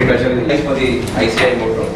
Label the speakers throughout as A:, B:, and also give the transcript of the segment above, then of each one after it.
A: Thanks for the ICI motto.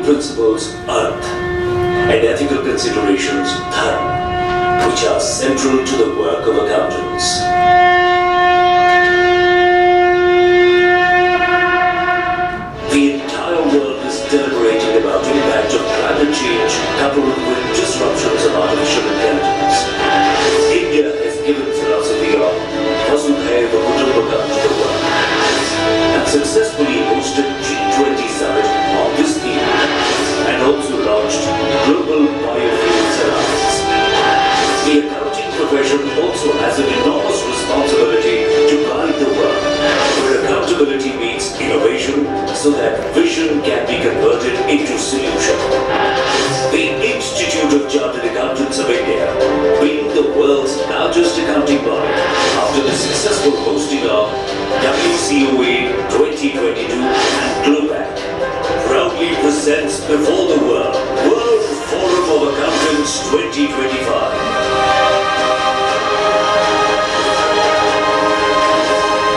B: Principles, earth, and ethical considerations, dharma, which are central to the work of accountants. The entire world is deliberating about the impact of climate change coupled with disruptions of artificial intelligence. India has given philosophy of Vasudhaiva Kutumbakam to the world and successfully hosted G20 summit on this theme, and also launched Global Biofuels Alliance. The accounting profession also has an enormous responsibility to guide the work, where accountability meets innovation so that vision can be converted into solution. The Institute of Chartered Accountants of India, being the world's largest accounting body, after the successful hosting of WCOA 2022 and GloBack, proudly presents before the world World Forum of Accountants 2025.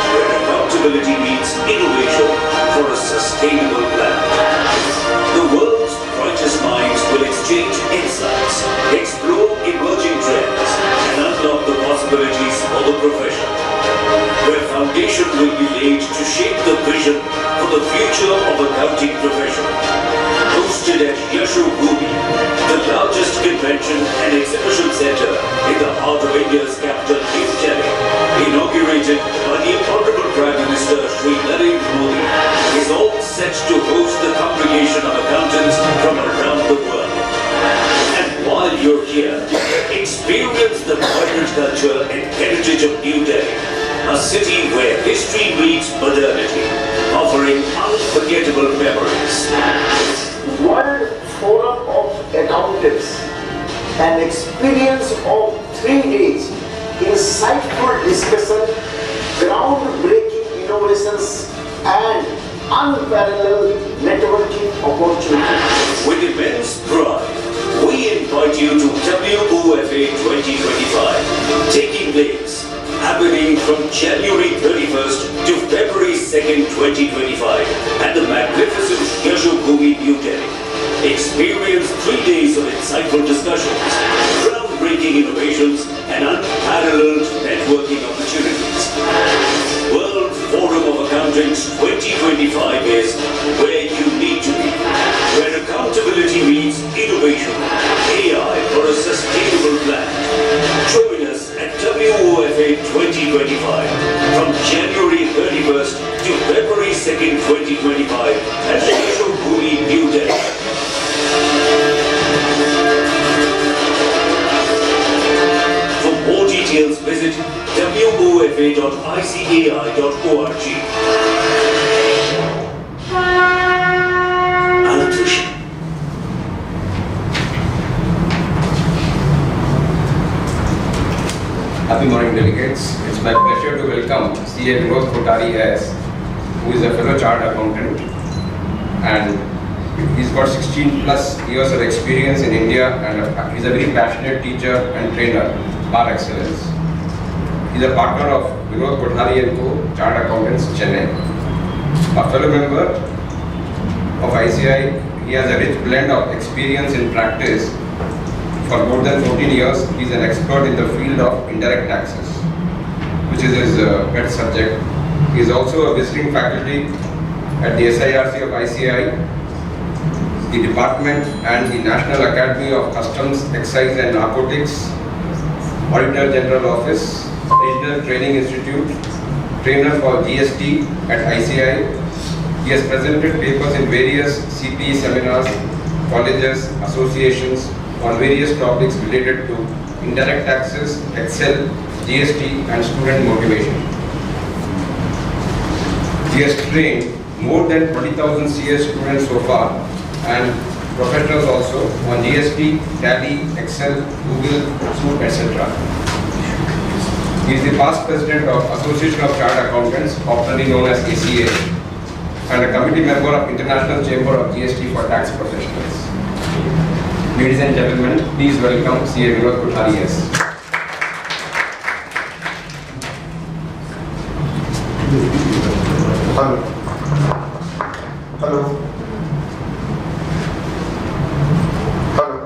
B: Where accountability meets innovation for a sustainable planet. The world's brightest minds will exchange insights, explore emerging trends, and unlock the possibilities for the profession. Where foundation will be laid to shape the vision for the future of accounting profession. Hosted at Yashobhoomi, the largest convention and exhibition center in the heart of India's capital, New Delhi, inaugurated by the Honorable Prime Minister Shri Narendra Modi, is all set to host the congregation of accountants from around the world. And while you're here, experience the vibrant culture and heritage of New Delhi, a city where history meets modernity, offering unforgettable memories.
C: World Forum of Accountants, an experience of 3 days, insightful discussion, groundbreaking innovations, and unparalleled networking opportunities.
B: With immense pride, we invite you to WOFA 2025, taking place happening from January 31st to February 2nd, 2025 at the magnificent Yashobhoomi, New Delhi. Experience 3 days of insightful discussions, groundbreaking innovations, and unparalleled networking opportunities. World Forum of Accountants 2025 is where you need to be, where accountability meets innovation, AI for a sustainable planet. Join us at WOFA 2025 from January 31st to February 2nd, 2025 at Yashobhoomi, New Delhi. For more details, visit wofa.icai.org.
A: Happy morning, delegates. It's my pleasure to welcome CA Vinoth Kothari S, who is a fellow chartered accountant, and he's He's got 16 plus years of experience in India and he's a very passionate teacher and trainer par excellence. He's a partner of Vinoth Kothari S, Chartered Accountants, Chennai. A fellow member of ICI, he has a rich blend of experience in practice. For more than 14 years, he is an expert in the field of indirect taxes, which is his pet subject. He is also a visiting faculty at the SIRC of ICI, the Department and the National Academy of Customs, Excise and Narcotics, Auditor General Office, Regional Training Institute, trainer for GST at ICI. He has presented papers in various CPE seminars, colleges, associations on various topics related to indirect taxes, Excel, GST and student motivation. He has trained more than 20,000 CS students so far and professionals also on GST, Tally, Excel, Google, Suite, etc. He is the past president of Association of Chartered Accountants, popularly known as ACA, and a committee member of International Chamber of GST for Tax Professionals. Ladies and gentlemen, please welcome CA Vinoth Kothari S.
D: Hello. Hello. Hello.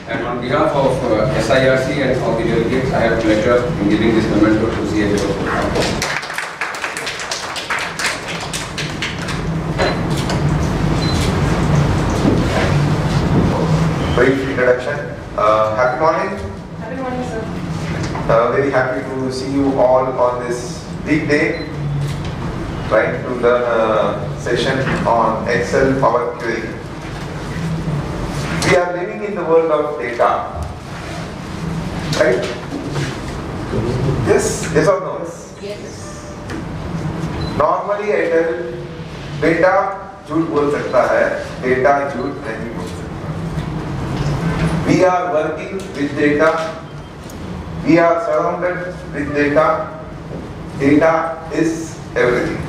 A: And on behalf of SIRC and all the delegates, I have pleasure in giving this memento to CA Vinoth Kothari.
D: Brief introduction. Happy morning.
E: Happy morning, sir.
D: Very happy to see you all on this big day. Trying to learn a session on Excel Power Query. We are living in the world of data. Right? Yes? Yes or no?
E: Yes.
D: Normally I tell बेटा झूठ बोल सकता है, बेटा झूठ नहीं बोल सकता. We are working with data. We are surrounded with data. Data is everything.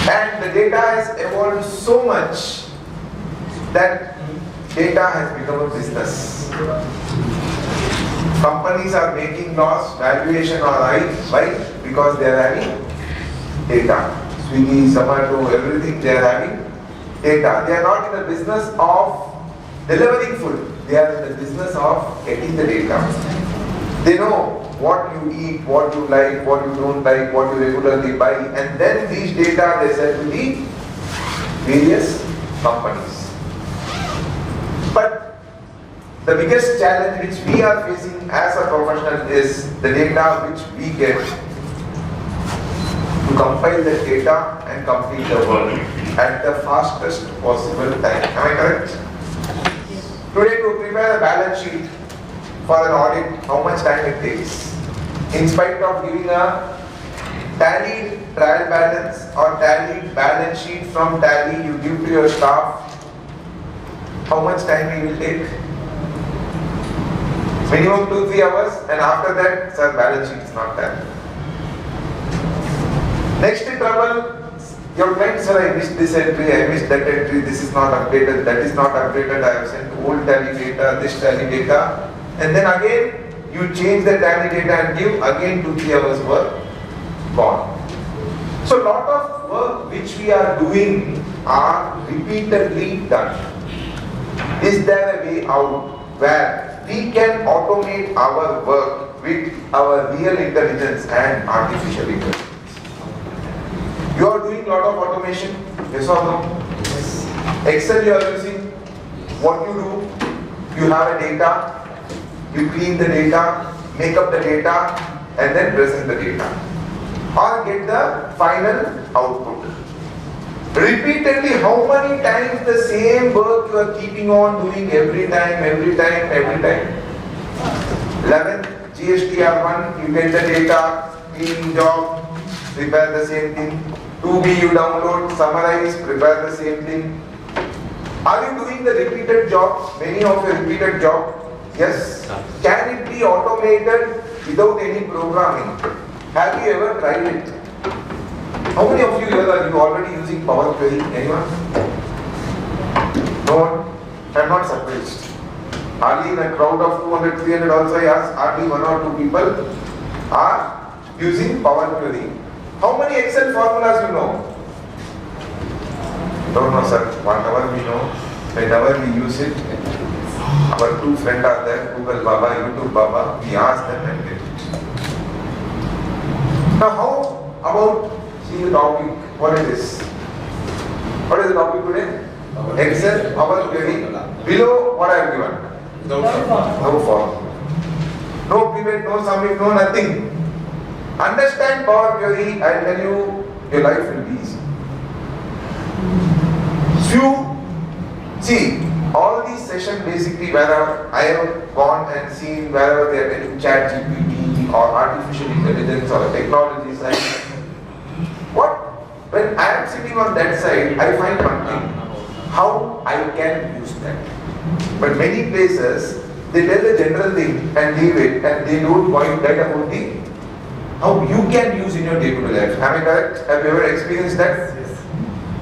D: And the data has evolved so much that data has become a business. Companies are making loss, valuation are high. Why? Because they are having data. Swiggy, Zomato, everything they are having data. They are not in the business of delivering food. They are in the business of getting the data. They know what you eat, what you like, what you don't like, what you regularly buy, and then these data they sell to the various companies. But the biggest challenge which we are facing as a professional is the data which we get to compile the data and complete the work at the fastest possible time. Am I correct? Today to prepare a balance sheet for an audit, how much time it takes? In spite of giving a tallied trial balance or tallied balance sheet from Tally you give to your staff, how much time it will take? Minimum 2-3 hours, and after that, sir, balance sheet is not done. Next in trouble, your client, sir, I missed this entry, I missed that entry, this is not updated, that is not updated, I have sent old Tally data, this Tally data, and then again, you change the Tally data and give again 2-3 hours work, gone. So lot of work which we are doing are repeatedly done. Is there a way out where we can automate our work with our real intelligence and artificial intelligence? You are doing lot of automation, yes or no? Yes. Excel you are using, what you do, you have a data, you clean the data, make up the data, and then present the data. Or get the final output. Repeatedly, how many times the same work you are keeping on doing every time? 11, GSTR1, you get the data, cleaning job, prepare the same thing. 2B you download, summarize, prepare the same thing. Are you doing the repeated job? Many of the repeated job? Yes. Can it be automated without any programming? Have you ever tried it? How many of you here are you already using Power Query? Anyone? No one, I'm not surprised. Hardly in a crowd of 200, 300 also, yes, hardly 1 or 2 people are using Power Query. How many Excel formulas you know? Don't know, sir. Whatever we know, whenever we use it, our 2 friends are there, Google Baba, YouTube Baba, we ask them and get it. Now how about, see the topic, what is this? What is the topic today? Excel, Power Query. Below, what I have given? No form. No pivot, no summit, no nothing. Understand Power Query, I'll tell you, your life will be easy. See, all these sessions basically where I have gone and seen wherever they are telling chat GPT or artificial intelligence or technology side. When I am sitting on that side, I find one thing, how I can use that. But many places, they tell the general thing and leave it and they don't point that about the how you can use in your day-to-day life. Am I correct? Have you ever experienced that? Yes.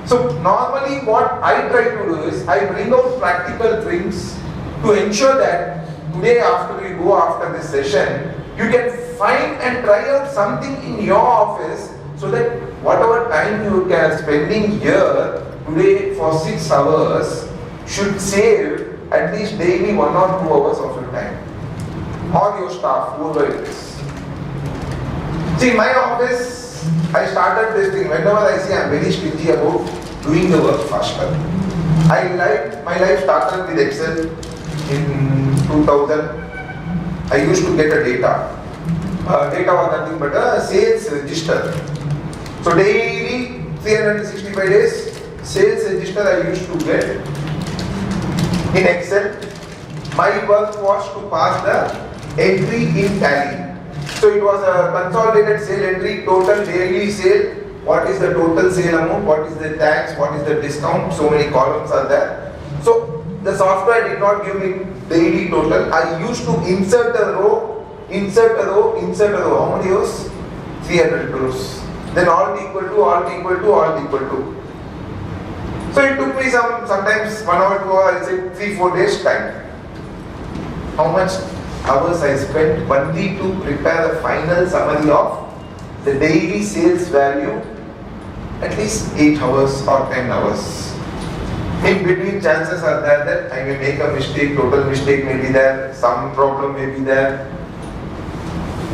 D: So normally what I try to do is, I bring out practical things to ensure that today after we go after this session, you can find and try out something in your office so that whatever time you are spending here today for 6 hours should save at least daily 1 or 2 hours of your time. Or your staff, whoever it is. See, in my office, I started this thing. Whenever I say I'm very stingy about doing the work faster. My life started with Excel in 2000. I used to get a data. Data was nothing but a sales register. So daily, 365 days, sales register I used to get in Excel. My work was to pass the entry in Tally. So it was a consolidated sale entry, total daily sale, what is the total sale amount, what is the tax, what is the discount, so many columns are there. So the software did not give me daily total. I used to insert a row, insert a row, insert a row. How many rows? 300 rows. Then alt equal to, alt equal to, alt equal to. So it took me sometimes 1 hour, 2 hours, I'll say 3-4 days time. How much hours I spent only to prepare the final summary of the daily sales value, at least 8 hours or 10 hours. In between chances are there that I may make a mistake, total mistake may be there, some problem may be there.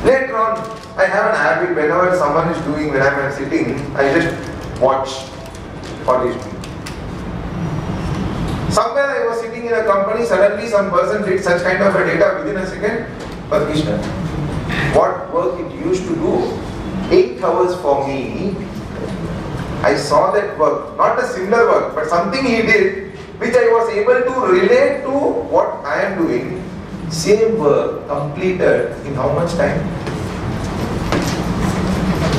D: Later on, I have an habit, whenever someone is doing, when I am sitting, I just watch what is doing. Somewhere I was sitting in a company, suddenly some person did such kind of a data within a second, Parkishna. What work it used to do, 8 hours for me, I saw that work, not a similar work, but something he did, which I was able to relate to what I am doing, same work completed in how much time?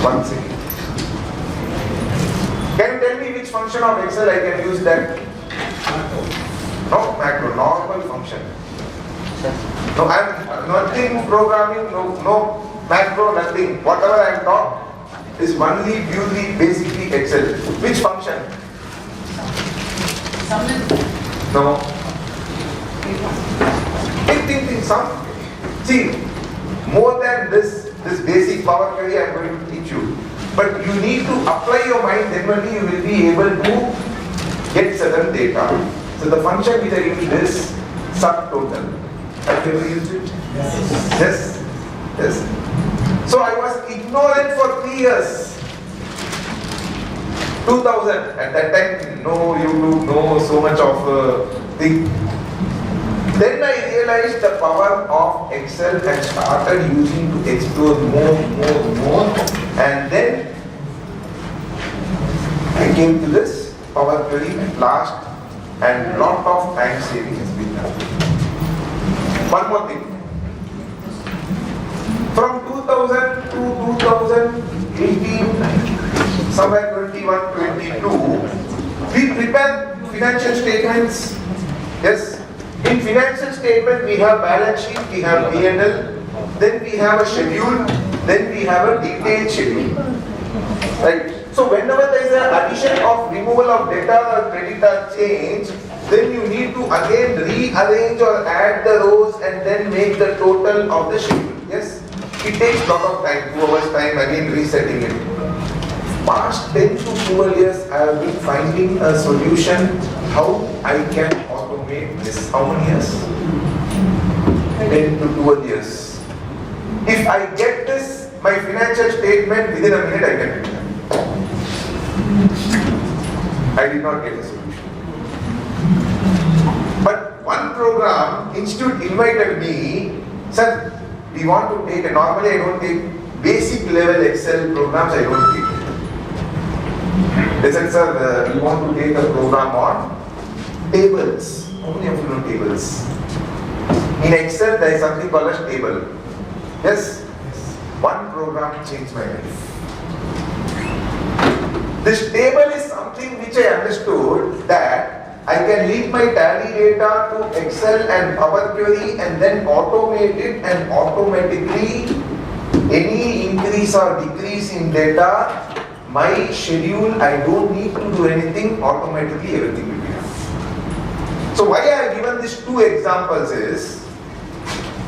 D: 1 second. Can you tell me which function of Excel I can use that? No macro, normal function. No, I am nothing programming, no macro, nothing. Whatever I am taught is only purely basically Excel. Which function? No. Think, some. See, more than this basic power query I am going to teach you. But you need to apply your mind, then only you will be able to get certain data. So the function which I use is subtotal. Have you ever used it? Yes. Yes. So I was ignorant for 3 years. 2000. At that time, no YouTube, no so much of thing. Then I realized the power of Excel and started using to explore more. And then I came to this Power Query at last. And lot of time saving has been done. One more thing. From 2000 to 2018, somewhere 21, 22, we prepare financial statements. Yes. In financial statement, we have balance sheet, we have P&L, then we have a schedule, then we have a detailed schedule. Right. So whenever there is an addition of removal of data or credit or change, then you need to again rearrange or add the rows and then make the total of the schedule. Yes? It takes lot of time, 2 hours time again resetting it. Past 10 to 12 years I have been finding a solution how I can automate this. How many years? 10 to 12 years. If I get this, my financial statement within a minute I can do that. I did not get a solution. But one program, institute invited me, sir, we want to take, normally I don't take basic level Excel programs, I don't take it. They said, sir, we want to take a program on tables. How many of you know tables? In Excel, there is something called a table. Yes? One program changed my life. This table is something which I understood that I can link my tally data to Excel and Power Query and then automate it, and automatically any increase or decrease in data, my schedule, I don't need to do anything, automatically everything will be done. So why I have given these 2 examples is,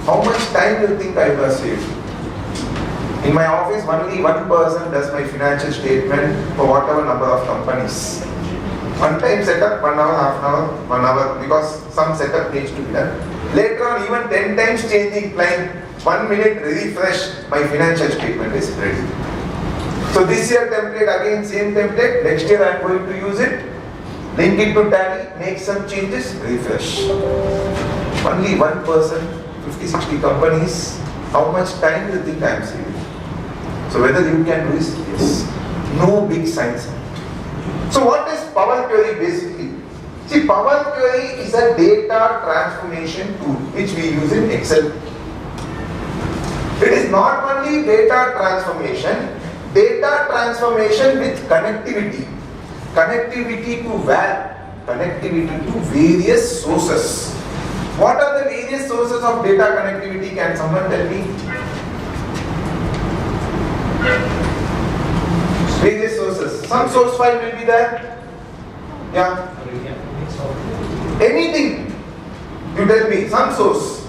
D: how much time do you think I have saved? In my office, only one person does my financial statement for whatever number of companies. One time setup, 1 hour, half an hour, 1 hour, because some setup needs to be done. Later on, even 10 times changing client, 1 minute refresh, my financial statement is ready. So this year template, again same template, next year I am going to use it, link it to tally, make some changes, refresh. Only one person, 50-60 companies, how much time do you think I am saving? So whether you can do this, yes. No big science. So what is Power Query basically? See, Power Query is a data transformation tool which we use in Excel. It is not only data transformation with connectivity. Connectivity to where? Connectivity to various sources. What are the various sources of data connectivity? Can someone tell me? Various sources. Some source file will be there. Yeah. Anything. You tell me. Some source.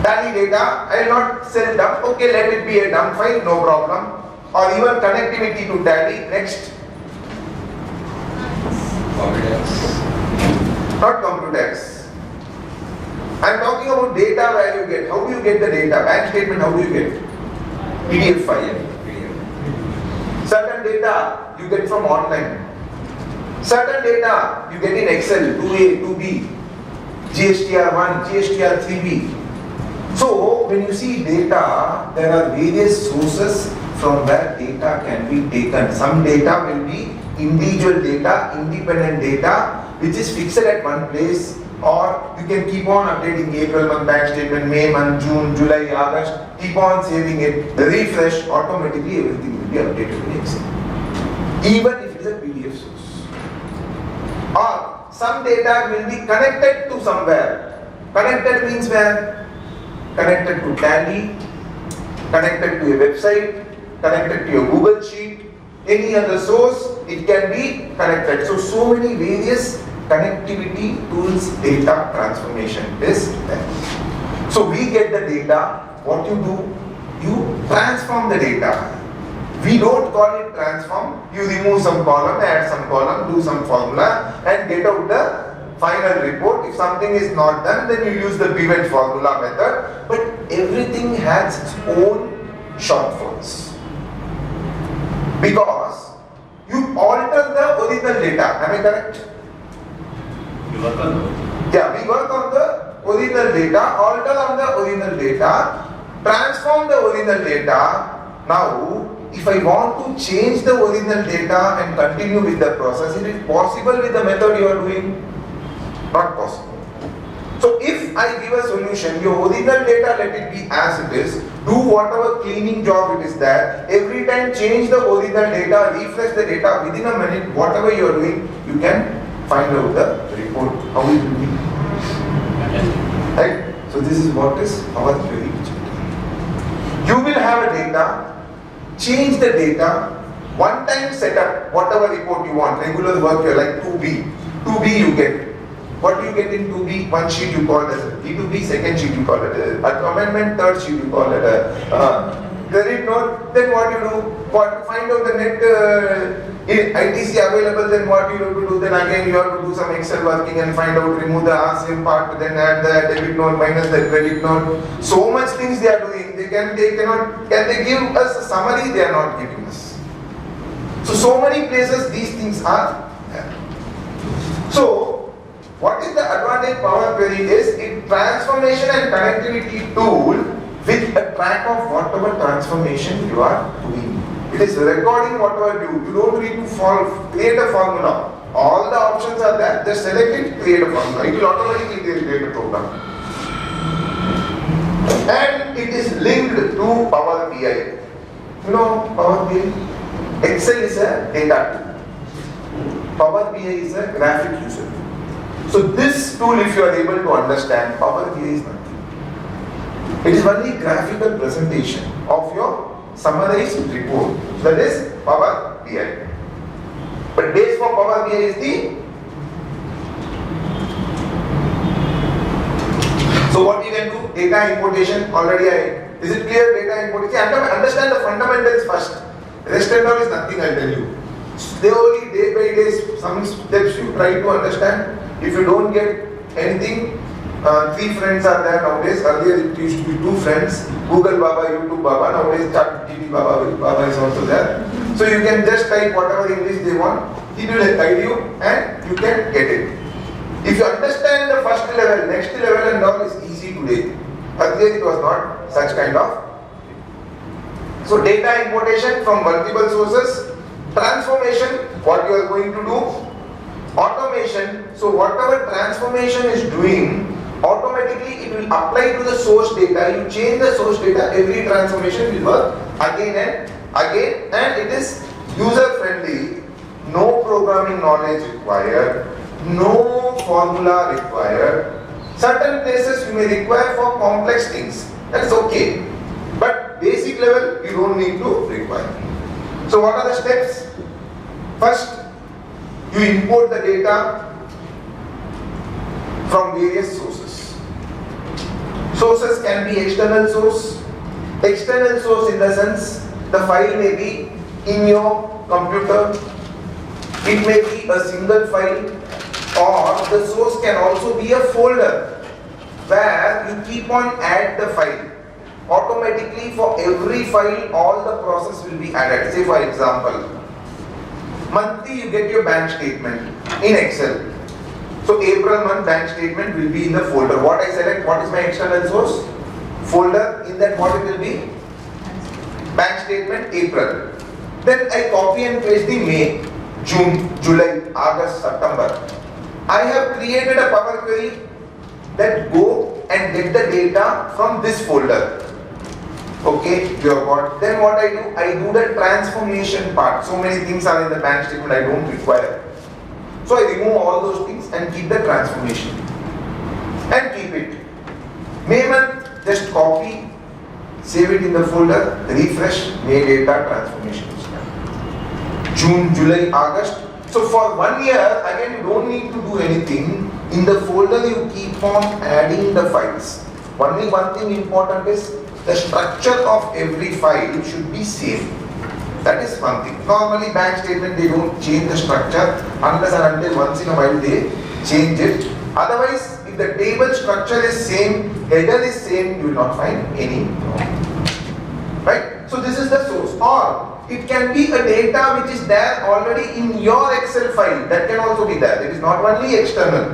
D: Tally data. I will not say dump. Okay, let it be a dump file. No problem. Or even connectivity to tally. Next. Not Computex. I am talking about data where you get. How do you get the data? Bank statement, how do you get? PDF file. Certain data you get from online. Certain data you get in Excel, 2A, 2B, GSTR1, GSTR3B. So when you see data, there are various sources from where data can be taken. Some data will be individual data, independent data, which is fixed at one place, or you can keep on updating April month bank statement, May month, June, July, August, keep on saving it, refresh, automatically everything will be updated in Excel. Even if it is a PDF source. Or some data will be connected to somewhere. Connected means where? Connected to Tally, connected to a website, connected to a Google Sheet, any other source, it can be connected. So many various connectivity tools, data transformation is there. So we get the data, what you do? You transform the data. We don't call it transform, you remove some column, add some column, do some formula and get out the final report. If something is not done, then you use the pivot formula method, but everything has its own shortfalls. Because you alter the original data, am I correct? Yeah, we work on the original data, alter on the original data, transform the original data. Now, if I want to change the original data and continue with the process, is it possible with the method you are doing? Not possible. So if I give a solution, your original data let it be as it is, do whatever cleaning job it is there, every time change the original data, refresh the data within a minute, whatever you are doing, you can find out the report, how it will be. Right? So this is what is our query. You will have a data, change the data, One time setup, whatever report you want, regular work, you're like 2B. 2B you get. What do you get in 2B? One sheet you call it as B2B, second sheet you call it as amendment, third sheet you call it a credit note. Then what you do? What, find out the net ITC available, then what you have to do? Then again you have to do some Excel working and find out, remove the RCM part, then add the debit note minus the credit note. So much things they are doing. Can they give us a summary? They are not giving us. So many places these things are there. So, what is the advantage Power Query is? It transformation and connectivity tool with a track of whatever transformation you are doing. It is recording whatever you do. You don't need to create a formula. All the options are there. Just select it, create a formula. It will automatically create a program. And it is linked to Power BI. You know Power BI? Excel is a data tool. Power BI is a graphic user. So this tool, if you are able to understand, Power BI is nothing. It is only graphical presentation of your summarized report. That is Power BI. But base for Power BI is the. So what you can do? Data importation. Already is it clear? Data importation. Understand the fundamentals first. Rest and all is nothing, I'll tell you. Slowly, day by day, some steps you try to understand. If you don't get anything, 3 friends are there nowadays. Earlier it used to be 2 friends. Google Baba, YouTube Baba. Nowadays ChatGPT Baba is also there. So you can just type whatever English they want. He will guide you and you can get it. If you understand the first level, next level and all is easy today. Earlier it was not such kind of. So data importation from multiple sources, transformation, what you are going to do, automation, so whatever transformation is doing, automatically it will apply to the source data. You change the source data, every transformation will work again and it is user friendly, no programming knowledge required, no formula required. Certain places you may require for complex things, that is okay. But basic level, you don't need to require. So what are the steps? First, you import the data from various sources. Sources can be external source. External source in the sense, the file may be in your computer. It may be a single file, or the source can also be a folder where you keep on add the file. Automatically for every file all the process will be added. Say for example, monthly you get your bank statement in Excel. So April month bank statement will be in the folder. What I select, what is my external source? Folder, in that what it will be? Bank statement April. Then I copy and paste the May, June, July, August, September. I have created a Power Query that go and get the data from this folder. Okay, you have got. Then what I do? I do the transformation part. So many things are in the bank statement I don't require. So I remove all those things and keep the transformation. And keep it. May month, just copy, save it in the folder, refresh, May data transformation. June, July, August. So for 1 year, again you don't need to do anything. In the folder you keep on adding the files. Only one thing important is the structure of every file should be same. That is one thing. Normally bank statement they don't change the structure unless and until once in a while they change it. Otherwise, if the table structure is same, header is same, you will not find any problem. Right? So this is the source. Or it can be a data which is there already in your Excel file. That can also be there. It is not only external.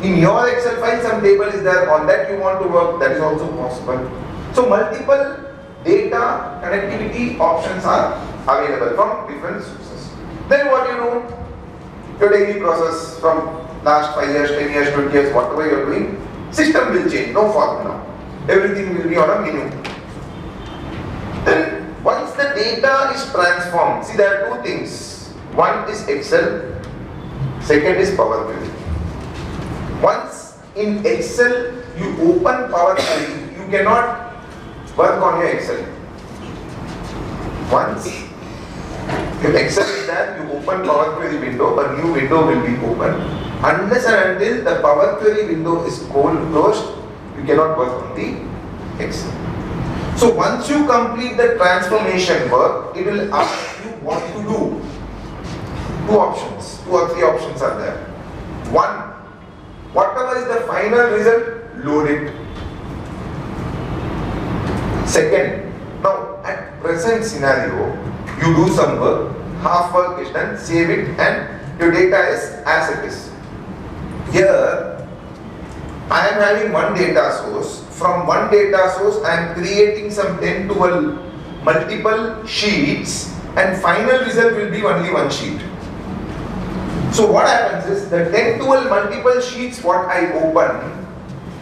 D: In your Excel file some table is there, on that you want to work, that is also possible. So multiple data connectivity options are available from different sources. Then what you do? Your daily process from last 5 years, 10 years, 20 years, whatever you are doing, system will change, no formula. Everything will be on a menu. Then once the data is transformed, see there are 2 things. One is Excel, second is Power Query. Once in Excel you open Power Query, you cannot work on your Excel. Once If Excel is there, you open Power Query window, a new window will be open. Unless and until the Power Query window is closed, you cannot work on the Excel. So once you complete the transformation work, it will ask you what to do. Two options, 2 or 3 options are there. One, whatever is the final result, load it. Second, now at present scenario, you do some work, half work is done, save it, and your data is as it is. Here, I am having one data source. From one data source, I am creating some 10, 12 multiple sheets, and final result will be only one sheet. So what happens is, the 10, 12 multiple sheets what I open,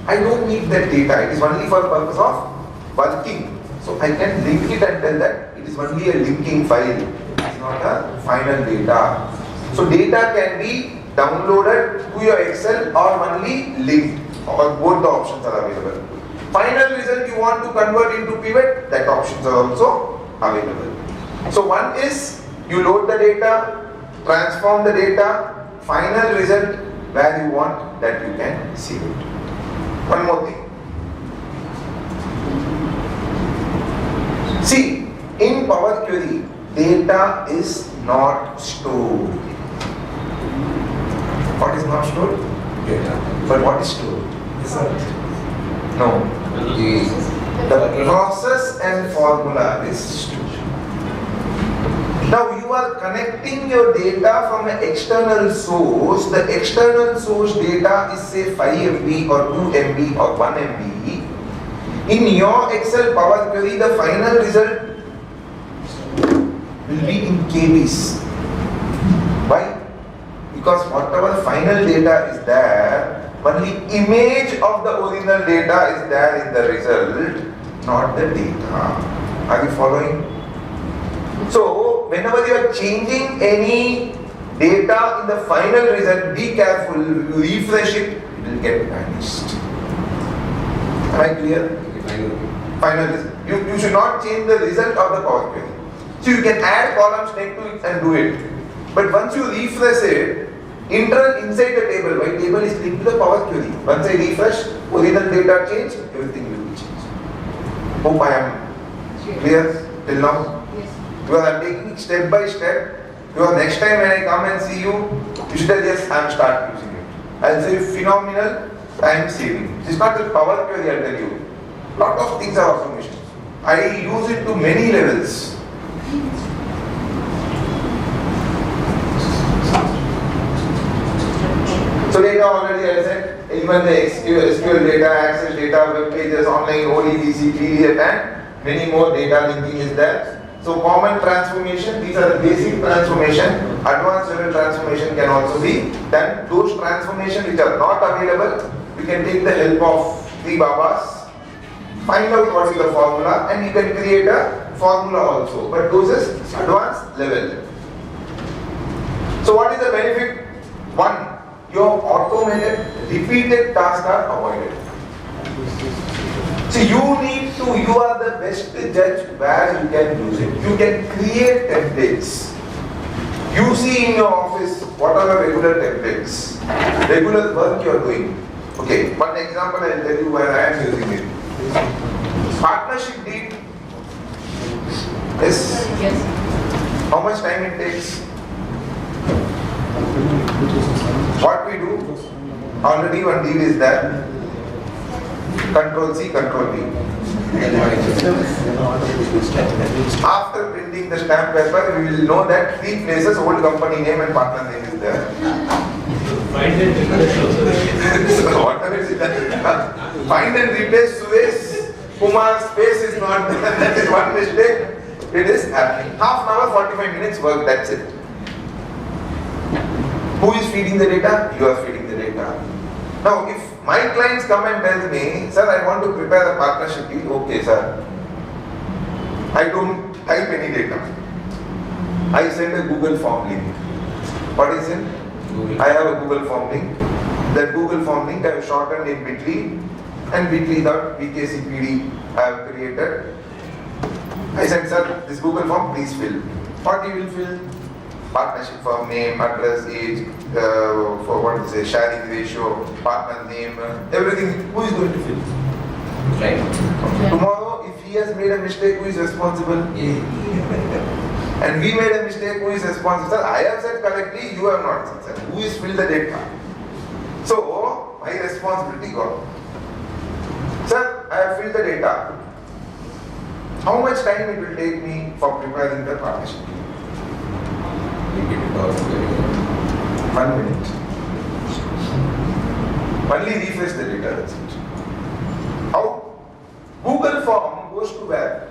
D: I don't need that data. It is only for purpose of working. So I can link it and tell that it is only a linking file. It is not a final data. So data can be downloaded to your Excel or only linked, or both the options are available. Final result you want to convert into pivot, that options are also available. So one is you load the data, transform the data, final result where you want that you can see it. One more thing. See, in Power Query, data is not stored. What is not stored?
A: Data.
D: But what is stored?
A: Result.
D: No. The process and formula is stored. Now you are connecting your data from an external source. The external source data is say 5 MB or 2 MB or 1 MB. In your Excel Power Query, the final result will be in KBs. Why? Because whatever final data is there, only image of the original data is there in the result, not the data. Are you following? So, whenever you are changing any data in the final result, be careful. You refresh it, it will get vanished. Am I clear? Final result. You should not change the result of the Power Query. So you can add columns next to it and do it. But once you refresh it, inside the table, my table is linked to the Power Query. Once I refresh, original data change, everything will be changed. Hope I am clear till now. Because I am taking it step by step. Because next time when I come and see you, you should tell yes, I am start using it. I will say phenomenal time saving. This is not the Power Query, I will tell you. Lot of things are automation. I use it to many levels. So data already I said, even the SQL data, access data, web pages, online, ODBC, PDF and many more data linking is there. So common transformation, these are the basic transformation. Advanced level transformation can also be done. Those transformations which are not available, we can take the help of 3 Babas. Find out what is the formula and you can create a formula also. But those is advanced level. So what is the benefit? One, your automated, repeated tasks are avoided. So you are the best judge where you can use it. You can create templates. You see in your office what are the regular templates, regular work you are doing. Okay, one example I will tell you where I am using it. Partnership deed. Yes?
E: Yes.
D: How much time it takes? What we do? Already one deed is there. Control C, Control V. After printing the stamp paper, we will know that 3 places old company name and partner name is there.
B: Find and replace also.
D: So whatever is that. Find and replace Suresh Kumar space is not there. That is one mistake. It is happening. Half an hour, 45 minutes work, that's it. Who is feeding the data? You are feeding the data. Now, if my clients come and tell me, sir, I want to prepare a partnership deed. Okay, sir. I don't type any data. I send a Google form link. What is it? I have a Google form link. That Google form link I have shortened in Bitly and bitly.vkcpd I have created. I said, sir, this Google form please fill. What he will fill? Partnership firm name, address, age, for what is a sharing ratio, partner name, everything. Who is going to fill?
A: Right.
D: Tomorrow, if he has made a mistake, who is responsible? And we made a mistake, who is responsible? Sir, I have said correctly, you have not said. Who is filled the data? So, my responsibility gone. Sir, I have filled the data. How much time it will take me for preparing the partnership? 1 minute. Only refresh the data, that's it. How? Google form goes to where?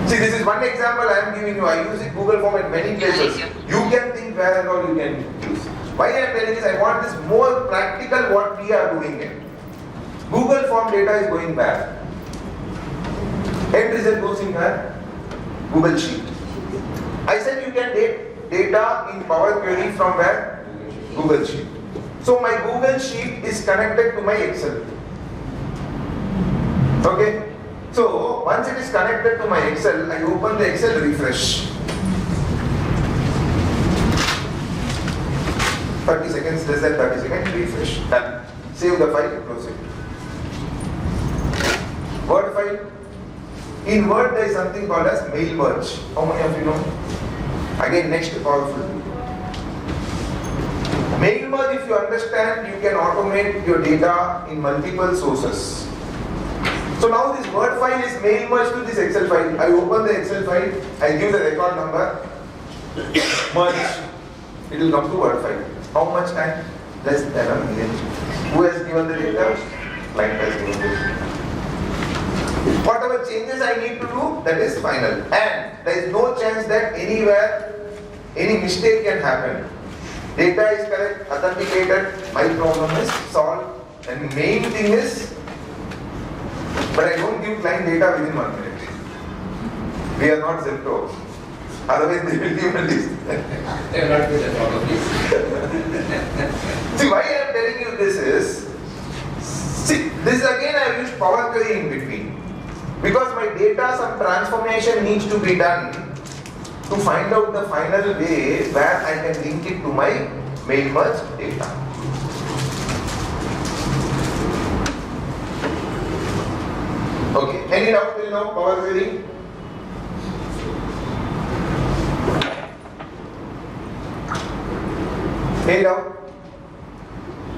D: See, this is one example I am giving you. I use it Google form at many places. You can think where and all you can use. Why I am telling this, I want this more practical what we are doing it. Google form data is going back. End result goes in where? Google Sheet. I said you can take data in Power Query from where? Google Sheet. So my Google Sheet is connected to my Excel. Okay? So once it is connected to my Excel, I open the Excel, refresh. 30 seconds, less than 30 seconds, refresh. Done. Save the file, close it. Word file. In Word there is something called as mail merge. How many of you know? Again, next powerful. Mail merge, if you understand, you can automate your data in multiple sources. So now this Word file is mail merged to this Excel file. I open the Excel file, I give the record number, merge. It will come to Word file. How much time? Less than a minute. Who has given the data? Client has given the data. Whatever changes I need to do, that is final. And there is no chance that anywhere, any mistake can happen. Data is correct, authenticated, my problem is solved. And main thing is, but I don't give client data within 1 minute. We are not Zepto. Otherwise they will give a list.
A: They are not good at all of this.
D: See, why I am telling you this is, see, this again I have used Power Query in between. Because my data, some transformation needs to be done to find out the final way where I can link it to my mail merge data. Okay, any doubt till now, Power Query? Any doubt?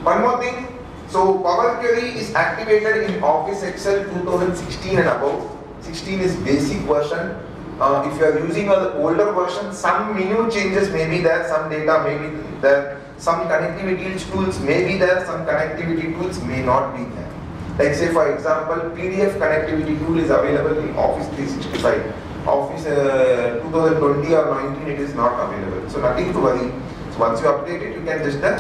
D: One more thing. So Power Query is activated in Office Excel 2016 and above. 16 is basic version. If you are using an older version, some menu changes may be there, some data may be there, some connectivity tools may be there, some connectivity tools may not be there. Like say for example, PDF connectivity tool is available in Office 365. Office 2020 or 19 it is not available. So nothing to worry. So once you update it, you can just get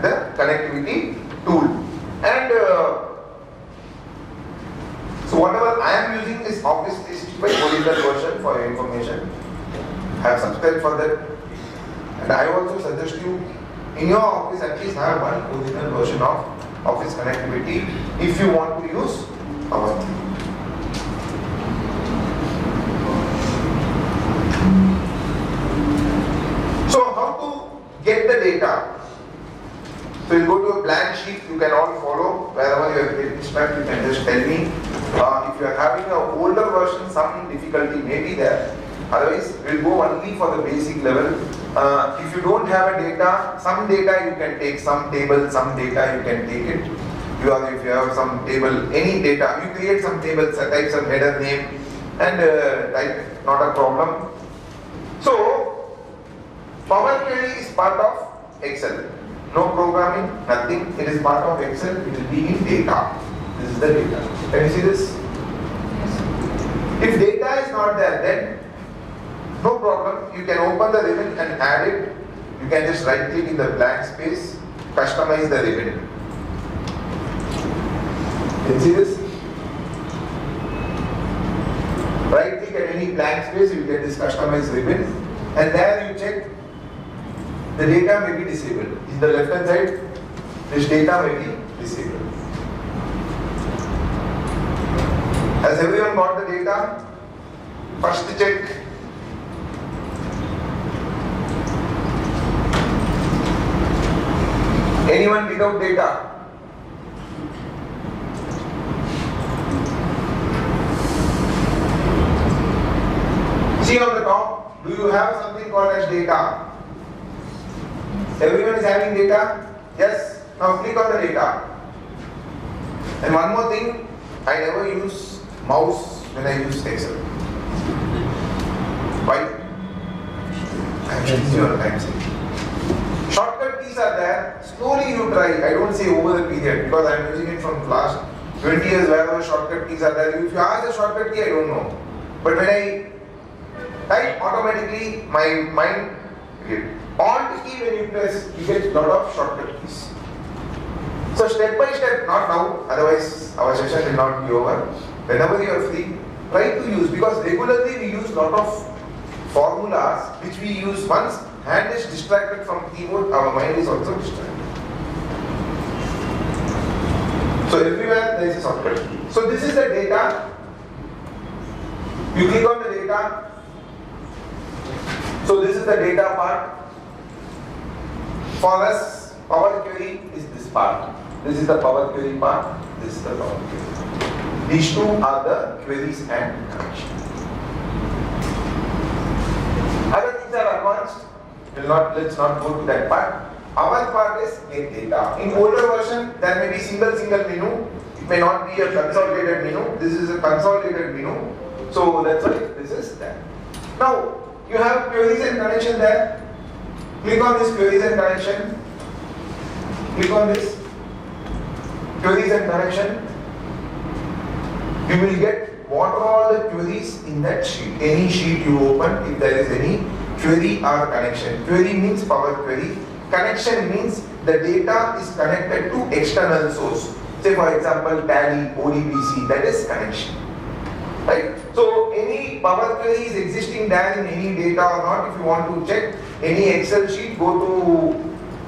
D: the connectivity tool. And so whatever I am using is Office 365 original version for your information. I have subscribed for that. And I also suggest you in your office at least have one original version of Office connectivity if you want to use Power Query. So how to get the data? So you go to a blank sheet, you can all follow. Wherever you are getting stuck, you can just tell me. If you are having an older version, some difficulty may be there. Otherwise, we'll go only for the basic level. If you don't have a data, some data you can take, some table, some data you can take it. If you have some table, any data, you create some table, type some header name and type, not a problem. So, Power Query is part of Excel. No programming, nothing. It is part of Excel. It will be in data. This is the data. Can you see this? If data is not there, then no problem. You can open the ribbon and add it. You can just right click in the blank space, customize the ribbon. Can you see this? Right click at any blank space, you get this customize ribbon, and there you check the data may be disabled. In the left hand side, this data may be disabled. Has everyone got the data? First check. Anyone without data? See on the top, do you have something called as data? Everyone is having data? Yes? Now click on the data. And one more thing, I never use mouse when I use Excel. Why? I'm using your time saving. Shortcut keys are there. Slowly you try. I don't say over the period because I'm using it from last 20 years wherever shortcut keys are there. If you ask the shortcut key, I don't know. But when I type automatically, my mind Alt key when you press, you get a lot of shortcut keys. So step by step, not now, otherwise our session will not be over. Whenever you are free, try to use, because regularly we use lot of formulas which we use. Once hand is distracted from keyboard, our mind is also distracted. So everywhere there is a shortcut key. So this is the data. You click on the data. So this is the data part. For us, Power Query is this part. This is the Power Query part. This is the Power Query. These two are the queries and connections. Other things are advanced. Let's not go to that part. Our part is get data. In older version, there may be single menu. It may not be a consolidated menu. This is a consolidated menu. So that's why this is that. Now you have queries and connection there. Click on this queries and connection. Click on this queries and connection. You will get what are all the queries in that sheet. Any sheet you open, if there is any query or connection. Query means Power Query. Connection means the data is connected to external source. Say for example, Tally, ODBC, that is connection. Right? So any Power Query is existing there in any data or not. If you want to check any Excel sheet, go to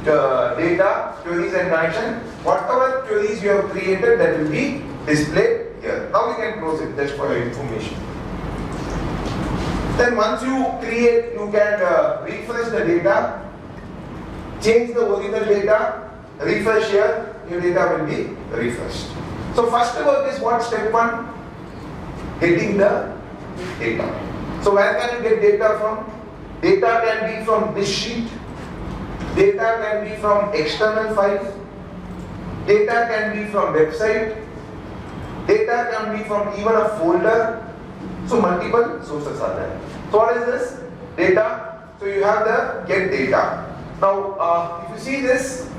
D: data, queries and connection. Whatever queries you have created, that will be displayed here. Now we can close it just for your information. Then once you create, you can refresh the data, change the original data, refresh here, your data will be refreshed. So first work is what? Step 1, getting the data. So where can you get data from? Data can be from this sheet, data can be from external files, data can be from website, data can be from even a folder. So multiple sources are there. So what is this? Data. So you have the get data. Now if you see this,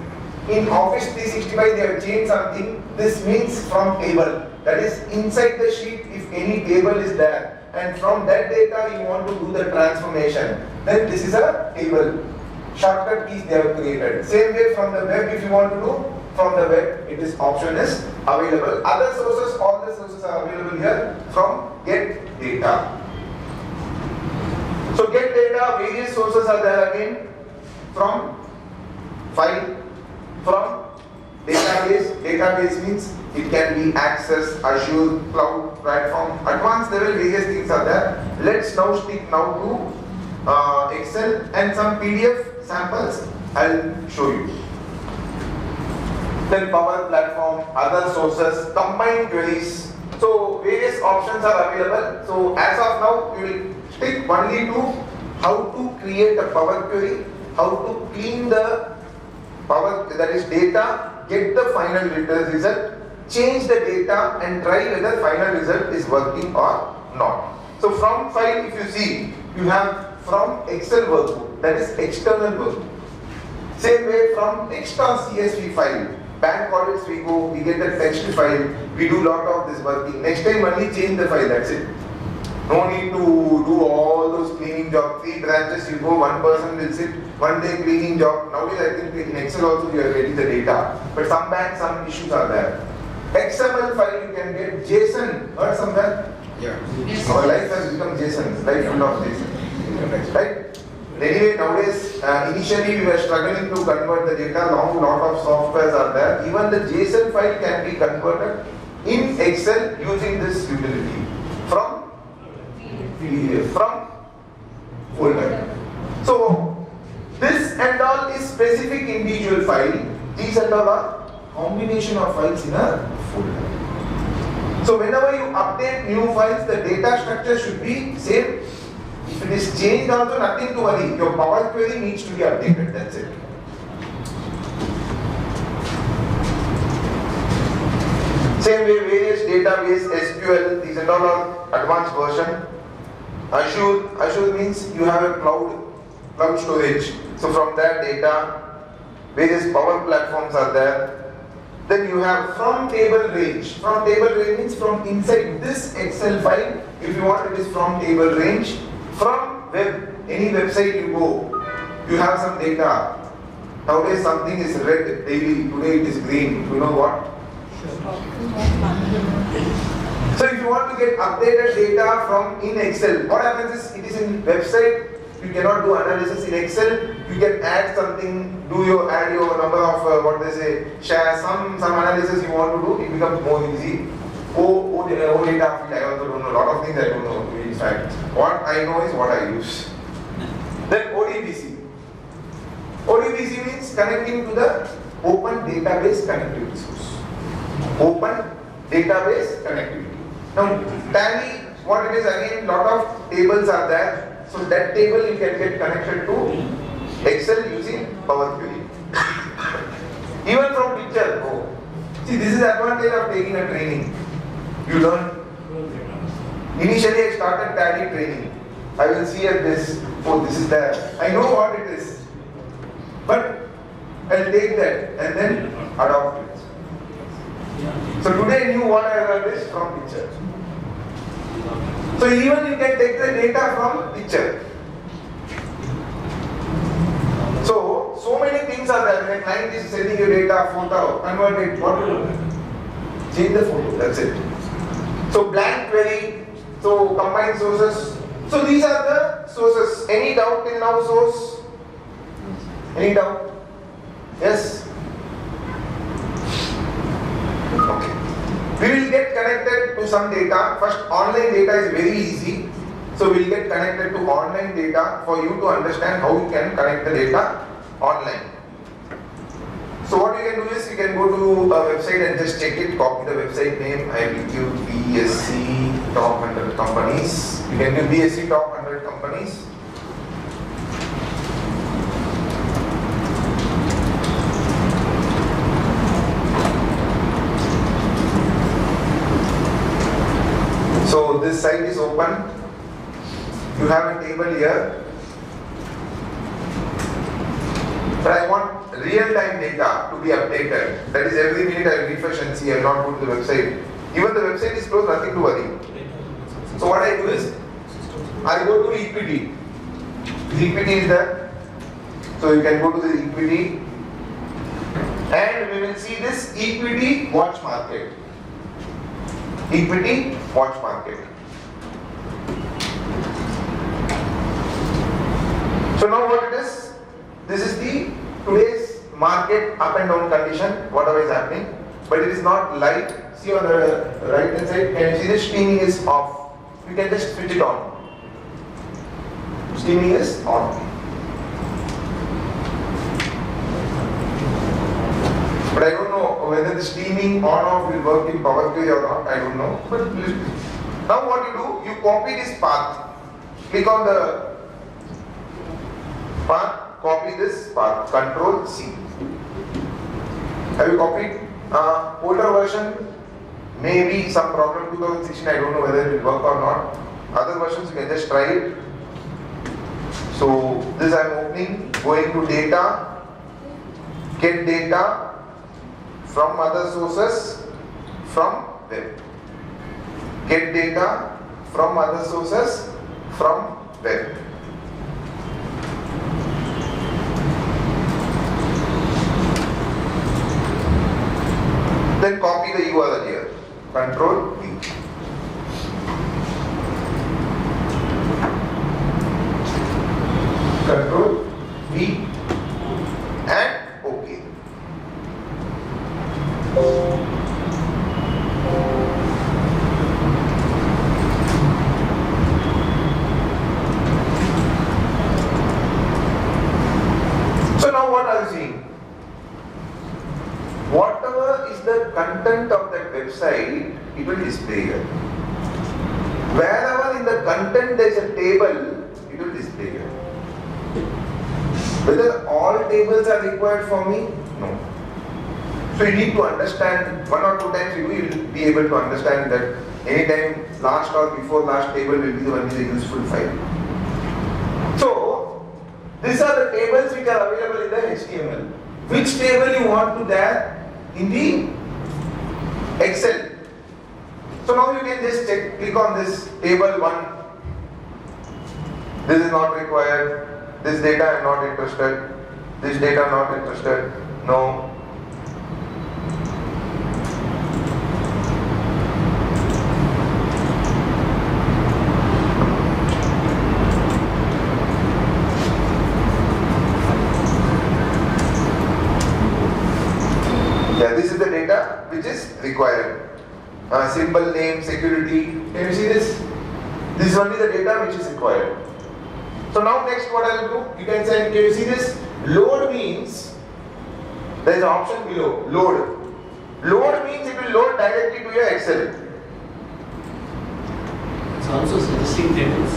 D: in Office 365 they have changed something. This means from table. That is inside the sheet, if any table is there and from that data you want to do the transformation, then this is a table. Shortcut keys they have created. Same way from the web, if you want to do from the web, it is option is available. Other sources, all the sources are available here from get data. So get data, various sources are there again, from file, from database. Database means it can be Access, Azure, Cloud, Platform. Advanced level various things are there. Let's now stick now to Excel and some PDF samples I'll show you. Then Power Platform, other sources, combined queries. So various options are available. So as of now, we will stick only to how to create a Power Query, how to clean the Power, that is data, get the final result, change the data and try whether final result is working or not. So from file, if you see, you have from Excel workbook, that is external workbook. Same way from extra CSV file, bank audits we go, we get a text file, we do lot of this working. Next time only change the file, that's it. No need to do all those cleaning job. 3 branches you go, one person will sit, one day cleaning job. Nowadays I think in Excel also you are getting the data. But some banks, some issues are there. XML file you can get, JSON, heard somewhere?
A: Yeah.
D: Our life has become JSON, life full of JSON. Right? Anyway, nowadays, initially we were struggling to convert the data, long lot of softwares are there. Even the JSON file can be converted in Excel using this utility from from folder. So this and all is specific individual file. These and all are combination of files in a folder. So whenever you update new files, the data structure should be same. If it is changed also, nothing to worry. Your Power Query needs to be updated. That's it. Same way, various database, SQL, these and all are advanced version. Azure means you have a cloud storage. So from that data, various power platforms are there. Then you have from table range. From table range means from inside this Excel file. If you want, it is from table range. From web, any website you go, you have some data. Nowadays something is red daily. Today it is green. You know what? So if you want to get updated data from in Excel, what happens is it is in website. You cannot do analysis in Excel. You can add something, add your number of what they say, share some analysis you want to do. It becomes more easy. Data field, I also don't know. A lot of things I don't know. In fact, what I know is what I use. Then ODBC. ODBC means connecting to the Open Database Connectivity source. Open Database Connectivity. Now, Tally, what it is again, lot of tables are there. So that table you can get connected to Excel using Power Query. Even from picture, see, this is the advantage of taking a training. You learn. Initially I started Tally training. I will see at this, this is there. I know what it is. But I'll take that and then adopt it. So today you want to learn this from picture. So even you can take the data from picture. So many things are there. When a client is sending you data, photo, convert it, what do you do? Change the photo, that's it. So blank query, so combine sources. So these are the sources. Any doubt till now source? Any doubt? Yes? Okay. We will get connected to some data. First, online data is very easy. So we will get connected to online data for you to understand how you can connect the data online. So what you can do is you can go to a website and just check it, copy the website name. I will give BSc top 100 companies. You can give BSc top 100 companies. So this site is open. You have a table here. But I want real-time data to be updated. That is every minute I refresh and see. I will not go to the website. Even the website is closed, nothing to worry. So what I do is, I go to equity. The equity is there. So you can go to the equity. And we will see this equity watch market. Equity watch market. So now what it is? This is the today's market up and down condition, whatever is happening, but it is not light. See on the right hand side, can you see the streaming is off? You can just switch it on. Streaming is on. But I don't know whether the streaming on off will work in Power Query or not. I don't know. But now what you do, you copy this path. Click on the path. Copy this path, Control C. Have you copied? Older version, maybe some problem 2016, I don't know whether it will work or not. Other versions, you can just try it. So this I am opening, going to data, get data from other sources, from web. Get data from other sources, from web. Then copy the URL here. Control V. Control V and OK. content of that website, it will display here. Wherever in the content there is a table, it will display here. Whether all tables are required for me? No. So you need to understand, one or two times you will be able to understand that anytime last or before last table will be the one with a useful file. So these are the tables which are available in the HTML. Which table you want to there in the Excel? So now you can just check, click on this table 1. This is not required. This data I am not interested. This data I am not interested. No. Yeah, this is the data which is required. Symbol, name, security. Can you see this? This is only the data which is required. So now next what I will do, you can say, can you see this? Load means, there is an option below, load. Load means it will load directly to your Excel.
F: It's also suggesting tables.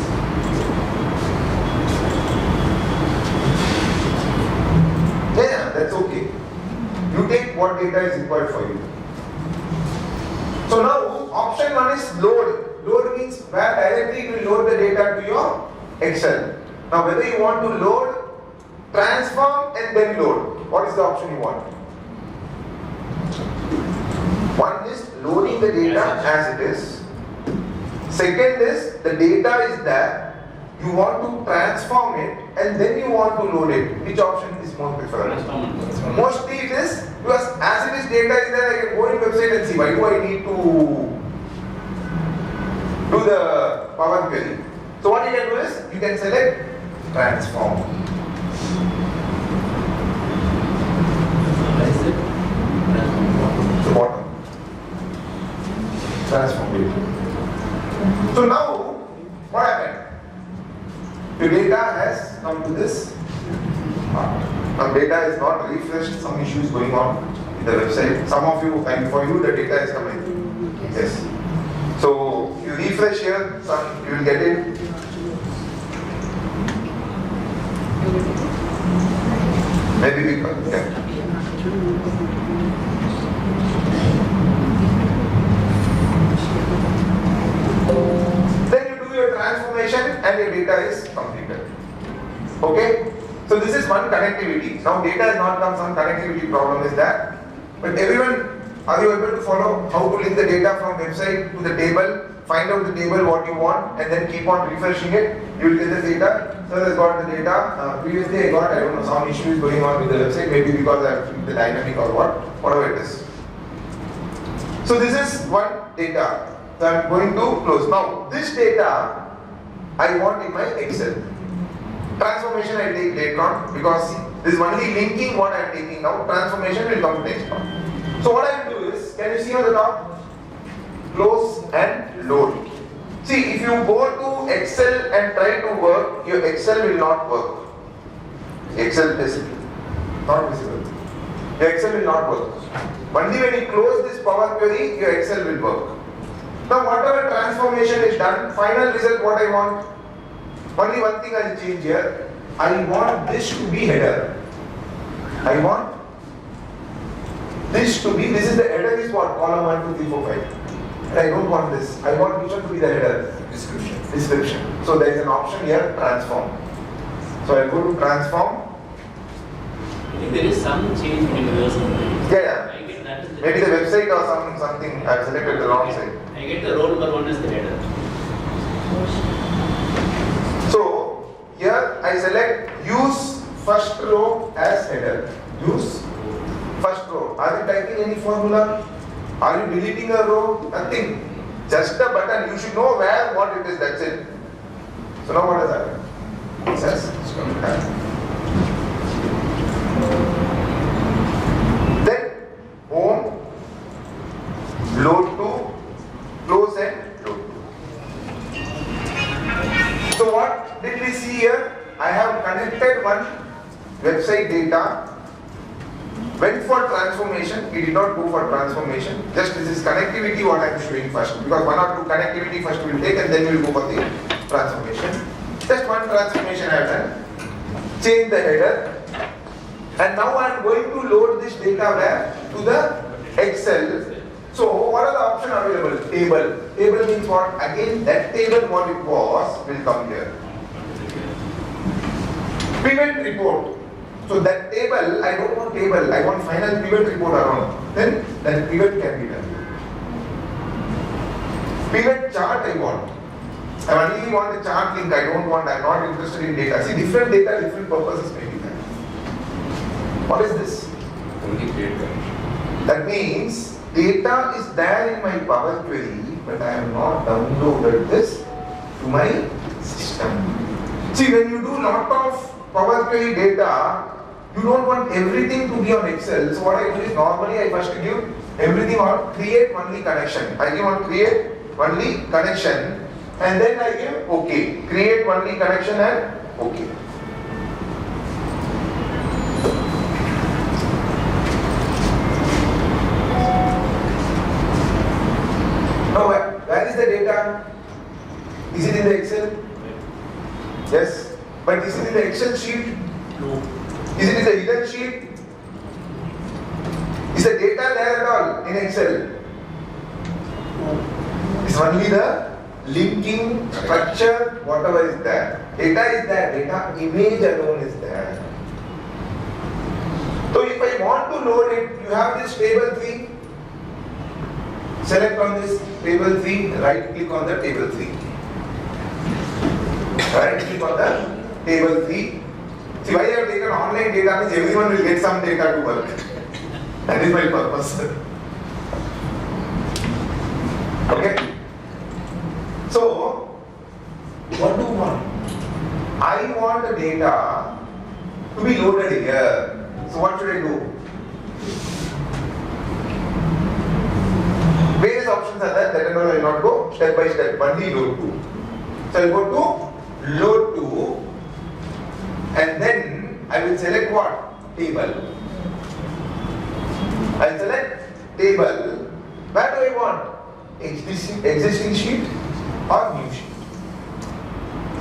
D: Yeah, that's okay. You take what data is required for you. So now option 1 is load. Load means where directly it will load the data to your Excel. Now whether you want to load, transform and then load. What is the option you want? One is loading the data as it is. Second is the data is there. You want to transform it and then you want to load it. Which option is more preferred? Mostly it is because as it is data is there, I can go in website and see why do I need to do the Power Query. So what you can do is you can select transform.
F: Where is it?
D: The bottom. Transform data. So now what happened? Your data has come to this part. Now data is not refreshed, some issues going on in the website. Some of you, and for you the data is coming. Yes. So you refresh here, some you will get it. Maybe we can. Yeah. Then you do your transformation and your data is completed. Okay? So this is one connectivity. Now data has not come, some connectivity problem is there. But everyone, are you able to follow how to link the data from website to the table, find out the table what you want and then keep on refreshing it? You will get the data. So I got the data. Previously I got, I don't know, some issues going on with the website, maybe because I have filled the dynamic or whatever it is. So this is one data. So I am going to close. Now this data I want in my Excel. Transformation I take later on because this is only linking what I am taking now. Transformation will come next on. So what I will do is, can you see on the top? Close and load. See, if you go to Excel and try to work, your Excel will not work. Excel is not visible. Your Excel will not work. Only when you close this Power Query, your Excel will work. Now whatever transformation is done, final result what I want? Only one thing I will change here. I want this to be header. I want this to be, this is the header is what? Column 1, 2, 3, 4, 5. And I don't want this. I want which one to be the header? Description. So there is an option here, transform. So I go to transform.
F: There is some change between the version.
D: Yeah.
F: I get that is the
D: Maybe the website or something I have selected the wrong side.
F: I get the roll number 1 as the header.
D: So here I select use first row as header. Use first row. Are you typing any formula? Are you deleting a row? Nothing. Just a button. You should know where what it is. That's it. So now what has happened? It says it's coming back. Then home, load to, close and load to. So what did we see here? I have connected one website data went for transformation, he did not go for transformation. Just this is connectivity what I am showing first. Because one or two connectivity first we will take and then we will go for the transformation. Just one transformation I have done. Change the header. And now I am going to load this data where? To the Excel. So what are the options available? Table. Table means what? Again that table what it was will come here. Pivot report. So that table, I don't want table, I want final pivot report around. Then pivot can be done. Pivot chart I want. I only want a chart link, I'm not interested in data. See, different data, different purposes may be there. What is this?
A: Only create connection.
D: That means data is there in my Power Query, but I have not downloaded this to my system. See, when you do lot of Power Query data, you don't want everything to be on Excel. So what I do is normally I first give everything on create only connection. I give on create only connection and then I give OK. Create only connection and OK. Now where is the data? Is it in the Excel? Yes. But is it in the Excel sheet?
F: No.
D: Is it in the hidden sheet? Is the data there at all in Excel? It's only the linking structure, whatever is there. Data is there, data image alone is there. So if I want to load it, you have this table 3. Select on this table 3, right click on the table 3. Right click on the table 3. See, why I have taken online data means everyone will get some data to work. That is my purpose. Okay? So, what do you want? I want the data to be loaded here. So what should I do? Various options are there, that I will not go step by step, only load to. So I will go to load to and then I will select what? Table. I will select table. Where do I want? Existing sheet or new sheet?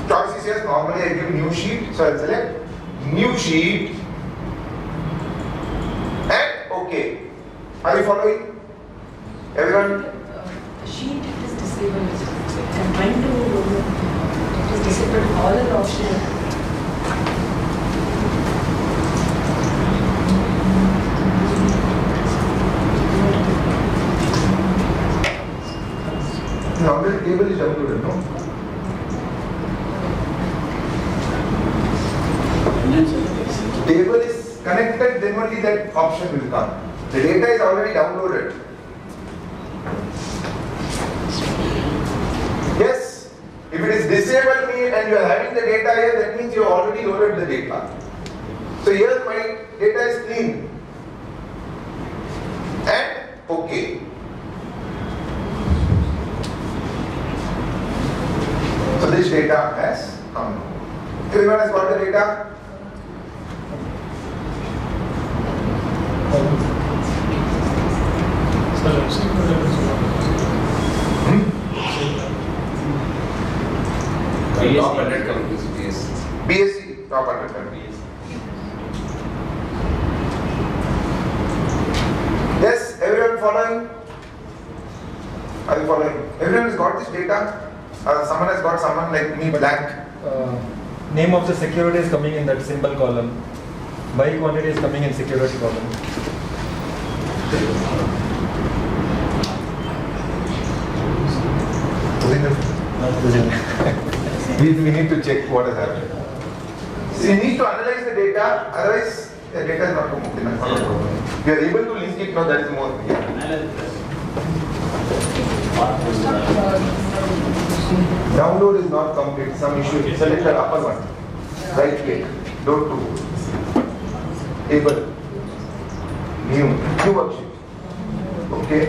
D: Choice is yes, normally I give new sheet, so I will select new sheet and OK. Are you following? Everyone?
E: Sheet is disabled. I'm trying to it is disabled. All are optional.
D: The already table is downloaded, no? Table is connected, then only that option will come. The data is already downloaded. Yes, if it is disabled and you are having the data here, that means you have already loaded the data. So here my data is clean and OK. So this data has come. Everyone has got the data?
A: Top 100 companies, BSc.
D: BSc, top 100 companies. Yes, everyone following? Are you following? Everyone has got this data? Someone has got someone like me blank.
G: Name of the security is coming in that symbol column. Buy quantity is coming in security column.
D: We need to check what has happened. So you need to analyze the data, otherwise the data is not moving. If you are able to link it, now that is more clear. Download is not complete, some issue. Select the upper one. Right click. Load to. Table. New worksheet. Okay.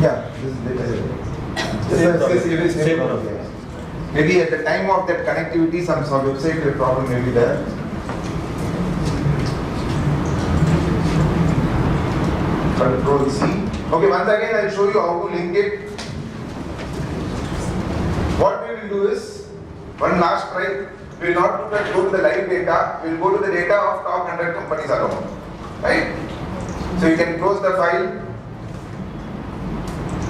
D: Yeah, this is data.
G: Same.
D: Maybe at the time of that connectivity, some website problem may be there. Control C. Okay, once again I'll show you how to link it. What we will do is, one last try, we will not go to the live data, we will go to the data of top 100 companies alone. Right? So you can close the file.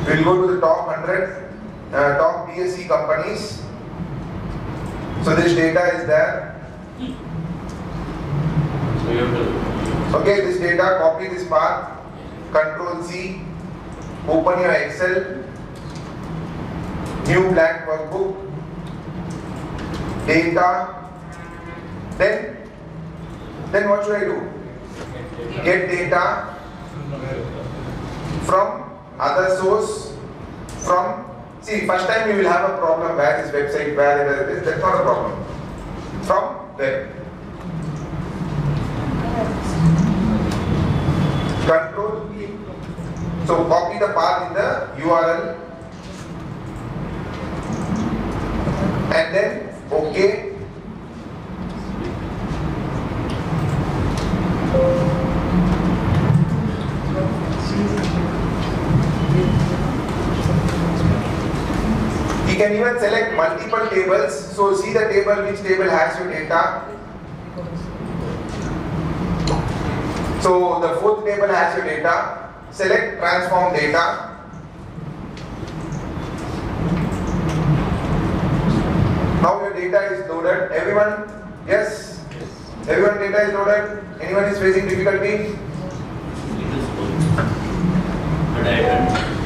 D: We will go to the top 100, top BSE companies. So this data is there.
F: So you have to.
D: Okay, this data, copy this path. Control C, open your Excel, new blank workbook, data, then what should I do? Get data from other source, see, first time you will have a problem where is website, where it is, that's not a problem. From web. Control. So copy the path in the URL and then OK. You can even select multiple tables. So see the table, which table has your data. So the fourth table has your data. Select transform data. Now your data is loaded. Everyone? Yes? Everyone data is loaded? Anyone is facing difficulty?
F: It is good. But I don't.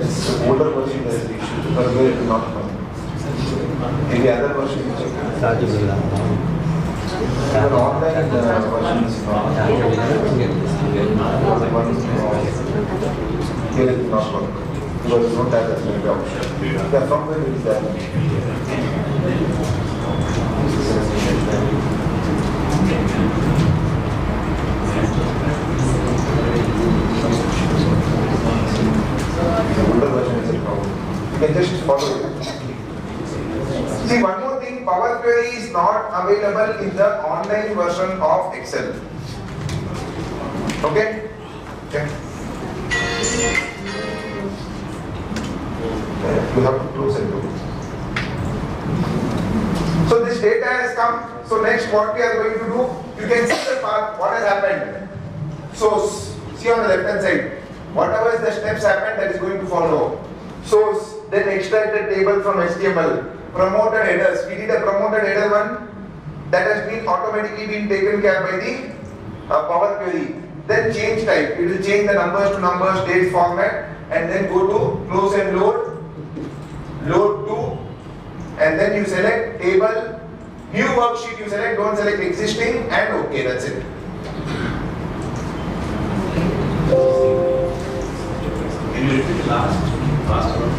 D: This older version has issues. Earlier it did not come. Maybe other version you check. Even online version is not. Here it will not work. Because you don't have that many options. Yeah, from where is that? The older version is a problem. You can just follow it. See, one more thing, Power Query is not available in the online version of Excel. Okay? Okay. You have to close and do it. So this data has come. So next what we are going to do, you can see the path, what has happened. So see on the left hand side, whatever the steps happened, that is going to follow. So then extract the table from HTML. Promoted headers. We did a promoted header one that has been automatically been taken care by the Power Query. Then change type. It will change the numbers to numbers, date format, and then go to close and load, load to, and then you select table, new worksheet you select, don't select existing, and OK, that's it.
F: Can you repeat the last one?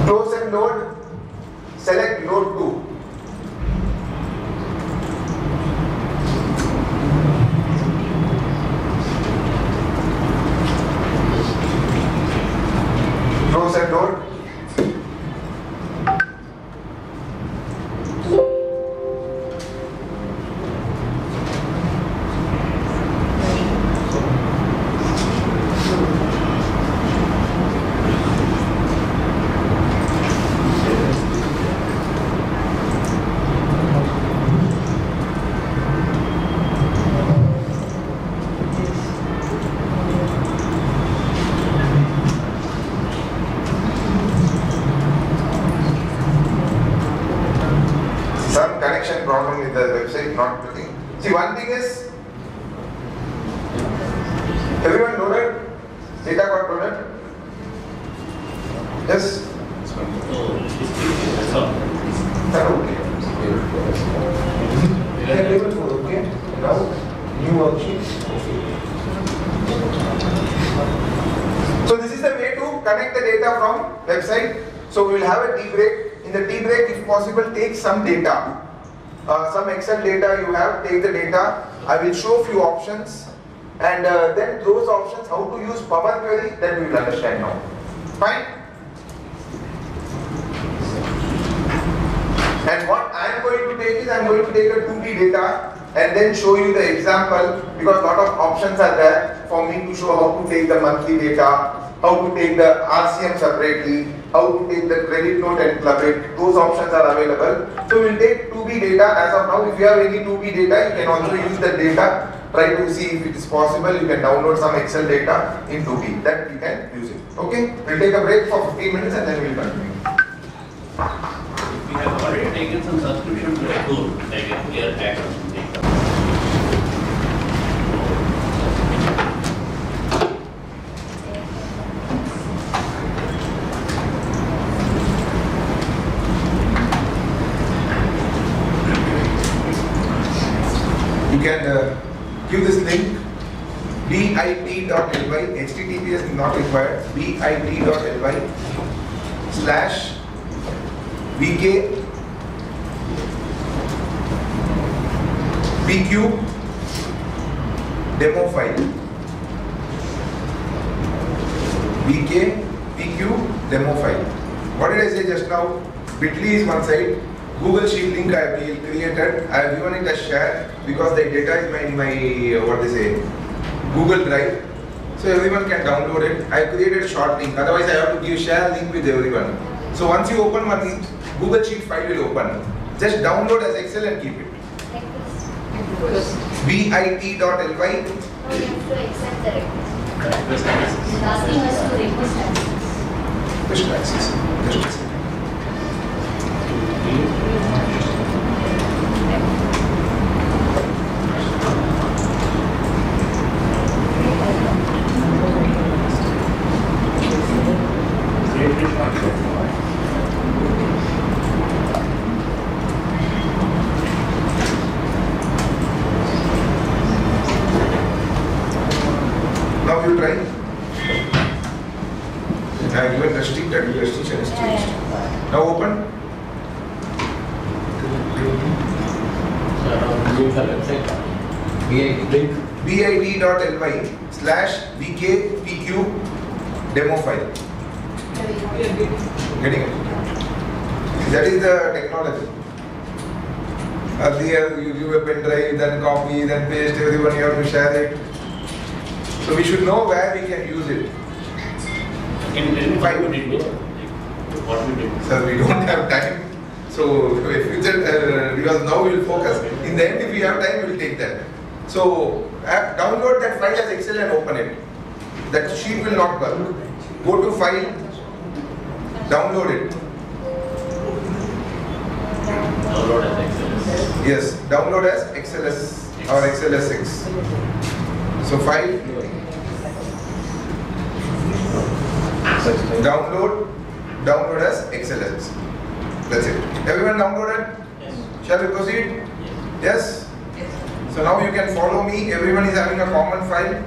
D: Close and load, select load to. Close and load. Problem with the website not working. See, one thing is, everyone loaded? Data got loaded? Yes? Okay. Table 4, okay? Now, new worksheet. So this is the way to connect the data from website. So we will have a tea break. In the tea break, if possible, take some data. some Excel data you have, take the data. I will show few options, and then those options, how to use Power Query, then we will understand now. Fine? And what I am going to take is, I am going to take a 2D data and then show you the example, because a lot of options are there for me to show how to take the monthly data, how to take the RCM separately, how to take the credit note and club it. Those options are available. So we will take 2B data as of now. If you have any 2B data, you can also use the data. Try to see if it is possible. You can download some Excel data in 2B. That you can use it. Okay? We'll take a break for 15 minutes and then we'll continue.
F: We have already taken some subscription to a tool, like a clear tag or something.
D: You can give this link bit.ly, HTTPS is not required, bit.ly / VK PQ demo file. VK PQ demo file. What did I say just now? Bitly is one side. Google Sheet link I have created. I have given it a share because the data is in my what they say Google Drive. So everyone can download it. I have created a short link. Otherwise I have to give share link with everyone. So once you open one Google Sheet file will open. Just download as Excel and keep it. bit.ly.
H: No, we have to accept the request. It's asking us to request access.
D: Just access. Just a second. Now you try. I have given restricted, restriction is changed. Now open. bit.ly / VKPQ demo file. Getting it? That is the technology. Earlier you give a pen drive, then copy, then paste, everyone you have to share it. So we should know where we can use it.
F: Can you tell me why we did it? What we did?
D: Sir, we don't have time. So because now we will focus. In the end, if we have time, we will take that. So download that file as Excel and open it. That sheet will not work. Go to file, download it.
F: Download as XLS.
D: Yes, download as XLS or XLSX. So file, download as XLS. That's it. Everyone downloaded?
F: Yes.
D: Shall we proceed? Yes? So now you can follow me. Everyone is having a common file.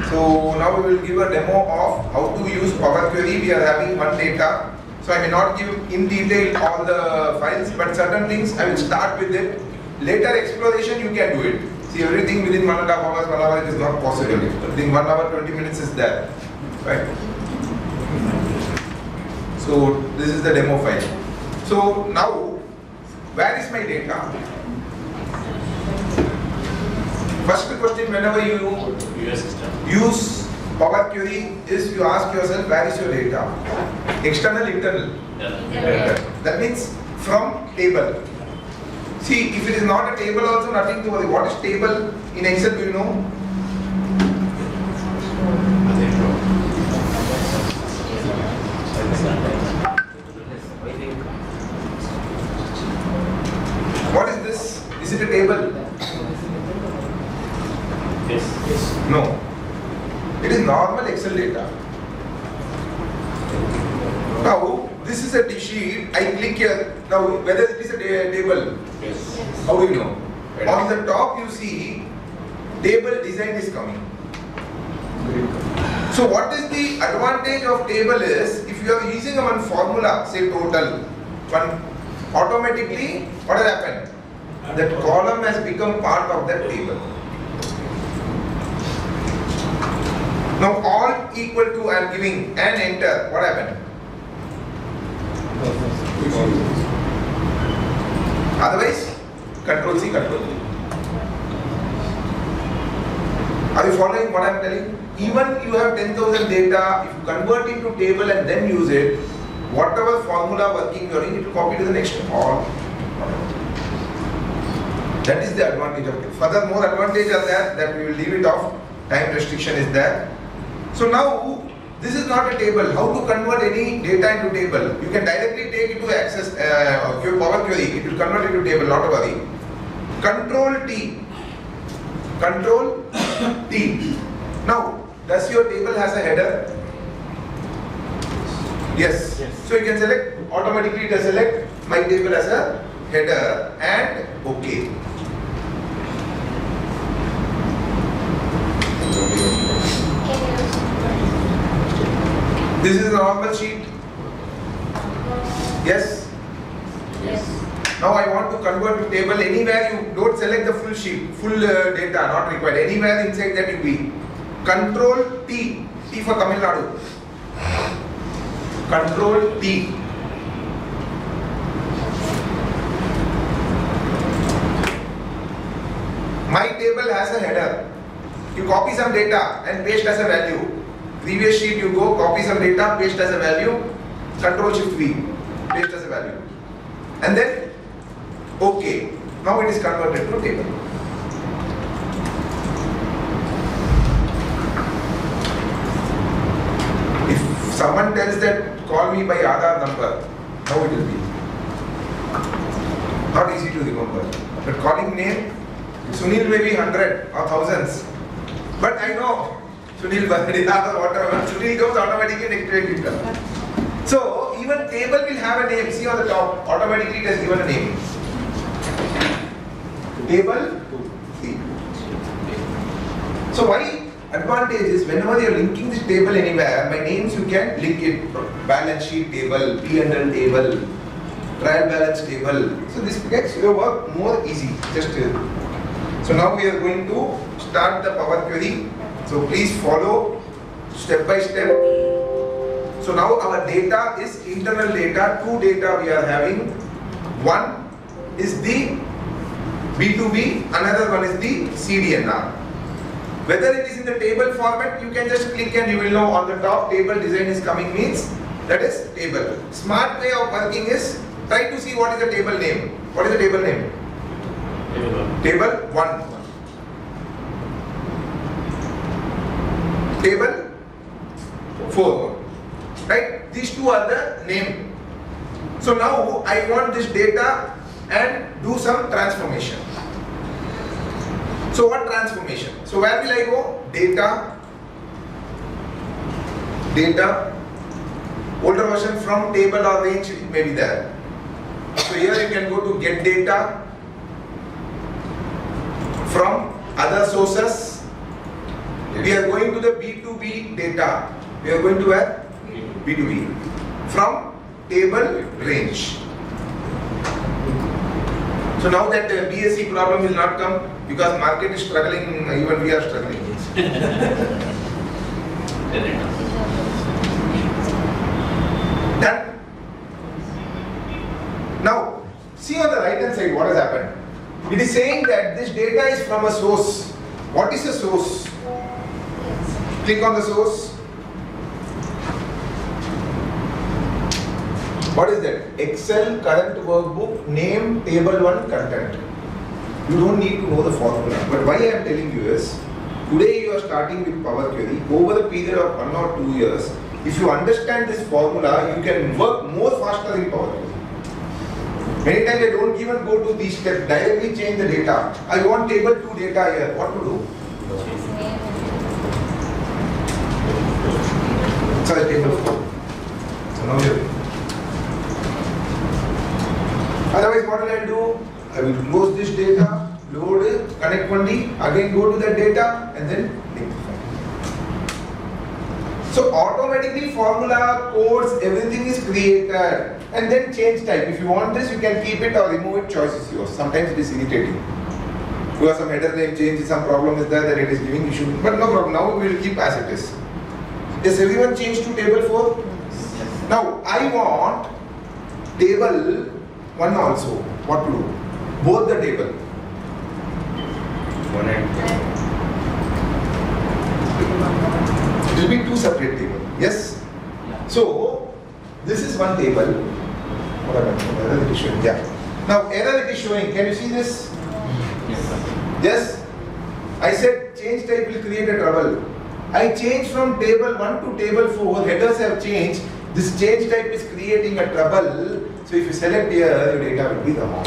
D: So now we will give a demo of how to use Power Query. We are having one data. So I may not give in detail all the files, but certain things I will start with it. Later exploration you can do it. See, everything within 1.5 hours, 1 hour, it is not possible. Within 1 hour, 20 minutes is there. Right? So this is the demo file. So now, where is my data? First question, whenever you use Power Query is you ask yourself, where is your data? External, internal? That means from table. See, if it is not a table also, nothing to worry. What is table in Excel, do you know? What is this? Is it a table?
F: Yes.
D: No. It is normal Excel data. Now, this is a sheet. I click here. Now, whether it is a table?
F: Yes.
D: How do you know? On the top, you see table design is coming. So, what is the advantage of table is if you are using one formula, say total, one automatically, what will happen? That column has become part of that table. Now all equal to, I am giving and enter. What happened? Otherwise, control C, control V. Are you following what I am telling? Even you have 10,000 data, if you convert into table and then use it, whatever formula working you are in, it will copy to the next all. That is the advantage of it. Furthermore, advantage are there that we will leave it off. Time restriction is there. So now, this is not a table. How to convert any data into table? You can directly take it to access your Power Query. It will convert it to table, not a worry. Control T. Control T. Now, does your table has a header? Yes. So you can select, automatically it will select my table as a header and OK. This is a normal sheet. Yes?
H: Yes.
D: Now I want to convert to table. Anywhere you don't select the full sheet, full data, not required. Anywhere inside that you be. Control T. T for Tamil Nadu. Control T. My table has a header. You copy some data and paste as a value. Previous sheet you go, copy some data, paste as a value, Control Shift V, paste as a value. And then, OK. Now it is converted to table. If someone tells that, call me by Aadhaar number, how it will be? Not easy to remember. But calling name, Sunil may be 100 or thousands. But I know Sunil Bandhida or whatever. Sunil comes automatically next to it. So even table will have a name. See on the top, automatically it has given a name. Table. See. So why advantage is whenever you are linking this table anywhere, by names you can link it. Balance sheet table, P&L table, trial balance table. So this makes your work more easy. So now we are going to start the Power Query. So please follow step by step. So now our data is internal data. Two data we are having. One is the B2B, another one is the CDNR. Whether it is in the table format, you can just click and you will know on the top table design is coming means that is table. Smart way of working is try to see what is the table name. What is the table name? Table 1. Table 4. Right? These two are the name. So now I want this data and do some transformation. So what transformation? So where will I go? Data, older version from table or range, it may be there. So here you can go to get data from other sources. We are going to the B2B data. We are going to where? B2B. From table range. So now that the BSc problem will not come because market is struggling, even we are struggling. Done. Now, see on the right hand side what has happened. It is saying that this data is from a source. What is a source? Click on the source. What is that? Excel current workbook name table 1 content. You don't need to know the formula. But why I am telling you is, today you are starting with Power Query. Over the period of 1 or 2 years, if you understand this formula, you can work more faster in Power Query. Many times I don't even go to these steps, directly change the data. I want table 2 data here. What to do? So table 4. So now you. Otherwise, what will I do? I will close this data, load it, connect only, again go to that data and then link the file. So automatically formula, codes, everything is created and then change type. If you want this, you can keep it or remove it, choice is yours. Sometimes it is irritating. Because some header name change, some problem is there that it is giving issue. But no problem, now we will keep as it is. Yes, everyone change to table 4? Now I want table 1 also. What to do? Both the table.
A: 1 and
D: It will be 2 separate tables. Yes? So, this is one table. What happened? Error it is showing. Yeah. Now, error it is showing. Can you see this? Yes? I said change type will create a trouble. I changed from table 1 to table 4. Headers have changed. This change type is creating a trouble. So, if you select here, your data will be the wrong.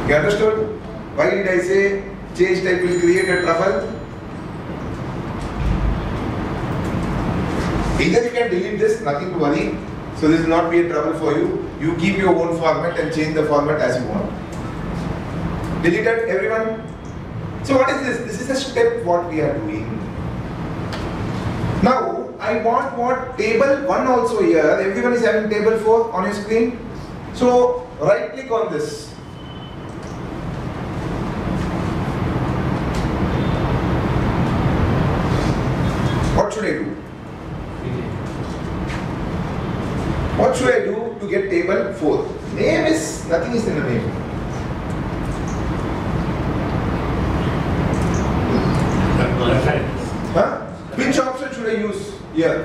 D: You understood? Why did I say change type will create a trouble? Either you can delete this, nothing to worry. So this will not be a trouble for you. You keep your own format and change the format as you want. Deleted, everyone? So what is this? This is a step what we are doing. Now, I want what? Table 1 also here. Everyone is having table 4 on your screen. So, right click on this. What should I do? What should I do to get table 4? Name is, nothing is in the name. Huh? Which option should I use here?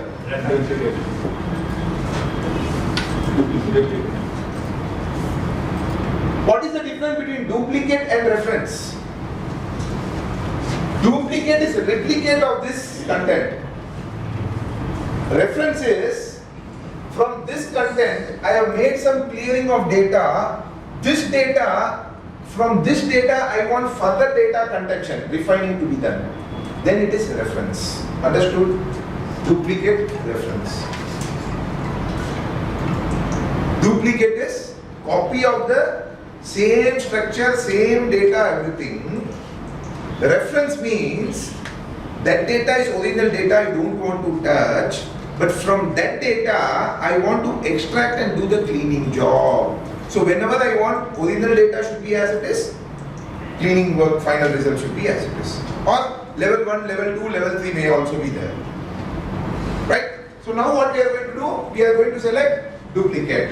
D: What is the difference between duplicate and reference? Duplicate is a replicate of this content. Reference is, from this content, I have made some clearing of data. This data, from this data, I want further data contection, refining to be done. Then it is reference. Understood? Duplicate, reference. Duplicate is copy of the same structure, same data, everything. Reference means that data is original data I don't want to touch, but from that data I want to extract and do the cleaning job. So whenever I want, original data should be as it is, cleaning work, final result should be as it is. Or level 1, level 2, level 3 may also be there. Right? So now what we are going to do? We are going to select duplicate.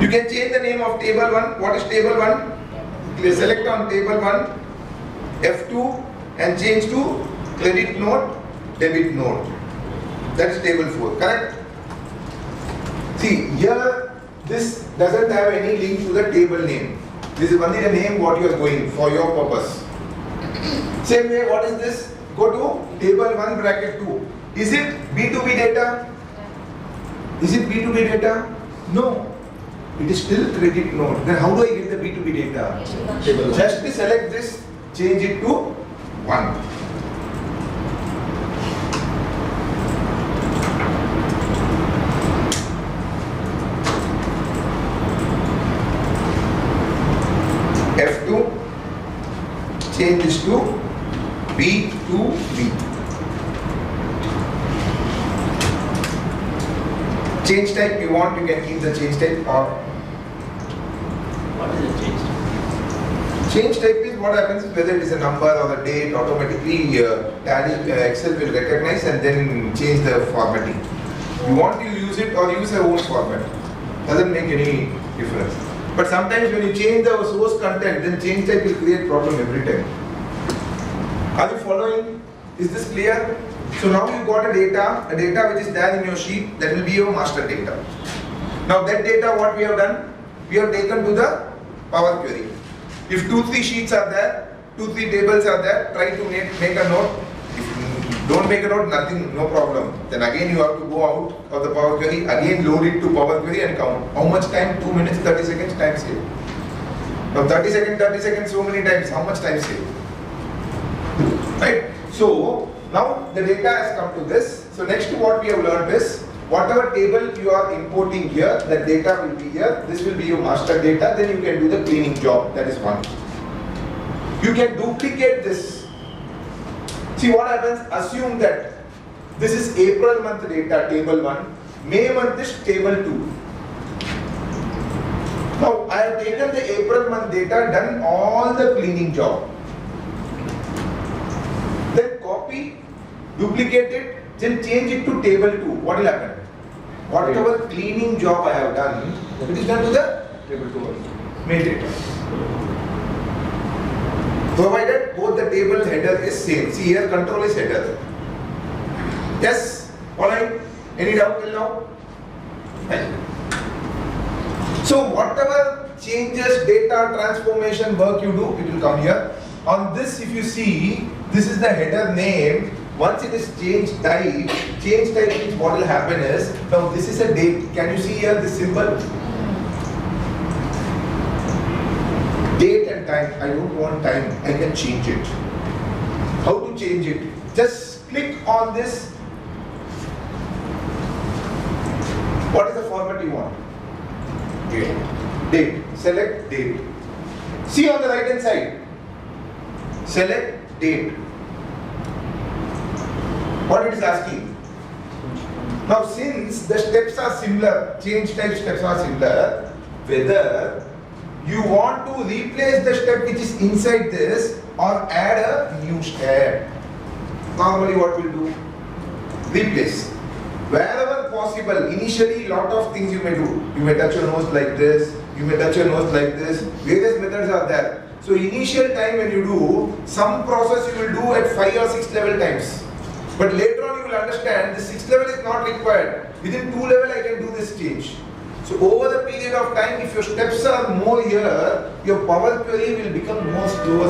D: You can change the name of table 1. What is table 1? You select on table 1, F2 and change to credit note, debit note. That is table 4, correct? See, here this doesn't have any link to the table name. This is only the name what you are going for your purpose. Same way, what is this? Go to table 1 bracket 2. Is it B2B data? Is it B2B data? No. It is still credit note. Then how do I get the B2B data? Just select this, change it to 1. F2, change this to B2B. Change type you want, you can keep the change type or.
F: What is the change?
D: Change type is what happens whether it is a number or a date, automatically Tally Excel will recognize and then change the formatting. You want to use it or use your own format. Doesn't make any difference. But sometimes when you change the source content, then change type will create problem every time. Are you following? Is this clear? So now you got a data which is there in your sheet, that will be your master data. Now that data what we have done? We have taken to the Power Query. If 2-3 sheets are there, 2-3 tables are there, try to make a note. If you don't make a note, nothing, no problem. Then again you have to go out of the Power Query, again load it to Power Query and count. How much time? 2 minutes, 30 seconds, time saved. Now 30 seconds, so many times, how much time saved? Right? So, now the data has come to this. So next what we have learned is, whatever table you are importing here, that data will be here. This will be your master data. Then you can do the cleaning job. That is one. You can duplicate this. See what happens, assume that this is April month data, table 1, May month is table 2. Now I have taken the April month data, done all the cleaning job. Then copy, duplicate it, then change it to table 2. What will happen? Whatever cleaning job I have done, it is done to the
G: Table 2 also.
D: May data. Provided both the table header is same. See here, control is header. Yes? Alright? Any doubt till now? Right. So whatever changes, data transformation work you do, it will come here. On this, if you see, this is the header name. Once it is change type means what will happen is, now this is a date. Can you see here this symbol? Date and time. I don't want time. I can change it. How to change it? Just click on this. What is the format you want?
A: Date.
D: Date. Select date. See on the right hand side. Select date. What it is asking? Now since the steps are similar, change type steps are similar, whether you want to replace the step which is inside this or add a new step. Normally what we'll do? Replace. Wherever possible, initially lot of things you may do. You may touch your nose like this, you may touch your nose like this, various methods are there. So initial time when you do, some process you will do at 5 or 6 level times. But later on you will understand the 6th level is not required. Within 2 level I can do this change. So over the period of time, if your steps are more here, your power query will become more slower.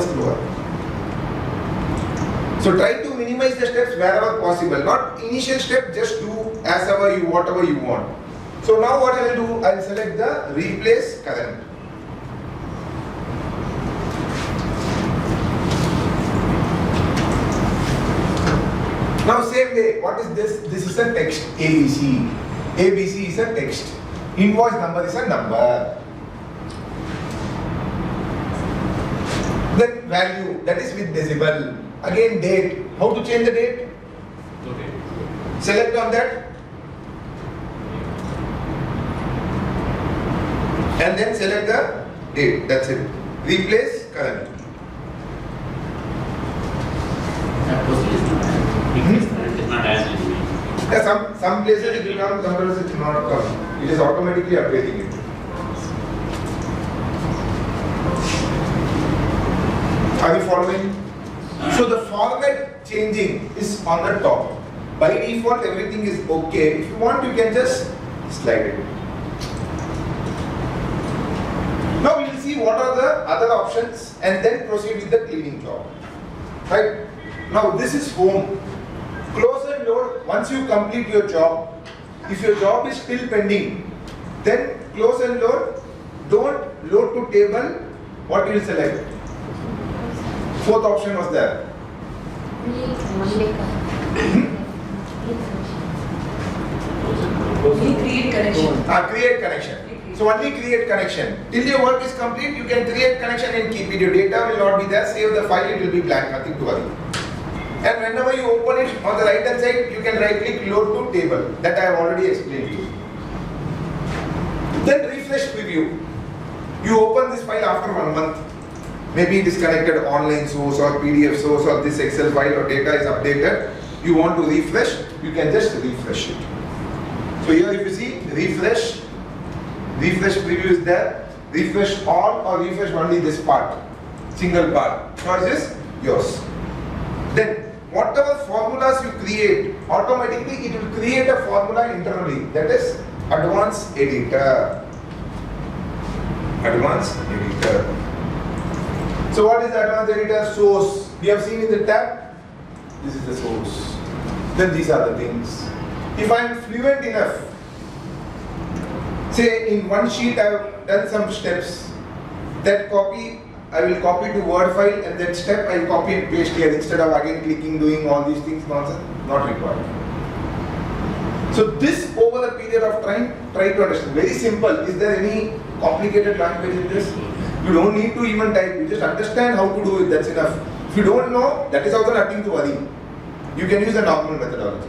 D: So try to minimize the steps wherever possible. Not initial step, just do as ever you, whatever you want. So now what I will do, I will select the replace current. Now same way, what is this? This is a text, ABC. ABC is a text. Invoice number is a number. Then value, that is with decimal. Again date. How to change the date?
F: Okay.
D: Select on that. And then select the date. That's it. Replace current.
F: That process is not added. Replace current is not added.
D: Yeah, some places it will come, some places it will not come. It is automatically updating it. Are you following? So the format changing is on the top. By default everything is okay. If you want you can just slide it. Now we will see what are the other options and then proceed with the cleaning job. Right? Now this is home. Close and load once you complete your job. If your job is still pending, then close and load. Don't load to table. What you will select? Fourth option was there.
E: Only create connection.
D: Create connection. So only create connection. Till your work is complete, you can create connection and keep it. Your data will not be there. Save the file, it will be blank, nothing to worry. And whenever you open it on the right hand side, you can right click load to table. That I have already explained to you. Then refresh preview. You open this file after 1 month. Maybe it is connected online source or PDF source or this Excel file or data is updated. You want to refresh, you can just refresh it. So here if you see refresh preview is there. Refresh all or refresh only this part. Single part. Choice is yours. Then whatever formulas you create, automatically it will create a formula internally. That is advanced editor. Advanced editor. So what is the advanced editor? Source. We have seen in the tab. This is the source. Then these are the things. If I am fluent enough, say in one sheet I have done some steps. That copy I will copy to Word file and that step I will copy and paste here instead of again clicking, doing all these things, nonsense, not required. So this over the period of time, try to understand. Very simple. Is there any complicated language in this? You don't need to even type. You just understand how to do it. That's enough. If you don't know, that is also nothing to worry. You can use the normal methodology.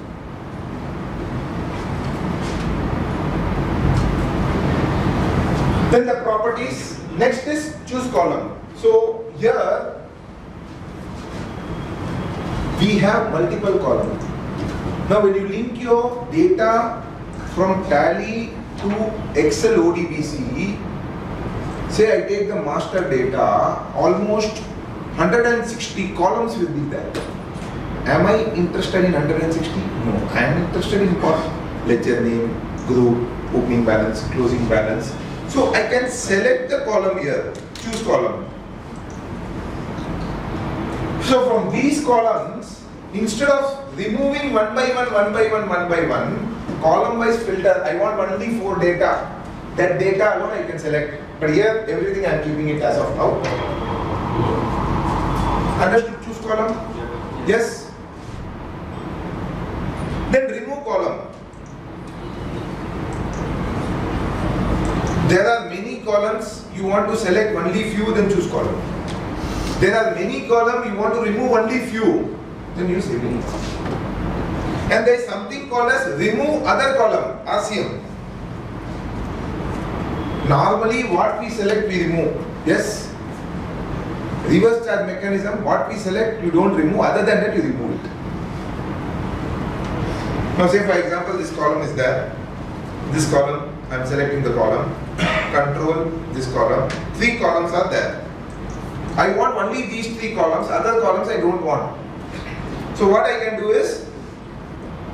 D: Then the properties. Next is choose column. So here we have multiple columns. Now when you link your data from Tally to Excel ODBC, say I take the master data, almost 160 columns will be there. Am I interested in 160? No. I am interested in what? Ledger name, group, opening balance, closing balance. So I can select the column here, choose column. So from these columns, instead of removing one by one, column wise filter, I want only 4 data. That data alone I can select. But here, everything I am keeping it as of now. Understood? Choose column? Yes. Then remove column. There are many columns, you want to select only few, then choose column. There are many columns, you want to remove only few, then use remove. And there is something called as remove other column, RCM. Normally what we select, we remove. Yes? Reverse charge mechanism, what we select, you don't remove, other than that you remove it. Now say for example, this column is there. This column, I am selecting the column. Control this column. 3 columns are there. I want only these 3 columns, other columns I don't want. So what I can do is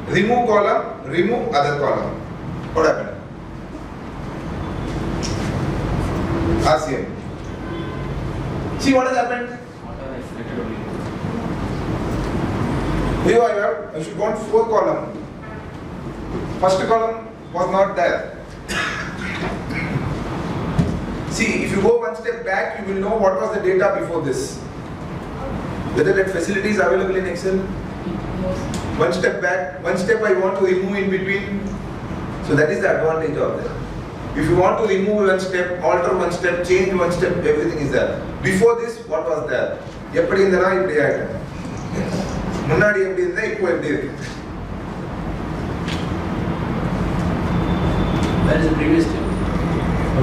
D: remove column, remove other column. What happened? RCM. See what has happened? Here I should want 4 columns. First column was not there. See, if you go one step back, you will know what was the data before this. Whether that facility is available in Excel. One step back, one step I want to remove in between. So that is the advantage of that. If you want to remove one step, alter one step, change one step, everything is there. Before this, what was there? எப்படி இருந்தனா இப்படி ஆயிடும். முன்னாடி எப்படி இருந்தா இப்போ எப்படி இருக்கு.
F: Where is the previous step?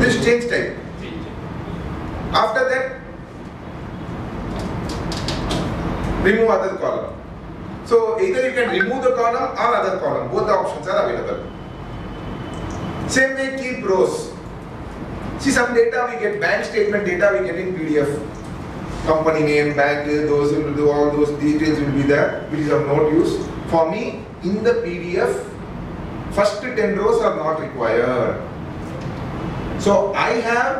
D: This change type. After that, remove other column. So either you can remove the column or other column. Both the options are available. Same way, keep rows. See, some data we get, bank statement data we get in PDF. Company name, bank, those will do, all those details will be there, which is of no use. For me, in the PDF, first 10 rows are not required. So I have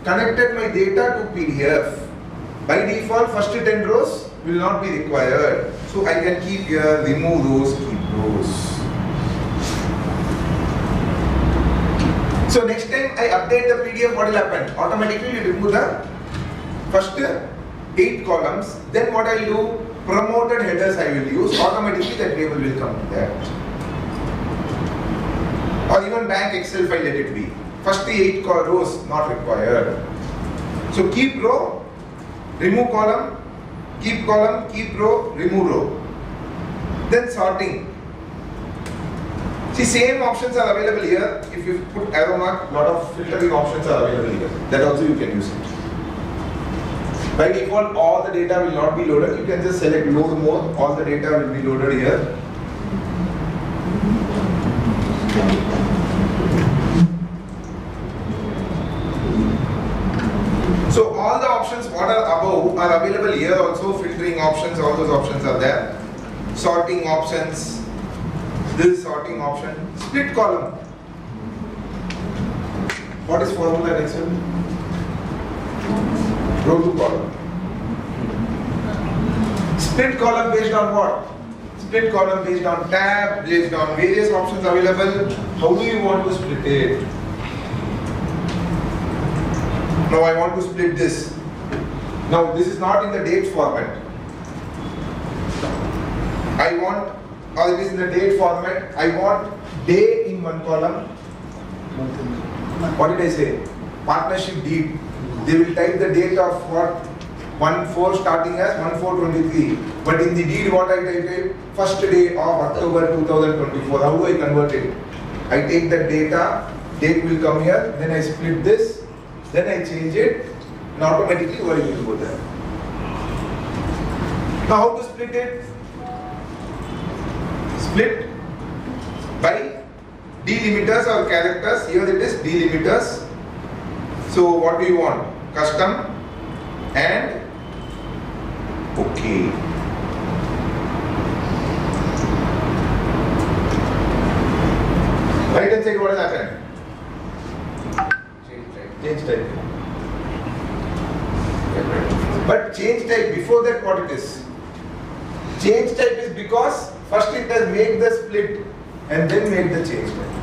D: connected my data to PDF. By default, first 10 rows will not be required. So I can keep here, remove those, keep rows. So next time I update the PDF, what will happen? Automatically you remove the first 8 columns. Then what I will do? Promoted headers I will use. Automatically that table will come to that. Or even bank Excel file, let it be. First 8 rows not required. So keep row, remove column, keep row, remove row. Then sorting. See, same options are available here. If you put arrow mark, lot of filtering options are available here. That also you can use it. By default, all the data will not be loaded. You can just select load more. All the data will be loaded here. So all the options what are above are available here also. Filtering options, all those options are there. Sorting options. This sorting option. Split column. What is formula in Excel? Row to column. Split column based on what? Split column based on tab, based on various options available. How do you want to split it? Now I want to split this. Now this is not in the date format. I want, or it is in the date format. I want day in one column. What did I say? Partnership deed. They will type the date of what? 1/4 starting as 1/4/23. But in the deed, what I type? First day of October 2024. How do I convert it? I take the data, date will come here, then I split this, then I change it, and automatically wording will go there. Now how to split it? Split by delimiters or characters. Here it is delimiters. So what do you want? Custom and okay. Right hand side, what has happened? Change type. But change type, before that what it is? Change type is because first it has make the split and then make the change type.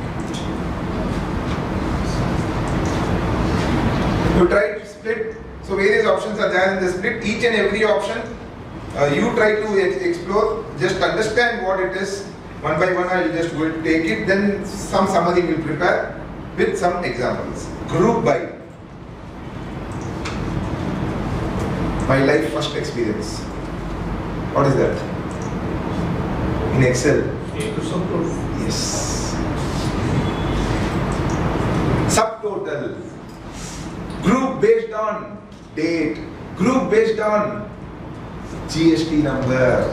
D: You try to split, so various options are there in the split. Each and every option you try to explore, just understand what it is. One by one I will just go take it, then some summary will prepare with some examples. Group by. My life first experience. What is that? In Excel. Yes. Subtotal. Group based on date. Group based on GST number.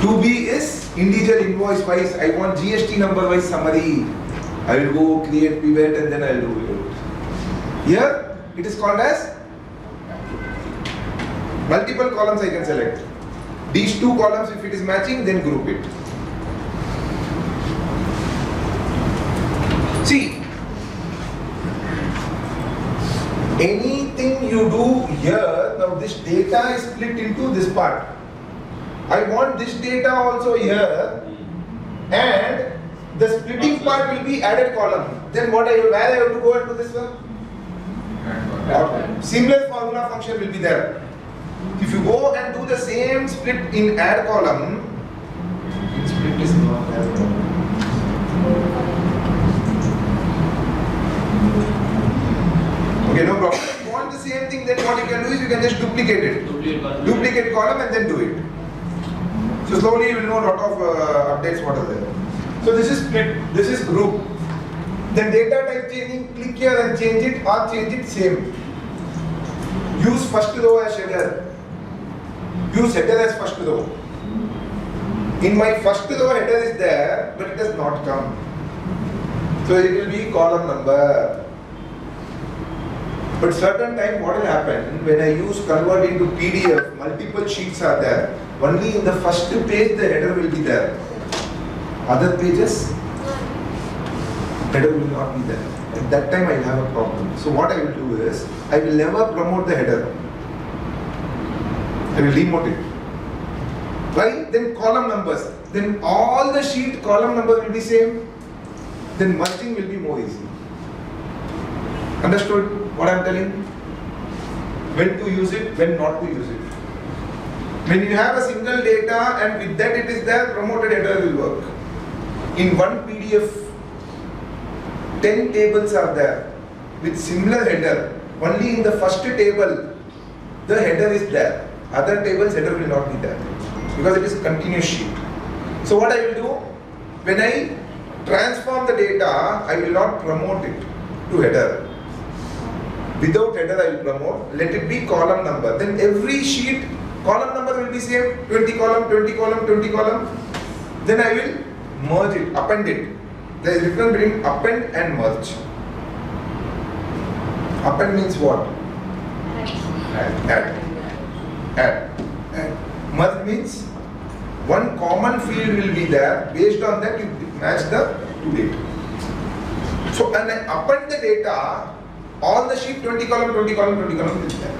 D: 2B is individual invoice wise. I want GST number wise summary. I will go create pivot and then I will do it. Here it is called as multiple columns I can select. These two columns, if it is matching, then group it. See, anything you do here, now this data is split into this part. I want this data also here, and the splitting part will be added column. Then where I have to go and do this one? Seamless formula function will be there. If you go and do the same split in add column, split is not add column. Okay, no problem. If you want the same thing, then what you can do is you can just duplicate it. Duplicate column and then do it. So slowly you will know a lot of updates what are there. So this is split, this is group. Then data type changing, click here and change it or change it same. Use first row as header. Use header as first row. In my first row header is there, but it has not come. So it will be column number. But certain time what will happen when I use convert into PDF, multiple sheets are there. Only in the first page the header will be there. Other pages, header will not be there. At that time I will have a problem. So what I will do is, I will never promote the header. I will demote it. Why? Then column numbers. Then all the sheet column number will be same. Then merging will be more easy. Understood what I am telling? When to use it, when not to use it. When you have a single data and with that it is there, promoted header will work. In one PDF, 10 tables are there with similar header. Only in the first table, the header is there. Other tables, header will not be there because it is continuous sheet. So what I will do, when I transform the data, I will not promote it to header. Without header, I will promote. Let it be column number. Then every sheet, column number will be same. 20 column, 20 column, 20 column. Then I will merge it, append it. There is difference between append and merge. Append means what? Add. Merge means one common field will be there. Based on that, you match the two data. So, and I append the data, all the sheet 20 column, 20 column, 20 column is there.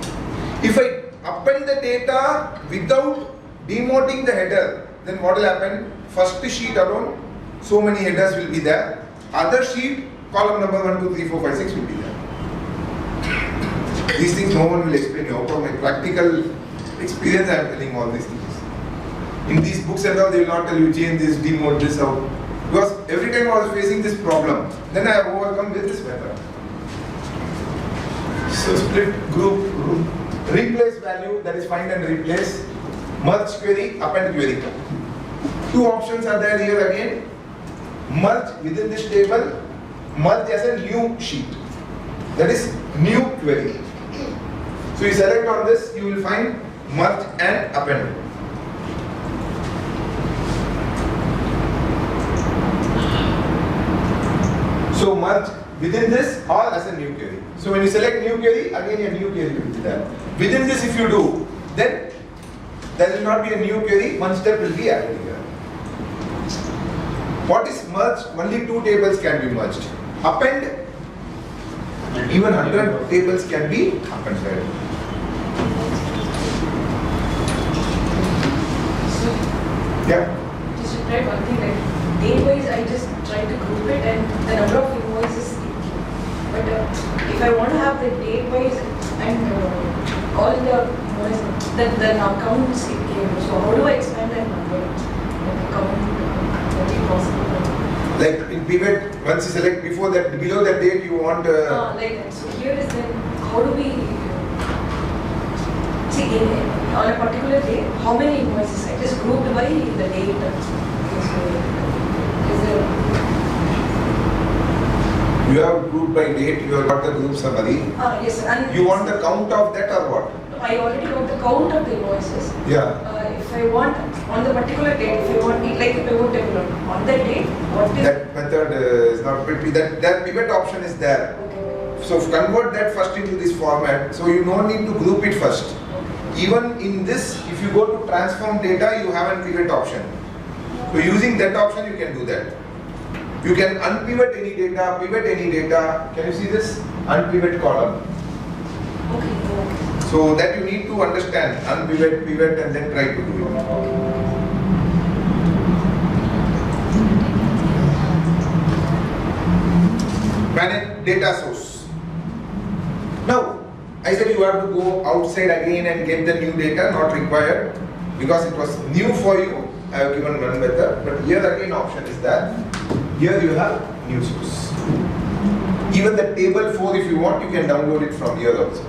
D: If I append the data without demoting the header, then what will happen? First sheet alone, so many headers will be there. Other sheet, column number 1, 2, 3, 4, 5, 6 will be there. These things no one will explain you. Out of my practical experience, I am telling all these things. In these books and all, they will not tell you change this, demote this out. Because every time I was facing this problem, then I have overcome with this method. So split group, replace value, that is find and replace, merge query, append query. Two options are there here again. Merge within this table, merge as a new sheet. That is new query. So you select on this, you will find merge and append. So merge within this or as a new query. So when you select new query, again a new query will be there. Within this if you do, then there will not be a new query, one step will be added here. What is merged? Only two tables can be merged. Append, even 100 tables can be appended. Yeah.
E: Just to try one thing, like date-wise, I just try to group it and the number of invoices it came. But if I want to have the date-wise and all the invoices, the accounts it came. So how do I expand that number? Like account, what is possible?
D: Like in pivot, once you select before that, below that date you want.
E: Like that. So here is then how do we see on a particular day how many invoices? I just grouped by the date. So is there?
D: You have group by date, you have got the group summary.
E: Yes, and
D: You want the count of that or what?
E: I already got the count of the invoices.
D: Yeah.
E: If I want on the particular date, if I want it like a pivot table on that date, what is
D: That method is not that pivot option is there.
E: okay.
D: So convert that first into this format. So you don't need to group it first. Even in this, if you go to transform data, you have a pivot option. So using that option, you can do that. You can unpivot any data, pivot any data. Can you see this? Unpivot column.
E: Okay.
D: So that you need to understand. Unpivot, pivot, and then try to do it. Manage data source. Now, I said you have to go outside again and get the new data, not required, because it was new for you. I have given one method, but here again option is that here you have new source. Even the table 4, if you want, you can download it from here also.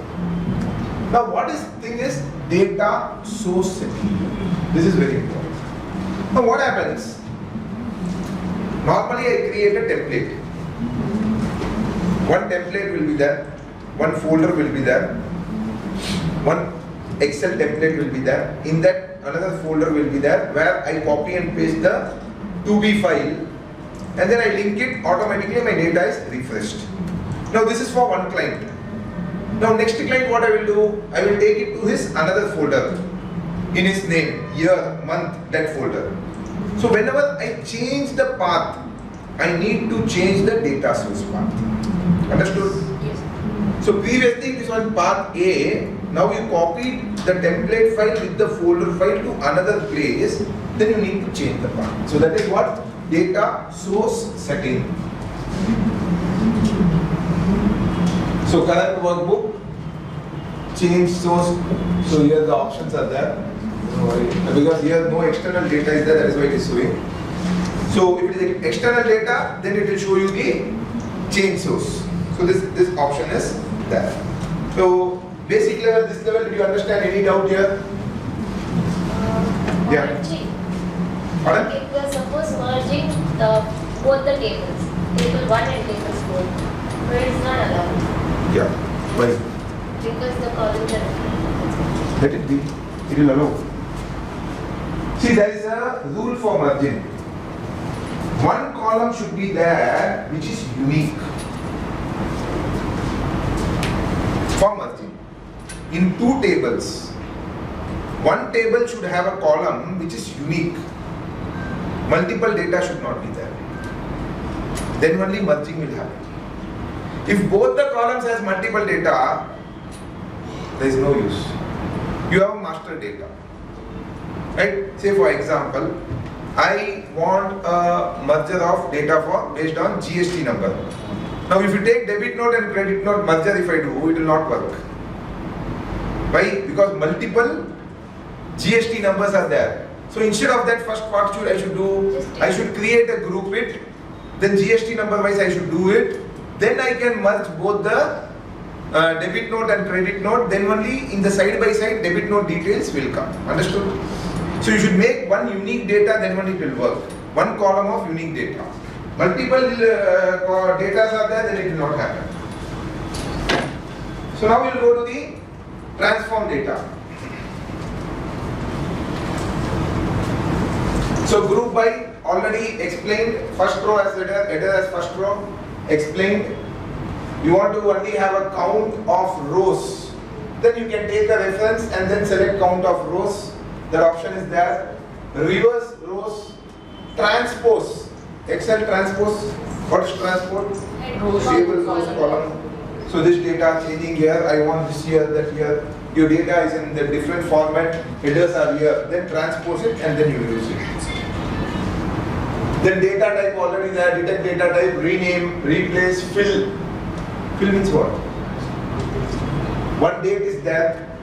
D: Now what is thing is data source setting. This is very important. Now what happens? Normally I create a template. One template will be there, one folder will be there, one Excel template will be there. In that another folder will be there where I copy and paste the 2B file and then I link it, automatically my data is refreshed. Now this is for one client. Now next client what I will do, I will take it to his another folder in his name, year, month, that folder. So whenever I change the path, I need to change the data source path. Understood?
E: Yes.
D: So previously this was path A, now you copied the template file with the folder file to another place, then you need to change the path. So that is what data source setting. So current workbook, change source, so here the options are there. Don't worry. Because here no external data is there, that is why it is showing. So if it is external data, then it will show you the change source. So this option is there. So basic level, this level, did you understand any doubt here? Yeah. Pardon?
H: If we are suppose merging both the tables, table 1 and table 4, but it's not allowed.
D: Yeah. Why?
H: Because the columns are
D: Let it be. It will allow. See, there is a rule for merging. One column should be there which is unique for merging. In two tables, one table should have a column which is unique. Multiple data should not be there. Then only merging will happen. If both the columns has multiple data, there is no use. You have master data. Right? Say for example, I want a merger of data for based on GST number. Now if you take debit note and credit note merger, if I do, it will not work. Why? Because multiple GST numbers are there. So instead of that first part I should create a group it, then GST number wise I should do it, then I can merge both the debit note and credit note, then only in the side by side debit note details will come. Understood? So you should make one unique data, then only it will work. One column of unique data. Multiple data are there, then it will not happen. So now we will go to the transform data. So group by already explained, first row as header as first row, explained. You want to only have a count of rows. Then you can take a reference and then select count of rows. That option is there. Reverse rows, transpose. Excel transpose. What is transpose? Table rows column. So this data changing here. I want this here, that here. Your data is in the different format. Headers are here. Then transpose it and then you use it. Then data type already there. Detect data type. Rename, replace, fill. Fill means what? One date is there.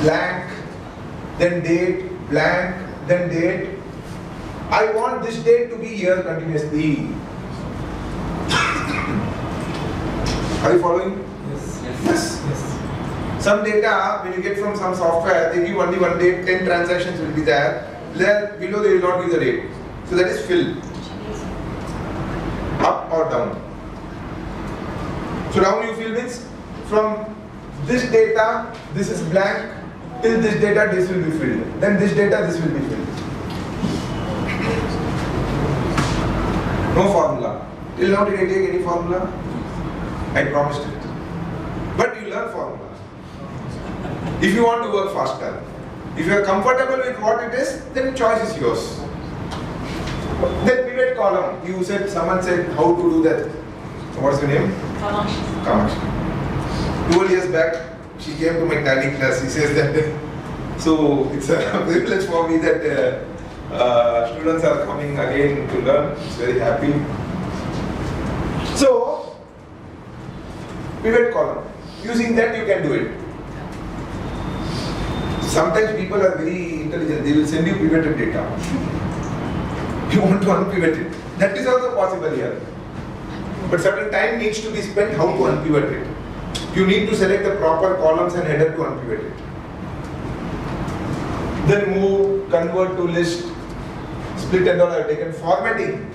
D: Blank. Then date, blank, then date. I want this date to be here continuously. Are you following? Yes. Some data, when you get from some software, they give only one date, 10 transactions will be there. There, below they will not give the date. So that is fill. Up or down. So down you fill means from this data, this is blank. Till this data, this will be filled. Then this data, this will be filled. No formula. Till now, did I take any formula? I promised it. But you learn formula. If you want to work faster. If you are comfortable with what it is, then choice is yours. Then pivot column. You said, someone said how to do that. What's your name? Kamashi. 12 years back, she came to my tally class. He says that, so it's a privilege for me that students are coming again to learn. It's very happy. So, pivot column. Using that you can do it. Sometimes people are very intelligent. They will send you pivoted data. You want to unpivot it. That is also possible here. But certain time needs to be spent how to unpivot it. You need to select the proper columns and header to unpivot it. Then move, convert to list, split and all I have taken. Formatting.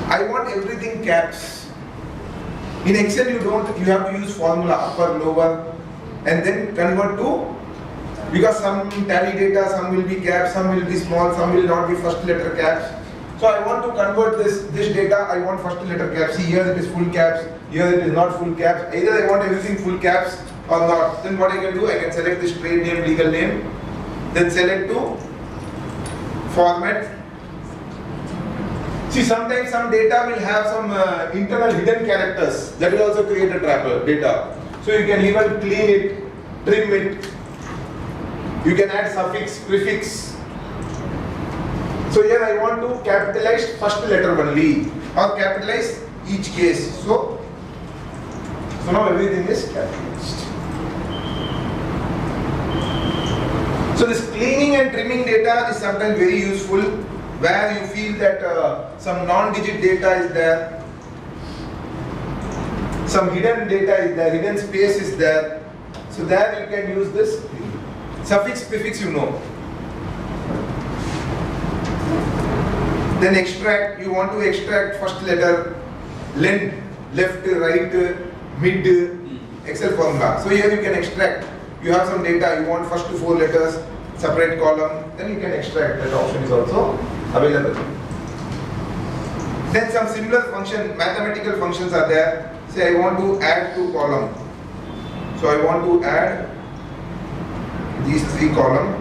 D: I want everything caps. In Excel you have to use formula upper, lower and then convert to, because some tally data, some will be caps, some will be small, some will not be first letter caps. So I want to convert this data, I want first letter caps. See here it is full caps, here it is not full caps. Either I want everything full caps or not. Then what I can do, I can select this trade name, legal name, then select to format. See, sometimes some data will have some internal hidden characters that will also create a trapper data. So you can even clean it, trim it. You can add suffix, prefix. So here I want to capitalize first letter only or capitalize each case. So now everything is capitalized. So this cleaning and trimming data is sometimes very useful where you feel that some non-digit data is there, some hidden data is there, hidden space is there. So there you can use this suffix, prefix, you know. Then extract, you want to extract first letter, length, left, right, mid, Excel formula. So here you can extract. You have some data, you want first 4 letters, separate column, then you can extract. That option is also available. Then some similar function, mathematical functions are there. Say I want to add 2 columns. So I want to add these 3 columns.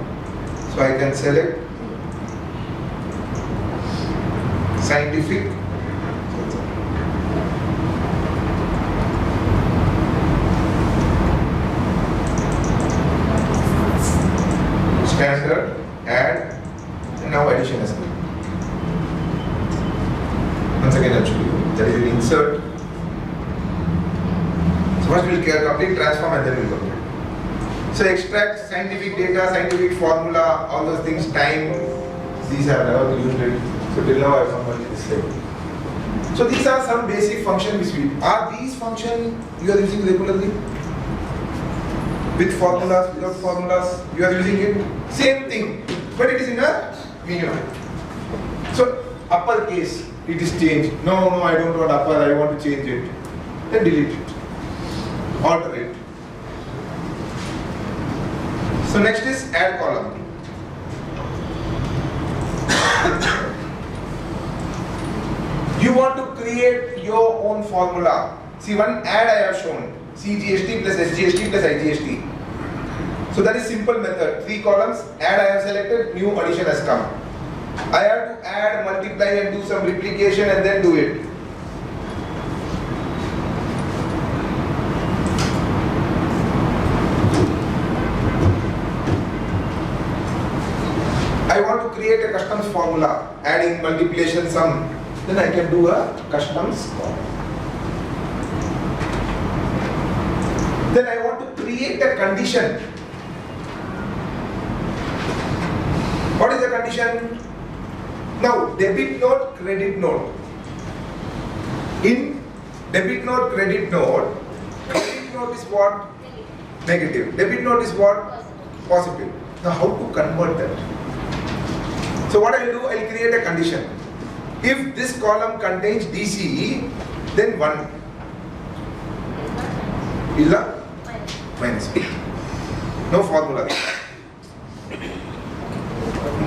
D: So I can select scientific, standard, add, and now addition has come. Once again I'll show you. There is an insert. So first we'll complete transform and then we'll complete. So extract scientific data, scientific formula, all those things, time. These I have never used it. So till now I have come only this way. So these are some basic functions which we, are these functions you are using regularly? With formulas, without formulas, you are using it? Same thing, but it is in a menu. So uppercase, it is changed. No, I don't want upper, I want to change it. Then delete it, alter it. So next is add column. You want to create your own formula. See, one add I have shown. CGST plus SGST plus IGST. So that is simple method. 3 columns, add I have selected, new addition has come. I have to add, multiply and do some replication and then do it. I want to create a customs formula, adding multiplication sum. Then I can do a customs column. Then I want to create a condition. What is the condition? Now, debit note, credit note. In debit note, credit note is what? Negative. Debit note is what? Positive. Now, how to convert that? So what I will do, I will create a condition. If this column contains DCE, then 1. Illa? Minus 1. No formula.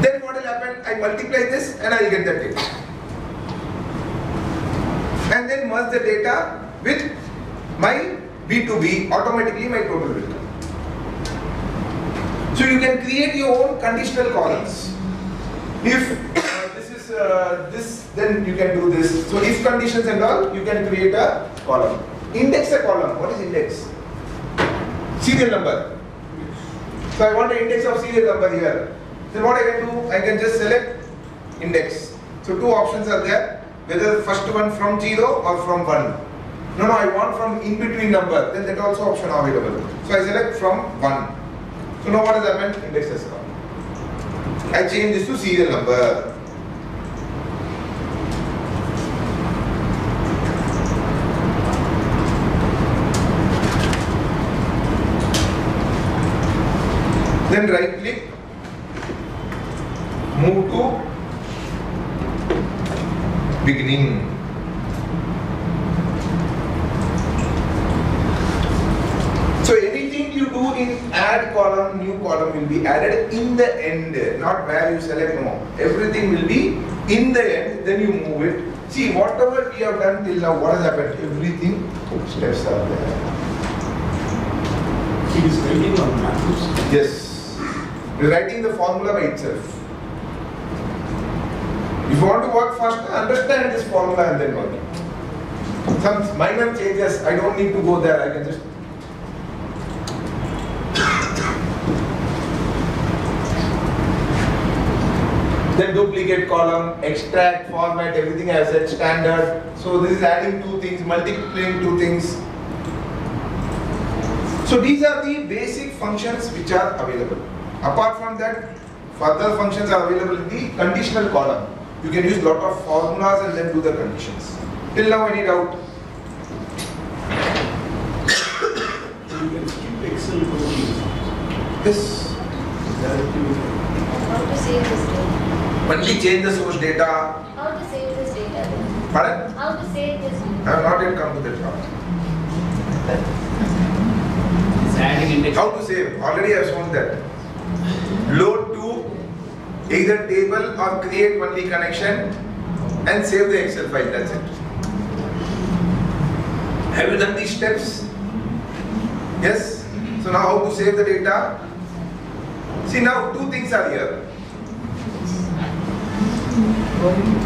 D: Then what will happen? I multiply this and I will get the data. And then merge the data with my B2B, automatically my total will come. So you can create your own conditional columns. If this is this, then you can do this. So if conditions and all, you can create a column. Index a column. What is index? Serial number. So I want the index of serial number here. Then what I can do? I can just select index. So 2 options are there. Whether the first one from 0 or from 1. No, I want from in between number. Then that also option available. So I select from 1. So now what has happened? Index has come. I change this to serial number. Then right click, move to beginning. So anything you do in add column, new column will be added in the end, not where you select. No. Everything will be in the end, then you move it. See, whatever we have done till now, what has happened? Everything steps are there.
I: It is writing on maps.
D: Yes. Writing the formula by itself. If you want to work faster, understand this formula and then work it. Some minor changes, I don't need to go there, I can just. Then duplicate column, extract, format, everything I have said standard. So this is adding 2 things, multiplying 2 things. So these are the basic functions which are available. Apart from that, further functions are available in the conditional column. You can use lot of formulas and then do the conditions. Till now, any doubt?
I: You can skip Excel totally.
D: Yes.
H: How to save this data?
D: Only change the source data.
H: How to save this data then?
D: Pardon?
H: How to save this
D: I
H: data?
D: have not yet come to that part.
F: It's adding index.
D: How to save? Already I have shown that. Load to either table or create only connection and save the Excel file. That's it. Have you done these steps? Yes? So now how to save the data? See, now 2 things are here.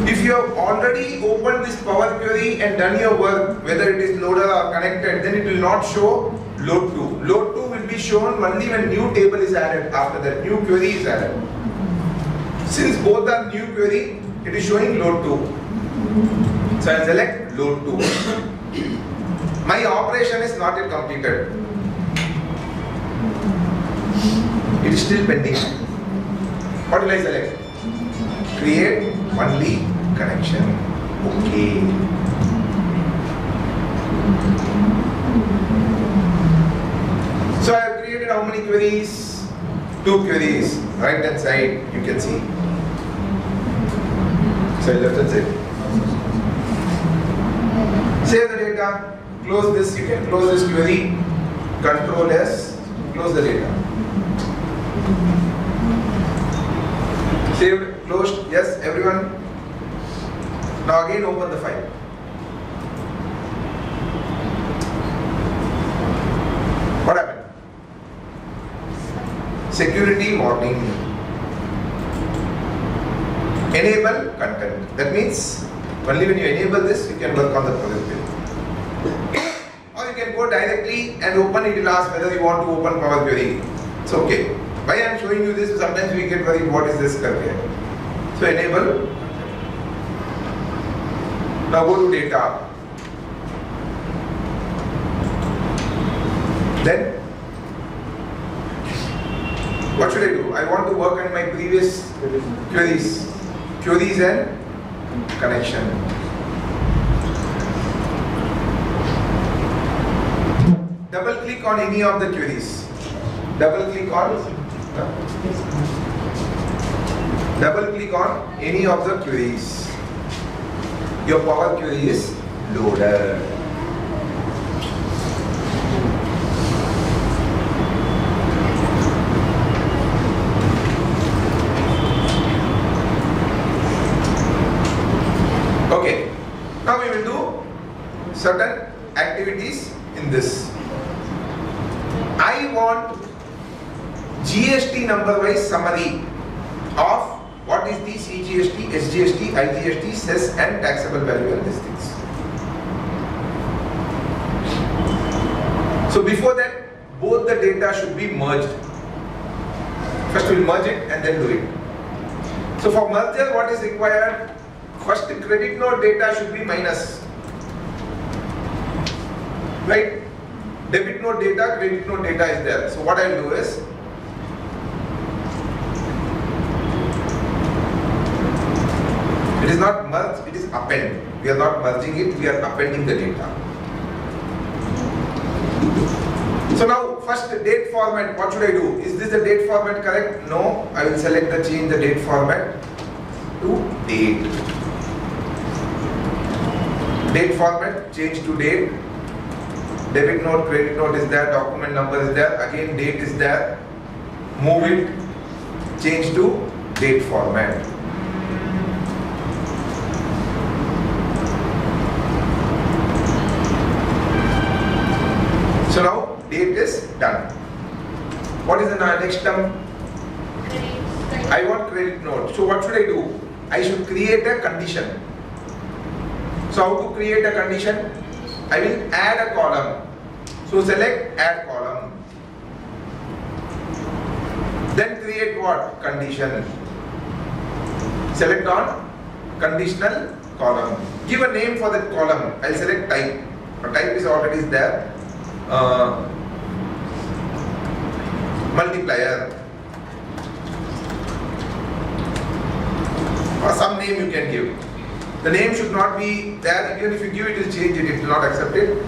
D: If you have already opened this Power Query and done your work, whether it is loaded or connected, then it will not show load to. Load to will be shown only when new table is added. After that, new query is added. Since both are new query, it is showing load to. So I will select load to. My operation is not yet completed. It is still pending. What will I select? Create only connection. Okay. queries? 2 queries. Right hand side, you can see. So left hand side. Save the data. Close this. You can close this query. Control S. Close the data. Saved. Closed. Yes, everyone. Now again open the file. What happened? Security warning. Enable content. That means only when you enable this, you can work on the project page. Or you can go directly and open it. It will ask whether you want to open Power Query. It's okay. Why I am showing you this? Sometimes we get worried. What is this? So enable. Now go to data. Then what should I do? I want to work on my previous queries. Queries and connection. Double click on any of the queries. Double click on any of the queries. Your Power Query is loaded. Okay, now we will do certain activities in this. I want GST number wise summary of what is the CGST, SGST, IGST, cess and taxable value and these things. So before that, both the data should be merged. First we will merge it and then do it. So for merger, what is required? First credit note data should be minus. Right? Debit note data, credit note data is there. So what I will do is, it is not merged, it is append. We are not merging it, we are appending the data. So now first date format, what should I do? Is this the date format correct? No, I will select the change the date format to date. Date format, change to date. Debit note, credit note is there, document number is there, again date is there. Move it, change to date format. So now date is done. What is the next term? I want credit note. So what should I do? I should create a condition. So how to create a condition? I will add a column. So select add column. Then create what? Condition. Select on conditional column. Give a name for that column. I'll select type. Type is already there. Multiplier. Or some name you can give. The name should not be there. Even if you give it, it will change it. It will not accept it.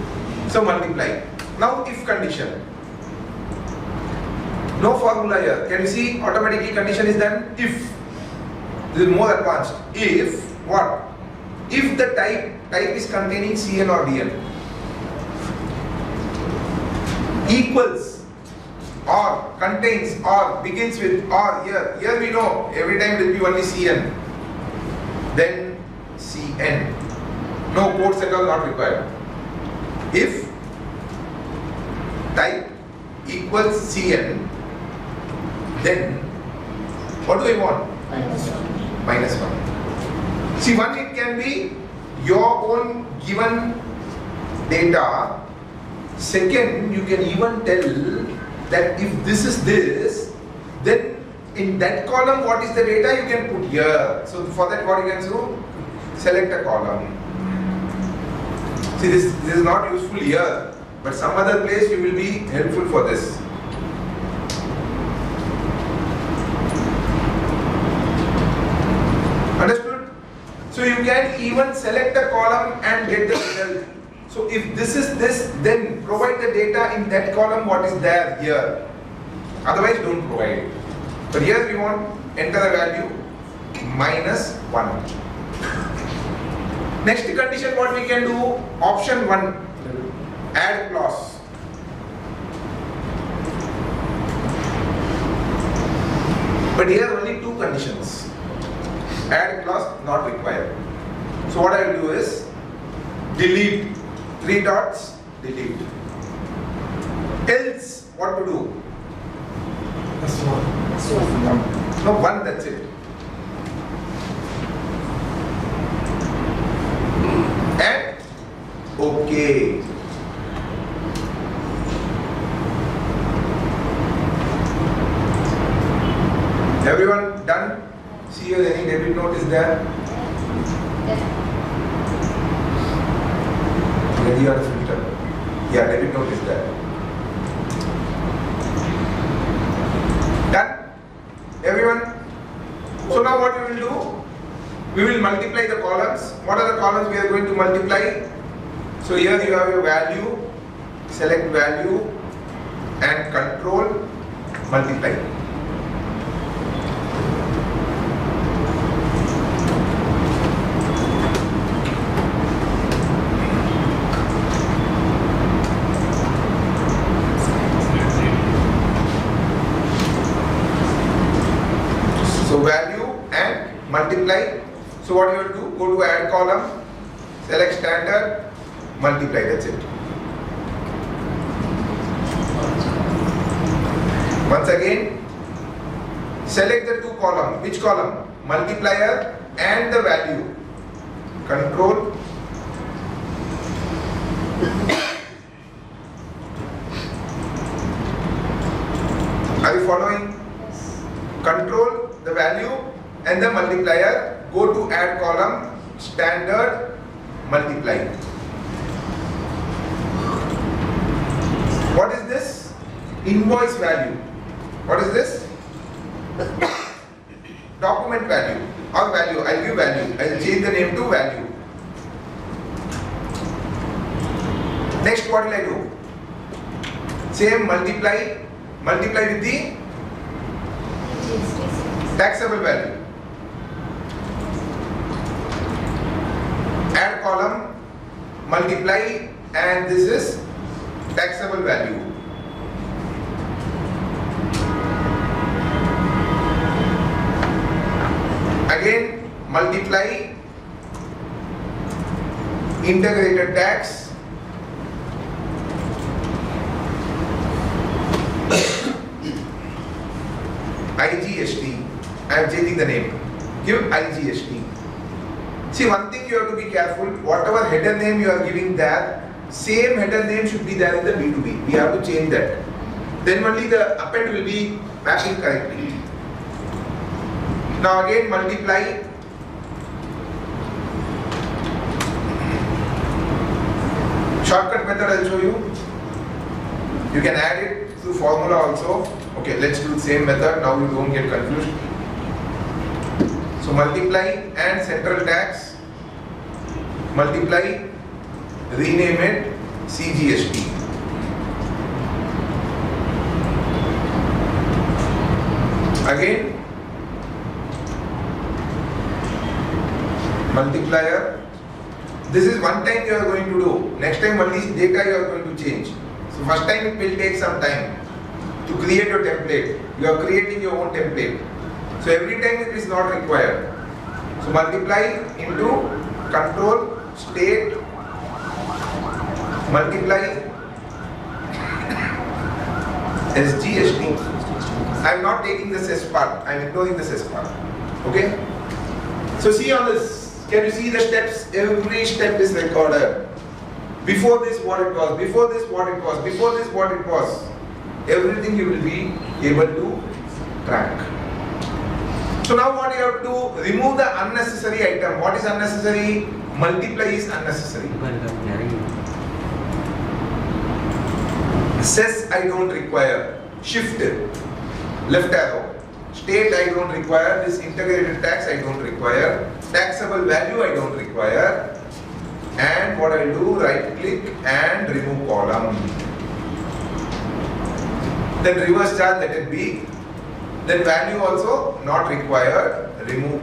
D: So multiply. Now if condition. No formula here. Can you see automatically condition is done? If. This is more advanced. If what? If the type is containing CN or DN. Equals or contains or begins with or here. Here we know every time it will be only CN. Then CN. No quotes at all not required. If type equals CN, then what do I want? Minus 1. See, one, it can be your own given data. Second, you can even tell that if this is this, then in that column what is the data you can put here. So for that what you can do? Select a column. See, this is not useful here, but some other place you will be helpful for this. Understood? So you can even select a column and get the result. So if this is this, then provide the data in that column what is there here. Otherwise, don't provide it. But here we want enter the value minus 1. Next condition, what we can do? Option 1, add clause. But here only 2 conditions. Add clause not required. So what I will do is delete 3 dots, delete. Else, what to do? No, 1, that's it. And okay. Everyone done? See here any debit note is there? Ready or filter? Yeah, debit note is there. Done? Everyone? So now what we will do? We will multiply the columns. What are the columns we are going to multiply? So here you have your value, select value and control, multiply. So value and multiply. So what you have to do? Go to add column, select standard, multiply, that's it. Once again, select the 2 column. Which column? Multiplier and the value. Control. Are you following? Control the value and the multiplier. Go to add column, standard, multiply. What is this? Invoice value. What is this? Document value or value. I'll give value. I'll change the name to value. Next, what will I do? Same multiply. Multiply with the taxable value. Add column, multiply, and this is taxable value. Again, multiply, integrated tax, IGST. I am changing the name. Give IGST. See, one thing you have to be careful. Whatever header name you are giving there, same header name should be there in the B2B. We have to change that. Then only the append will be mapping correctly. Now again multiply. Shortcut method I'll show you. You can add it through formula also. Okay, let's do the same method. Now you don't get confused. So multiply and central tax. Multiply, rename it CGST. Again, multiplier. This is one time you are going to do. Next time only data you are going to change. So first time it will take some time to create your template. You are creating your own template. So every time it is not required. So multiply into control, state, multiply, SGST. I am not taking the cess part, I am ignoring the cess part. Okay? So see on this, can you see the steps? Every step is recorded. Before this what it was, before this what it was, before this what it was. Everything you will be able to track. So now what you have to do, remove the unnecessary item. What is unnecessary? Multiply is unnecessary. Cess I don't require. Shift, left arrow. State I don't require. This integrated tax I don't require. Taxable value I don't require. And what I do, right click and remove column. Then reverse charge, let it be. Then value also not required, remove.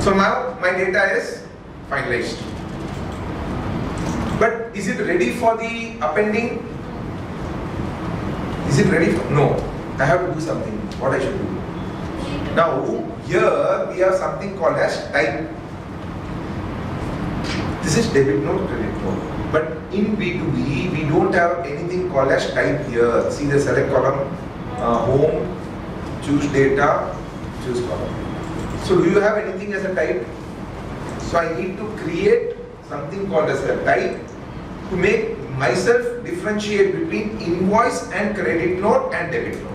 D: So now my data is finalized. But is it ready for the appending? Is it ready for? No. I have to do something. What I should do? Now here we have something called as type. This is debit note, credit note. But in B2B, we don't have anything called as type here. See the select column, home, choose data, choose column. So do you have anything as a type? So I need to create something called as a type to make myself differentiate between invoice and credit note and debit note.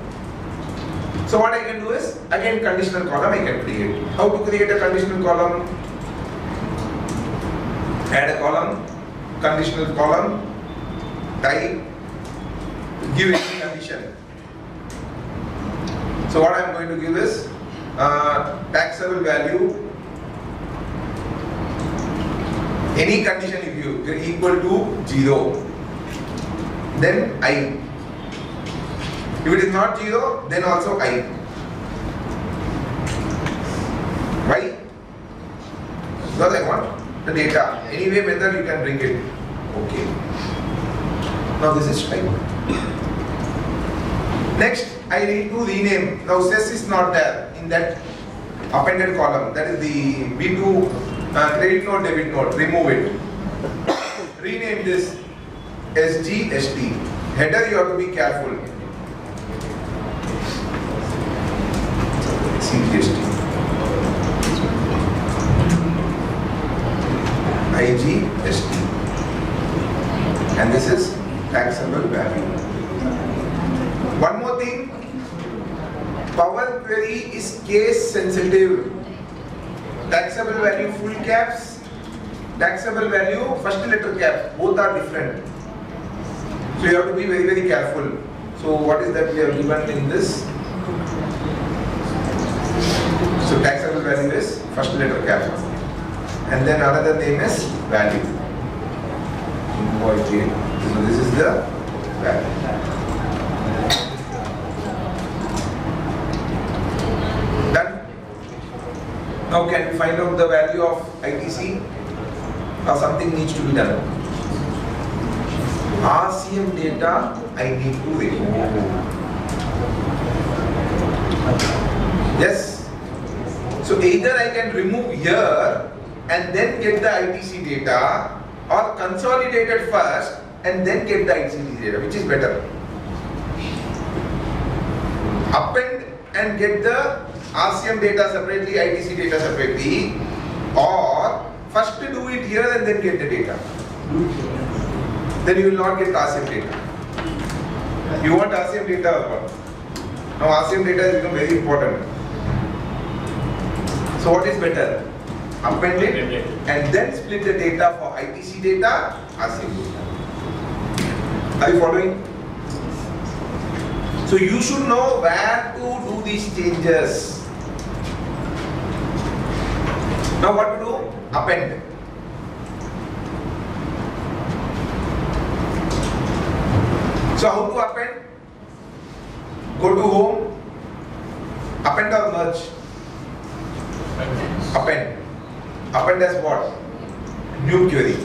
D: So what I can do is, again conditional column I can create. How to create a conditional column? Add a column, conditional column, type, give any condition. So what I am going to give is taxable value, any condition if you equal to 0, then I. If it is not 0, then also I. Why? Because I want the data. Anyway, whether you can bring it. Okay. Now this is type. Next, I need to rename. Now SES is not there in that appended column. That is the B2 credit note, debit note. Remove it. Rename this SGST. Header you have to be careful. CGST. IGST. And this is taxable value. One more thing. Power Query is case sensitive. Taxable value full caps, taxable value first letter caps, both are different. So you have to be very, very careful. So what is that we have given in this? So taxable value is first letter cap. And then another name is value. So this is the value. Done. Now can we find out the value of ITC? Or something needs to be done. RCM data I need to remove. Yes. So either I can remove here and then get the ITC data, or consolidate it first and then get the ITC data, which is better. Append and get the RCM data separately, ITC data separately, or first do it here and then get the data. Then you will not get RCM data. You want RCM data or what? Now RCM data has become very important. So what is better? Append it and then split the data for ITC data, RCM data. Are you following? So you should know where to do these changes. Now what to do? Append. So how to append? Go to home, append or merge? Append. Append as what? New query.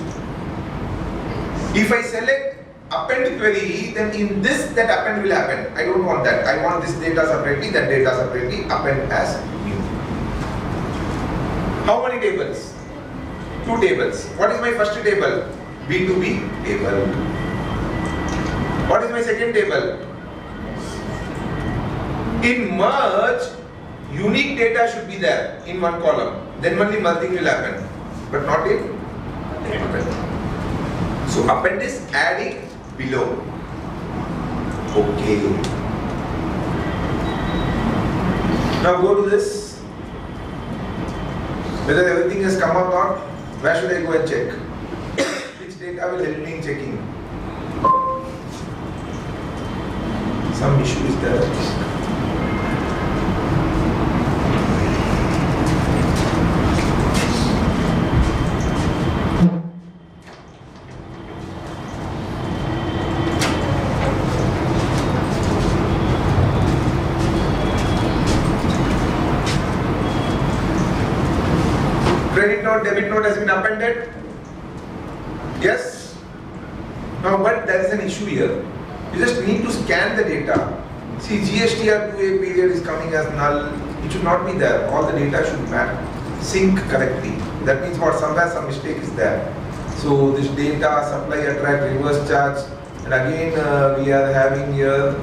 D: If I select append query, then in this that append will happen. I don't want that. I want this data separately, that data separately, append as new. How many tables? 2 tables. What is my first table? B2B table. What is my second table? In merge, unique data should be there in one column. Then only merging will happen. But not in append. So append is adding below. Okay. Now go to this. Whether everything has come or not, where should I go and check? Which data will help me in checking? Some issue is there. credit note, debit note has been appended? Yes? Now, but there is an issue here. You just need to scan the data. See, GSTR 2A period is coming as null. It should not be there. All the data should sync correctly. That means what? Somewhere some mistake is there. So this data, supply, attract, reverse charge, and again we are having here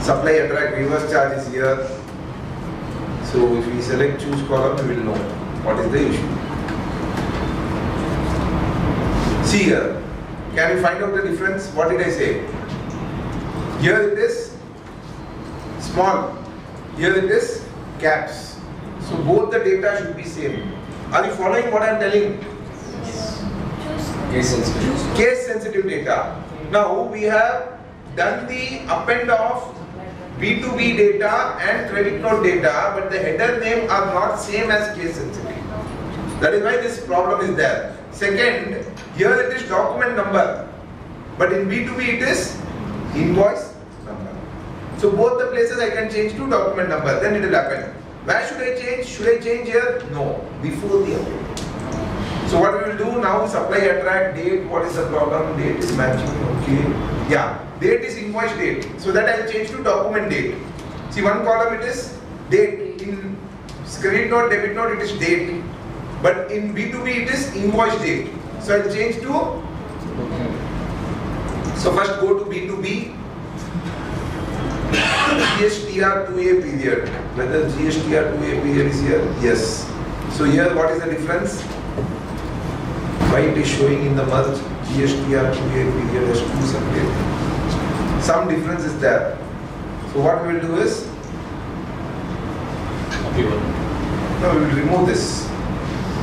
D: supply, attract, reverse charge is here. So if we select choose column, we will know what is the issue. See here, can you find out the difference? What did I say? Here it is small, here it is caps. So both the data should be same. Are you following what I am telling?
A: Case sensitive.
D: Case sensitive data. Now we have done the append of B2B data and credit note data, but the header name are not same as case sensitive. That is why this problem is there. Second, here it is document number, but in B2B it is invoice number. So both the places I can change to document number, then it will happen. Where should I change? Should I change here? No, before the update. So what we will do now, supply, attract, date, what is the problem? Date is matching, okay. Yeah, date is invoice date. So that I will change to document date. See, one column it is date. In credit note, debit note it is date. But in B2B it is invoice date. So I will change to, so first go to B2B, GSTR 2A period. Whether GSTR 2A period is here? Yes. So here what is the difference? Why it is showing in the merge GSTR 2A period as 2 separate. Some difference is there. So what we will do is, no, we will remove this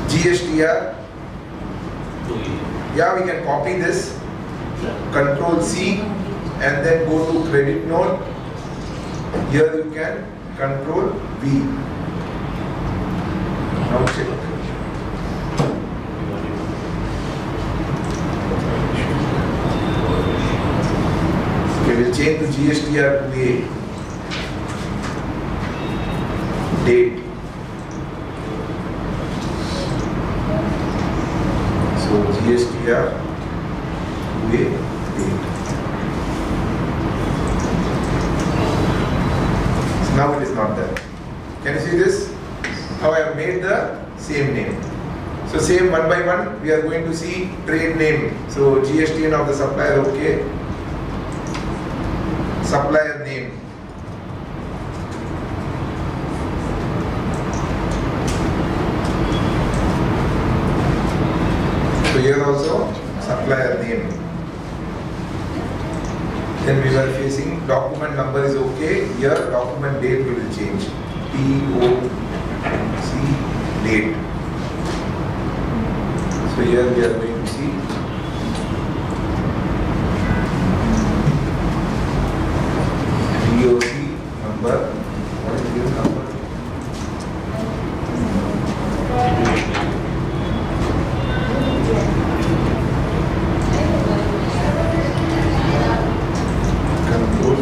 D: GSTR. Yeah, we can copy this, Control C, and then go to credit note. Here you can Control V. Now check. Okay, we'll change to GSTR 2A. Date. So GSTR 2A date. So now it is not there. Can you see this? How I have made the same name. So same one by one, we are going to see trade name. So GSTN of the supplier, okay. Supplier name. So here also supplier name. Then we were facing document number is okay. Here document date we will change. POC date. So here we are going to see POC number. What is the number? Control.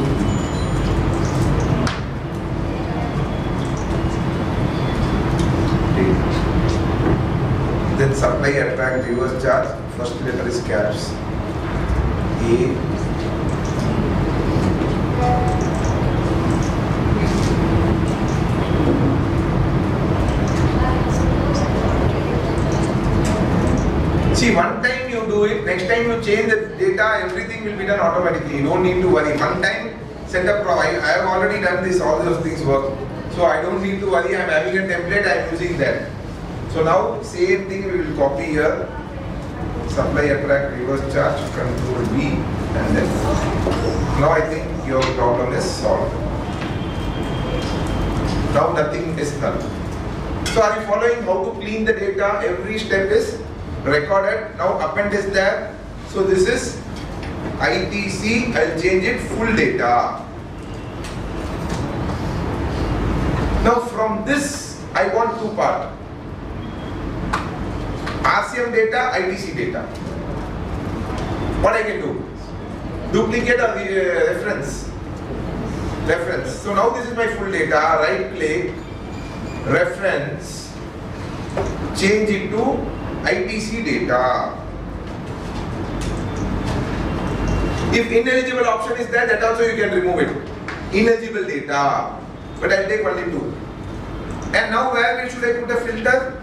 D: Then supply, attract, reverse charge. First letter is caps. A. See, one time you do it, next time you change the data, everything will be done automatically. You don't need to worry. One time, set up, I have already done this, all those things work. So I don't need to worry, I am having a template, I am using that. So now, same thing we will copy here. Supply, attract, reverse charge, Control V, and then now I think your problem is solved. Now nothing is null. So are you following how to clean the data? Every step is recorded. Now append is there. So this is ITC, I'll change it full data. Now from this, I want two parts. RCM data, ITC data. What I can do? Duplicate or the reference. So now this is my full data. Right click, reference, change it to ITC data. If ineligible option is there, that also you can remove it. Ineligible data. But I'll take only 2. And now where should I put a filter?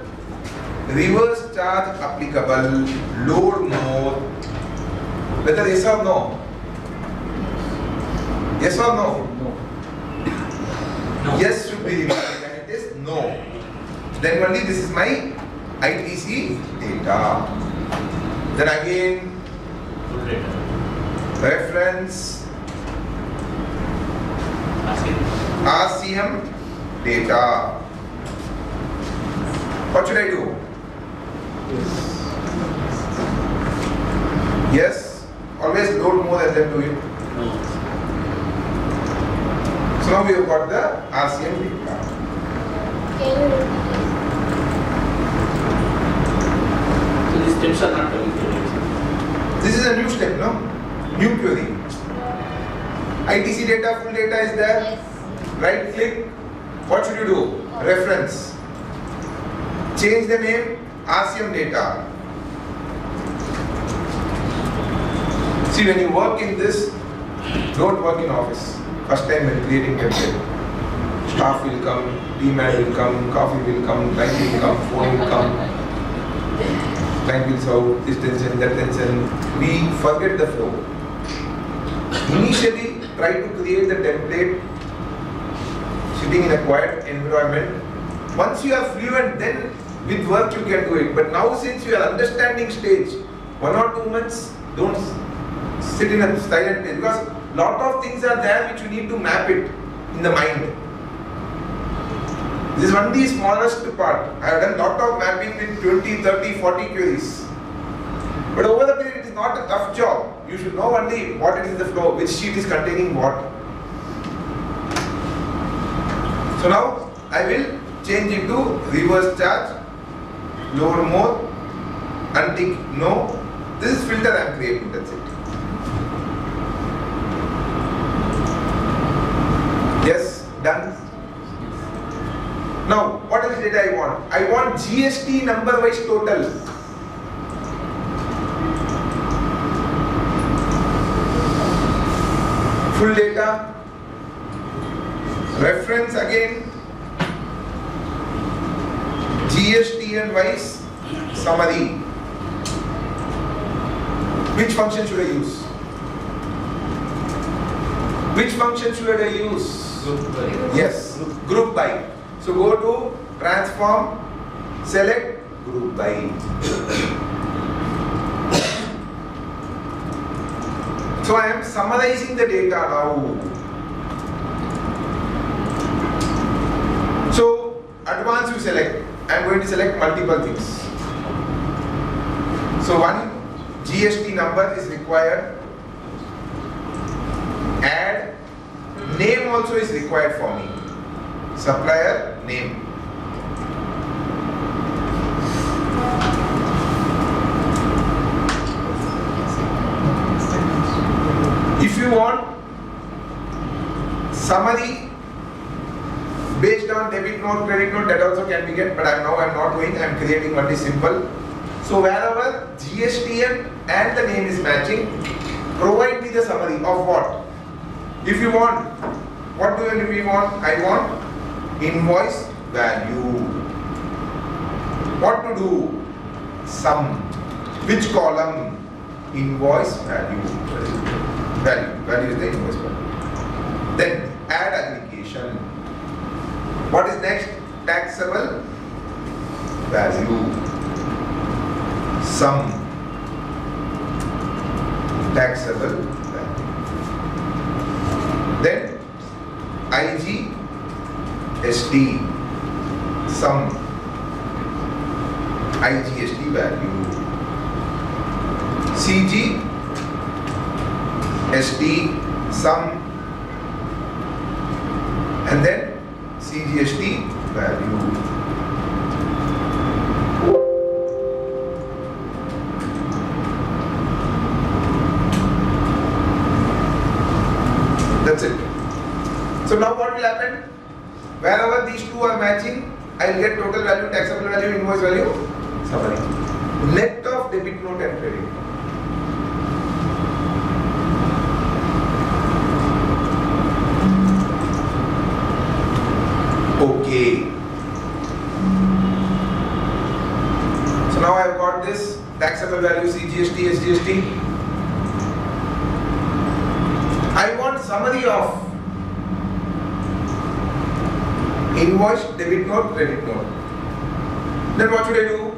D: Reverse charge applicable, load more. Whether yes or no? Yes or no?
G: No.
D: Yes should be removed. And it is no. Then only this is my ITC data. Then again,
F: Full data.
D: reference
F: Asking.
D: RCM data. What should I do? Yes. Always load more and then do it.
F: No.
D: So now we have got the RCM data.
H: Can you repeat
F: So these steps are not coming through.
D: This is a new step, no? New query. ITC data, full data is
H: it?
D: there.
H: Yes.
D: Right click. What should you do? Reference. Change the name RCM data. See, when you work in this, don't work in office. First time when creating website, staff will come, email will come, coffee will come, client will come, phone will come. Client will solve this tension, that tension. We forget the flow. Initially, try to create the template sitting in a quiet environment. Once you are fluent, then with work you can do it. But now since you are understanding stage, 1 or 2 months, don't sit in a silent place, because lot of things are there which you need to map it in the mind. This is one the smallest part. I have done lot of mapping with 20, 30, 40 queries. But over the period, it is not a tough job. You should know only what it is in the flow, which sheet is containing what. So now I will change it to reverse charge, load more, untick no. This is filter I am creating, that's it. Yes, done. Now, what else data I want? I want GST number wise total. Full data. Reference again. GSTN wise summary. Which function should I use? Which function should I use?
F: Group by.
D: Yes, group by. So go to transform, select group by. So I am summarizing the data now. So advanced you select. I am going to select multiple things. So one GST number is required. Add name also is required for me. Supplier name. If you want summary based on debit note, credit note, that also can be get, but I'm not going, I'm creating one is simple. So wherever GSTN and the name is matching, provide me the summary of what? If you want, what do we want? I want invoice value. What to do? Sum. Which column? Invoice value. Value is the invoice value. Then add aggregation. What is next? Taxable value. Sum. Taxable value. Then IGST. Sum. IGST value. CGST. Sum. And then CGST value. That's it. So now what will happen? Wherever these two are matching, I will get total value taxable value, invoice value, summary. Net of debit note and credit note. Okay. So now I have got this taxable value, CGST, SGST. I want summary of invoice, debit note, credit note. Then what should I do?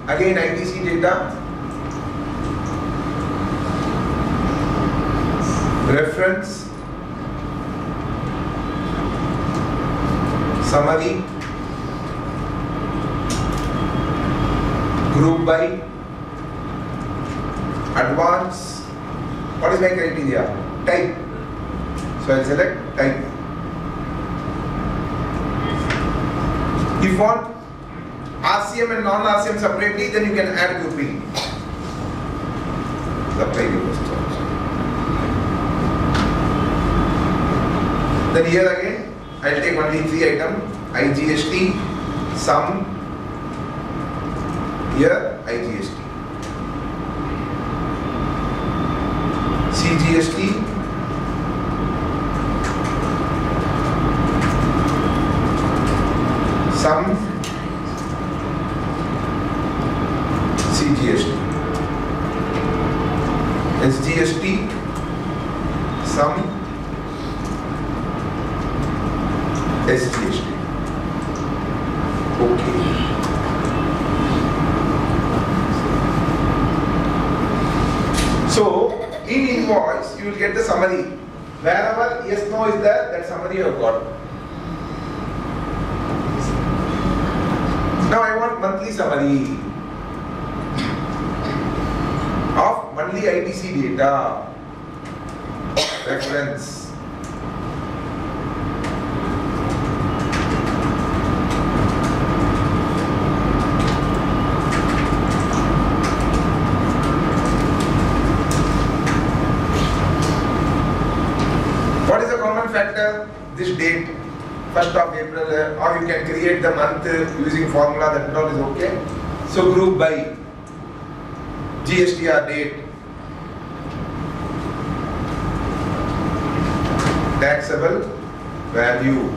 D: Again ITC data, reference, summary, group by, advance. What is my criteria? Type. So I'll select type. If you want RCM and non-RCM separately, then you can add grouping. Supply request also. Then here again, I'll take only 3 items. IGST, sum, here IGST. CGST, sum, CGST, SGST, sum, SGST. Okay. So in invoice you will get the summary. Wherever yes no is there, that summary you have got. Now I want monthly summary of monthly ITC data. Reference. What is the common factor? This date, 1st of April, or you can create the month using formula, that all is okay. So group by GSTR date, taxable value,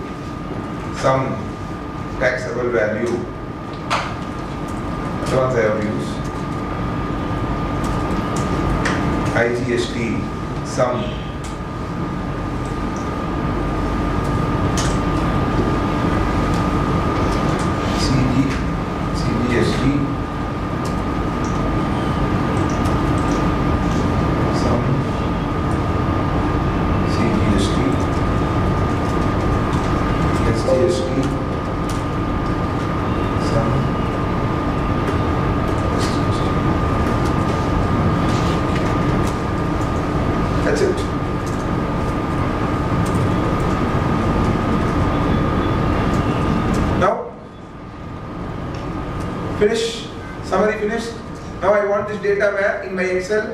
D: sum, taxable value, the ones I have used, IGST, sum, CGST, sum, CGST, SGST, sum, SGST. That's it. Now, finish, summary finished. Now I want this data where? In my Excel.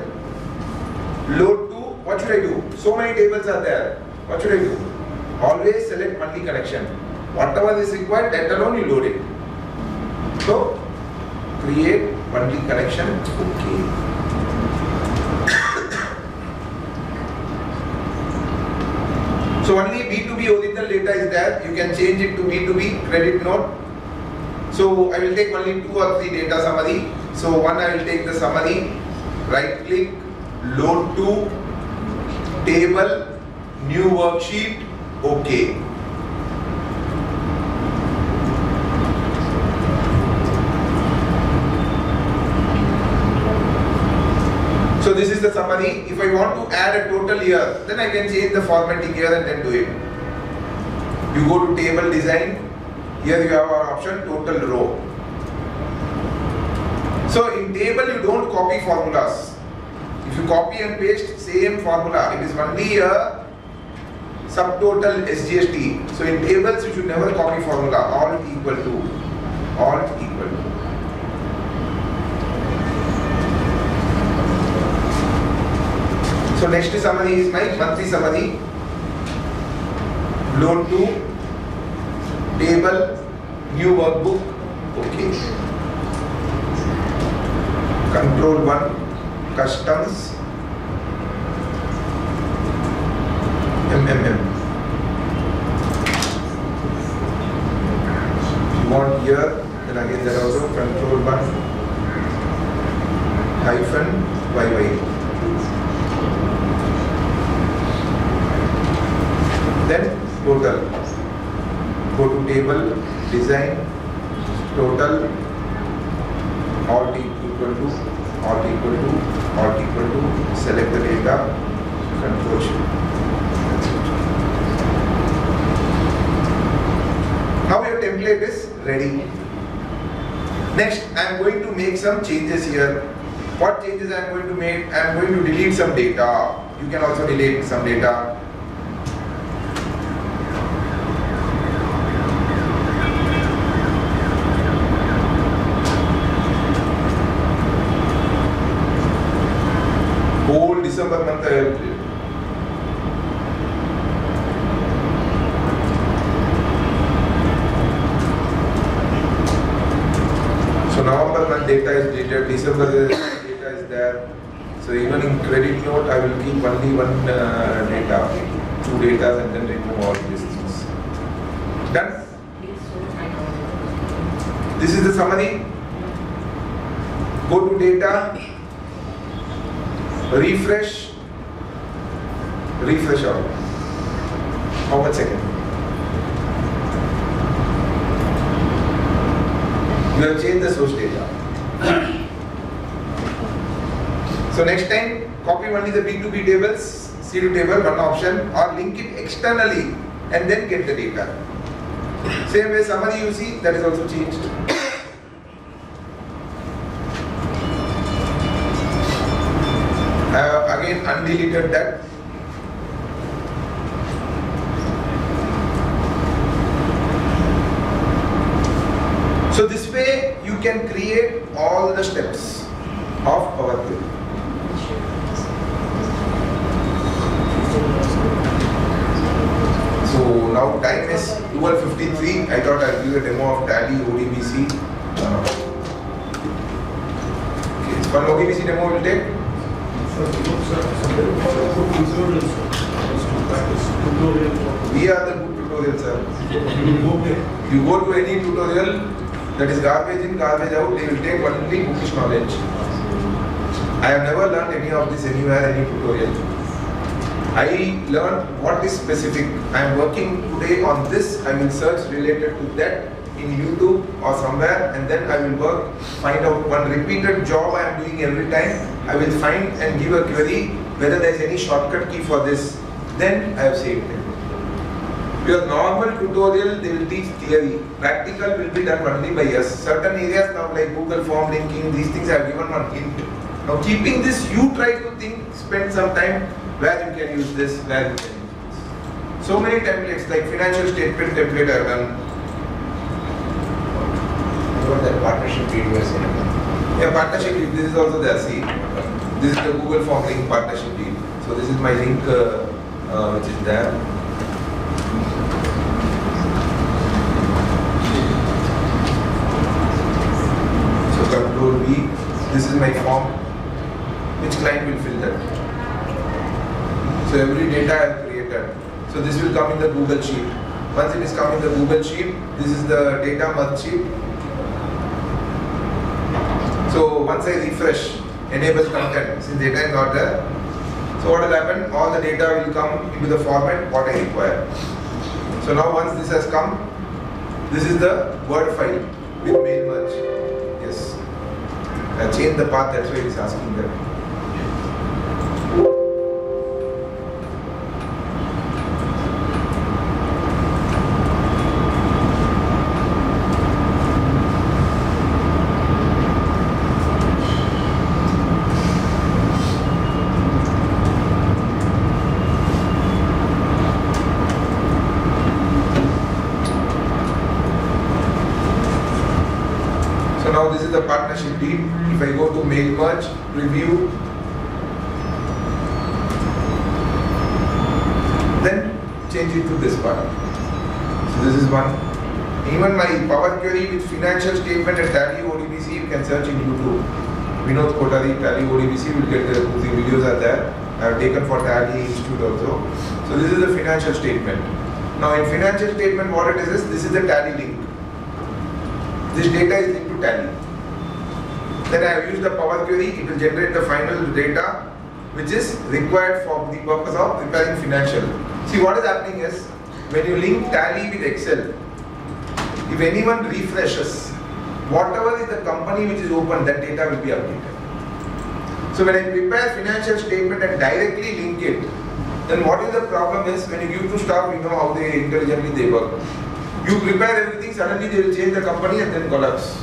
D: Load to, what should I do? So many tables are there. What should I do? Always select monthly connection. Whatever is required, that alone you load it. So, create monthly connection. Okay. So only B2B original data is there. You can change it to B2B credit note. So I will take only 2 or 3 data summary. So one I will take the summary, right click, load to, table, new worksheet, OK. So this is the summary. If I want to add a total year, then I can change the formatting here and then do it. You go to table design. Here you have our option total row. So in table you don't copy formulas. If you copy and paste same formula, it is only a subtotal SGST. So in tables you should never copy formula. Alt equal to. Alt equal to. So next summary is my monthly summary. Load to, table, new workbook, Okay. Control 1, customs, MMM. If you want here, then again there also control 1, hyphen, YY. Then total. Go to table, design, total, alt equal to, alt equal to, alt equal to, select the data, control shift. Now your template is ready. Next, I am going to make some changes here. What changes I am going to make? I am going to delete some data. You can also delete some data. Whole December month I have created. So November month data is deleted, December data is there. So even in credit note I will keep only one data, 2 data and then remove all these things. Done? This is the summary. Go to data. Refresh all. How much second? You have changed the source data. So next time, copy only the B2B tables, C2 table, one option, or link it externally and then get the data. Same way summary you see, that is also changed. I have again undeleted that. So this way you can create all the steps of Power Query. So now time is 12:53. I thought I'll give a demo of Tally ODBC. Okay, one ODBC demo will take. We are the good tutorial, sir. You go to any tutorial that is garbage in, garbage out, they will take only bookish knowledge. I have never learned any of this anywhere, any tutorial. I learned what is specific. I am working today on this, I will search related to that in YouTube or somewhere, and then I will work, find out one repeated job I am doing every time. I will find and give a query whether there is any shortcut key for this. Then I have saved it. Because normal tutorial they will teach theory, practical will be done only by us. Certain areas now like Google form linking, these things I have given one hint. Now keeping this, you try to think, spend some time where you can use this, where you can use this. So many templates like financial statement template I have done.
A: What that partnership video is in?
D: Yeah, partnership deal, this is also there, see. This is the Google form link partnership deal. So this is my link which is there. So control V, this is my form. Which client will fill that? So every data I have created. So this will come in the Google Sheet. Once it is come in the Google Sheet, this is the data merge sheet. So once I refresh, enable content, since data is not there. So what will happen? All the data will come into the format what I require. So now once this has come, this is the Word file with mail merge. Yes. I changed the path, that's why it is asking that. Now this is the partnership deed. If I go to mail merge, review, then change it to this part. So this is one. Even my Power Query with financial statement and Tally ODBC, you can search in YouTube. Vinoth Kothari Tally ODBC, you will get the videos are there. I have taken for Tally Institute also. So this is the financial statement. Now in financial statement, what it is this is the Tally link. This data is linked to Tally. Then I have used the Power Query, it will generate the final data which is required for the purpose of preparing financial. See, what is happening is, when you link Tally with Excel, if anyone refreshes, whatever is the company which is open, that data will be updated. So when I prepare financial statement and directly link it, then what is the problem is, when you give to staff, you know how they intelligently they work. You prepare everything, suddenly they will change the company and then collapse.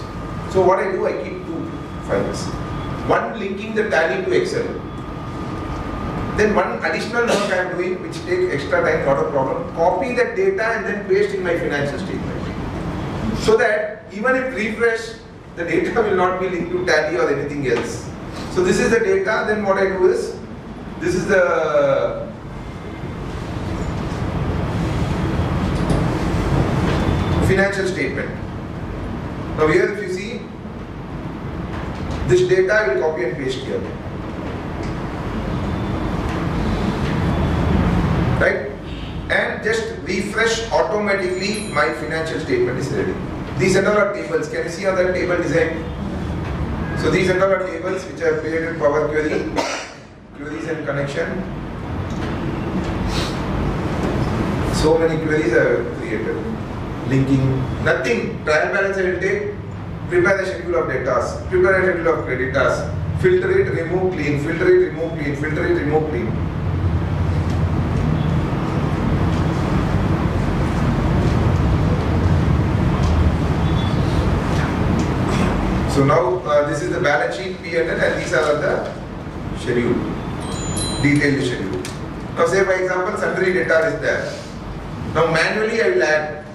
D: So what I do, I keep two files. One linking the Tally to Excel. Then one additional work I am doing, which takes extra time, not a problem. Copy that data and then paste in my financial statement. So that even if refresh, the data will not be linked to Tally or anything else. So this is the data. Then what I do is, this is the financial statement. Now here, if you see, this data I will copy and paste here. Right? And just refresh automatically, my financial statement is ready. These are all are tables. Can you see on that table design? So these are all are tables which I have created Power Query, queries and connection. So many queries I have created. Linking, nothing. Trial balance I will take, prepare the schedule of data, prepare the schedule of creditors, filter it, remove clean, filter it, remove clean, filter it, remove clean. So now this is the balance sheet P&L and these are the schedule, detailed schedule. Now say for example sundry data is there. Now manually I will add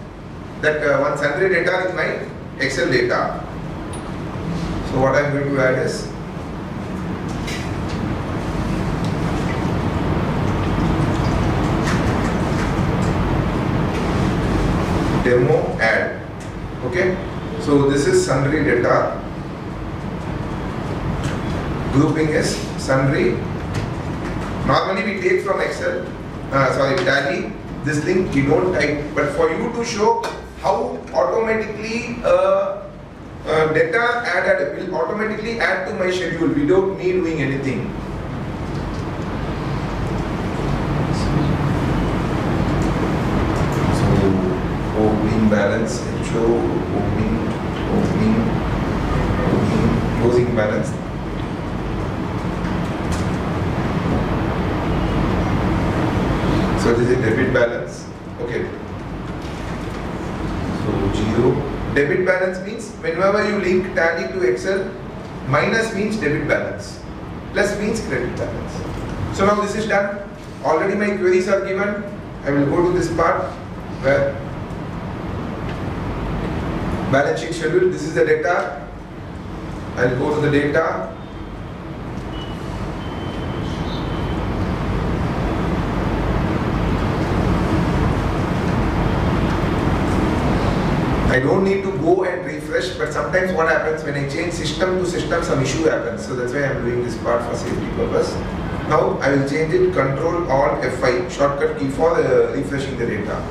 D: that one sundry data is my Excel data. So what I am going to add is demo add. Okay. So this is sundry data. Grouping is sundry. Normally we take from Excel, Tally. This link you don't type, but for you to show how automatically data added will automatically add to my schedule without me doing anything. So opening balance, show opening, closing balance. So this is debit balance. Okay. So 0. Debit balance means whenever you link Tally to Excel, minus means debit balance, plus means credit balance. So now this is done. Already my queries are given. I will go to this part where balance sheet schedule. This is the data. I will go to the data. I don't need to go and refresh, but sometimes what happens when I change system to system, some issue happens. So that's why I am doing this part for safety purpose. Now I will change it Control Alt F5, shortcut key for refreshing the data.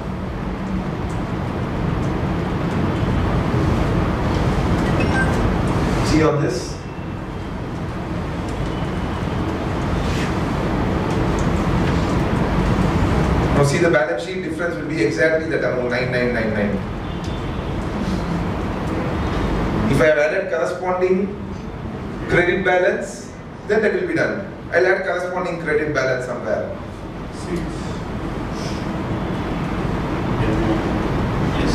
D: See on this. Now see the balance sheet difference will be exactly that amount 9999. If I have added corresponding credit balance, then that will be done. I'll add corresponding credit balance somewhere.
F: Yes.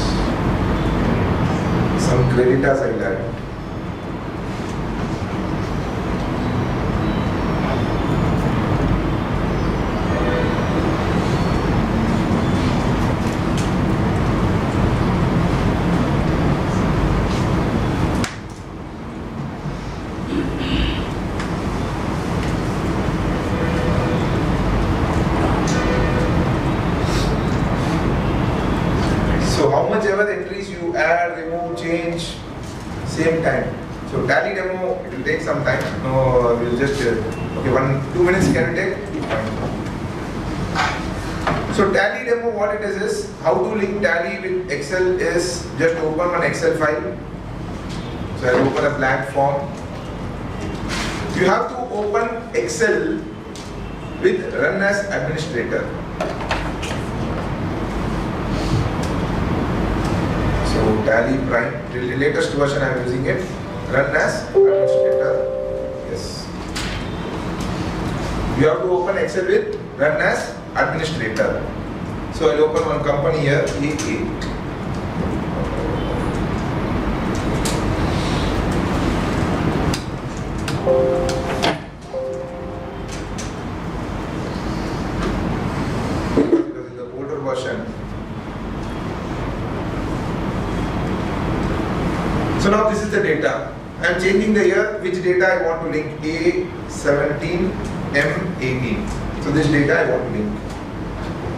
D: Some creditors I'll add. Entries you time. So tally demo, it will take some time. No, we'll just, okay, 2 minutes can we take? Fine. So tally demo, what it is how to link tally with Excel is just open one Excel file. So I'll open a blank form. You have to open Excel with run as administrator. So tally prime, the latest version I am using it, run as administrator. Yes. You have to open Excel with run as administrator. So I'll open one company here, AA. Because it's the older version. So now this is the data. I am changing the year, which data I want to link, A17, M18. So this data I want to link.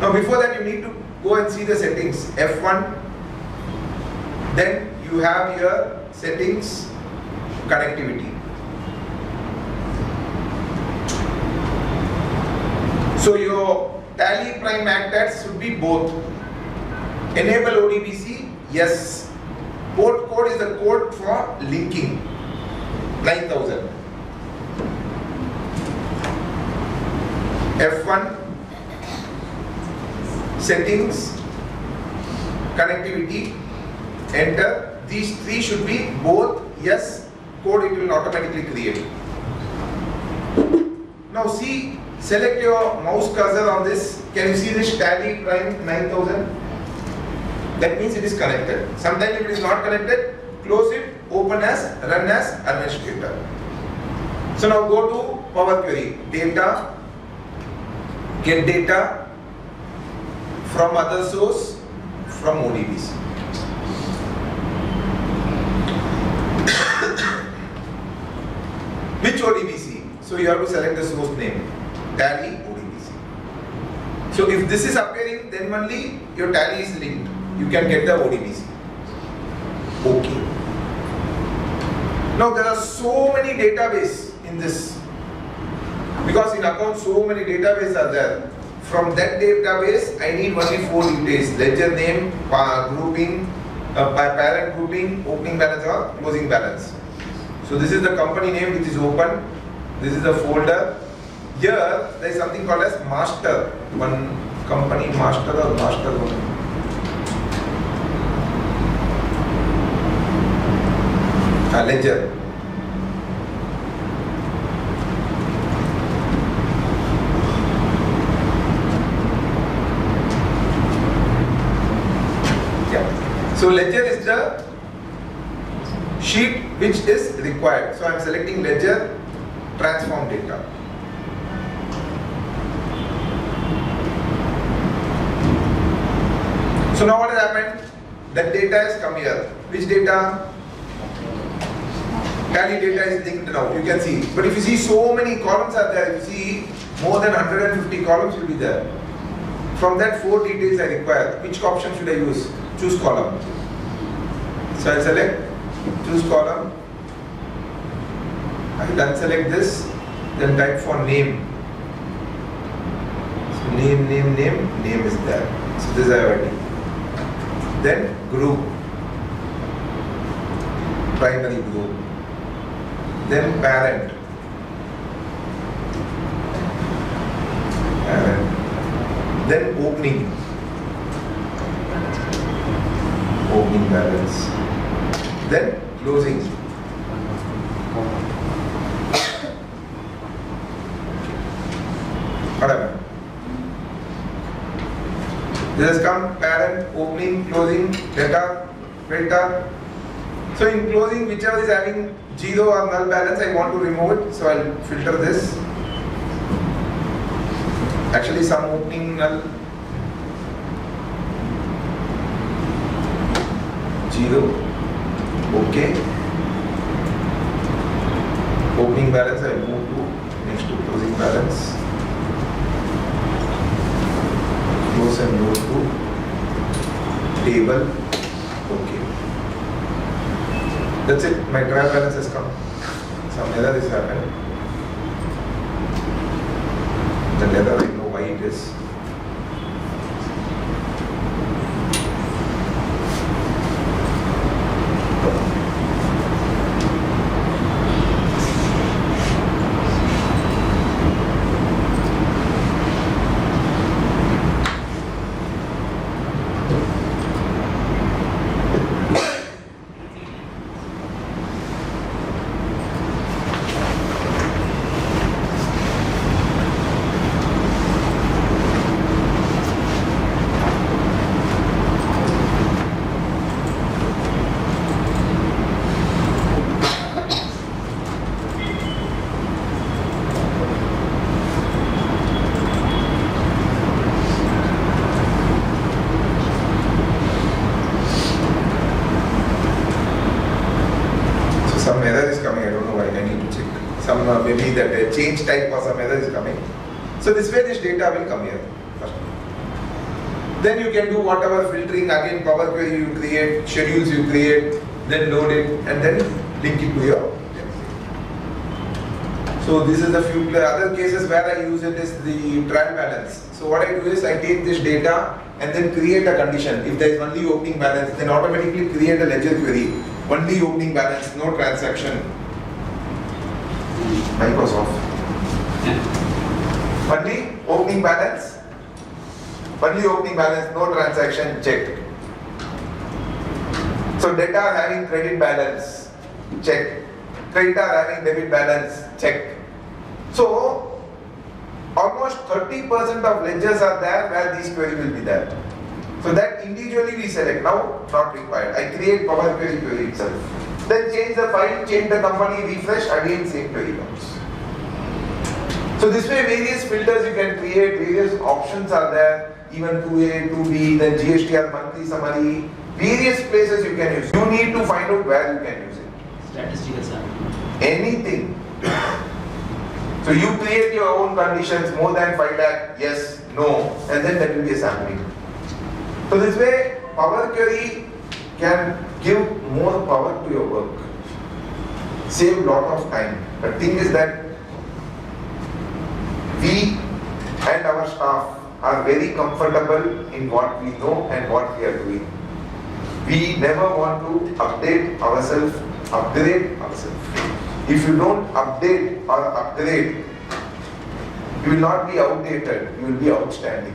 D: Now before that you need to go and see the settings, F1, then you have your settings, connectivity. So your tally prime actors should be both. Enable ODBC, yes. Port code is the code for linking, 9000. F1, settings, connectivity, enter. These three should be both yes, code it will automatically create. Now see, select your mouse cursor on this. Can you see this tally prime 9000? That means it is connected. Sometimes if it is not connected, close it, open as, run as administrator. So now go to Power Query, data, get data from other source, from ODBC. Which ODBC? So you have to select the source name, tally ODBC. So if this is appearing, then only your tally is linked. You can get the ODBC. Okay. Now there are so many databases in this. Because in account so many databases are there. From that database I need only 4 details. Ledger name, grouping, parent grouping, opening balance or closing balance. So this is the company name which is open. This is the folder. Here there is something called as master. One company master or master one. Ledger. Yeah. So ledger is the sheet which is required. So I am selecting ledger, transform data. So now what has happened? That data has come here. Which data? Tally data is linked now, you can see. But if you see so many columns are there, you see more than 150 columns will be there. From that 4 details I require. Which option should I use? Choose column. So I select choose column. I then select this, then type for name. So name is there. So this I have ID. Then group. Primary group. Then parent. Then opening balance. Then closing. Whatever. This has come parent, opening, closing, data, filter. So in closing, whichever is having 0 or null balance, I want to remove it. So I'll filter this. Actually, some opening null 0. Okay. Opening balance, I will move to next to closing balance. Close and move to table. Okay. That's it, my trial balance has come. Some error is happened. The leather, I know why it is. Some error is coming, I don't know why, I need to check. Some maybe that change type or some error is coming. So this way this data will come here first. Then you can do whatever filtering, again Power Query you create, schedules you create, then load it and then link it to your. So this is the few other cases where I use it is the trial balance. So what I do is I take this data and then create a condition. If there is only opening balance, then automatically create a ledger query. Only opening balance, no transaction. Mic was off. Only opening balance. Only opening balance, no transaction, check. So debtor having credit balance, check. Creditor having debit balance, check. So almost 30% of ledgers are there where these query will be there. So that individually we select. Now not required. I create Power Query itself. Then change the file, change the company, refresh, again same query comes. So this way various filters you can create, various options are there, even 2A, 2B, then GSTR monthly summary, various places you can use. You need to find out where you can use it.
F: Statistical sample.
D: Anything. So you create your own conditions, more than 5 lakh, yes, no, and then that will be a sampling. So this way, Power Query can give more power to your work, save lot of time. The thing is that we and our staff are very comfortable in what we know and what we are doing. We never want to update ourselves, upgrade ourselves. If you don't update or upgrade, you will not be outdated, you will be outstanding.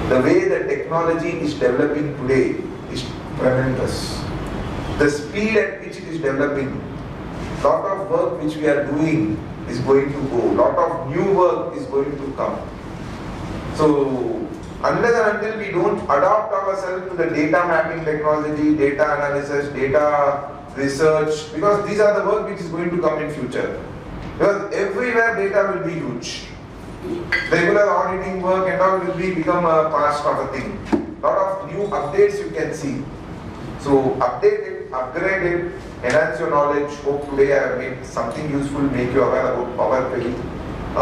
D: The way the technology is developing today is tremendous. The speed at which it is developing, lot of work which we are doing is going to go, lot of new work is going to come. So unless and until we don't adapt ourselves to the data mapping technology, data analysis, data research, because these are the work which is going to come in future. Because everywhere data will be huge. Regular auditing work and all will become a past of a thing. Lot of new updates you can see. So update it, upgrade it, enhance your knowledge. Hope today I have made something useful, make you aware about Power Query. I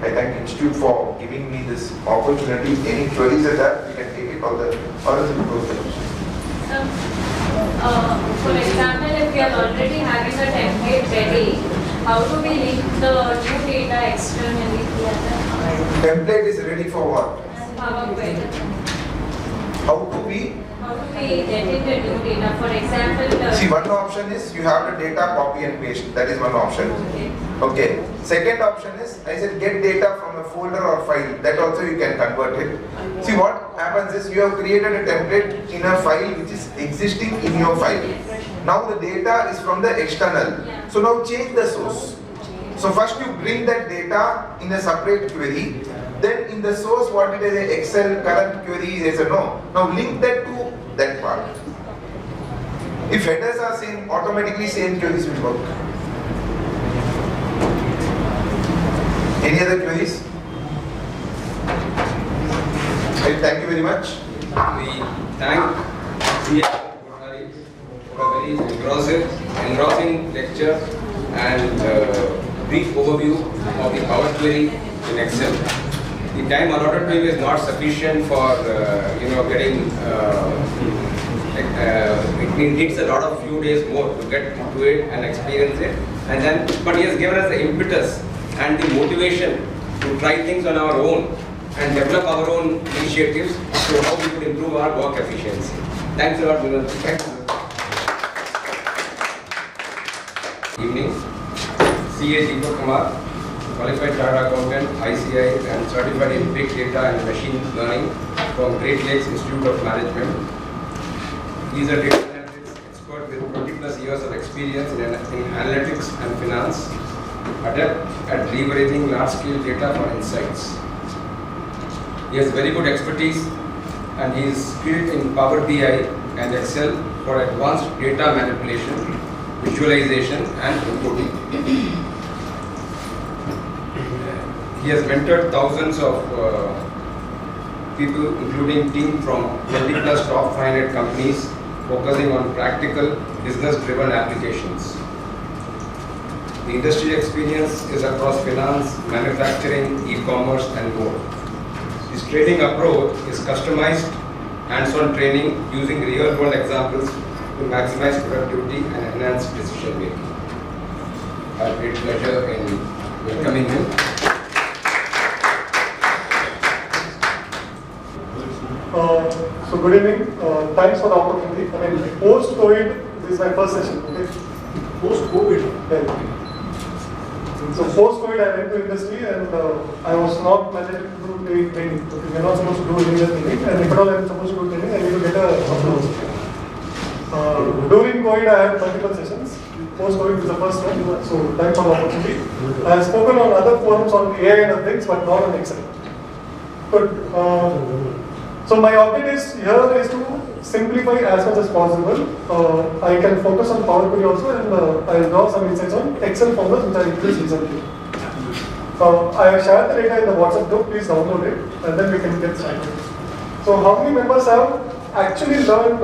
D: thank Institute for giving me this opportunity. Any queries at that, we can take it or else we close the session.
J: For example, if we are already having a template ready, how do we link the new data externally?
D: Template is ready for what?
J: Power Query.
D: How do we
J: get in the new data? For example,
D: see, one option is you have the data copy and paste. That is one option. Okay. Second option is I said get data from a folder or file. That also you can convert it. See, what happens is you have created a template in a file which is existing in your file. Now the data is from the external. So now change the source. So first you bring that data in a separate query. Then in the source, what it is, a Excel current query is a no. Now link that to that part. If headers are same, automatically same queries will work. Any other queries? Thank you very much.
A: We thank Deepak Kumar for a very engrossing lecture and brief overview of the Power Query in Excel. The time allotted to him is not sufficient for getting it needs a lot of few days more to get into it and experience it. And then, but he has given us the impetus and the motivation to try things on our own and develop our own initiatives to how we could improve our work efficiency. Thanks a lot, Vinoth. Thank you. Evening. CA Deepak Kumar, qualified chartered accountant, ICI, and certified in big data and machine learning from Great Lakes Institute of Management. He is a data analytics expert with 20+ years of experience in analytics and finance, adept at leveraging large-scale data for insights. He has very good expertise and he is skilled in Power BI and Excel for advanced data manipulation, visualization and reporting. He has mentored thousands of people, including team from 20+ top 500 companies, focusing on practical, business-driven applications. The industry experience is across finance, manufacturing, e-commerce, and more. His training approach is customized, hands-on training using real-world examples to maximize productivity and enhance decision-making. I have great pleasure in welcoming him.
K: So good evening. Thanks for the opportunity. I mean, post-COVID, this is my first session. Okay.
I: Post-COVID?
K: Yeah. So post-COVID, I went to industry and I was not mandated to do training. Okay. We're not supposed to do any training, and if at all I'm supposed to do training, I need to get a approval. During COVID, I had multiple sessions. Post-COVID is the first one. So thanks for the opportunity. I have spoken on other forums on AI and other things, but not on Excel. Good. So my objective here is to simplify as much as possible. I can focus on Power Query also, and I'll draw some insights on Excel formulas which I introduced recently. I have shared the data in the WhatsApp group. Please download it, and then we can get started. So how many members have actually learned?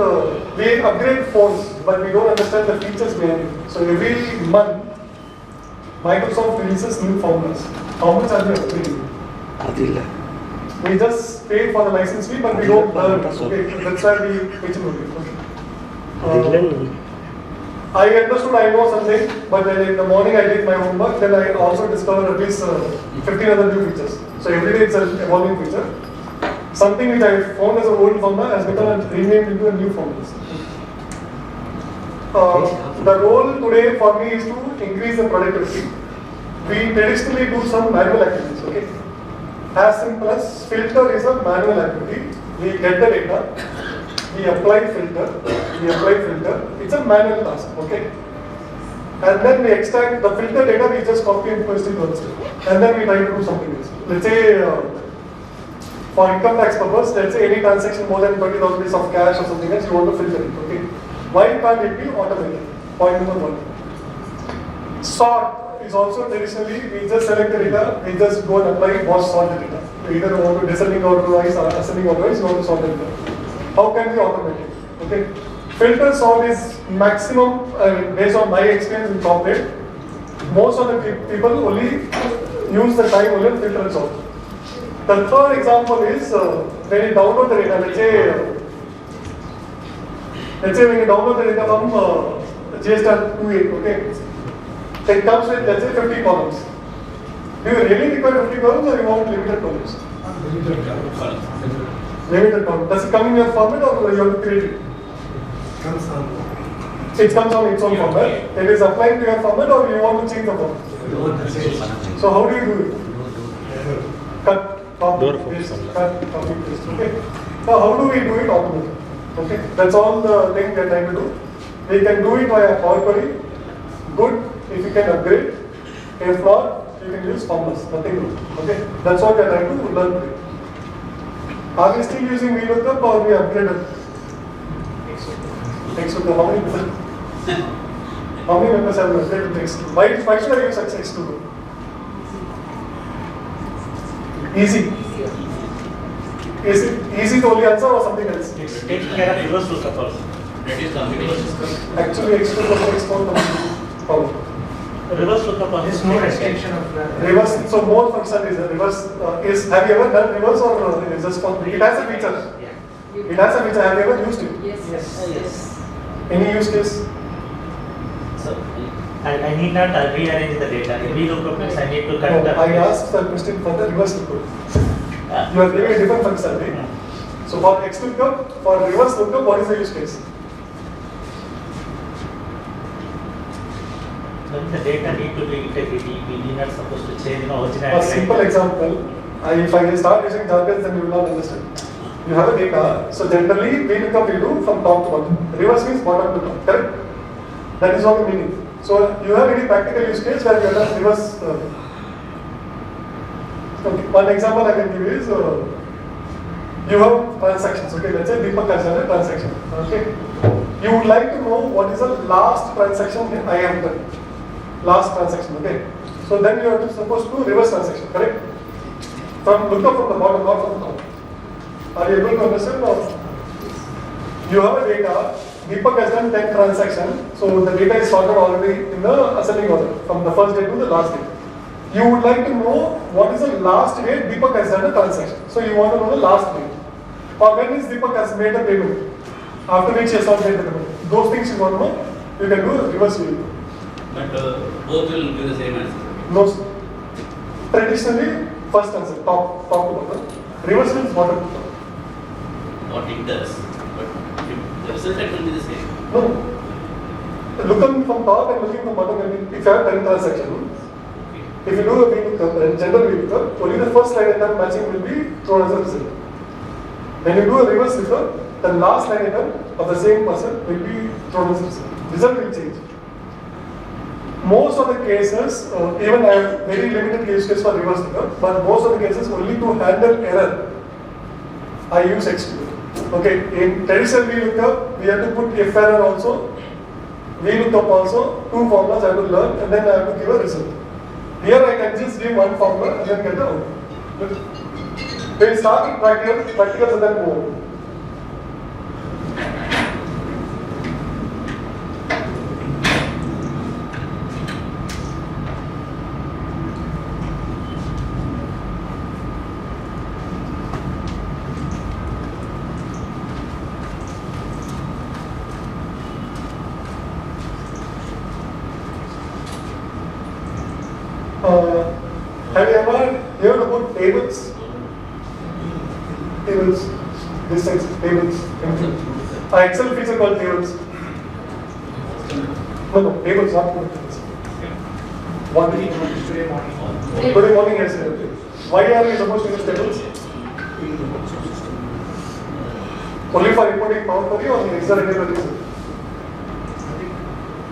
K: We upgrade phones, but we don't understand the features behind it. So every month, Microsoft releases new formulas. How much are they upgrading? We just pay for the license fee, but we don't learn. Okay, that's why we pitch it. I understood I know something, but then in the morning I did my homework. Then I also discovered at least 15 other new features. So every day it's an evolving feature. Something which I found as an old formula has become renamed into a new formula. The role today for me is to increase the productivity. We traditionally do some manual activities. Okay. As simple as filter is a manual activity. We get the data, we apply filter, it's a manual task, okay? And then we extract the filter data, we just copy and paste it also. And then we try to do something else. Let's say, for income tax purpose, let's say any transaction more than 20,000 rupees of cash or something else, you want to filter it, okay? Why can't it be automated? Point number 1. Sort is also traditionally, we just select the data, we just go and apply what sort the data. We either want to descending order-wise or ascending order-wise, you want to sort the data. How can we automate it? Okay. Filter sort is maximum, based on my experience in corporate, most of the people only use the time only on filter and sort. The third example is when you download the data, let's say when you download the data from GSTAR 28, okay? It comes with, let's say, 50 columns. Do you really require 50 columns or you want limited columns? Limited columns. Does it come in your format or you have to create it? It comes on its own format. It is applied to your format or you want to change the format? So how do you do it? Cut, copy, paste, cut, copy, paste. Okay. So how do we do it automatically? Okay. That's all the thing we are trying to do. We can do it via Power Query. Good. If you can upgrade, if not, you can use formulas, nothing new. Okay, that's what we are trying to learn today. Are we still using VLOOKUP or we upgraded? X2. How many members have upgraded to X2? Why should I use X2? Easy. Is it easy to only answer or something else?
F: Takes care of reverse lookup also. That is computation.
K: Actually, X2 is X4 problem.
F: Reverse lookup also.
I: There's no extension of that.
K: Reverse, so more function is a reverse. Have you ever done reverse or is just for? It has a feature.
I: Yeah.
K: It has a which I have never used it.
E: Yes.
K: Any use case?
L: So I need not rearrange the data. Every lookup means I need to cut the.
K: I asked the question for the reverse lookup. You are giving a different functionality. So for X lookup, for reverse lookup, what is the use case?
L: When the data need to be integrity, we are not supposed to change original.
K: A simple example, if I start using jargon, then you will not understand. You have a data, so generally we lookup we do from top to bottom. Reverse means bottom to top, correct? That is what the meaning. So you have any practical use case where you have done reverse? Okay, one example I can give is you have transactions. Okay, let's say Deepak has done a transaction. Okay, you would like to know what is the last transaction I have done. Last transaction. Okay, so then you are supposed to reverse transaction, correct? From look up from the bottom, not from the top. Are you able to understand? Or you have a data. Deepak has done 10 transactions, so the data is sorted already in the ascending order from the first day to the last day. You would like to know what is the last day Deepak has done a transaction. So you want to know the last day. Or when is Deepak has made the payment? After which he has not made the payment. Those things you want to know, you can do reverse view.
F: But both will give the same answer.
K: No. Traditionally, first answer, top to bottom. Reverse means bottom to top.
F: What it does, but the result will be the same.
K: No. Looking from top and looking from bottom, if you have 10 transactions, if you do a VLOOKUP and general VLOOKUP, only the first line item matching will be thrown as a result. When you do a reverse lookup, the last line item of the same person will be thrown as a result. Result will change. Most of the cases, even I have very limited use case for reverse lookup, but most of the cases only to handle error, I use X2. Okay, in traditional VLOOKUP, we have to put if error also, VLOOKUP also, two formulas I have to learn and then I have to give a result. Here I can just give one formula and then get the output. When we start with practicals and then move on. Have you ever heard about tables? Tables, this text, tables. Excel feature called tables. No, tables, not tables. One today morning, yes. Why are we supposed to use tables? Only for reporting power query or the extra regular reason?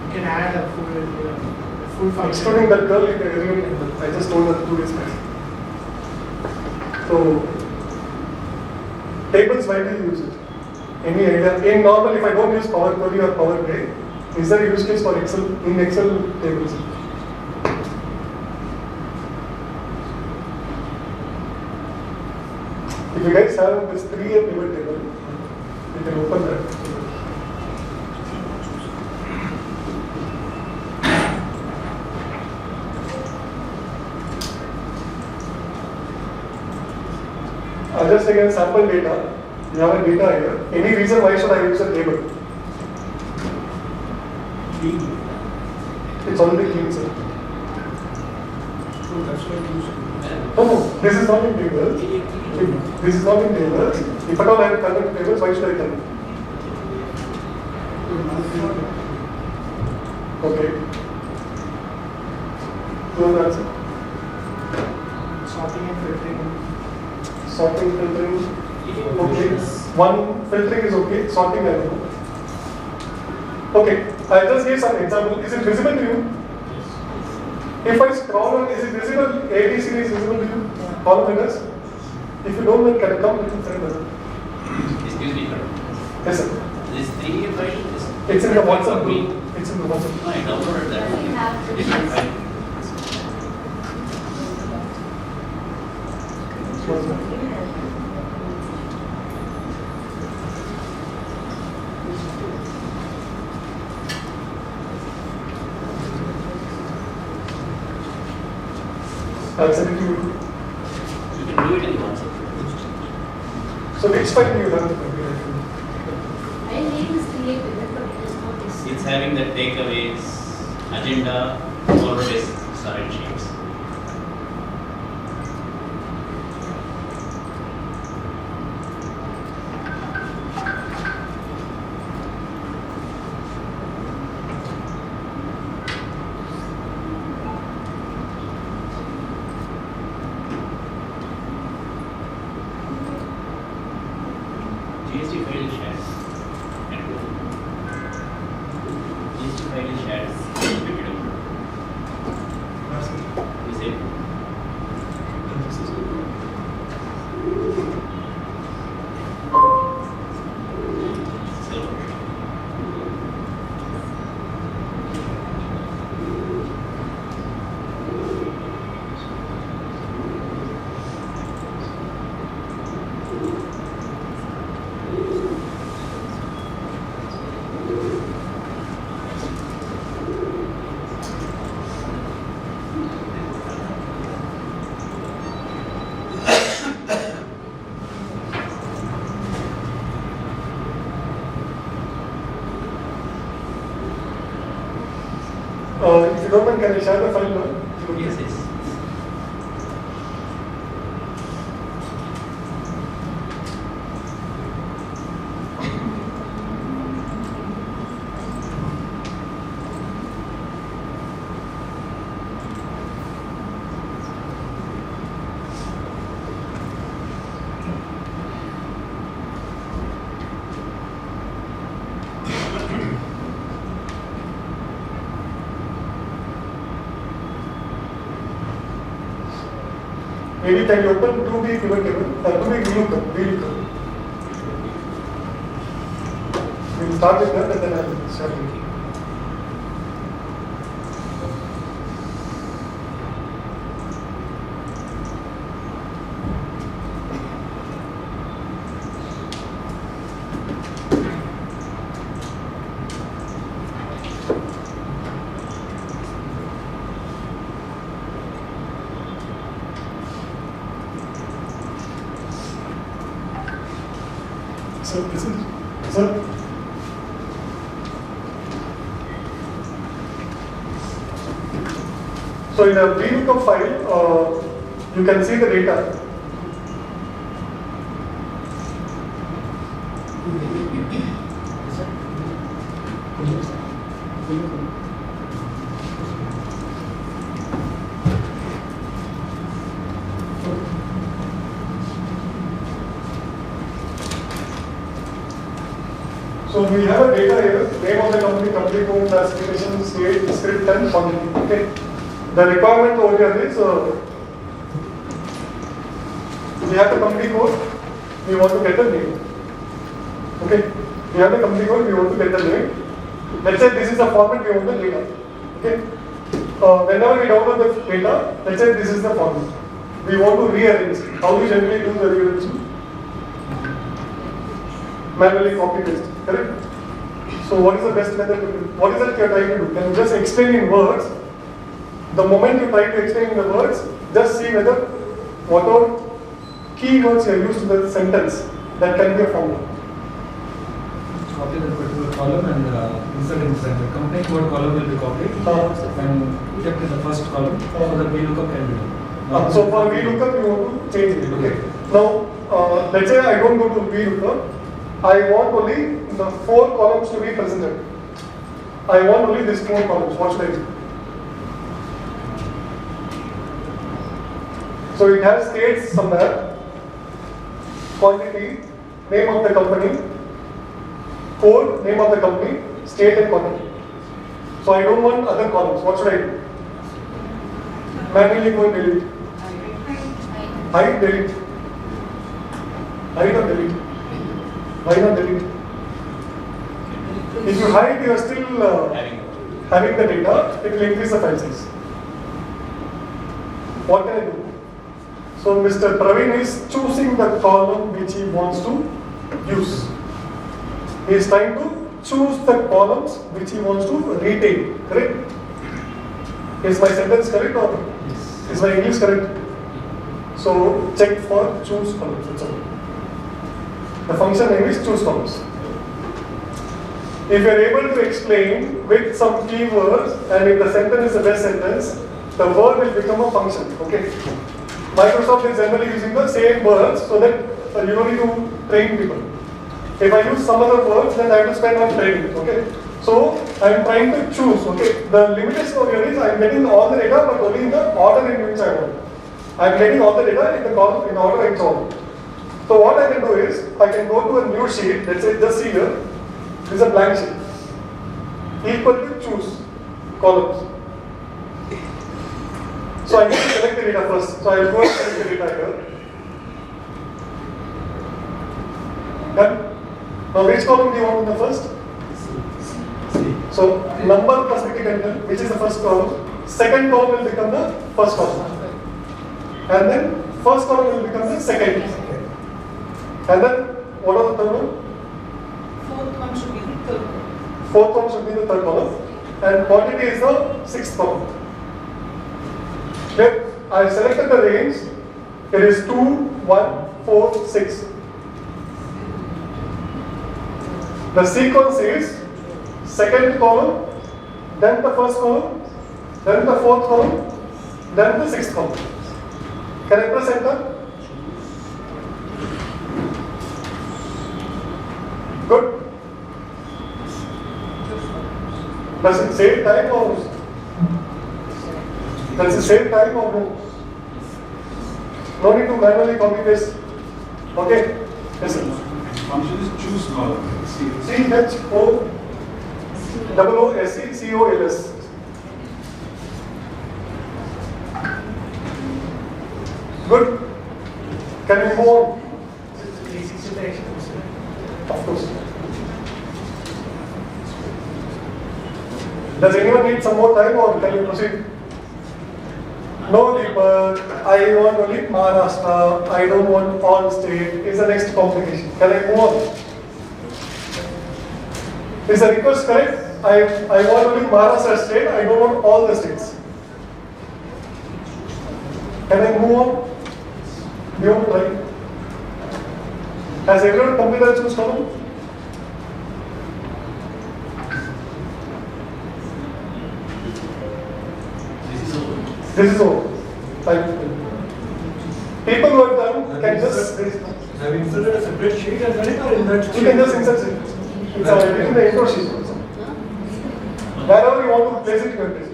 I: You can add a full function.
K: Excluding that girl, I just told her 2 days back. So, tables, why do you use it? Any idea? In normal, if I don't use Power Query or Power BI, is there a use case for Excel in Excel tables? If you guys have this 3-year pivot table, you can open that. I'll just take a sample data. You have a data here. Any reason why should I use a table? It's already clean, sir.
I: So that's why you use it.
K: No, this is not in table. This is not in table. If at all I have convert tables, why should I convert? Okay. Close answer.
I: Sorting and filtering.
K: Sorting, filtering, okay. One filtering is okay, sorting I don't know. Okay, I'll just give some example. Is it visible to you? If I scroll on, is it visible? ABC is visible to you? Column figures? If you don't, then can I come little further?
F: Excuse me, sir.
K: Yes, sir.
F: This 3 file is.
K: It's in the WhatsApp group. It's in the WhatsApp.
F: No, I downloaded that. Different file.
K: I'll send it to you.
F: You can do it in WhatsApp.
K: So which file do you have to compare?
F: having the takeaways, agenda, already solid sheets. GST file is shared. GST file is shared. Is it? So,
K: If you don't mind, can I share the file now?
F: yes, yes.
K: Maybe can you open 2B pivot table, 2B VLOOKUP. We'll start with that and then I'll share with you. So this is, sir. So in a VLOOKUP file, you can see the data. So we have a data here, name of the company, company code, classification, state, script and quantity. Okay. The requirement over here is, we have the company code, we want to get the name. Okay. We have the company code, we want to get the name. Let's say this is the format we want the data. Okay. Whenever we download the data, let's say this is the format. We want to rearrange. How do we generally do the rearrangement? Manually copy paste, correct? So what is the best method to do? What is it you are trying to do? Can you just explain in words? The moment you try to explain in the words, just see whether whatever keywords you are used in the sentence, that can be a formula.
G: Copy the particular column and insert in the center. Company code column will be copied and kept in the first column so that VLOOKUP can be done.
K: So for VLOOKUP, you want to change it. Okay. Now, let's say I don't go to VLOOKUP. I want only the 4 columns to be presented. I want only these 4 columns. What should I do? So it has states somewhere, quantity, name of the company, code, name of the company, state and quantity. So I don't want other columns. What should I do? Manually go and delete. Hide, delete. Hide or delete? Why not delete? If you hide, you are still having the data, it will increase the file size. What can I do? So Mr. Praveen is choosing the column which he wants to use. He is trying to choose the columns which he wants to retain, correct? Is my sentence correct or is my English correct? So check for choose columns. The function name is choose columns. If you are able to explain with some keywords and if the sentence is the best sentence, the word will become a function. Okay. Microsoft is generally using the same words so that you don't need to train people. If I use some other words, then I have to spend on training. Okay. So I am trying to choose. Okay. The limitation over here is I am getting all the data, but only in the order in which I want. I am getting all the data in the column in order I want. So what I can do is I can go to a new sheet. Let's say just see here. This is a blank sheet. Equal to choose columns. So I need to select the data first. So I will go and select the data here. Done. Now which column do you want in the first? So number plus ticket, which is the first column. Second column will become the first column. And then first column will become the second. And then what are the third one?
E: Fourth one should be the third one.
K: Fourth one should be the third column. And quantity is the sixth column. Okay. I selected the range. It is 2, 1, 4, 6. The sequence is second column, then the first column, then the fourth column, then the sixth column. Can I press enter? Good. Does it save time or does it save time or no? No need to manually copy paste. Okay. Yes, sir.
I: Function is choose column.
K: CHOOOSECOLS. Good. Can we move on? Of course. Does anyone need some more time or can you proceed? No, Deepak, I want only Maharashtra, I don't want all state, is the next complication. Can I move on? Is the request correct? I want only Maharashtra state, I don't want all the states. Can I move on? Do you want to try? Has everyone completed the choose column? This is all. People who have done can just.
G: Have you inserted a separate sheet as well or in that?
K: You can just insert it. It's already in the intro sheet. Wherever you want to place it, you can place it.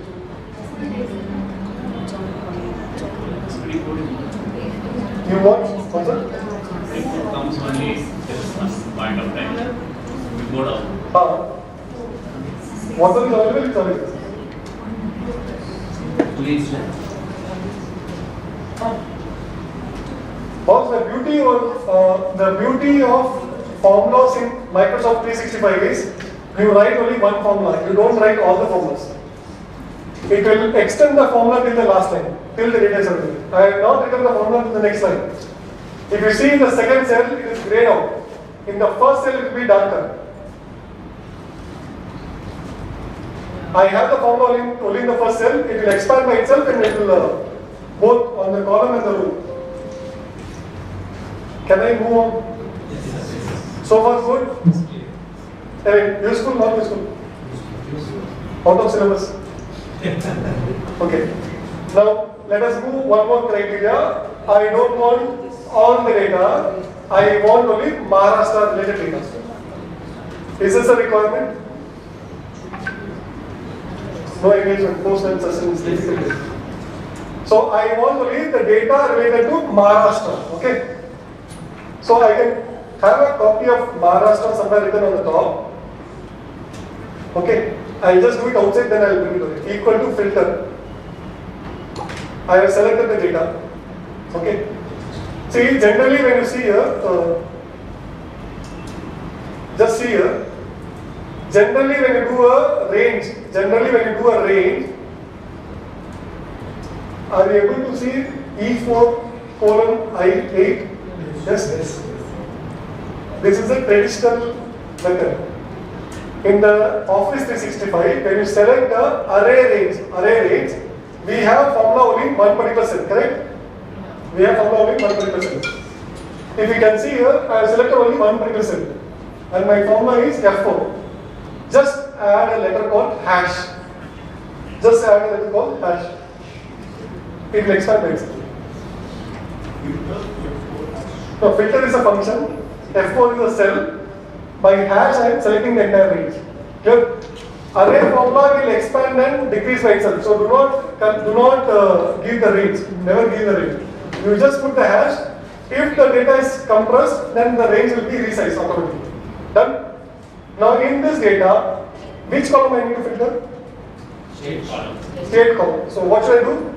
K: You want? What's that?
F: It comes only at some point of time. We go down.
K: Whatever is available, it's available.
F: Please.
K: Because the beauty of formulas in Microsoft 365 is you write only one formula. You don't write all the formulas. It will extend the formula till the last line, till the data is available. I have not written the formula to the next line. If you see in the second cell, it is grayed out. In the first cell, it will be darker. I have the formula only in the first cell. It will expand by itself and it will both on the column and the row. Can I move on? So far good? I mean, useful, not useful? Out of syllabus? Okay. Now, let us move one more criteria. I don't want all the data. I want only Maharashtra related data. Is this a requirement? No engagement, post and sessions, difficult. So I want only the data related to Maharashtra. Okay. So I can have a copy of Maharashtra somewhere written on the top. Okay. I'll just do it outside, then I'll bring it over. Equal to filter. I have selected the data. Okay. See, generally when you see here, just see here. Generally when you do a range, are you able to see E4 colon I8? Yes, yes. This is a traditional method. In the Office 365, when you select the array range, we have formula only one particular cell, correct? We have formula only one particular cell. If you can see here, I have selected only one particular cell. And my formula is F4. just add a letter called hash. Just add a letter called hash. It will expand by itself. No, filter is a function, F4 is a cell. By hash I am selecting the entire range. Your array formula will expand and decrease by itself. So do not give the range. Never give the range. You just put the hash. If the data is compressed, then the range will be resized automatically. Done? Now in this data, which column I need to filter?
F: State column.
K: State column. So what should I do?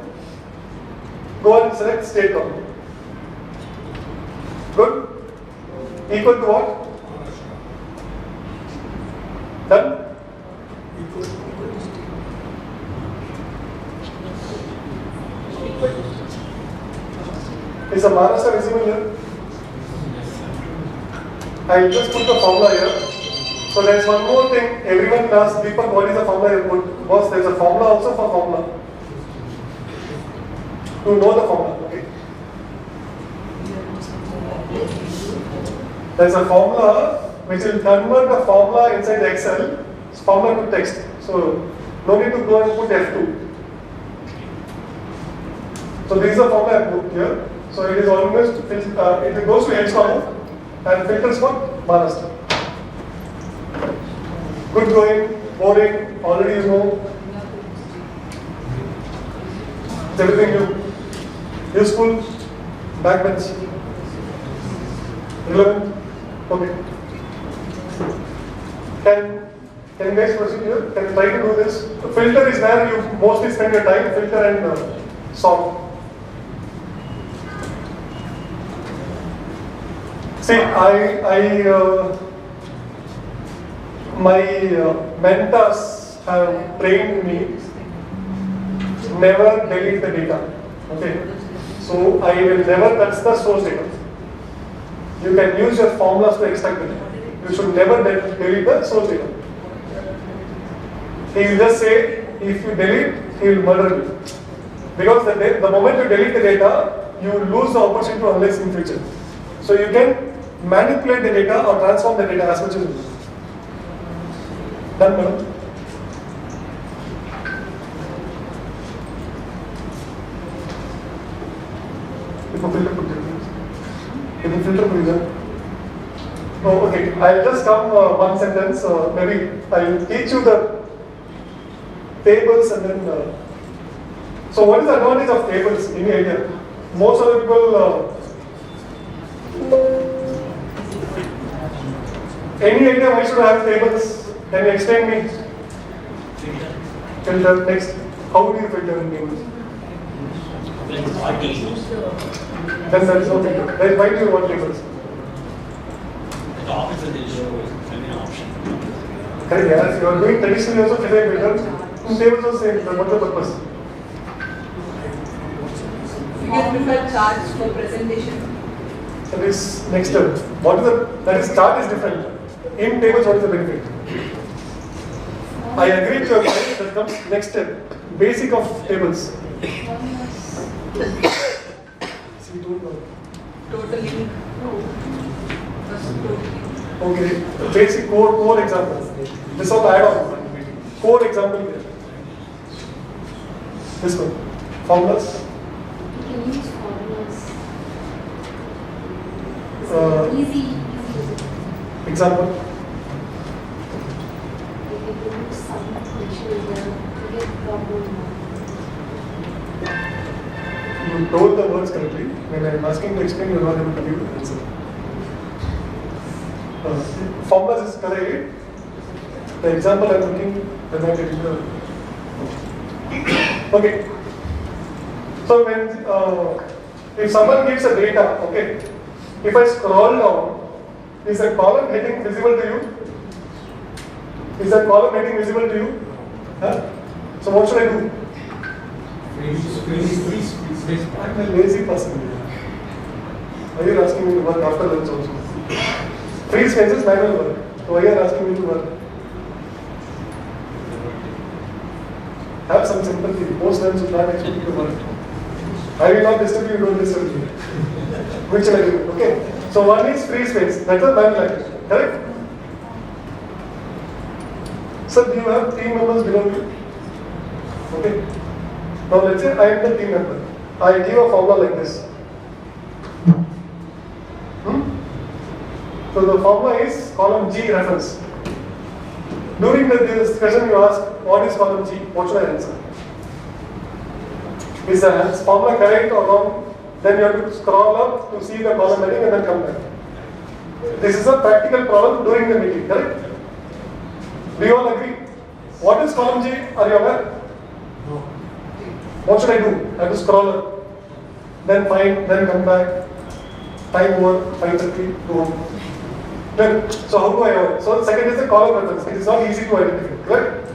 K: Go and select state column. Good? Equal to what? Done? Is the Maharashtra visible here? I'll just put the formula here. So there's one more thing. Everyone asks, Deepak, what is the formula you put? Boss, there's a formula also for formula. To know the formula, okay? There's a formula which will convert the formula inside the Excel, formula to text. So no need to go and put F2. So this is the formula I put here. So it is almost, it goes to H column and filters for Maharashtra. Good going, boring, already you know. It's everything new. Useful, backbench, relevant. Okay. Can you guys proceed here? Can you try to do this? The filter is where you mostly spend your time, filter and sort. See, my mentors have trained me never delete the data. Okay, so I will never touch the source data. You can use your formulas to extract it. You should never delete the source data. He will just say, if you delete, he will murder you. Because the moment you delete the data, you lose the opportunity to analyze in future. So you can manipulate the data or transform the data as much as you want. Done, madam? Filter put Oh, okay. I'll just come one sentence. Maybe I'll teach you the tables and then. So, what is the advantage of tables? Any idea? Most of the people. Any idea why should I have tables? Can you explain me? Filter, next. How do you filter in tables? Then there is no filter. Then why do you want tables?
F: The top is an option.
K: Correct, yeah. You are doing traditionally also filter filters. Tables also same. Then what's the purpose?
E: You can prefer charts for presentation.
K: That is next step. What is the, that is chart is different. In tables, what is the benefit? I agree with your point, that comes next step. Basic of tables.
E: Totally.
K: Okay. Basic core example. This is the add-on. Core example here. This one. Formulas.
H: You can use formulas. Easy.
K: Example.
H: You can use some equation to get problem.
K: You told the words correctly. When I am asking to explain, you are not able to give the answer. Formulas is correct. The example I am looking, when I get into. Okay. So when if someone gives a data, okay, if I scroll down, is the column heading visible to you? Is that column heading visible to you? Huh? So what should I do? I'm a lazy person. Why are you asking me to work after lunch also? Freeze spaces, manual work. So why are you asking me to work? Have some sympathy. Post lunch, you can't expect me to work. I will not disturb you, don't disturb me. Which will I do? Okay. So one is free space. That's a manual activity. Correct? Sir, do you have team members below you? Okay. Now let's say I am the team member. I give a formula like this. So the formula is column G reference. During the discussion you ask, what is column G? What should I answer? Is the formula correct or wrong? Then you have to scroll up to see the column heading and then come back. This is a practical problem during the meeting, correct? Do you all agree? What is column G? Are you aware? No. What should I do? I have to scroll up, then find, then come back. Time over, 5:30, go home. Then, so how do I avoid? So second is the column reference. It is not easy to identify, correct?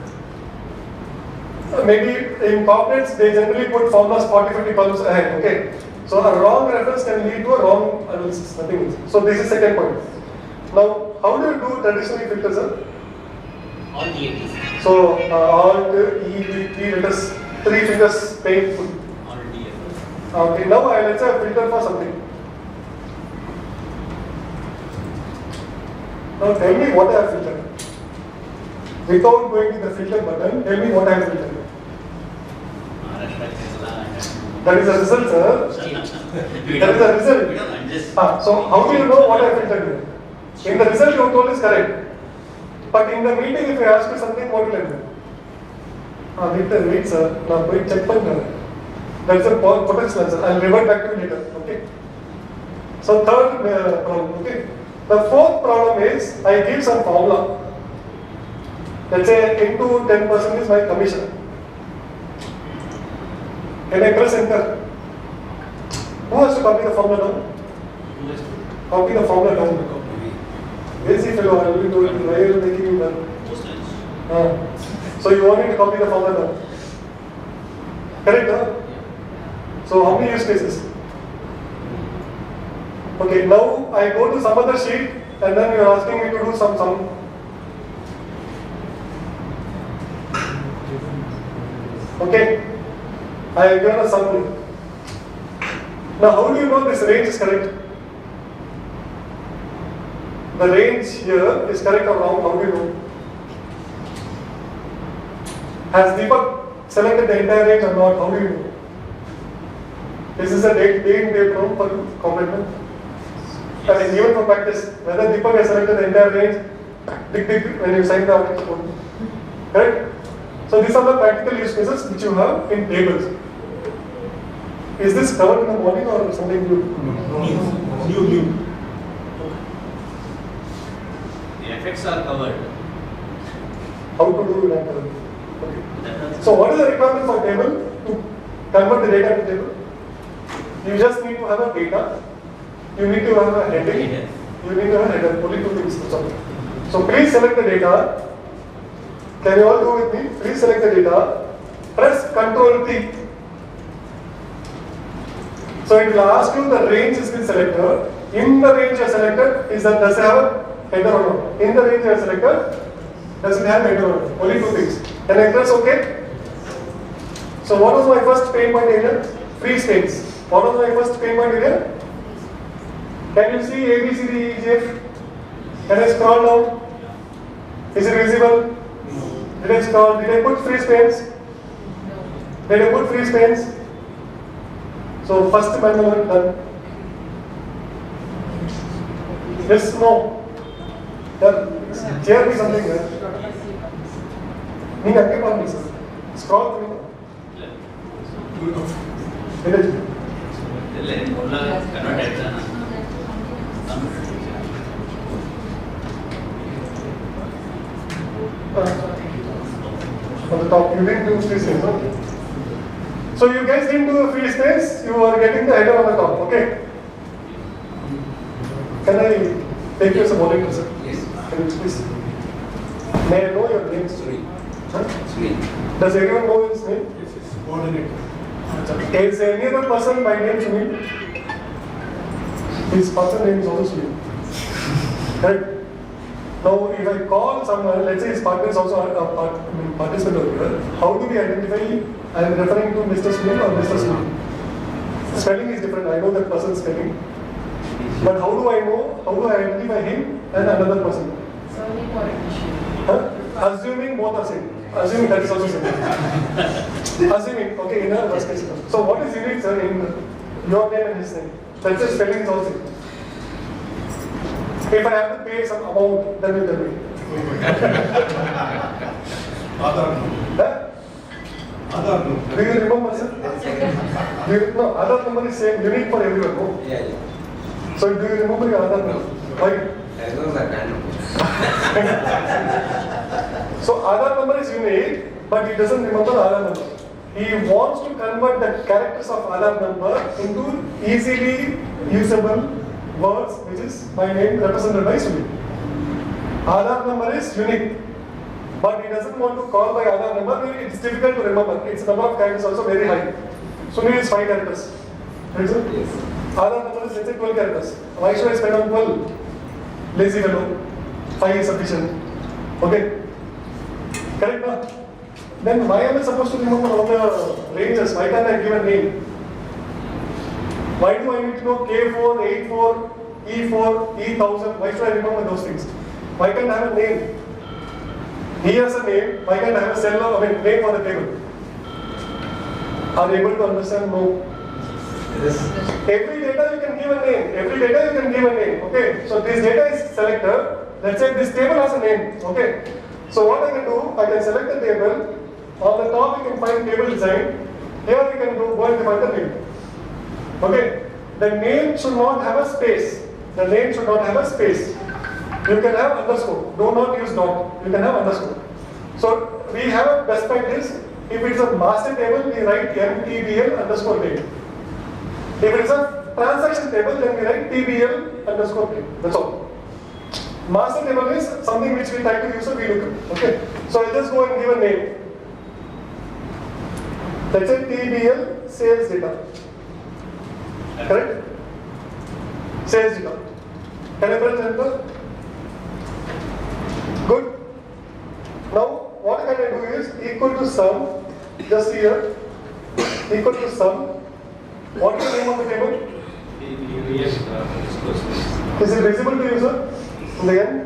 K: Maybe in corporates, they generally put formulas 40-50 columns ahead, okay? So a wrong reference can lead to a wrong analysis, nothing else. So this is second point. Now, how do you do traditionally filters, sir?
F: All DFs.
K: So, Alt, E, B, T, let us 3 fingers painful.
F: All DFs.
K: Okay, now let's say a filter for something. Now tell me what I have filtered. Without going to the filter button, tell me what I have filtered. That is a result, sir. That is a result. So how do you know what I have filtered? In the result you told is correct. But in the meeting, if I ask you something, what will I do? Wait, sir. Now wait, check point. That is a potential answer. I will revert back to you later. Okay. So third problem. Okay. The fourth problem is I give some formula. Let's say into 10% is my commission. Can I press enter? Who has to copy the formula down? Copy the formula down. Lazy fellow, I will do it. Why are you making you done? So you want me to copy the formula down? Correct, huh? So how many use cases? Okay, now I go to some other sheet and then you are asking me to do some sum. Okay, I have given a summary. Now how do you know this range is correct? The range here is correct or wrong, how do you know? Has Deepak selected the entire range or not, how do you know? Is this a day-in-day problem for complement? I mean, even for practice, whether Deepak has selected the entire range, when you sign the application. Correct? So these are the practical use cases which you have in tables. Is this covered in the morning or something new? New.
F: The effects are covered.
K: How to do that? Okay. So what is the requirement for table to convert the data to table? You just need to have a data. You need to have a heading. You need to have a header. Only two things. So please select the data. Can you all do with me? Please select the data. Press Ctrl T. So it will ask you the range has been selected. In the range you have selected, does it have a header or not? In the range you have selected, does it have a header or not? Only two things. Can I press OK? So what was my first pain point area? Free space. What was my first pain point area? Can you see A, B, C, D, E, G, F? Can I scroll down? Is it visible? No. Did I scroll? Did I put free space? No. Did I put free space? So first manual one done. Yes, no. Share me something here. Need active on this. Scroll through. On the top, you didn't do free space, okay? So you guys didn't do a free space, you are getting the header on the top, okay? Can I take you as a volunteer, sir?
A: Yes.
K: Can you please? May I know your name?
A: Sri.
K: Huh?
A: Sri.
K: Does everyone know his name?
I: Yes, coordinator.
K: Is any other person by name Sunil? His person name is also Sunil. Correct? Now, if I call someone, let's say his partner is also a participant over here, how do we identify I am referring to Mr. Sunil or Mr. Sunil? Spelling is different, I know that person's spelling. How do I identify him and another person?
E: Surname or initial?
K: Huh? Assuming both are same. Assuming that is also same. Assuming, okay, in a worst case. So what is unique, sir, in your name and his name? Let's say spelling is also. If I have to pay some amount, then you tell me.
I: Aadhaar number.
K: Do you remember, sir? No, Aadhaar number is same, unique for everyone. No?
A: Yeah.
K: So do you remember your Aadhaar number? Why?
A: As long as I can.
K: So Aadhaar number is unique, but he doesn't remember the Aadhaar number. He wants to convert the characters of Aadhaar number into easily usable words, which is my name represented by Sunil. Aadhaar number is unique, but he doesn't want to call by Aadhaar number. It's difficult to remember. Its number of characters also very high. Sunil is 5 characters. Yes. Aadhaar number is let's say 12 characters. Why should I spend on 12? Lazy fellow. 5 is sufficient. Okay. Correct, no? Then why am I supposed to remember all the ranges? Why can't I give a name? Why do I need to know K4, 84, E4, E1000? Why should I remember those things? Why can't I have a name? He has a name. Why can't I have a cell or name for the table? Are you able to understand? No. Yes. Every data you can give a name. Every data you can give a name. Okay. So this data is selected. Let's say this table has a name. Okay. So what I can do, I can select the table. On the top you can find table design. Here we can go and define the name. Okay. The name should not have a space. The name should not have a space. You can have underscore. Do not use dot. You can have underscore. So we have a best practice. If it is a master table, we write MTBL underscore name. If it is a transaction table, then we write TBL underscore name. That's all. Master table is something which we try to use a VLOOKUP. Okay. So I'll just go and give a name. Let's say TBL sales data. Correct? Sales data. Can I press enter? Good. Now, what can I do is equal to sum, just here, equal to sum. What is the name of the table? Is it visible to you, sir? In the end?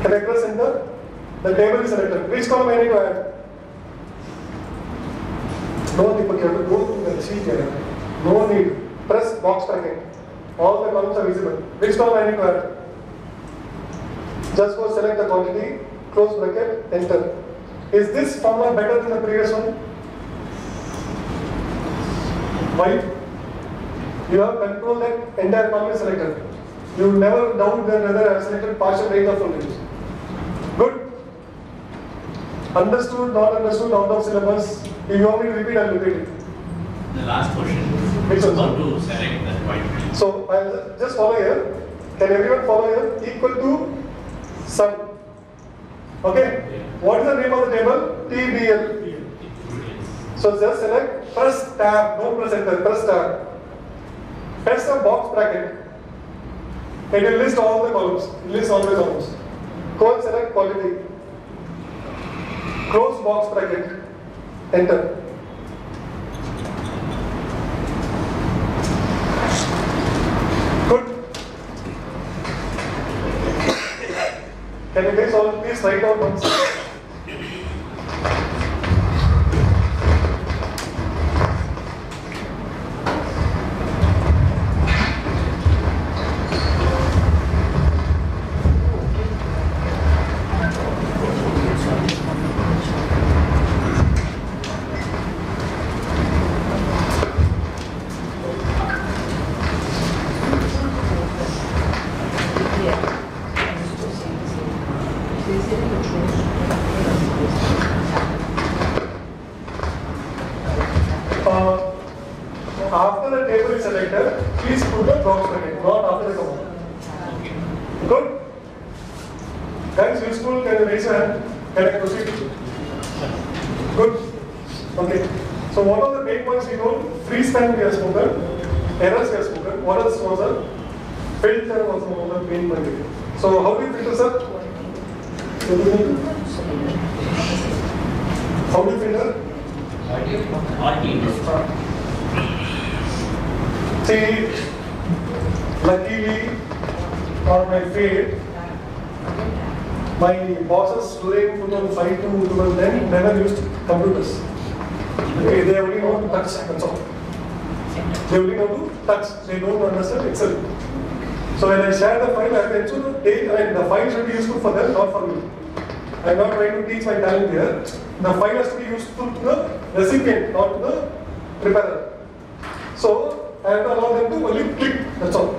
K: Can I press enter? The table is selected. Which column I need to add? No, Deepak, you have to go to the sheet here. No need. Press box bracket. All the columns are visible. Which column I need to add? Just go select the quantity, close bracket, enter. Is this formula better than the previous one? Why? You have control that entire column is selected. You never doubt whether I have selected partial range of full range. Good. Understood, not understood, out of syllabus. If you want me to repeat, I'll repeat it.
F: The last question.
K: Which one?
F: How to select the white range.
K: So I'll just follow here. Can everyone follow here? Equal to sum. Okay?
F: Yeah.
K: What is the name of the table? TBL. So just select, press tab, don't press enter, press tab. Press the box bracket. It will list all the columns. It lists all the columns. Go and select quality. Close box bracket. Enter. Good. Can you guys all please write down once? After the table is selected, please put the box bracket, not after the comma. Good? Guys, useful? Can you raise your hand? Can I proceed? Good? Okay. So what are the main points we told? Free span we have spoken, errors we have spoken. What else was there? Filter was one of the main points. So how do you filter, sir? How do you filter? See, luckily, or my fate, My bosses during 2005 to 2010 never used computers. Okay, they only know to touch, that's all. They only know to touch, they don't understand Excel. So when I share the file, I have to ensure that the file should be useful for them, not for me. I am not trying to teach my talent here. The file has to be useful to the recipient, not to the preparer. So I have to allow them to only click, that's all.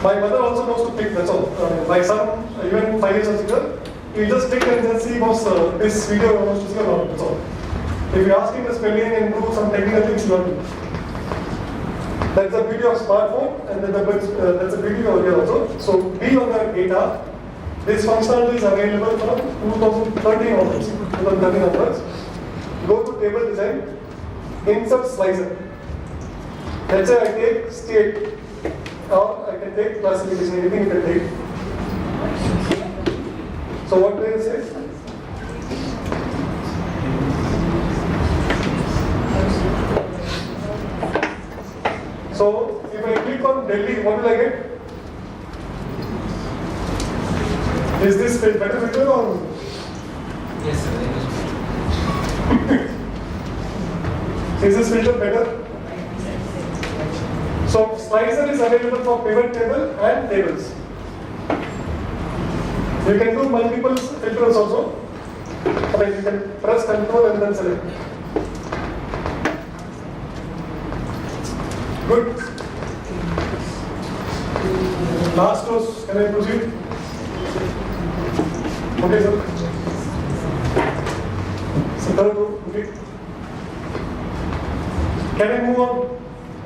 K: My mother also knows to click, that's all. My son, even 5 years old, he just click and then see was this video was physical or not, that's all. If you ask him the spelling and do some technical things, he will do. That's the beauty of smartphone, and that's the beauty over here also. So be on the data. This functionality is available from 2013 onwards. 2013 onwards. Go to table design, insert slicer. Let's say I take state, or I can take classification, anything you can take. So what do you say? So if I click on Delhi, what will I get? Is this better filter or?
G: Yes, sir.
K: Is this filter better? So slicer is available for pivot table and tables. You can do multiple filters also. I mean, you can press control and then select. Good. Last rows, can I proceed? Okay, sir. So third row, okay. Can I move on?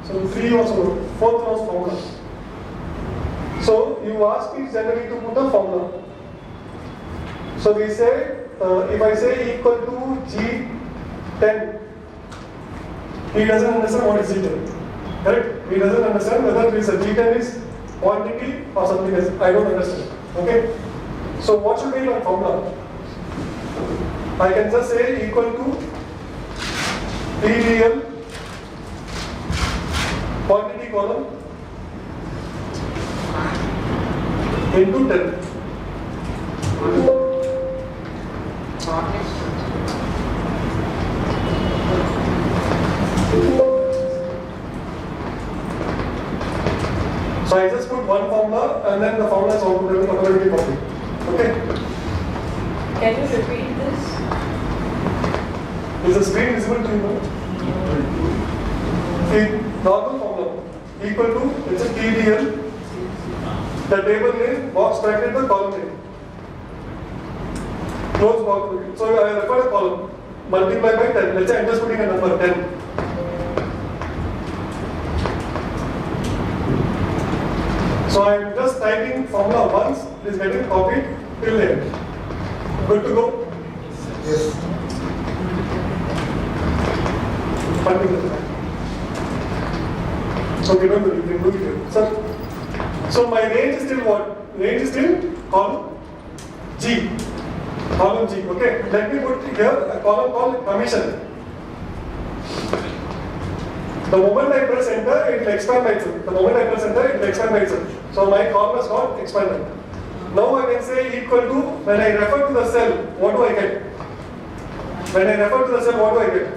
K: So 3 also, 4th row formula. So you ask me generally to put a formula. So we say, if I say equal to G10, he doesn't understand what is G10. Correct? He doesn't understand whether this G10 is quantity or something else. I don't understand. Okay? So what should be my formula? I can just say equal to PDL quantity column into 10. So I just put one formula and then the formula is automatically copied. Okay?
E: Can you repeat this?
K: Is the screen visible to you? The normal formula equal to, it's a TDL, the table name, box bracket, the column name. Close box bracket. So I refer a column, multiply by 10. Let's say I'm just putting a number 10. So I am just typing formula once, it is getting copied till the end. Good to go? Yes. Okay, don't do it, you can do it here. So my range is still what? Range is still column G. Column G, okay. Let me put here a column called commission. The moment I press enter, it will expand by itself. The moment I press enter, it will expand by itself. So my column has got expanded. Now I can say equal to, when I refer to the cell, what do I get? When I refer to the cell, what do I get?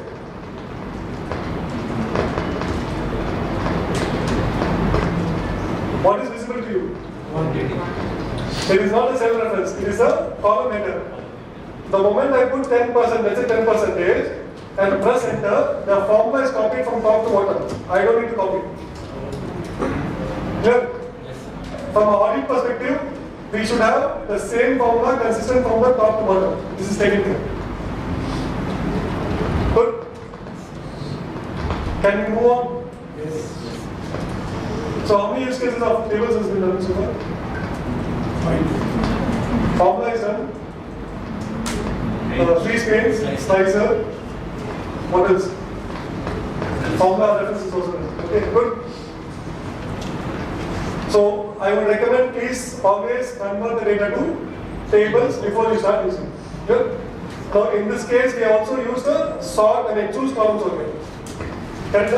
K: What is visible to you? 180. It is not a cell reference, it is a column header. The moment I put 10%, let's say 10%, and press enter, the formula is copied from top to bottom. I don't need to copy. Clear? From an audit perspective, we should have the same formula consistent from the top to bottom. This is taken care. Good? Can we move on? Yes. So how many use cases of tables has been done so far? 5. Formula is done. Free space, slicer. What else? Formula reference is also done. Okay, good. So I would recommend please always convert the data to tables before you start using. Good. Now in this case we also use the sort and choose columns over here. Correct?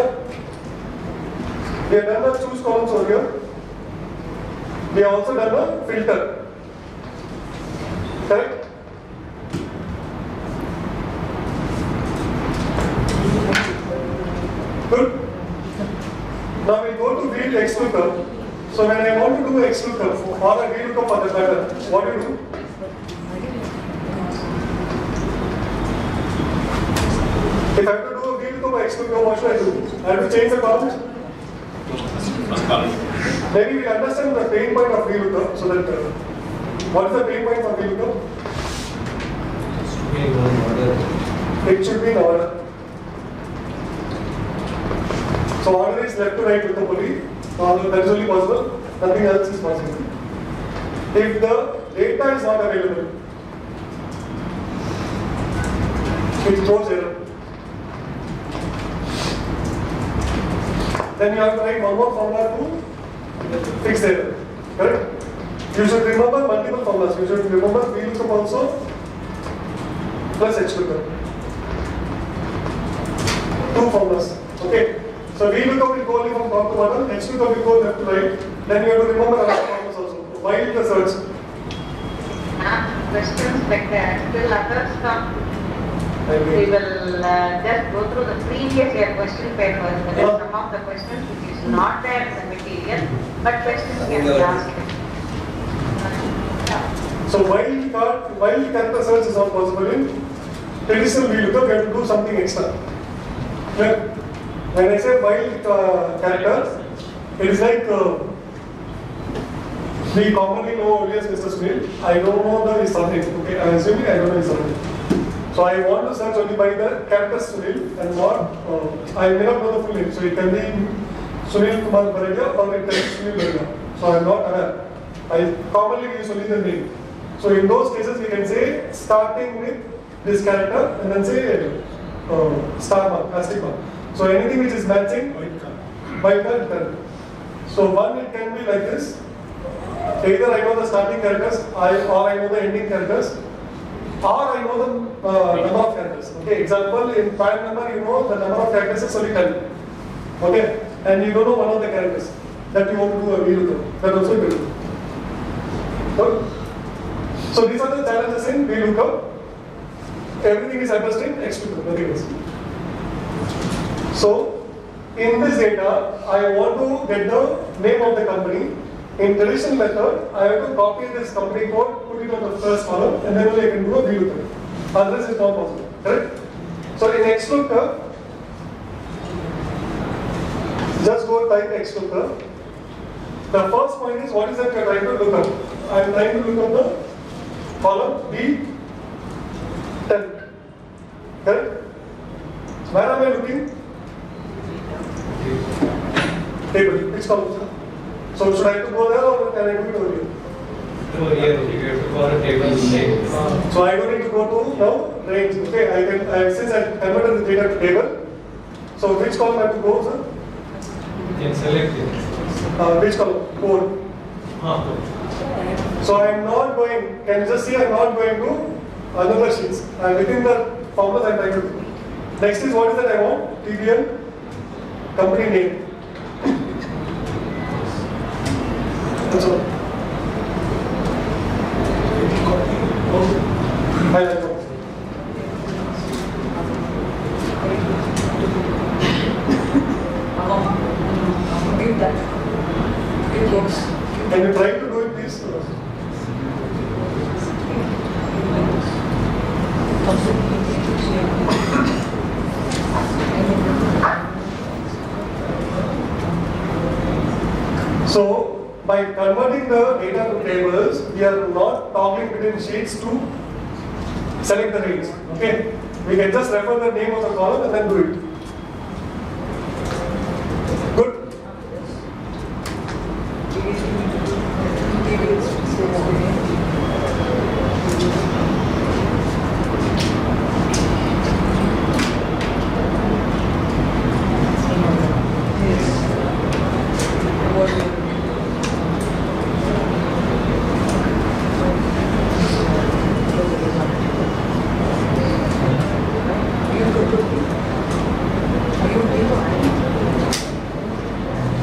K: We have done the choose columns over here. We have also done the filter. Correct? Good. Now we go to VLOOKUP. So when I want to do XLOOKUP or a VLOOKUP for that matter, what do you do? If I have to do a VLOOKUP or XLOOKUP, what should I do? I have to change the columns? Maybe we understand the pain point of VLOOKUP, so that what is the pain point for VLOOKUP? It should be in order. So order is left to right with the poly. That is only possible. Nothing else is possible. If the data is not available, it throws error. Then you have to write one more formula to fix the error. Correct? You should remember multiple formulas. You should remember VLOOKUP also plus HLOOKUP. Two formulas. Okay. So VLOOKUP will go only from top to bottom, HLOOKUP will go left to right. Then you have to remember other formulas also. While the search.
M: Questions like that, till others come. We will just go through the previous year question papers. There are some of the questions which is not there in the material, but questions can be asked.
K: So while the character search is not possible in traditional VLOOKUP, you have to do something extra. Okay? When I say while character, it is like we commonly know only as Mr. Sunil. I don't know the something. Okay, I am assuming I don't know something. So I want to search only by the character Sunil and not. I may not know the full name. So it can be Sunil Kumar Baraja or it can be Sunil Baraja. So I am not aware. I commonly use only the name. So in those cases, we can say starting with this character and then say star mark, asterisk mark. So anything which is matching, wildcard. So one, it can be like this. Either I know the starting characters, or I know the ending characters, or I know the number of characters. Okay, example, in file number, you know the number of characters is only 10. Okay, and you don't know one of the characters that you want to do a VLOOKUP. That also you do. So these are the challenges in VLOOKUP. Everything is addressed in XLOOKUP, nothing else. So, in this data, I want to get the name of the company. In traditional method, I have to copy this company code, put it on the first column, and then only I can do a VLOOKUP. Otherwise, it's not possible. Correct? So, in XLOOKUP, just go type XLOOKUP. The first point is what is that you are trying to look up? I am trying to look up the column B10. Correct? Where am I looking? Table. Which column? So should I have to go there or can I do it over here?
G: Over here, you have to go on a table.
K: So I don't need to go to now range. Okay, since I converted the data to table. So which column I have to go, sir?
G: You can select it.
K: Which column? Code. So I am not going, can you just see I am not going to another sheets. I am within the formulas I am trying to do. Next is what is that I want? TBL, company name. That's all. Highlight. Can you try to do it, please? So, by converting the data to tables, we are not toggling between sheets to select the range. Okay? We can just refer the name of the column and then do it. Good?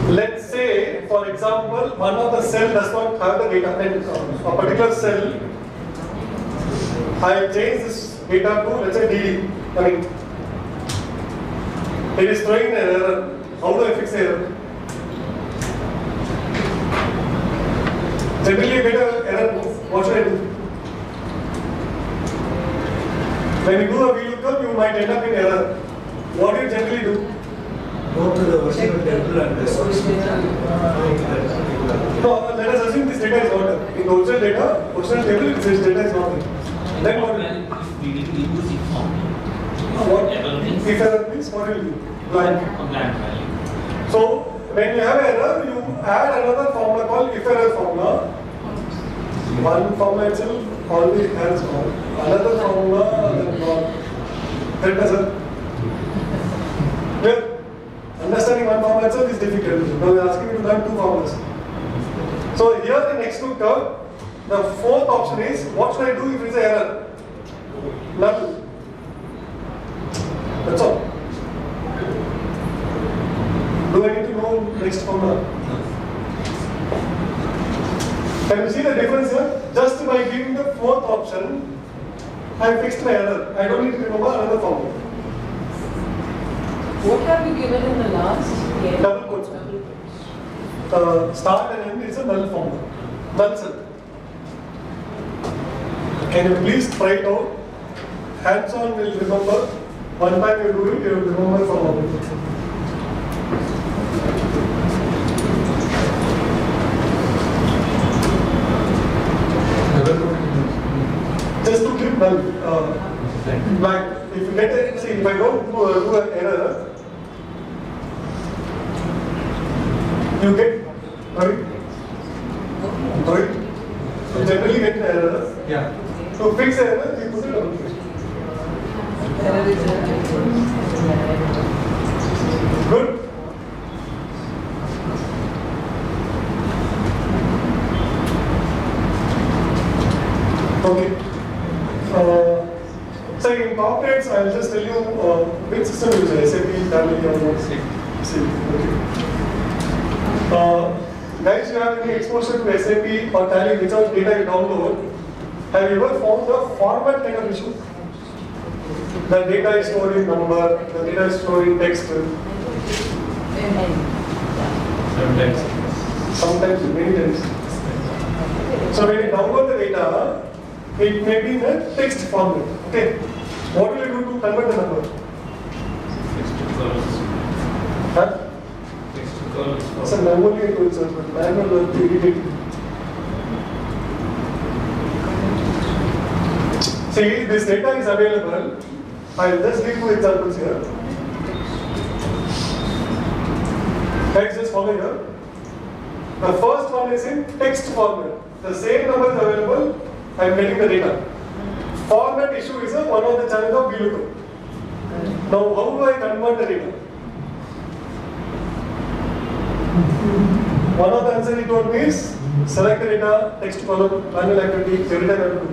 K: Let's say, for example, one of the cell does not have the data, and a particular cell I'll change this data to, let's say, DD. I mean, it is throwing an error. How do I fix the error? Generally, you get an error. What should I do? When you do a VLOOKUP, you might end up in error. What do you generally do?
I: Go to the original table and
K: No, let us assume this data is not there. In the original table, this data is not there. Then what will you do? If error means, what will you do? Blank. So, when you have error, you add another formula called if error formula. One formula itself already has one. Another formula, then one. That doesn't. Well, understanding one formula itself is difficult. Now we are asking you to learn two formulas. So here in XLOOKUP, the fourth option is, what should I do if it is an error? Null. That's all. Do I need to know next formula? Can you see the difference here? Just by giving the fourth option, I fixed my error. I don't need to remember another formula.
E: What have you given in the last?
K: Double quotes. Start and end is a null formula. Null cell. Can you please try it out? Hands-on will remember. One time you do it, you will remember from all. Just to keep null. Blank. If you get a, see, if I don't do an error, you get, sorry? You generally get an error.
G: Yeah.
K: To fix the error, you put a double quotation. Good. Okay. So in corporates, I'll just tell you which system you use, SAP, Tally, or what? Okay. Guys, you have any exposure to SAP or Tally, whichever data you download? Have you ever found the format kind of issue? The data is stored in number, the data is stored in text. Sometimes, many times. So when you download the data, it may be in a text format. Okay. What will you do to convert the number? Huh? So normally it will serve, but manual work to edit. See, this data is available. I'll just give you examples here. Guys, just follow here. The first one is in text format. The same number is available. I'm getting the data. Format issue is one of the challenges of VLOOKUP. Now, how do I convert the data? One of the answers he told me is select the data, text column, manual activity, every time I have to do.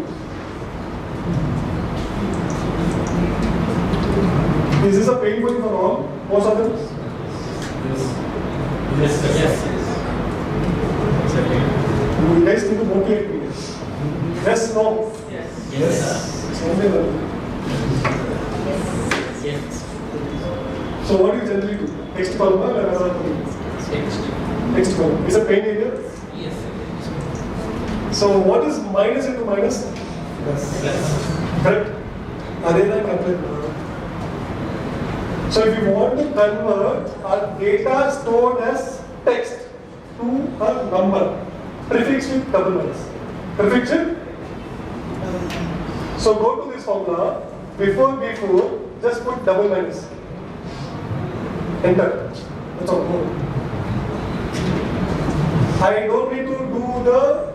K: Is this a pain point for all? Most of them?
L: Yes.
K: You guys need to motivate me. Yes, no? Yes. Something like
L: Yes.
K: So what do you generally do? Text column or another column? Text column. Is a pain area?
L: Yes.
K: So what is minus into minus?
L: Plus.
K: Correct? Are they like complete? So if you want to convert our data stored as text to a number, prefix with double minus. Prefix. So go to this formula. Before just put double minus. Enter. That's all. I don't need to do the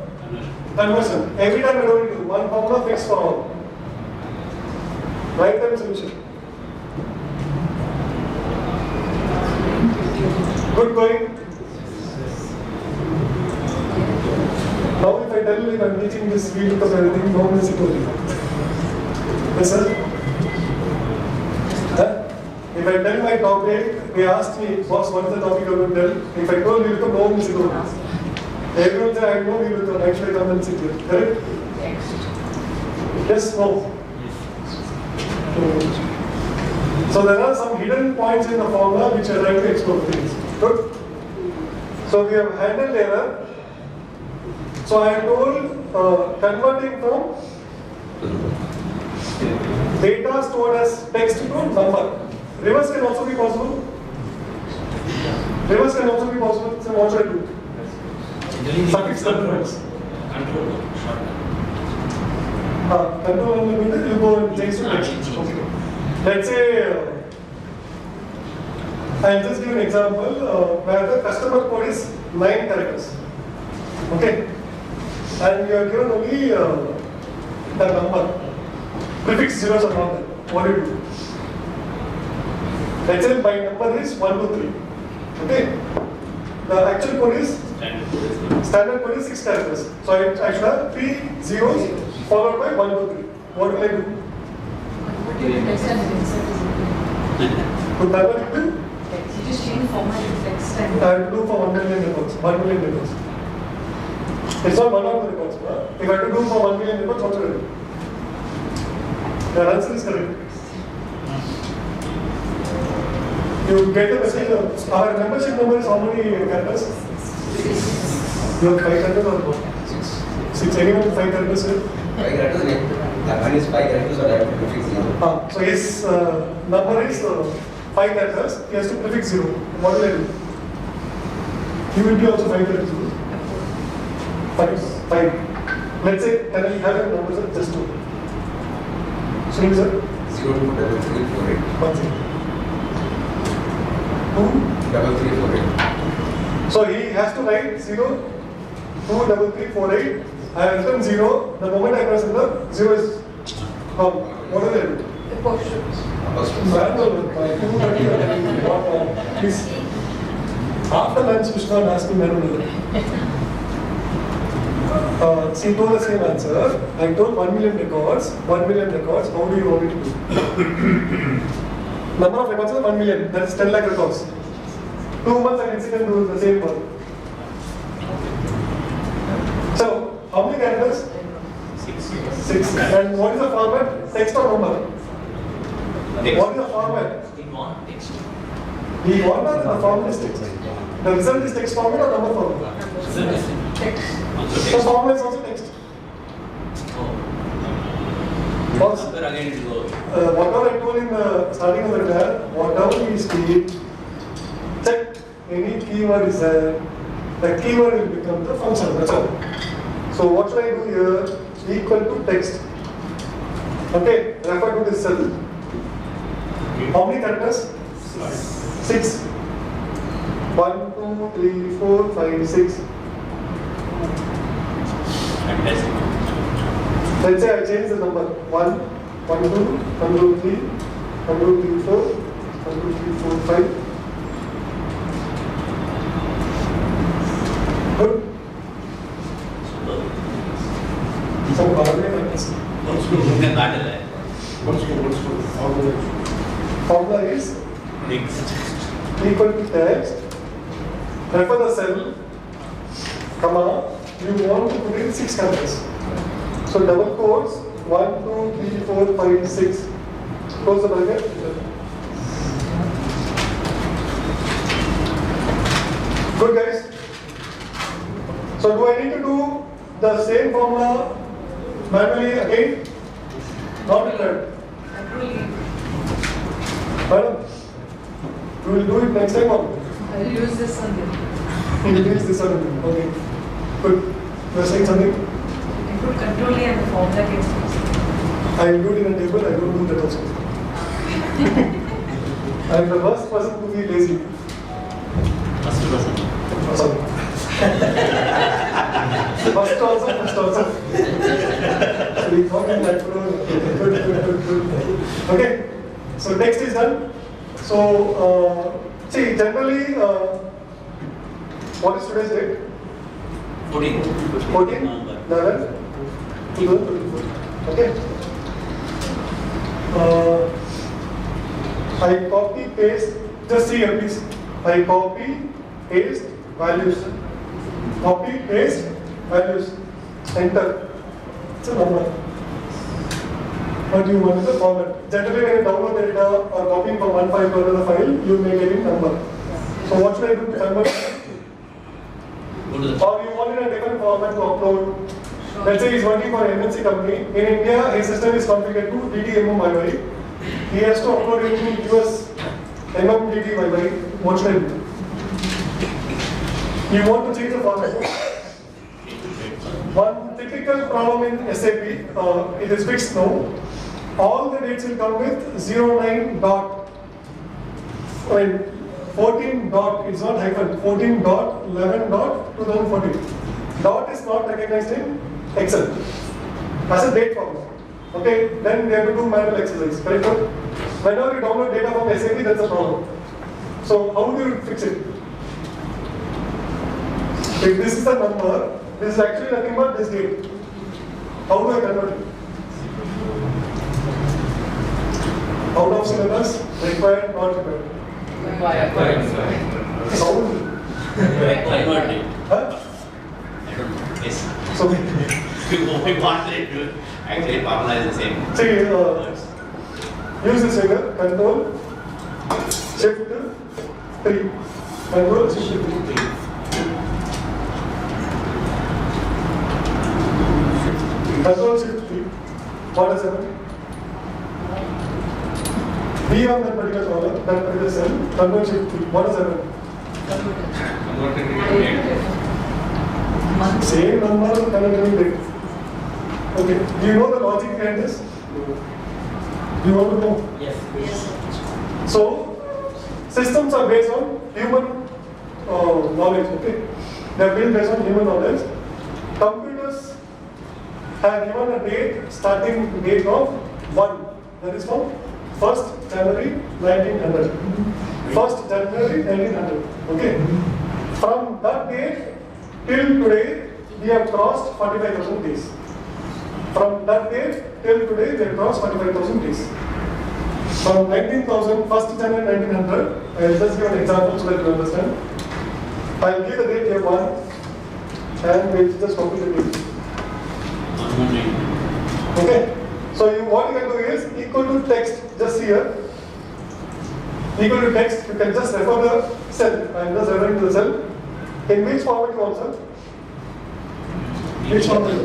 K: conversion. Every time I don't need to do one formula fixed for all. Right time solution. Good going. Now if I tell you if I'm teaching this field because everything, no one is equal. Yes sir? If I tell my topic, they asked me, boss, what is the topic you're going to tell? If I told you, no one is equal. Everyone said, I know you will come, actually come and sit here. Correct? Yes, no. So there are some hidden points in the formula which I try to explore things. Good. So we have handled error. So I told converting from data stored as text to number. Reverse can also be possible. Reverse can also be possible. So what should I do? Suffix controls. Control means you go and change to text. Okay. Let's say, I'll just give an example where the customer code is 9 characters. Okay. And you are given only the number. Prefix zeros are not there. What do you do? Let's say my number is 1, 2, 3. Okay. The actual code is standard code is 6 characters. So I should have 3 zeros followed by 1, 2, 3. What will I do? To convert it to?
E: You just change format to text and...
K: I have to do for 1 million records. 1 million records. It's not 1 of the records. If I have to do for 1 million records, what should I do? The answer is correct. You get the message. Our membership number is how many characters? 6. You have 5 characters or what? 6. Anyone with 5 characters here?
A: 5 characters. That one is 5 characters or I have to prefix 0.
K: So his number is 5 characters. He has to prefix 0. What will I do? He will be also 5 characters. 5. Let's say, can I have a number, sir? Just 2. Sorry, sir?
A: 0, 2, 3, 4, 8.
K: 1 second.
A: 2, 3, 4, 8.
K: So he has to write 0, 2, 3, 4, 8. I have written 0. The moment I press enter, 0 is how? What is it? Please. After lunch, you should not ask me manually. She told the same answer. I told 1 million records. 1 million records. How do you want me to do? Number of records is 1 million. That is 10 lakh records. 2 months I can sit and do the same work. So, how many characters? 6. And what is the format? Text or number? What is the format? We want the format is text. The result is text format or number format? Text. The format is also text. Whatever I told in the starting of the webinar, whatever we speak, check any keyword is there. The keyword will become the function. That's all. So what should I do here? Equal to text. Okay, refer to this cell. How many characters? 6. 1, 2, 3, 4, 5, 6. Let's say I change the number 1, 1, 2, 1, 2, 3, 1, 2, 3, 4, 1, 2, 3, 4, 5. Good. Some formula is equal to text. Refer the cell, comma, you want to put in 6 characters. So double quotes, 1, 2, 3, 4, 5, 6. Close the bracket. Good guys. So do I need to do the same formula manually again? Not required. Madam, you will do it next time or?
E: I'll use this on them.
K: You will use this on them. Okay. Good. You are saying something?
E: You can put control A and the formula gets used.
K: I will do it in a table, I don't do that also. I am the worst person to be lazy.
L: First person.
K: Oh, sorry. First also. So we thought in that good. Okay, so text is done. So, see, generally, what is today's date?
F: 14.
K: 11, 2024. Okay. I copy, paste, just see here please. I copy, paste, values. Copy, paste, values. Enter. It's a number. But you want the format. Generally, when you download the data or copying from one file to another file, you may get in number. So what should I do to convert it? Or you want it in a different format to upload? Let's say he's working for an MNC company. In India, his system is configured to DTMMYY. He has to upload it to US MMDTYY. What should I do? You want to change the format. One typical problem in SAP, it is fixed now. All the dates will come with 09 dot. 14 dot, it's not hyphen, 14 dot, 11 dot, 2014. Dot is not recognized in Excel as a date format. Okay, then we have to do manual exercise, correct? Whenever you download data from SAP, that's a problem. So how do you fix it? If this is the number, this is actually nothing but this date. How do I convert it? Out of syllabus, required, not required. Huh? So
F: we want it to actually formalize the same.
K: See, use this finger, control, shift 3, control, shift 3. Control shift 3. What has happened? B on that particular column, that particular cell, control shift 3. What has happened? Same number, converted date. Okay. Do you know the logic behind this? Do you want to know?
L: Yes.
K: So, systems are based on human knowledge. Okay. They are built based on human knowledge. Computers have given a date, starting date of 1. That is from 1st January 1900. 1st January 1900. Okay. From that date till today, we have crossed 45,000 days. From that date till today, we have crossed 45,000 days. From 19,000, 1st January 1900, I will just give an example so that you understand. I will give the date here 1 and we will just copy the date. Okay. So what you can do is equal to text, just here. Equal to text, you can just refer the cell. I am just referring to the cell. In which format you want, sir? Which format?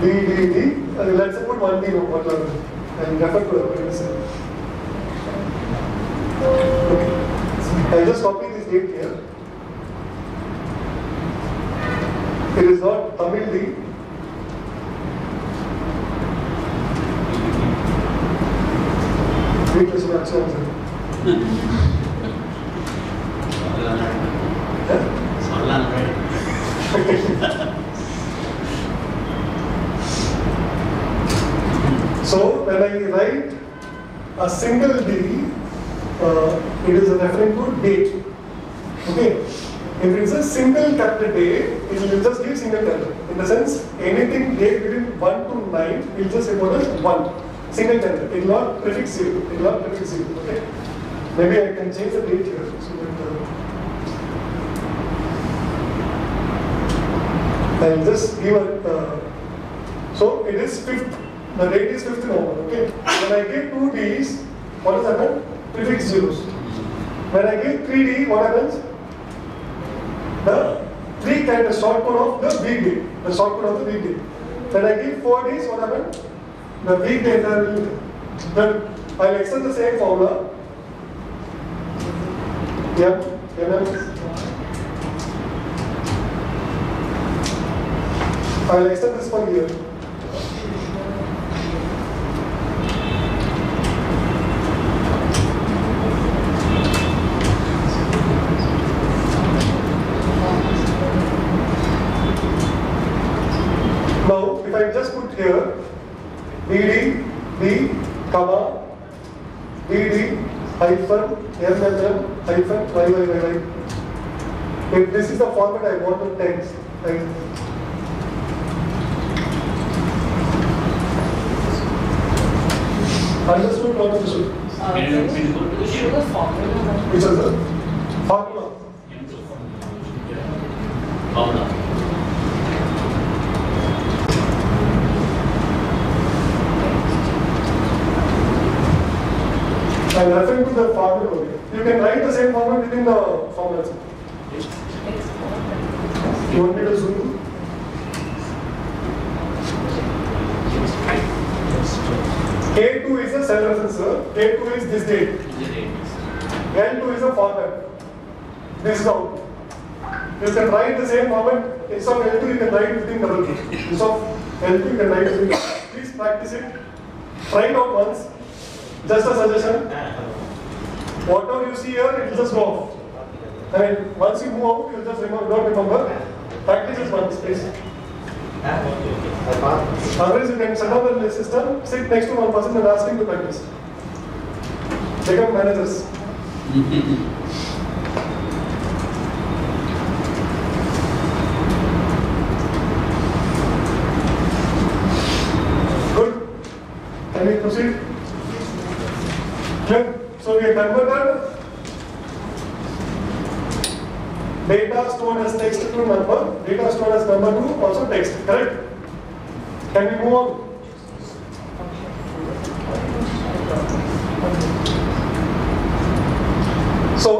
K: D. Let's put 1D and refer to the particular cell. Okay. I just copy this date here. It is not Tamil D. Wait, is not so. So when I write a single D, it is referring to date. Okay. If it is a single capital date, it will just give single capital. In the sense, anything date between 1 to 9, we will just say what is 1. Single capital. It will not prefix 0. It will not prefix 0. Okay. Maybe I can change the date here. So that, I'll just give a. So it is 5th. The date is 5th November. Okay. When I give 2 Ds, what has happened? Prefix zeros. When I give 3D, what happens? The 3 character short code of the weekday. The short code of the weekday. When I give 4 Ds, what happened? The weekday. Then I'll extend the same formula. I'll extend this one here. Now, if I just put here DD, D, comma, DD, hyphen, MMM, hyphen, YYYY. If this is the format I want to text, understood or understood?
E: Show the formula.
K: Which is the formula? I'm referring to the format only. You can write the same format within the format. You want me to zoom? K2 is a cell reference, sir. K2 is this date. L2 is a format. This is out. You can write the same format. Instead of L2, you can write within double key. Instead of L2, you can write within. Please practice it. Try it out once. Just a suggestion. Whatever you see here, it will just go off. I mean, once you move out, you will just remember, don't remember. Practice it once, please. Otherwise, you can set up the system, sit next to one person and ask him to practice. Become managers. Good. Can we proceed? Clear? So we have converted data stored as text to number, data stored as number to also text, correct? Can we move on? So,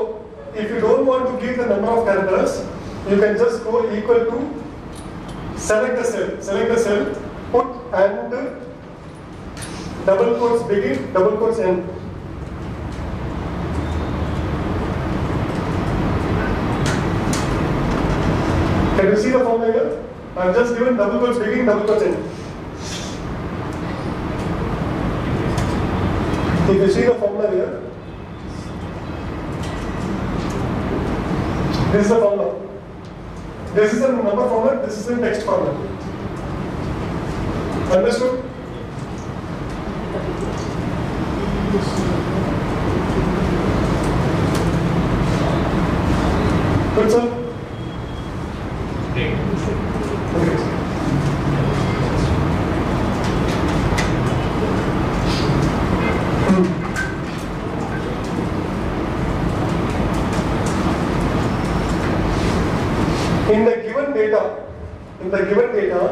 K: if you don't want to give the number of characters, you can just go equal to select the cell, put and double quotes begin, double quotes end. Can you see the formula here? I have just given double quotes begin, double quotes end. If you see the formula here, this is the formula. This is a number format, this is in text format. Understood? Good, sir? In the given data,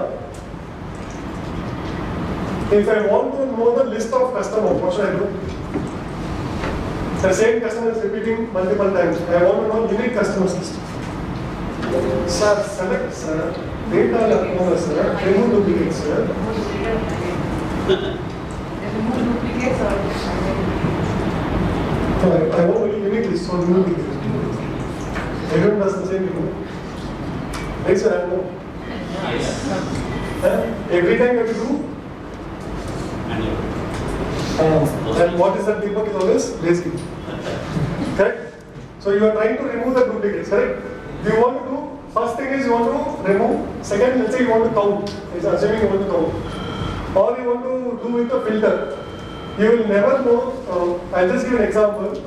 K: if I want to know the list of customers, what should I do? The same customer is repeating multiple times. I want to know unique customers list. Sir, select, sir. Data owner, sir. Remove duplicates, sir. I want only unique list, so remove duplicates. Everyone does the same thing. Right, sir? I know. Every time you have to do. And what is that Deepak is always lazy. Correct? So you are trying to remove the duplicates, correct? You want to do, first thing is you want to remove, second, let's say you want to count. It's assuming you want to count. Or you want to do with a filter. You will never know, I'll just give an example.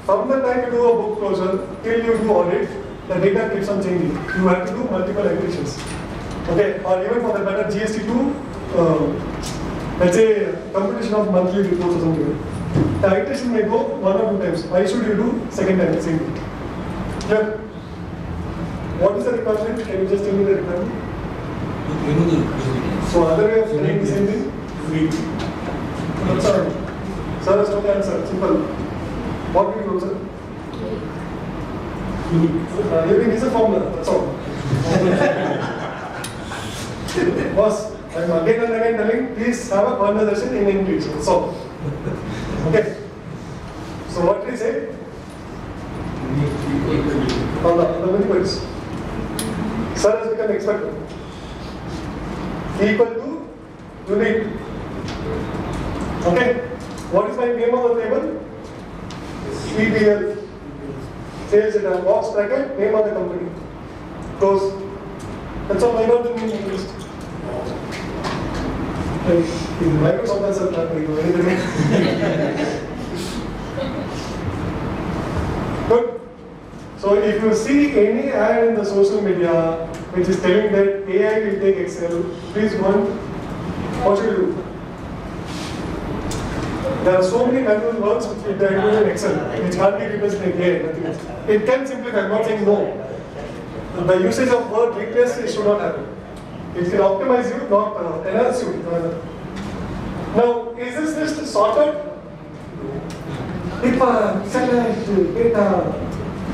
K: From the time you do a book closure till you do audit, the data keeps on changing. You have to do multiple iterations. Okay, or even for the matter GST2, let's say competition of monthly reports or something. The iteration may go 1 or 2 times. Why should you do second time the same thing? Clear? What is the requirement? Can you just tell me the requirement? So other way of telling the same thing? Sir, that's not the answer. Simple. What do you do, sir? Unique is a formula, that's all. Boss, I'm again and again telling, please have a conversation in English, that's all. Okay. So what do you say? On the many words. Sir has become expert. Equal to unique. Okay. What is my name of the table? CBL. Sales data, box bracket, name of the company. Close. That's all I got in English. Microsoft has a plan. Good. So if you see any ad in the social media which is telling that AI will take Excel, please what should you do? There are so many manual works which they are doing in Excel, which can't be replaced in AI, nothing else. It can simplify, I'm not saying no. The usage of word replace should not happen. It can optimize you, not enhance you. Now, is this list sorted?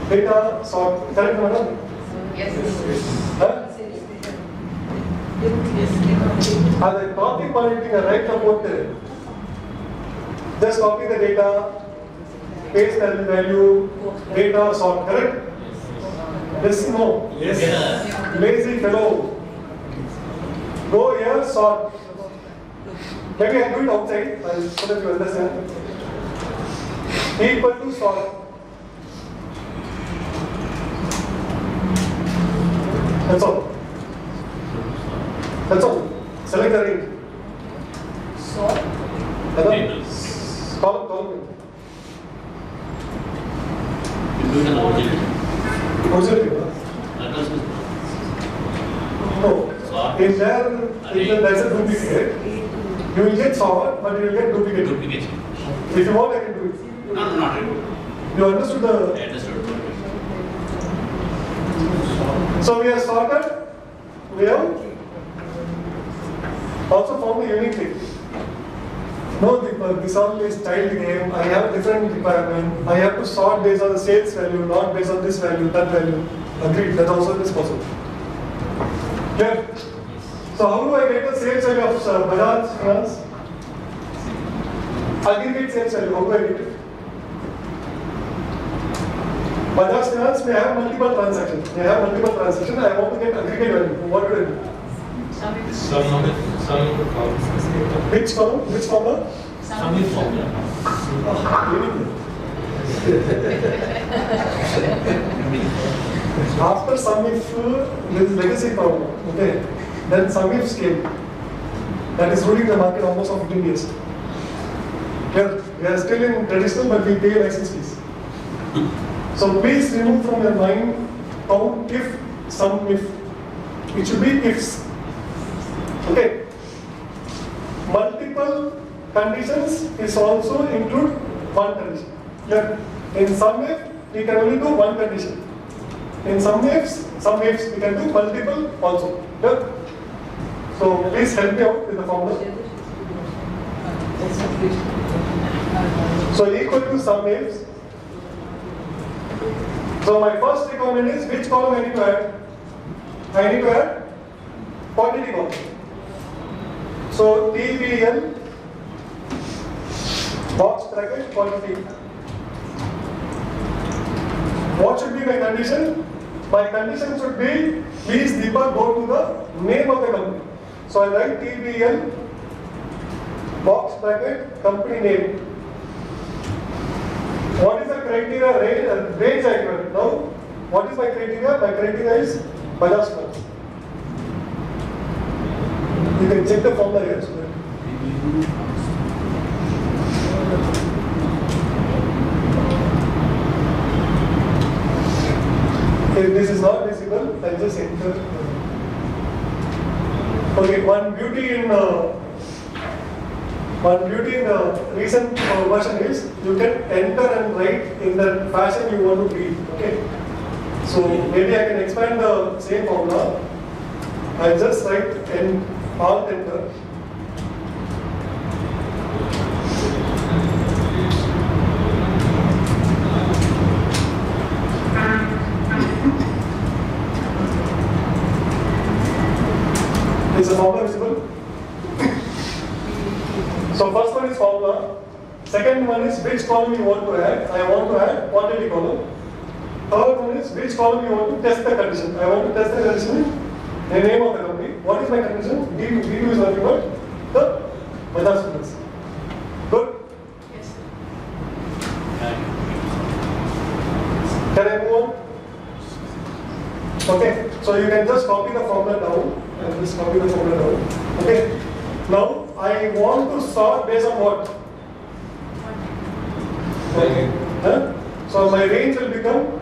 K: data sort, correct madam?
E: Yes.
K: Huh? As a copy pointing a right about just copy the data, paste the value, data sort, correct? Yes, no.
F: Yes.
K: Lazy fellow. Go here, sort. Maybe I do it outside, so that you understand. Equal to sort. That's all. That's all. Select the range.
E: Sort.
K: Column.
F: You do it an original.
K: Original.
F: Address is
K: No.
F: Sort.
K: In there, if there's a duplicate, you will get sort, but you will get duplicate.
F: duplicate.
K: If you want, I can do it.
F: No, not really.
K: You understood the.
F: I understood.
K: So we have sorted. We have also found the unique thing. No, Deepak, this all is child game. I have different requirement. I have to sort based on the sales value, not based on this value, that value. Agreed. That also is possible. Clear? So how do I get the sales value of Bajaj Finance? Aggregate sales value. How do I get it? Bajaj Finance may have multiple transactions. I want to get aggregate value. What do I do? Which column? Which formula?
F: Some formula.
K: After sum if there is legacy problem, okay, then sum if scale. That is ruling the market almost for 15 years. Here, we are still in traditional, but we pay license fees. So please remove from your mind count if, sum if. It should be ifs. Okay. Multiple conditions is also include one condition. Here, in sum if, we can only do one condition. In some ifs we can do multiple also. Here. So please help me out with the formula. So equal to sum ifs. So my first requirement is which column I need to add? I need to add quantity column. So TBL box bracket quantity. What should be my condition? My condition should be please Deepak go to the name of the company. So I write TBL box bracket company name. What is the criteria range I given? Now, what is my criteria? My criteria is Bajaj Finance. You can check the formula here. If this is not visible, I'll just enter. Okay, one beauty in recent version is you can enter and write in the fashion you want to read. Okay. So maybe I can expand the same formula. I'll just write and alt enter. Is the formula visible? So first one is formula. Second one is which column you want to add. I want to add quantity column. Third one is which column you want to test the condition. I want to test the condition in the name of the company. What is my condition? D2. D2 is nothing but the Bajaj Finance. Good?
E: Yes.
K: Can I move on? Okay. So you can just copy the formula down. And just copy the formula down. Okay. Now I want to sort based on what? Okay. Huh? So my range will become.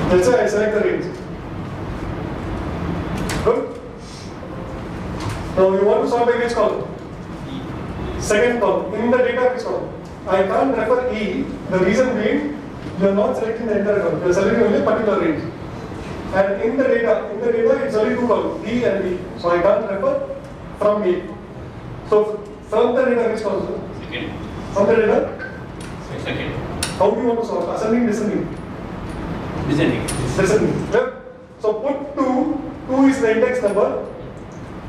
K: Let's say I select the range. Good. Now you want to sort by which column? Second column. In the data, which column? I can't refer E. The reason being, you are not selecting the entire column. You are selecting only a particular range. And in the data, it's only two columns, E and B. So I can't refer from E. So From the data, which column?
F: Second.
K: From the data?
F: Second.
K: How do you want to solve? Ascending, descending?
F: Descending.
K: Descending. Yep. So put 2. 2 is the index number.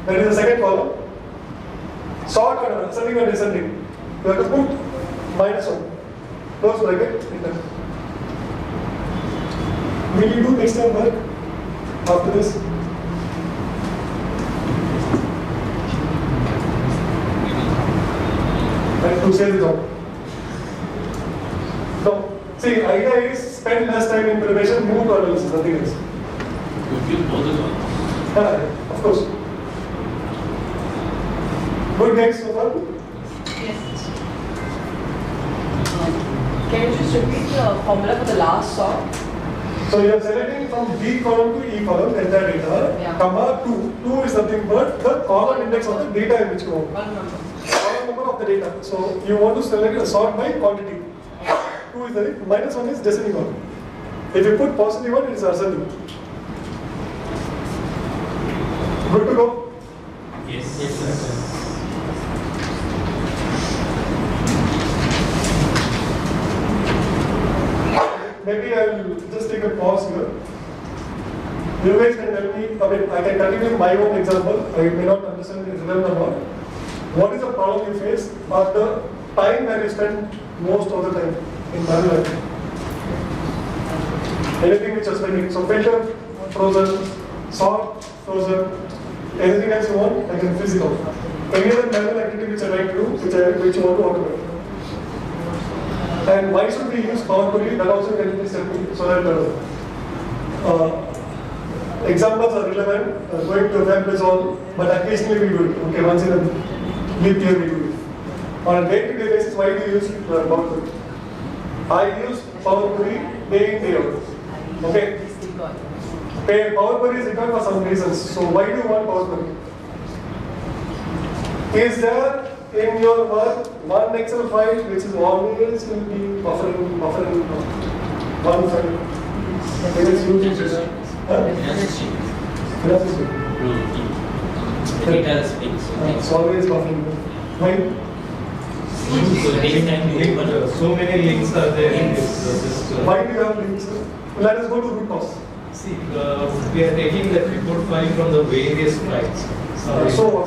K: That is the second column. Sort order, ascending or descending. You have to put -1. Close bracket. Enter. Will you do next time work after this? And to say the job. No. See, idea is spend less time in preparation, move to analysis, nothing else.
F: You feel both the ones.
K: Of course. Good guys so far?
E: Yes. Can you just repeat the formula for the last sort?
K: So you are selecting from D column to E column, entire data,
E: Yeah.
K: comma 2. 2 is nothing but the column index of the data in which you want.
E: One number.
K: Column number of the data. So you want to select a sort by quantity. 2 is the -1 is descending order. If you put +1, it is ascending. Good to go?
F: Yes. Yes, sir.
K: Maybe I will just take a pause here. You guys can tell me, I mean, I can continue with my own example. I may not understand it relevant or not. What is the problem you face or the time where you spend most of the time in manual activity? Anything which you're spending. So filter, frozen, sort, frozen, anything else you want, I can freeze it out. Any other manual activity which I like to do, which you want to automate. And why should we use Power Query? That also can you please tell me so that examples are relevant, going to web is all, but occasionally we do it. Okay, once in a leap year we do it. On a day-to-day basis, why do you use Power Query? I use Power Query day in, day out. Okay? Power Query is required for some reasons. So why do you want Power Query? Is there in your work one Excel file which is always will be buffering one file? It is used. It's always buffering. Why?
G: So many links are there in this system.
K: Why do you have links? Let us go to root cause.
G: See, we are taking the report file from the various files.
K: So on.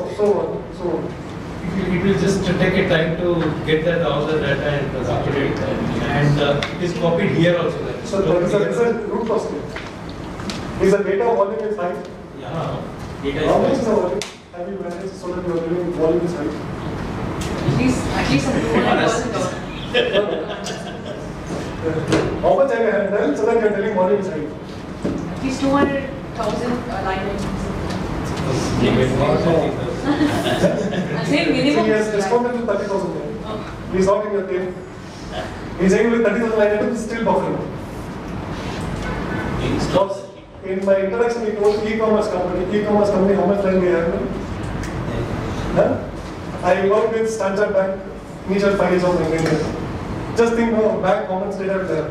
G: It will just take a time to get that all the data and calculate and it is copied here also.
K: So there is a root cause. Is the data volume is high?
G: Yeah.
K: How much is the volume? Have you managed so that your volume is high?
E: At least some 200%.
K: How much have you handled so that you are telling volume is high?
E: At least 200,000 line items. I'm saying minimum.
K: He has discounted to 30,000. He is not in your team. He is saying with 30,000 line items still buffering. In my introduction, he told e-commerce company, how much time we have? I work with Standard Bank, initial 5 years of maintenance. Just think of bank how much data there.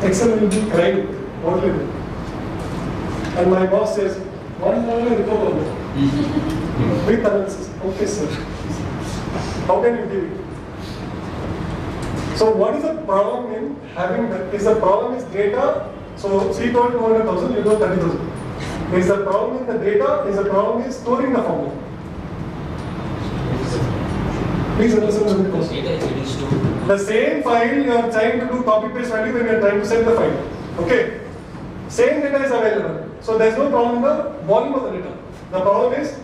K: Excel will be crying, what will it do? And my boss says, 1 hour report on it. With analysis. Okay, sir. How can you give it? So what is the problem in having that? Is the problem is data? So C told 200,000, you told 30,000. Is the problem in the data? Is the problem is storing the formula? Please understand the question. The same file you are trying to do copy paste value when you are trying to save the file. Okay. Same data is available. So there is no problem in the volume of the data. The problem is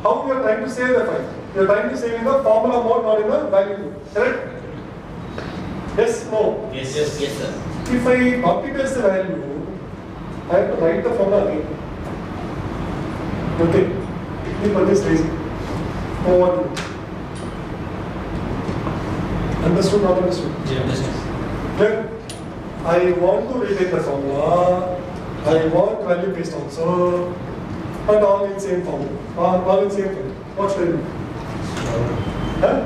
K: how you are trying to save the file. You are trying to save in the formula mode, not in the value mode. Correct? Yes, no.
F: Yes, sir.
K: If I copy paste the value, I have to write the formula again. Okay. You put this lazy. Over. Understood, not understood?
F: Yeah, understood.
K: Then I want to retain the formula. I want value paste also. But all in same formula. All in same file. What should I do? Huh?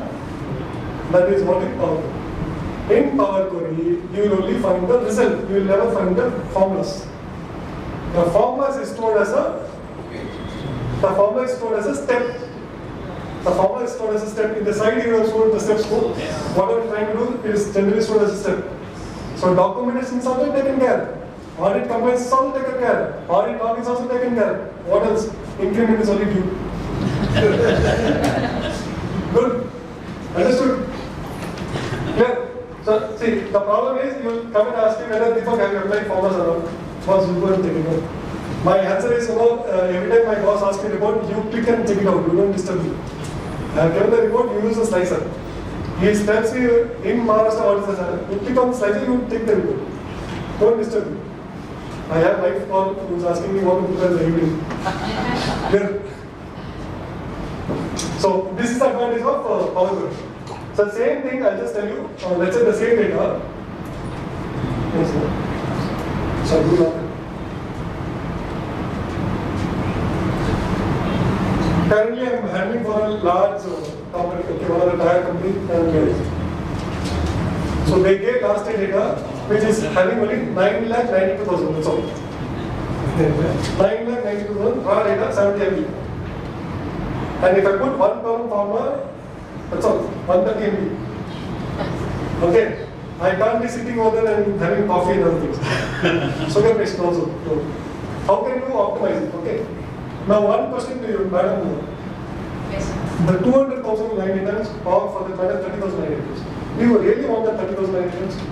K: That is what in Power Query. In Power Query, you will only find the result. You will never find the formulas. The formulas is stored as a step. The farmer is stored as a step. In the side, you have stored the steps code. What are we trying to do is generally stored as a step. So documentation is also taken care. Audit compliance is also taken care. Audit log is also taken care. What else? Increment is only due. Good. Understood? Clear? So see, the problem is you will come and ask me whether Deepak have you applied farmers or not. First you go and check it out. My answer is every time my boss asks me report, you click and check it out. You don't disturb me. I have given the report, you use the slicer. He tells you in Maharashtra what is the channel. You click on the slicer, you take the report. Don't disturb me. I have my call who's asking me what to put in the evening. Clear? So this is the advantage of PowerPoint. So same thing, I'll just tell you, let's say the same data. Yes, sir. So good luck. Currently I'm handling for a large company, okay, one of the tire company, and so they gave last year data, which is having only 9,92,000, that's all. 9,92,000, raw data 70 MB. And if I put 1 column farmer, that's all, 130 MB. Okay, I can't be sitting over there and having coffee and other things. Sugar patient also. So, how can you optimize it? Okay. Now one question to you, madam.
E: Yes, sir.
K: The 200,000 line items or for the matter 30,000 line items. Do you really want the 30,000 line items?
G: No,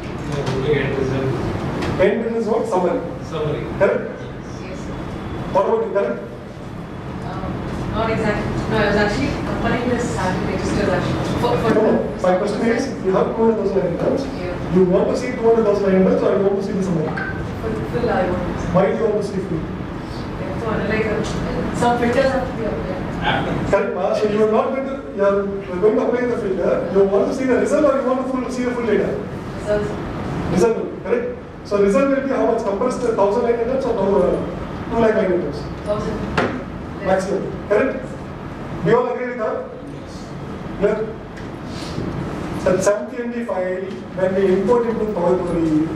G: end result.
K: End result is what? Summary.
G: Summary.
K: Correct?
E: Yes, sir.
K: What about you? Correct?
E: Not exactly. No, I was actually comparing the salary registers actually.
K: No, my question is, you have 200,000 line items.
E: Yeah.
K: You want to see 200,000 line items or you want to see the summary?
E: Full I want to see.
K: Why do you want to see full?
E: To analyze some filters have to be applied.
K: Correct, ma. So you are not going to, you are going to apply the filter. You want to see the result or you want to see the full data?
E: Results.
K: Result, correct? So result will be how much? Compressed 1,000 line items or 2 lakh line items?
E: 1,000.
K: Maximum, correct? Do you all agree with that? Yes? That 70 MB file, when we import into Power Query,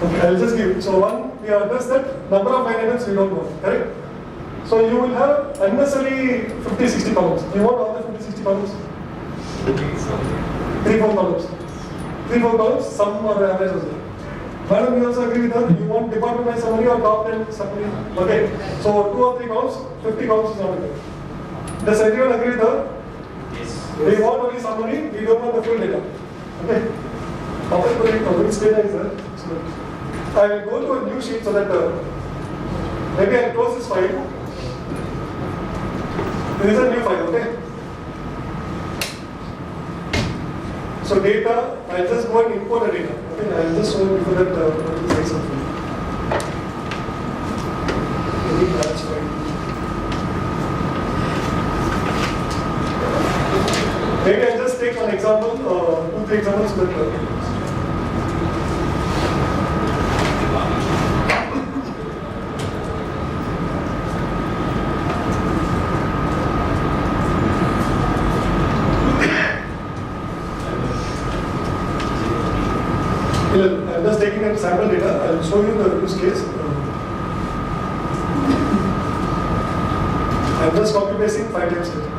K: okay, I'll just give. So one, we address that number of line items we don't want, correct? So you will have unnecessary 50, 60 columns. You want all the 50, 60 columns? 3, 4 columns. 3, 4 columns, some or average as well. Madam, you also agree with that? You want department-wise summary or top 10 summary? Okay. So 2 or 3 columns, 50 columns is not okay. Does everyone agree with that?
F: Yes.
K: We want only summary, we don't want the full data. Okay. Power Query, which data is there? So I will go to a new sheet so that maybe I'll close this file. This is a new file, okay? So data, I'll just go and import the data. Okay, I'll just show you before that what is the size of it. Maybe that's fine. Maybe I'll just take one example, 2, 3 examples so that I'm just taking a sample data. I'll show you the use case. I'm just copy pasting 5 times data.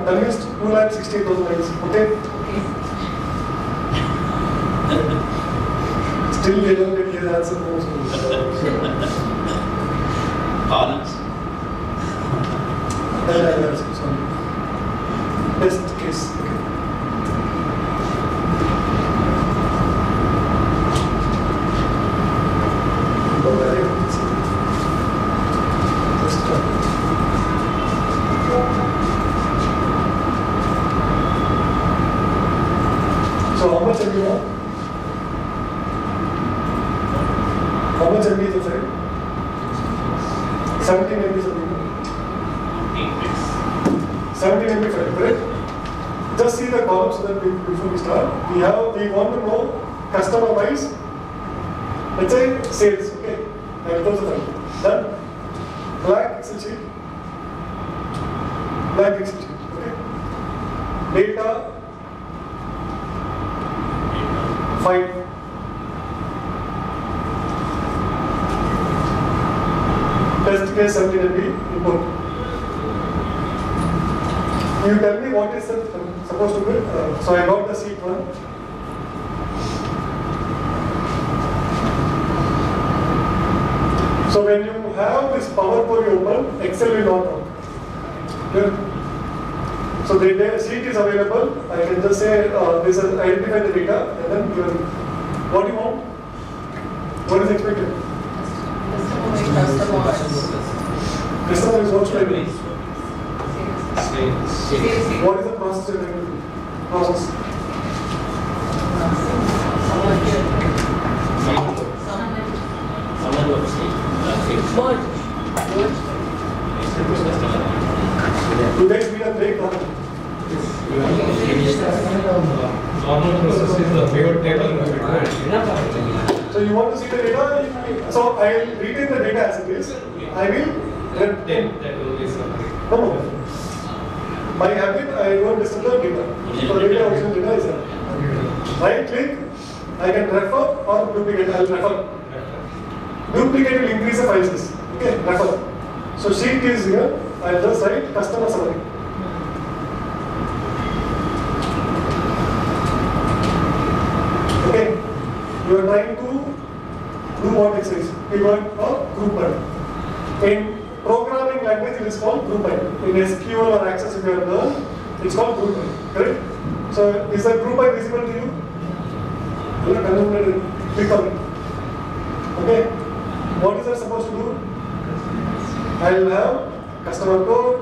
K: That means 2,60,000 lines, okay? Still they don't get his answer most
F: Balance.
K: Best case. So how much have you won? How much MB is the file? 17 MB is the file. 17 MB file, correct? Just see the columns so that before we start, we want to know customer wise. Let's say sales, okay? I will close the file. Done? Excel sheet. Blank Excel sheet. Okay. Data. Find. Test case 17 import. You tell me what is supposed to be. So I got the sheet 1. So when you have this Power Query open, Excel will not work. Clear? So the sheet is available. I can just say this is identify the data and then give it. What do you want? What is expected? Customer is what should I do? What is the process you're going to do? Process. Do guys need a break or?
G: Normal process is the pivot table.
K: So you want to see the data? So I will retain the data as it is. I will no. By habit, I don't disturb the data. So data original data is there. Right click, I can refer or duplicate. I will refer. Duplicate will increase the file size. Okay, refer. So sheet is here. I will just write customer summary. Okay, you are trying to do what exercise? Pivot or group by. In programming language, it is called group by. In SQL or Access, if you have learned, it's called group by. Correct? So, is that group by visible to you? Click on it. Okay. What is that supposed to do? I will have customer code.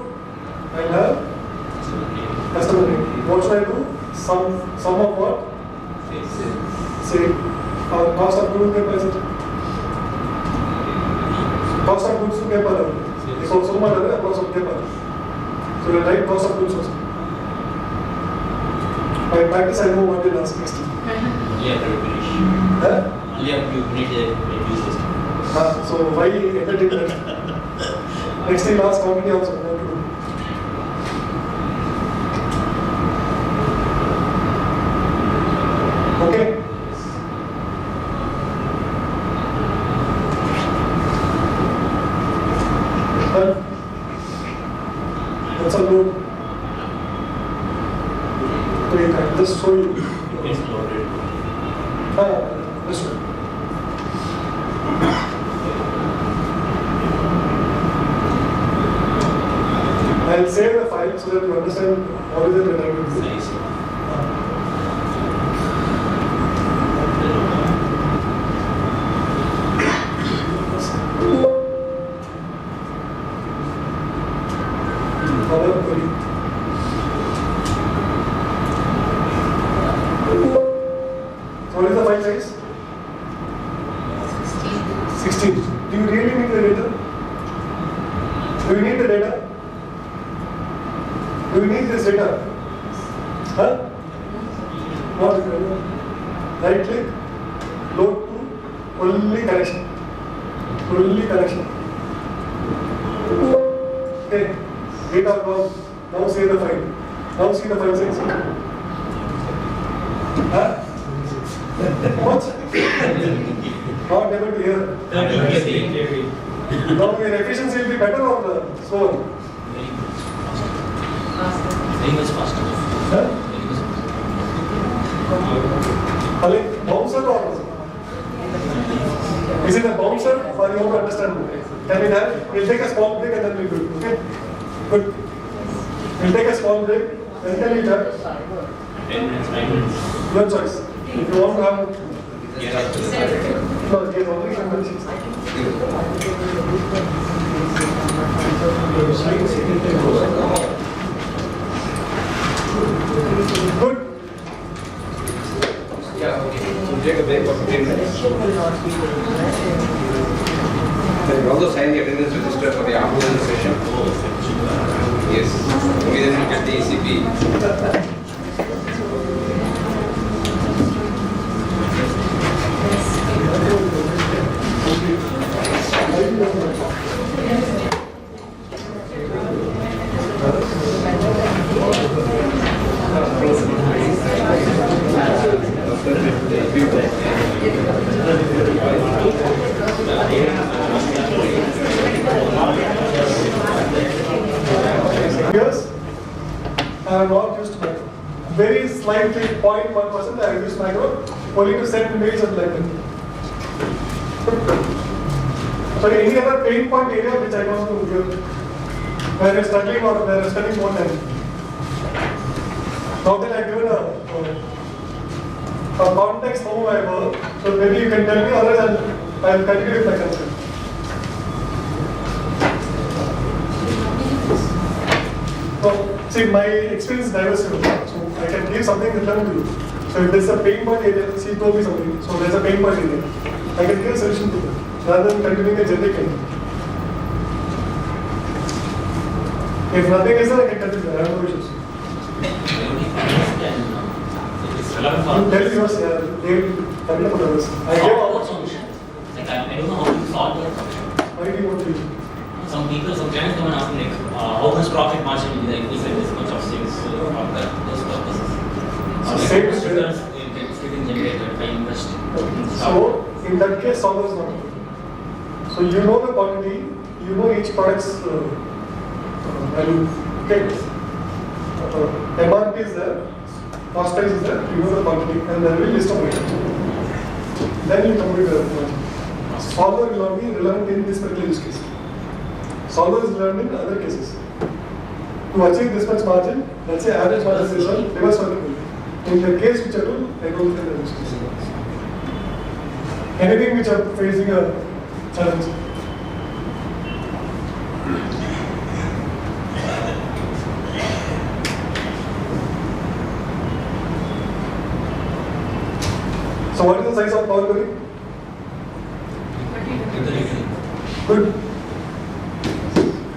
K: I will have customer name. What should I do? Sum of what? Say, our cost of goods capacity. Cost of goods to paper. So much other cost of paper. So we write cost of goods also. By practice, I know what they ask next.
F: Only after you finish.
K: Huh?
F: Only after you finish the review system.
K: So why entertain that? Next time, ask how many also what to do. Okay. That's a load. Wait, I'll just show you.
F: It's loaded.
K: This one. I'll save the file so that you understand what is it when I will do.
F: Nice.
K: Power Query. What is the file size? 16. Do you really need the data? Do you need the data? Do you need this data? Huh? Not required. Right click, load to only connection. Only connection. Okay, data gone. Now save the file. Now see the file size. Huh? What? Not able to hear. Now your efficiency will be better or slower?
F: Very much faster.
K: Huh? Bouncer or is it a bouncer or you want to understand? Can we have? We'll take a small break and then we'll do it. Okay? Good. We'll take a small break. When can we have?
F: 10 minutes, 5 minutes.
K: Your choice. If you want to have.
F: Get up.
K: No, get only 10 minutes. Good.
A: Yeah, okay. We'll take a break for 15 minutes. Then we also sign the attendance register for the afternoon session. Yes. Immediately get the ECP.
K: slightly 0.1%, I use macro only to send mails and like that. So any other pain point area which I want to give, where you're struggling or where you're spending more time. Now that I've given a context how I work, so maybe you can tell me, otherwise I'll continue with my concern. So, see, my experience is diversified, so I can give something return to you. So if there's a pain point area, she told me something, so there's a pain point area. I can give a solution to that, rather than continuing a generic thing. If nothing is there, I can continue, I have no issues. You tell yours, yeah, they will develop others. I gave
N: a solution. Like I don't know how to solve that solution.
K: Why do you want to use it?
N: Some people, some clients come and ask me like, how much profit margin will be like if this much of sales for that, those purposes.
K: Same
N: returns getting generated by investing.
K: So, in that case, solver is not good. So, you know the quantity, you know each product's value. Okay. MRP is there, cost price is there, you know the quantity, and there will be list of items. Then you complete the margin. Solver will not be relevant in this particular use case. Solver is relevant in other cases. To achieve this much margin, let's say average margin is on reverse multiple. In the case which I told, I don't think that is anything which are facing a challenge. So what is the size of power query? Good.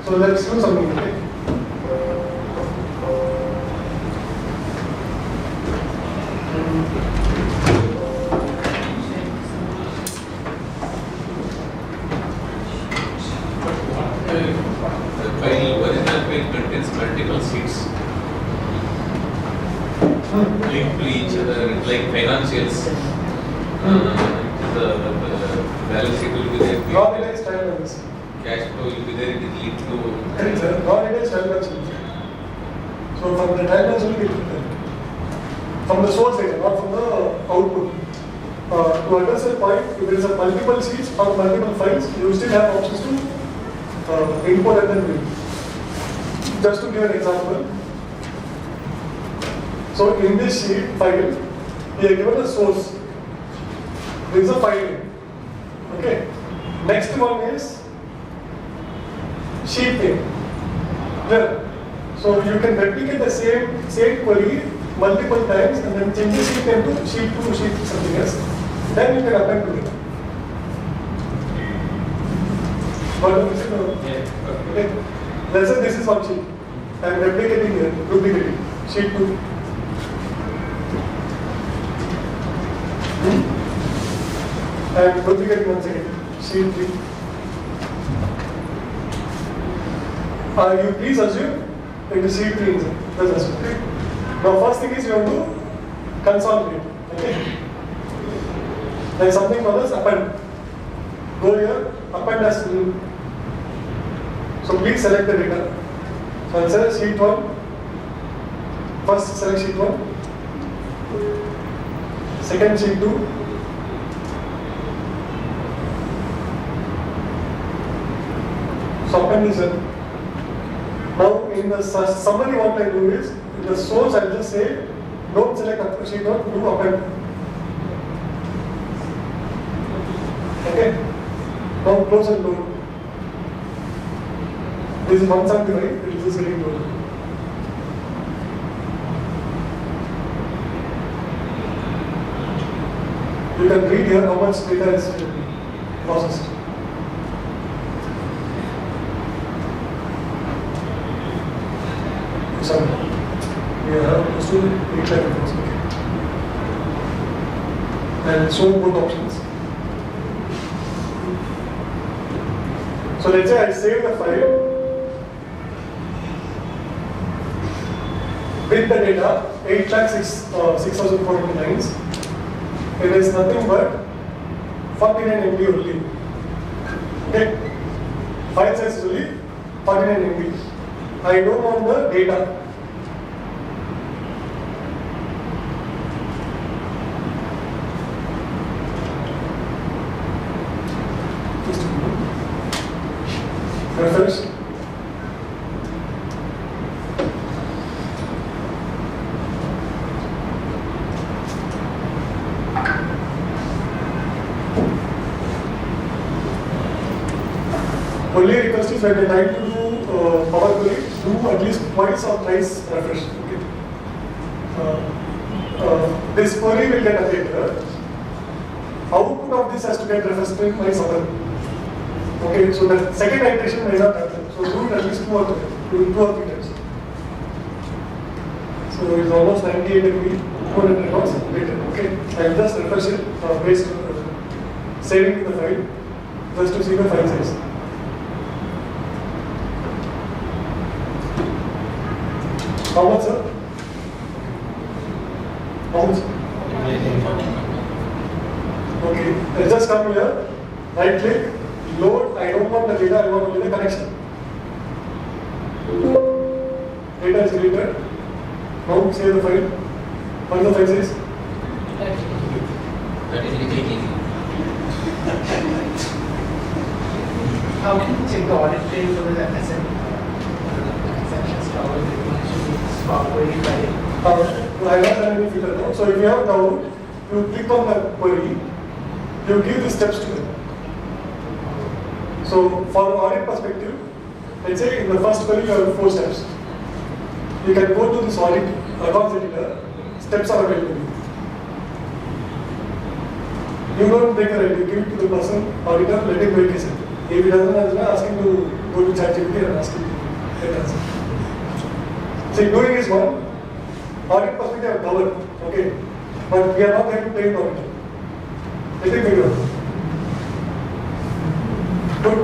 K: So let's do something. Okay?
F: Original file contains multiple sheets linked to each other, like financials. The balance sheet will be there.
K: Raw data is time balance.
F: Cash flow will be there. It will lead to.
K: Raw data is time balance. So from the time balance will be from the source data, not from the output. To address the point, if there is a multiple sheets or multiple files, you still have options to import and then read. Just to give an example. So in this sheet file, we are given a source. There is a file name. Okay. Next one is sheet name. There. So you can replicate the same query multiple times and then change the sheet name to sheet 2, sheet something else. Then you can append to it. Okay. Let's say this is one sheet. I am replicating here, duplicating. Sheet 2. I am duplicating once again. Sheet 3. You please assume it is sheet 3 inside. Let's assume. Okay. Now first thing is you have to consolidate. Okay. There is something called as append. Go here, append as new. So please select the data. So I'll select sheet 1. First select sheet 1. Second sheet 2. So append is done. Now in the summary what I do is, in the source I'll just say, don't select sheet 1, do append. Okay. Now close and load. This is 175, it is just getting loaded. You can read here how much data is processed. Sorry. We have close to 8 lakh records. Okay. And so both options. So let's say I save the file with the data 8,06,400 lines. It is nothing but 49 MB only. Okay, file size is only 49 MB. I don't want the data. Refresh. Only request is when you try to do power query, do at least twice or thrice refresh. Okay. This query will get updated. Output of this has to get refreshed by someone. Okay, so the second iteration may not happen. So do it at least 2 or 3 times. So it's almost 98 MB, 200 records later. Okay, I'll just refresh it based on saving the file just to see the file size. How much, sir? How much? Okay, let's just come here, right click, load, I don't want the data, I want only the connection. Data is deleted. Now save the file. What is the file size?
N: That is really easy.
O: How can you check the audit trail for the asset? Exceptions covered in the swap query file.
K: I don't have any filter now. So if you have doubt, you click on the query, you give the steps to it. So for audit perspective, let's say in the first query you have 4 steps. You can go to this audit accounts editor, steps are available. You don't break the right, you give it to the person, auditor, let him break his head. If he doesn't answer, ask him to go to ChatGPT and ask him to get answer. See, doing is one, audit perspective are covered, okay, but we are not going to train the auditor. Let him figure out. Good.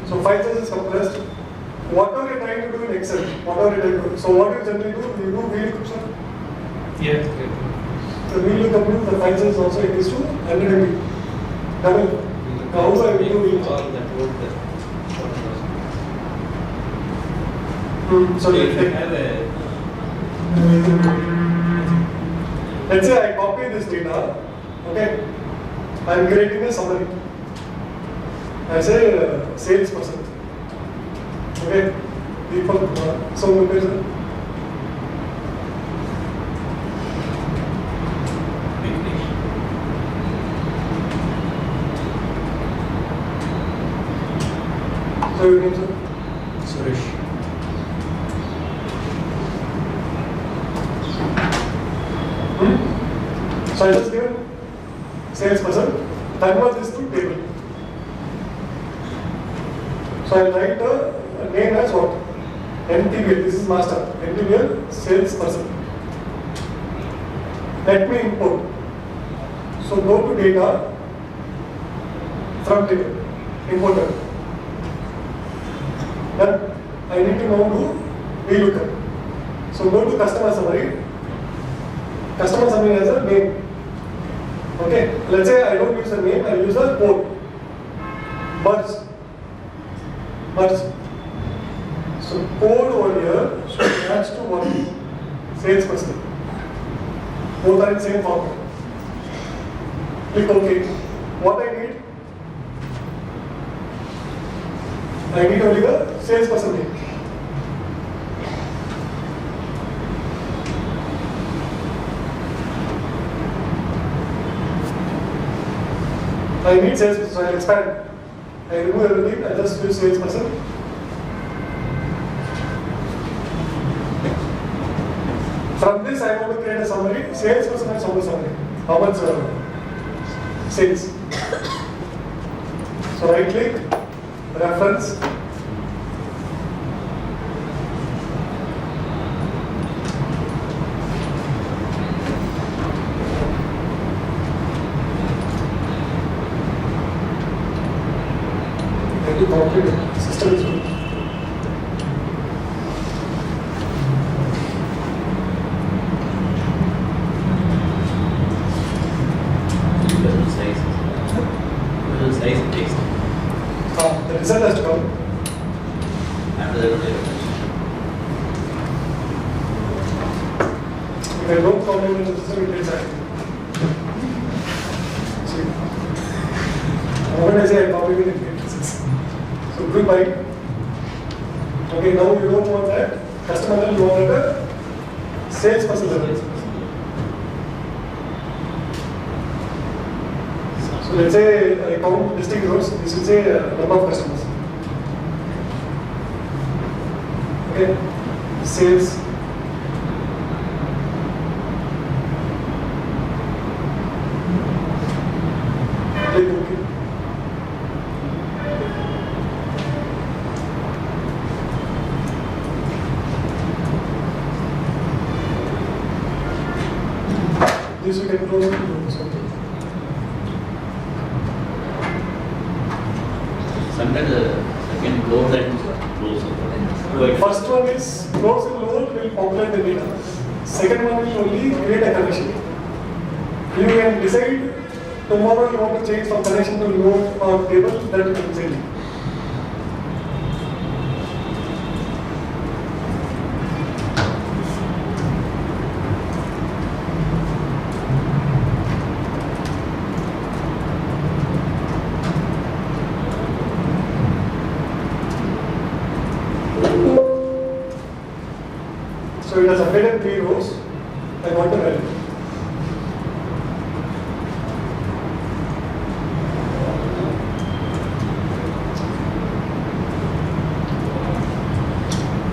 K: So file size is compressed. Whatever you're trying to do in Excel, whatever you're trying to do. So what you generally do, you do VLOOKUP, sir?
G: Yeah.
K: So VLOOKUP means the file size also equals to 100 MB. Double. How do I do VLOOKUp? So
N: if you have a
K: let's say I copy this data, okay, I am creating a summary. I say salesperson, okay, Deepak Kumar, so what is it? So your name, sir?
G: Suresh.
K: So I just given salesperson, convert this to table. So I write the name as what? NTBL, this is master. NTBL, salesperson. Let me import. So go to data from table, importer. Then I need to now do VLOOKUP. So go to customer summary. Customer summary has a name. Okay, let's say I don't use the name, I use the code. Merge. So code over here should match to what? Salesperson. Both are in same format. Click OK. What I need? I need only the salesperson name. I need salesperson, so I expand. I remove everything, I just use salesperson. From this, I want to create a summary. Salesperson has some summary. How much sales? So right click, reference. System is good. The result has to come.
N: After that,
K: If I don't comment in the system, it gets active. See. moment I say I copy it, it gets success. So group by. Okay, now you don't want that customer level, you want at a salesperson level. So let's say I count distinct rows, this will say number of customers. Okay, sales. Click OK. This you can close it.
N: Sometimes the second close and close.
K: First one is close and load will populate the data. Second one will only create a connection. You can decide tomorrow you want to change from connection to node or table, that you can change. So it has updated 3 rows. I want to value.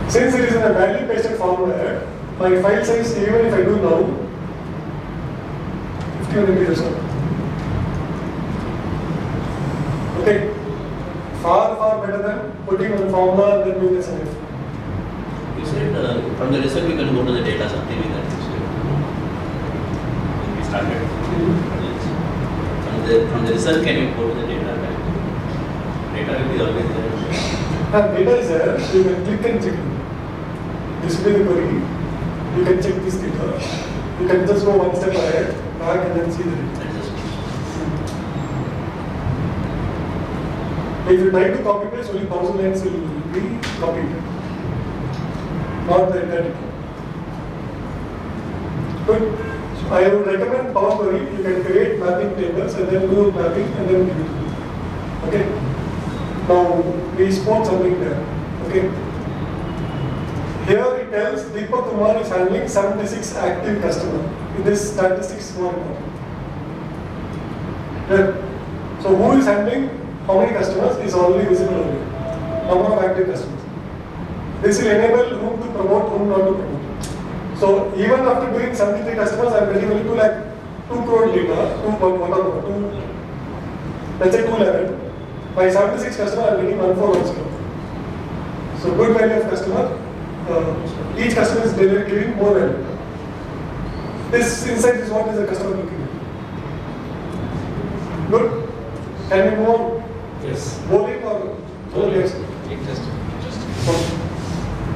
K: Since it is in a value pasted format, my file size, even if I do now, 51 MB or so. Okay. Far better than putting on formula and then doing the same.
N: You said from the result you can go to the data, something like that. When we started. From the result can you go to the data? Data will be always there.
K: Data is there, so you can click and check. This will be the query. You can check this data. You can just go one step ahead, back and then see the data. If you try to copy paste, only 1000 lines will be copied. Not the entire data. Good. So I would recommend Power Query. You can create mapping tables and then do mapping and then give it to me. Okay. Now we spoke something there. Okay. Here it tells Deepak Kumar is handling 76 active customers. This statistics is more important. Yeah. So who is handling how many customers is already visible over here. Number of active customers. This will enable whom to promote, whom not to promote. So even after doing 73 customers, I am getting only 2 crore data, let's say 211. By 76 customers, I am getting 1410. So good value of customer. Each customer is giving more value. This insight is what is the customer looking at. Good. Can we move on? Yes. Bowling or yes? Okay.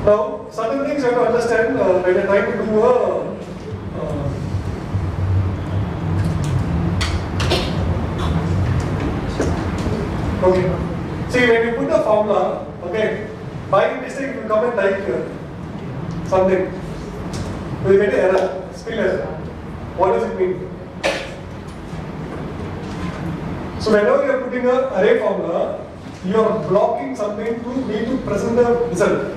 K: Now, certain things you have to understand when you are trying to do a okay. See, when you put the formula, okay, by mistake you come and type here something, you will get an error, spill error. What does it mean? So whenever you are putting an array formula, you are blocking something to me to present the result.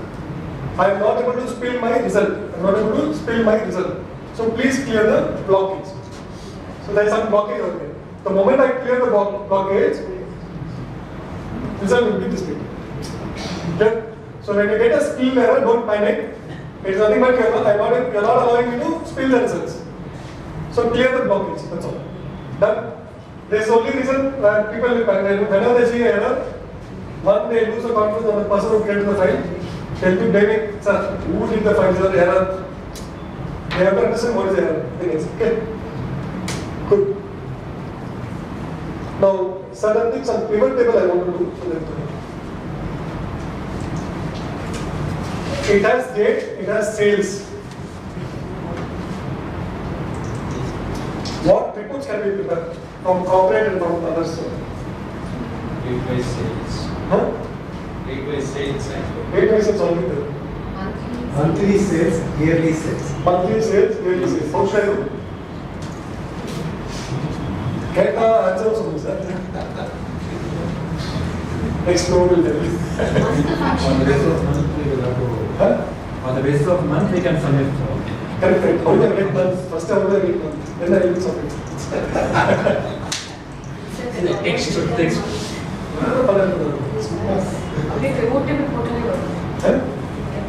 K: I am not able to spill my result. I am not able to spill my result. So please clear the blockage. So there is some blockage out there. The moment I clear the blockage, result will be displayed. Okay? So when you get a spill error, don't panic. It is nothing but you are not allowing me to spill the results. So clear the blockage. That's all. Done. There is only reason where people will panic. Whenever they see an error, one, they lose the confidence on the person who created the file. They'll be blaming, sir, who did the file, sir, error. They have to understand what is the error. Okay. Good. Now, certain things on pivot table I want to do for them. It has date, it has sales. What reports can we prepare from corporate and from others?
P: Gateway sales.
K: Huh?
P: Gateway sales.
K: Gateway sales only there.
Q: Monthly sales, yearly sales.
K: Monthly sales, yearly sales. How should I do? Get the answer also, sir. Next node will tell you.
G: On the basis of month, we will have to. On the basis of month, we can submit.
K: Correct. How do I get month? First, how do I get month? Then I will submit.
N: Text.
E: Okay, pivot table portal.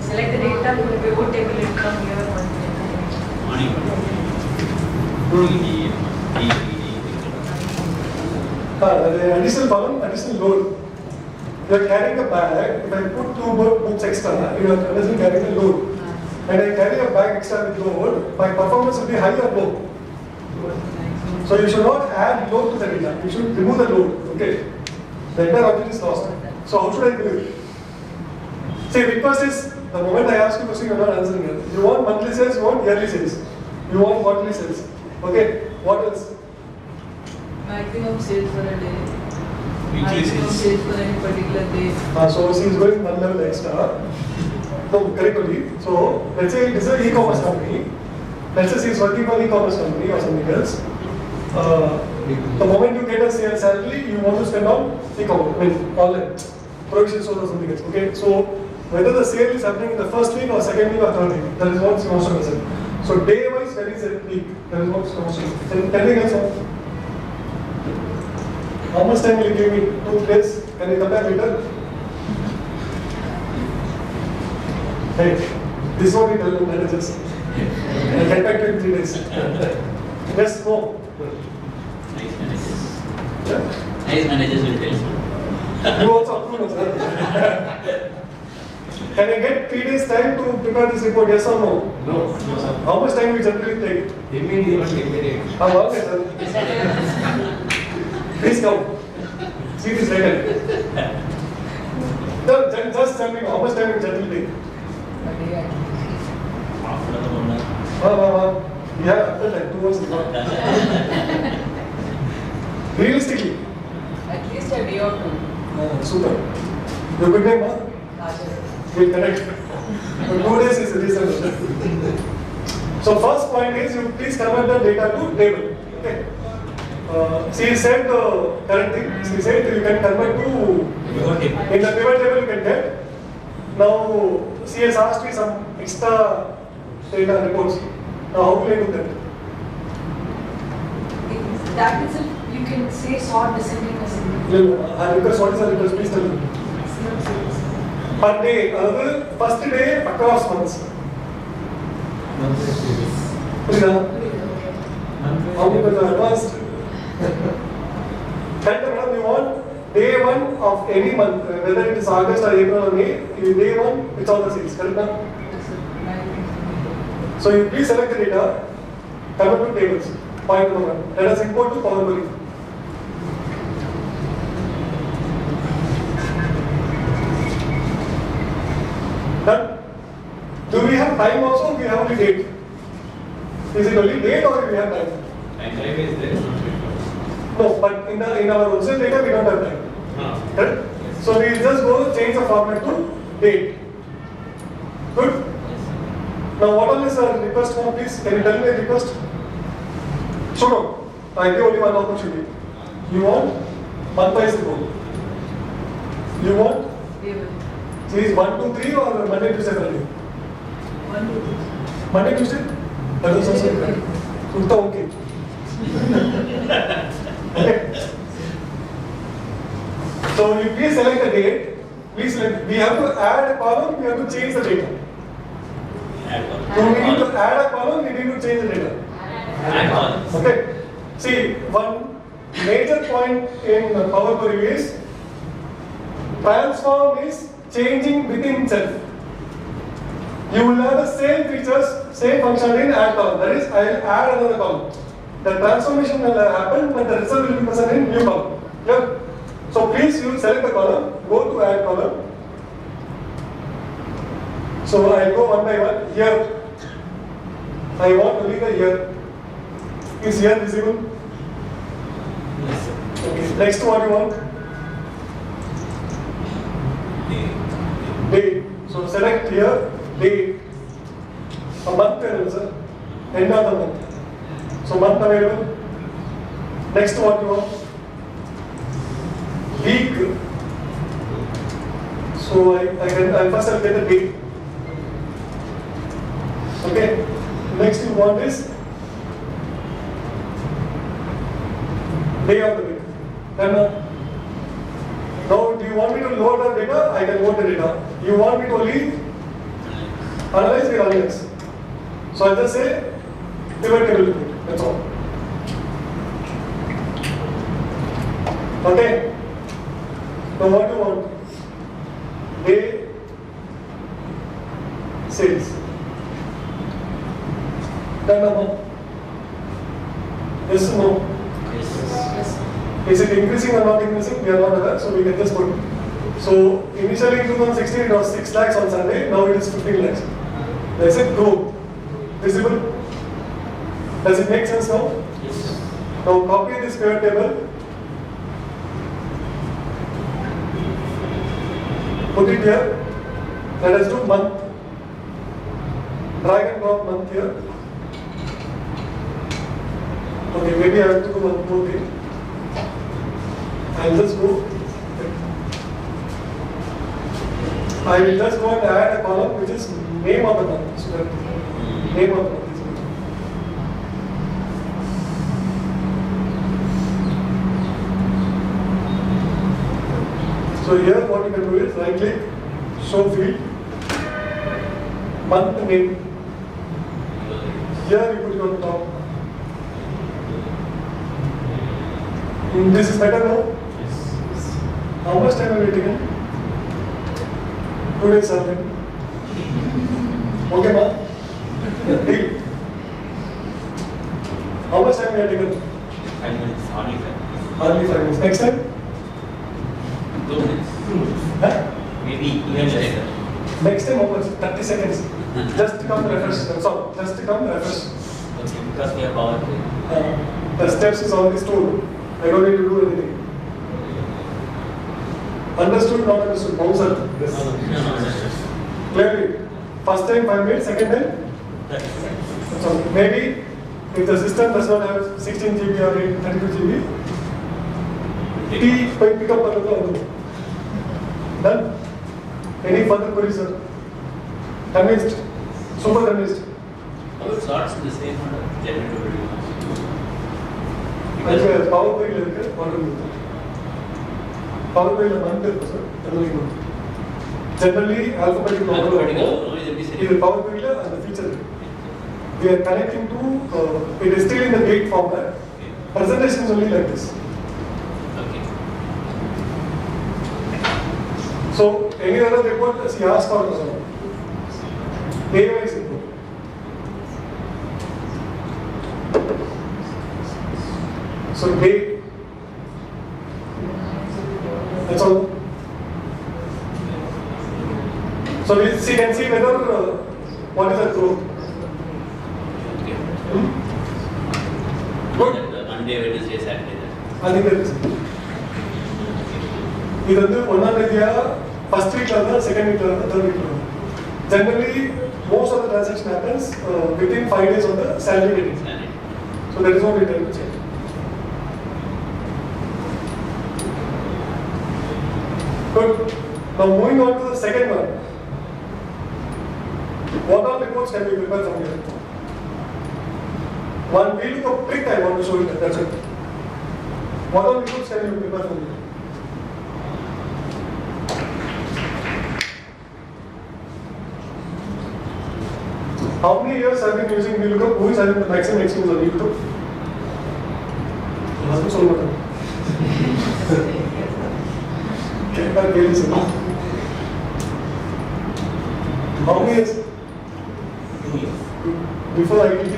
E: Select the data, pivot table, it come here.
K: The additional column, additional load. You are carrying a bag. If I put 2 books extra, you are understanding carrying a load. And I carry a bag extra with load, my performance will be high or low. So you should not add load to the data. You should remove the load. Okay. The entire object is lost. So how should I do it? See, request is the moment I ask you question, you are not answering it. You want monthly sales, you want yearly sales, you want quarterly sales. Okay. What else?
E: Maximum sales for a day.
N: Weekly
E: Maximum sales for any particular day.
K: So she is going one level extra. No, correctly. So let's say it is an e-commerce company. Let's say she is working for an e-commerce company or something else. The moment you get a sales salary, you want to spend on e-commerce, I mean online, provision store or something else. Okay. So whether the sale is happening in the first week or second week or third week, that is what she wants to listen. So day wise, where is it week? That is what she wants to listen. Anything else? How much time will you give me? 2 days? Can you come back later? Hey, this is what we tell the managers. I'll get back to you in 3 days. Yes, no.
N: Nice managers. Nice managers will tell.
K: You also approve, sir. Can I get 3 days time to prepare this report? Yes or no?
P: No.
K: How much time we generally take?
P: Immediate.
K: How long is it? Please come. See this later. Just tell me how much time we generally take.
N: After the 1 hour.
K: Yeah, after like 2 hours is not. Realistically.
E: At least a day or 2.
K: Super. Your good name, huh? We'll connect. But 2 days is reasonable. So first point is you please convert the data to table. Okay. She said the current thing. She said you can convert to in the pivot table you can get. Now she has asked me some extra data reports. Now how will I do that?
E: That itself, you can say sort descending ascending.
K: Because what is the request? Please tell me. Per day, another first day across months. How people are advanced? Tell them madam, you want day 1 of any month, whether it is August or April or May, day 1 it's all the sales, correct now? So you please select the data, convert to tables. Point number 1. Let us import to Power Query. Done. Do we have time also? We have only date. Is it only date or do we have time?
P: And time is there.
K: No, but in our original data we don't have time. Correct?
P: Yes.
K: So we will just go change the format to date. Good? Now what all is the request form, please? Can you tell me the request? So no, I give only one opportunity. You want month-wise report. You want? So is 1, 2, 3 or Monday, Tuesday, Friday?
E: 1, 2, 3.
K: Monday, Tuesday? That is also okay. Okay. Okay. So you please select the date. Please select. We have to add a column. We have to change the data. So we need to add a column. We need to change the data.
N: Add columns.
K: Okay. See, one major point in Power Query is transform is changing within itself. You will have the same features, same function in add column. That is, I will add another column. The transformation will happen, but the result will be present in new column. Yeah? So please you select the column, go to add column. So I will go one by one. Here, I want only the year. Is here visible?
N: Yes, sir.
K: Okay. Next what you want? Day. So select here, day. A month sir. End of the month. So month available. Next what you want? Week. So I'll get the date. Okay. Next you want is day of the week. Then now do you want me to load the data? I can load the data. You want me to only analyze? We analyze. So I'll just say pivot table report. That's all. Okay. Now what do you want? Day sales. Done now. Yes or no?
N: Yes.
K: Is it increasing or not increasing? We are not aware, so we can just put. So initially in 2016 it was 6 lakhs on Sunday, now it is 15 lakhs. Does it grow? Visible? Does it make sense now?
N: Yes.
K: Now copy this pivot table. Put it here. Let us do month. Drag and drop month here. Okay, maybe I have to do one more thing. I'll just go. I will just go and add a column which is name of the month. So that name of the month is good. So here what you can do is right click, show field, month name. Here you put it on top. This is better now? Yes. How much time have you taken? 2 days something. Okay, ma? Deal. How much time have you taken?
N: 5 minutes, hardly 5 minutes.
K: Hardly 5 minutes. Next time?
N: 2 minutes.
K: Huh?
N: Maybe even later.
K: Next time how much? 30 seconds. Just come refresh. Sorry, just come refresh.
N: Okay, because we are power play.
K: The steps is already stored. I don't need to do anything. Understood, not understood? Bouncer. Yes.
N: No.
K: Clearly. First time 5 minutes, second time? So maybe if the system does not have 16 GB or 32 GB, pick up another. Done? Any further queries, sir? Convinced? Super convinced?
N: All sorts in the same order. Generally,
K: because power query is power query is generally alphabetical order is power query and the feature. We are connecting to it is still in the date format. Presentation is only like this.
N: Okay.
K: So any other report she asked for also. Day-wise report. So day, that's all. So we can see whether what is the growth.
N: Good. Monday, Wednesday, Saturday.
K: I think that is. This is one first week, second week, third week. Generally, most of the transaction happens within 5 days of the salary getting. So that is what we try to check. Good. Now moving on to the second one. What all reports can be prepared from here? One VLOOKUP trick I want to show you, that's it. What all reports can you prepare from here? How many years have you been using VLOOKUP? Who is having the maximum experience on VLOOKUP? How many years?
N: 2 years.
K: Before ITT?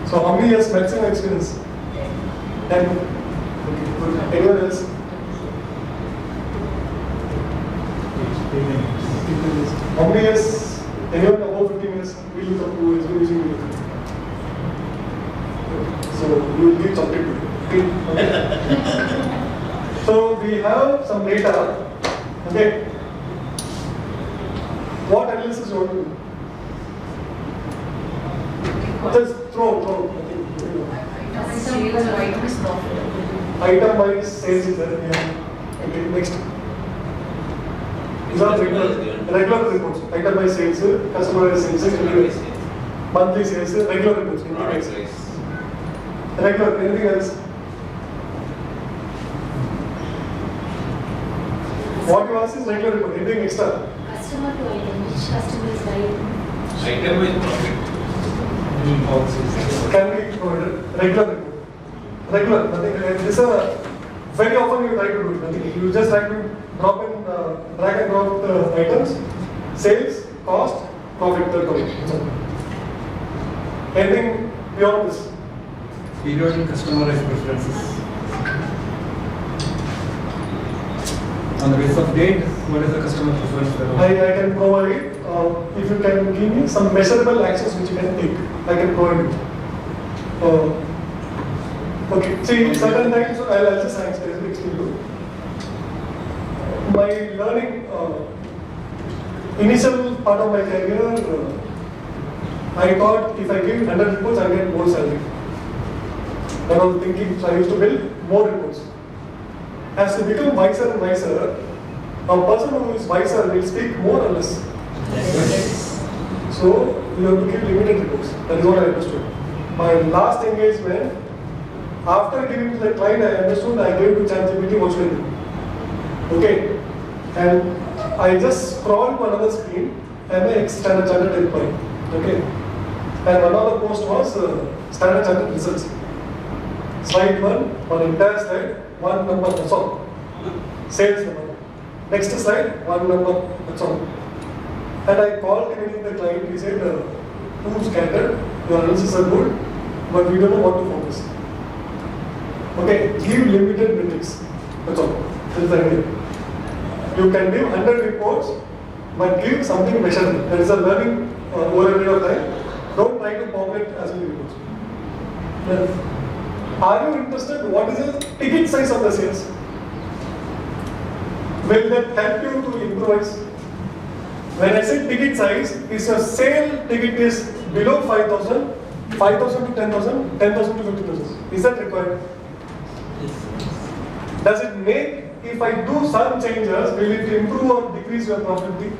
K: So how many years maximum experience? 10. Okay. Anyone else? 15 years. How many years? Anyone above 15 years? VLOOKUP who has been using VLOOKUP? So you will give chocolate to you. Okay. So we have some data. Okay. What analysis you want to do? Just throw.
E: Item wise sales or item is profitable.
K: Item wise sales is there. Yeah. Okay, next. These are regular reports. Item by sales, customer sales, monthly sales, regular reports. Regular, anything else? What you ask is regular report, anything extra?
H: Customer to item, which customer is buying?
P: Item with profit.
K: Can be provided, regular report. Regular, nothing, this is very often you try to do it, nothing. You just try to drop in, drag and drop the items, sales, cost, profit, that's all. Anything beyond this?
G: Periodic customized preferences. On the basis of date, what is the customer preference?
K: I can provide, if you can give me some measurable actions which you can take, I can provide it. Okay, see, certain times I'll just explain to you. My learning, initial part of my career, I thought if I give 100 reports, I get more salary. Then I was thinking, so I used to build more reports. As you become wiser and wiser, a person who is wiser will speak more or less. So you have to give limited reports. That is what I understood. My last engagement, after giving to the client, I understood I gave to ChatGPT what should I do. Okay. And I just scrolled to another screen and I Standard Chartered employee. Okay. And one of the post was Standard Chartered results. Slide 1 entire slide, one number, that's all. Sales number. Next slide, one number, that's all. And I called him the client, he said, too scattered, your analysis are good, but we don't know what to focus. Okay, give limited metrics, that's all. That's the idea. You can give 100 reports, but give something measurable. There is a learning over a period of time. Don't try to populate as many reports. Then, are you interested? What is the ticket size of the sales? Will that help you to improvise? When I say ticket size, is your sale ticket is below 5,000, 5,000 to 10,000, 10,000 to 50,000. Is that required? Does it make, if I do some changes, will it improve or decrease your profitability?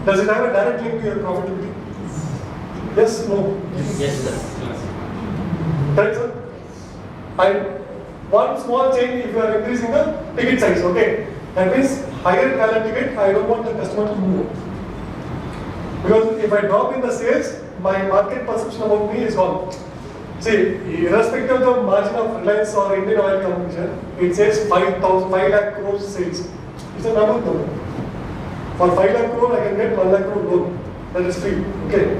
K: Does it have a direct link to your profitability? Yes, no?
L: Yes, sir.
K: Right, sir? One small change if you are increasing the ticket size, okay? That means higher value ticket, I don't want the customer to move. Because if I drop in the sales, my market perception about me is gone. See, irrespective of the margin of Reliance or Indian Oil Corporation, it says 5 lakh crores sales. It's a number though. For 5 lakh crore, I can get 1 lakh crore loan. That is free, okay?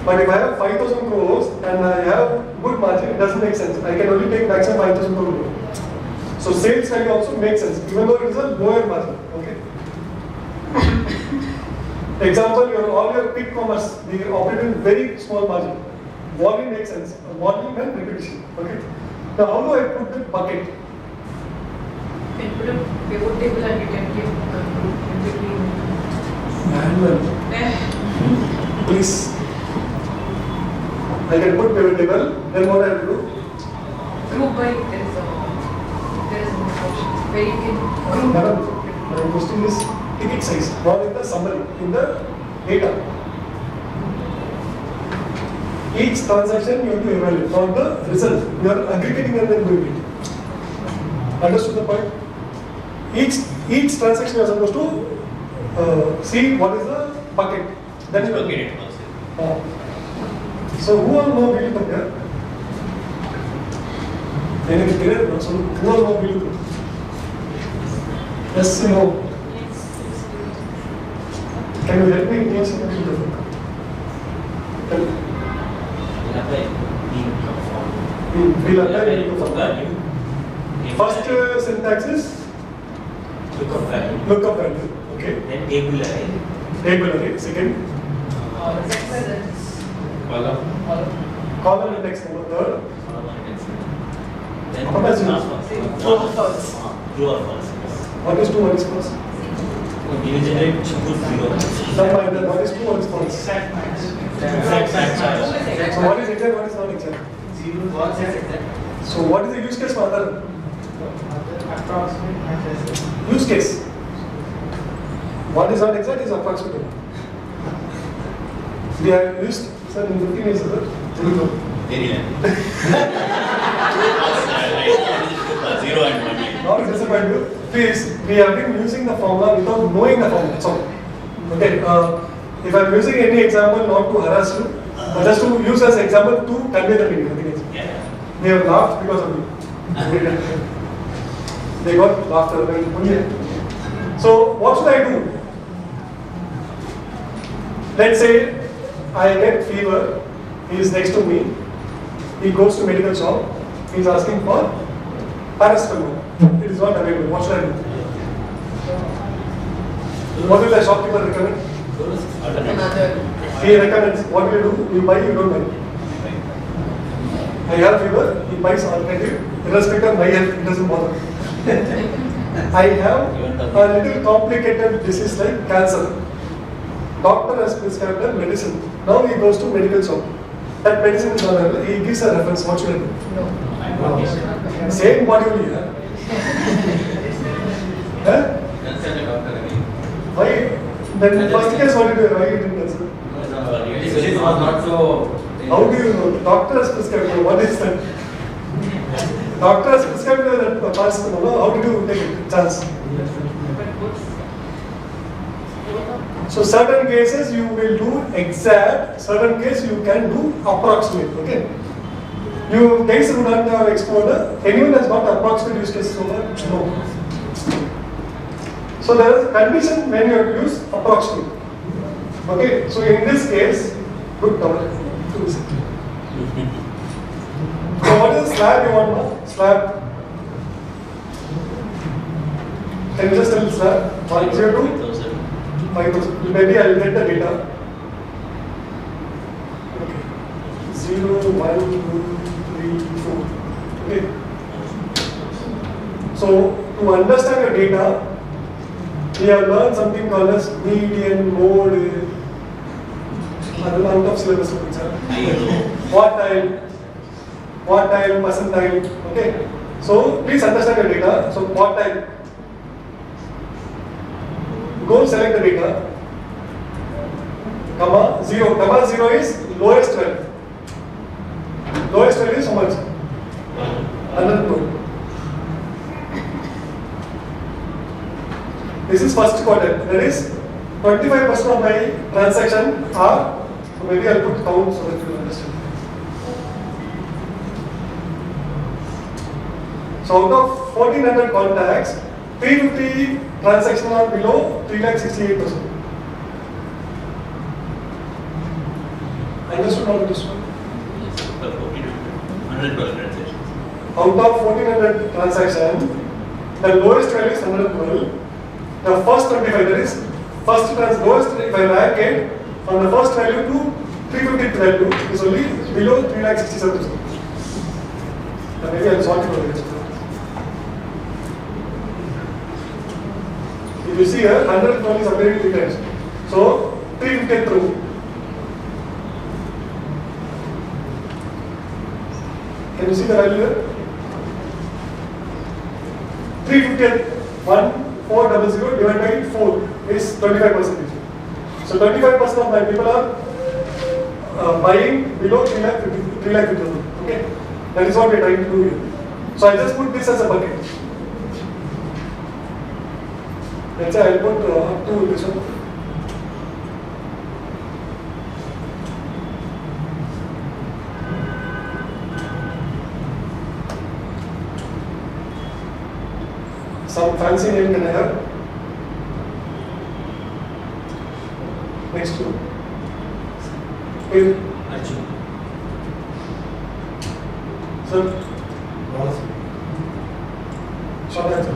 K: But if I have 5,000 crores and I have good margin, it doesn't make sense. I can only take maximum 5,000 crore loan. So sales value also makes sense, even though it is a lower margin, okay? Example, all your quick commerce, they operate in very small margin. Volume makes sense, volume and repetition, okay? Now how do I put the bucket?
E: You can put a pivot table and you can give group in between.
K: Manual. Please. I can put pivot table, then what I have to do?
E: Group by there is an option where you can
K: Madam, my question is ticket size, not in the summary, in the data. Each transaction you have to evaluate, not the result. You are aggregating and then doing it. Understood the point? Each transaction you are supposed to see what is the bucket. Then you
F: bucket it also.
K: So who all know VLOOKUP here? Anything clear? So who all know VLOOKUP? Yes, no. Can you help me in case VLOOKUP? We'll apply VLOOKUP. First syntax is
L: lookup value.
K: Lookup value. Okay.
L: Then table array.
K: Table array. Second. Column index number. Third.
L: Then
K: what is it?
L: True or false? True or false.
K: What is true? What is false?
L: You generate put 0.
K: What is true? What is false?
L: Exact match.
K: So what is exact? What is not exact?
L: 0 false is exact.
K: So what is the use case for other?
O: approximate matches.
K: Use case. What is not exact is approximate. We have used, sir, in 15 years ago.
F: Very Zero and 1 line.
K: Not disappoint you. Please, we have been using the formula without knowing the formula. So, okay, if I am using any example not to harass you, but just to use as example to convey the meaning. Nothing else. They have laughed because of you. They got laughter. So, what should I do? Let's say I get fever. He is next to me. He goes to medical shop. He is asking for paracetamol. It is not available. What should I do? What will the shopkeeper recommend? He recommends. What will you do? You buy, you don't buy. I have fever. He buys alternative. Irrespective of my health, it doesn't bother. I have a little complicated disease like cancer. Doctor has prescribed a medicine. Now he goes to medical shop. That medicine is not available. He gives a reference. What should I do?
E: No.
K: Same module here. Huh? Why? Then first case what did you do? Why you didn't answer?
P: It was not so.
K: How do you know? Doctor has prescribed. What is that? Doctor has prescribed that paracetamol. How did you take it? Chance. So certain cases you will do exact, certain cases you can do approximate, okay? You guys who don't have explored, anyone has got approximate use cases so far? No. So there is a condition when you have to use approximate. Okay, so in this case, good cover. So what is the slab you want now? Slab. Can you just tell slab? 102? 5,000. Maybe I'll get the data. Okay. 0, 1, 2, 3, 4. Okay. So to understand your data, we have learned something called as median, mode, out of syllabus. Quartile, percentile. Okay. So please understand your data. So quartile. Go select the data, comma 0. Comma 0 is lowest value. Lowest value is how much? 102. This is first quarter. That is 25% of my transaction are. So maybe I'll put count so that you will understand. So out of 1400 contacts, 350 transactions are below 3,68,000. Understood all this one?
F: 100% transactions.
K: Out of 1400 transactions, the lowest value is 112. The first 25, that is, lowest, if I rank it, from the first value to 350th value is only below 3,67,000. Maybe I'll sort it out. If you see here, 112 is appearing 3 times. So, 350 through. Can you see the value here? 350, 1400 divided by 4 is 25%. So, 25% of my people are buying below 3,50,000. Okay? That is what we are trying to do here. So, I just put this as a bucket. Let's say I'll put up to this one. Some fancy name can I have? Next to. Sir? Short answer.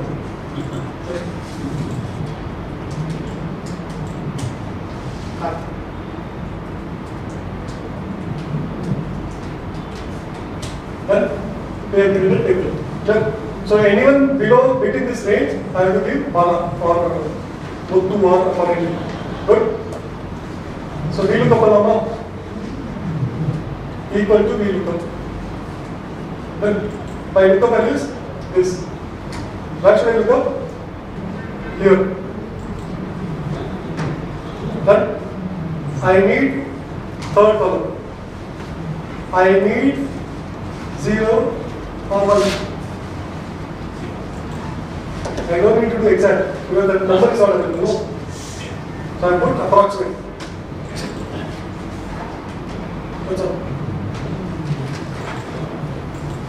K: Then we have given a table. So anyone below between this range, I have to give 1 or 2 or any. Good. So VLOOKUP equal to VLOOKUP. Then by lookup values this. Where should I look up? Here. Done. I need third column. I need 0 or 1. I don't need to do exact because the number is not available. No? So I put approximate. That's all.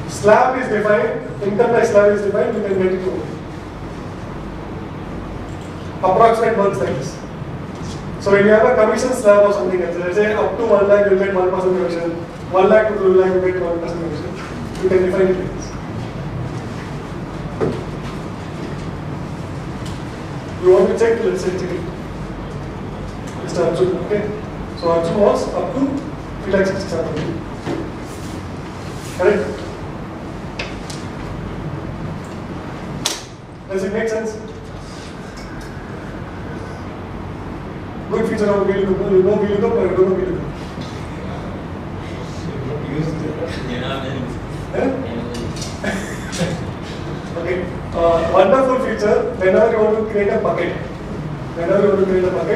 K: Slab is defined, income tax slab is defined, you can get it over. Approximate works like this. So when you have a commission slab or something else, let's say up to 1 lakh you get 1% commission, 1 lakh to 2 lakh you get 1% commission, you can define it like this. You want to check, let's say check it. Mr. Arjun, okay? So Arjun was up to 3,67,000. Correct? Does it make sense? Good feature of VLOOKUP. You know VLOOKUP or you don't know VLOOKUp? Okay. Wonderful feature. Whenever you want to create a bucket,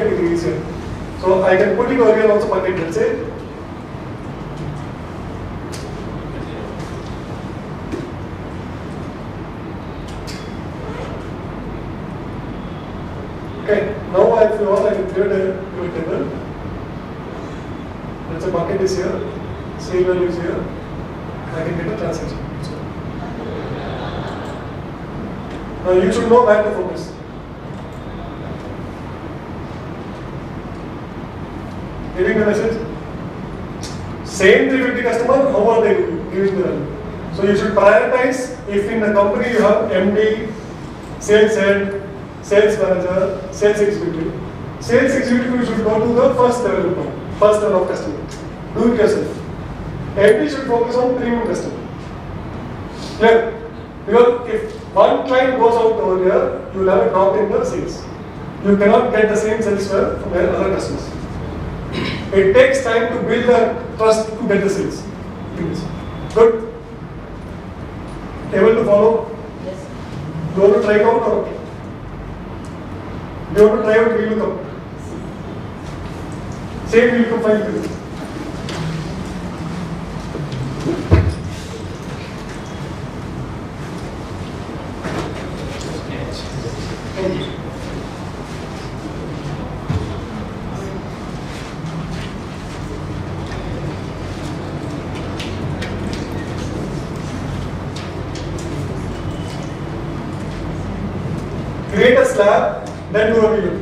K: it is easier. So I can put it over here also bucket. Let's say. Okay, now if you want, I can create a pivot table. Let's say bucket is here, sale value is here. I can get a transaction. So, now you should know where to focus. Getting the message? Same 350 customer, how are they giving the value? So you should prioritize if in the company you have MD, sales head, sales manager, sales executive. Sales executive you should go to the first level of customer. Do it yourself. MD should focus on premium customer. Clear? Because if one client goes out over here, you will have a drop in the sales. You cannot get the same sales from other customers. It takes time to build the trust to get the sales. Good? Able to follow? Yes. Do you want to try it out or? Do you want to try out VLOOKUP? Same VLOOKUP file. Create a slab, then do a VLOOKUP.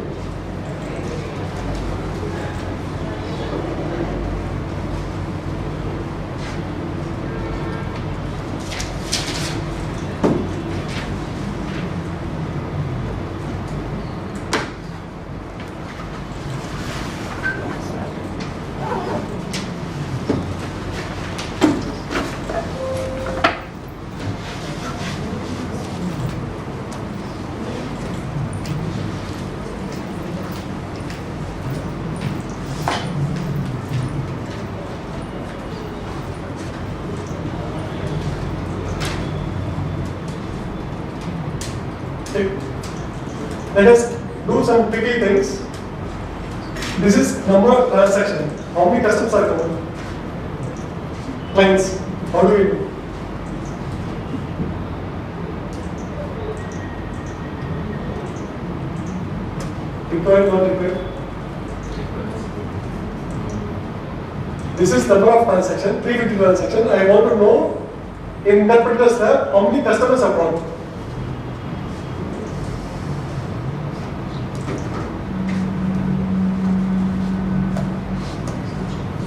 K: Let us do some tricky things. This is number of transactions. How many customers are coming? Clients. How do we do? Required, not required? This is number of transactions, 350 transactions. I want to know in that particular slab how many customers are brought.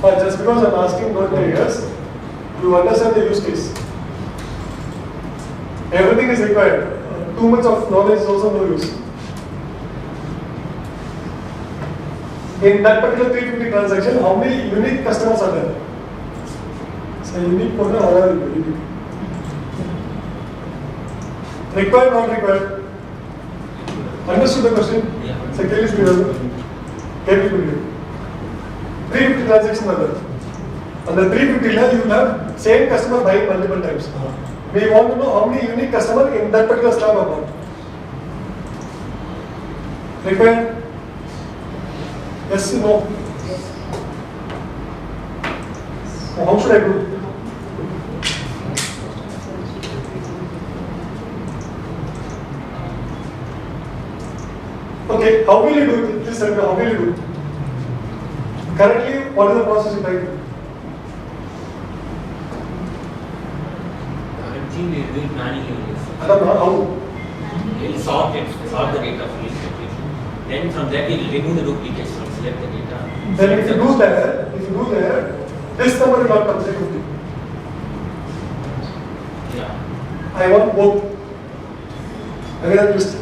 K: But just because I am asking about the years, you understand the use case. Everything is required. Too much of knowledge is also no use. In that particular 350 transaction, how many unique customers are there? So unique code or unique. Required, not required? Understood the question? Yeah. So can you speak? 350 transactions are there. On the 350 line, you will have same customer buying multiple times. We want to know how many unique customers in that particular slab are bought. Repair? Yes, no? How should I do? Okay, how will you do it? Please tell me, how will you do it? Currently, what is the process you try to do?
N: Currently, we do it manually.
K: How?
N: We'll sort the data for each completely. Then from that, we'll remove the duplicates and select the data.
K: Then if you do that, this number will not come 350.
N: Yeah.
K: I want both. Again, list.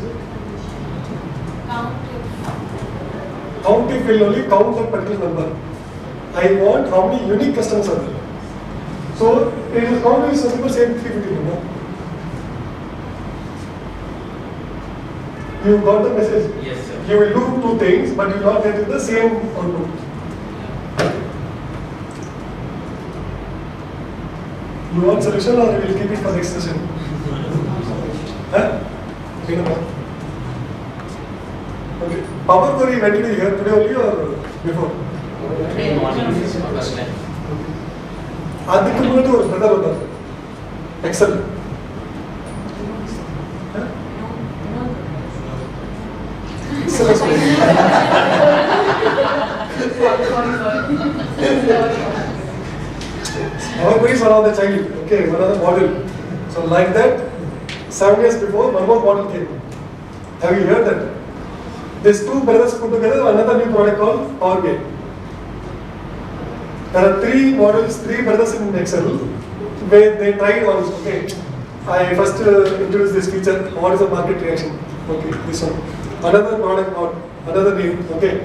K: Count if will only count that particular number. I want how many unique customers are there. So it is counted as simple same 350 number. You got the message?
N: Yes, sir.
K: You will do two things, but you will not get the same output. You want solution or you will keep it for next session? Huh? Okay. Power query, when did you hear? Today only or before?
N: Today morning, first time.
K: Adik Kumar to brother होता Excel. Power query is one of the child. Okay, one of the model. So like that, 7 years before, one more model came. Have you heard that? These two brothers put together another new product called Power BI. There are three models, three brothers in Excel, where they tried once. Okay, I first introduced this feature. What is the market reaction? Okay, this one. Another product called another name. Okay,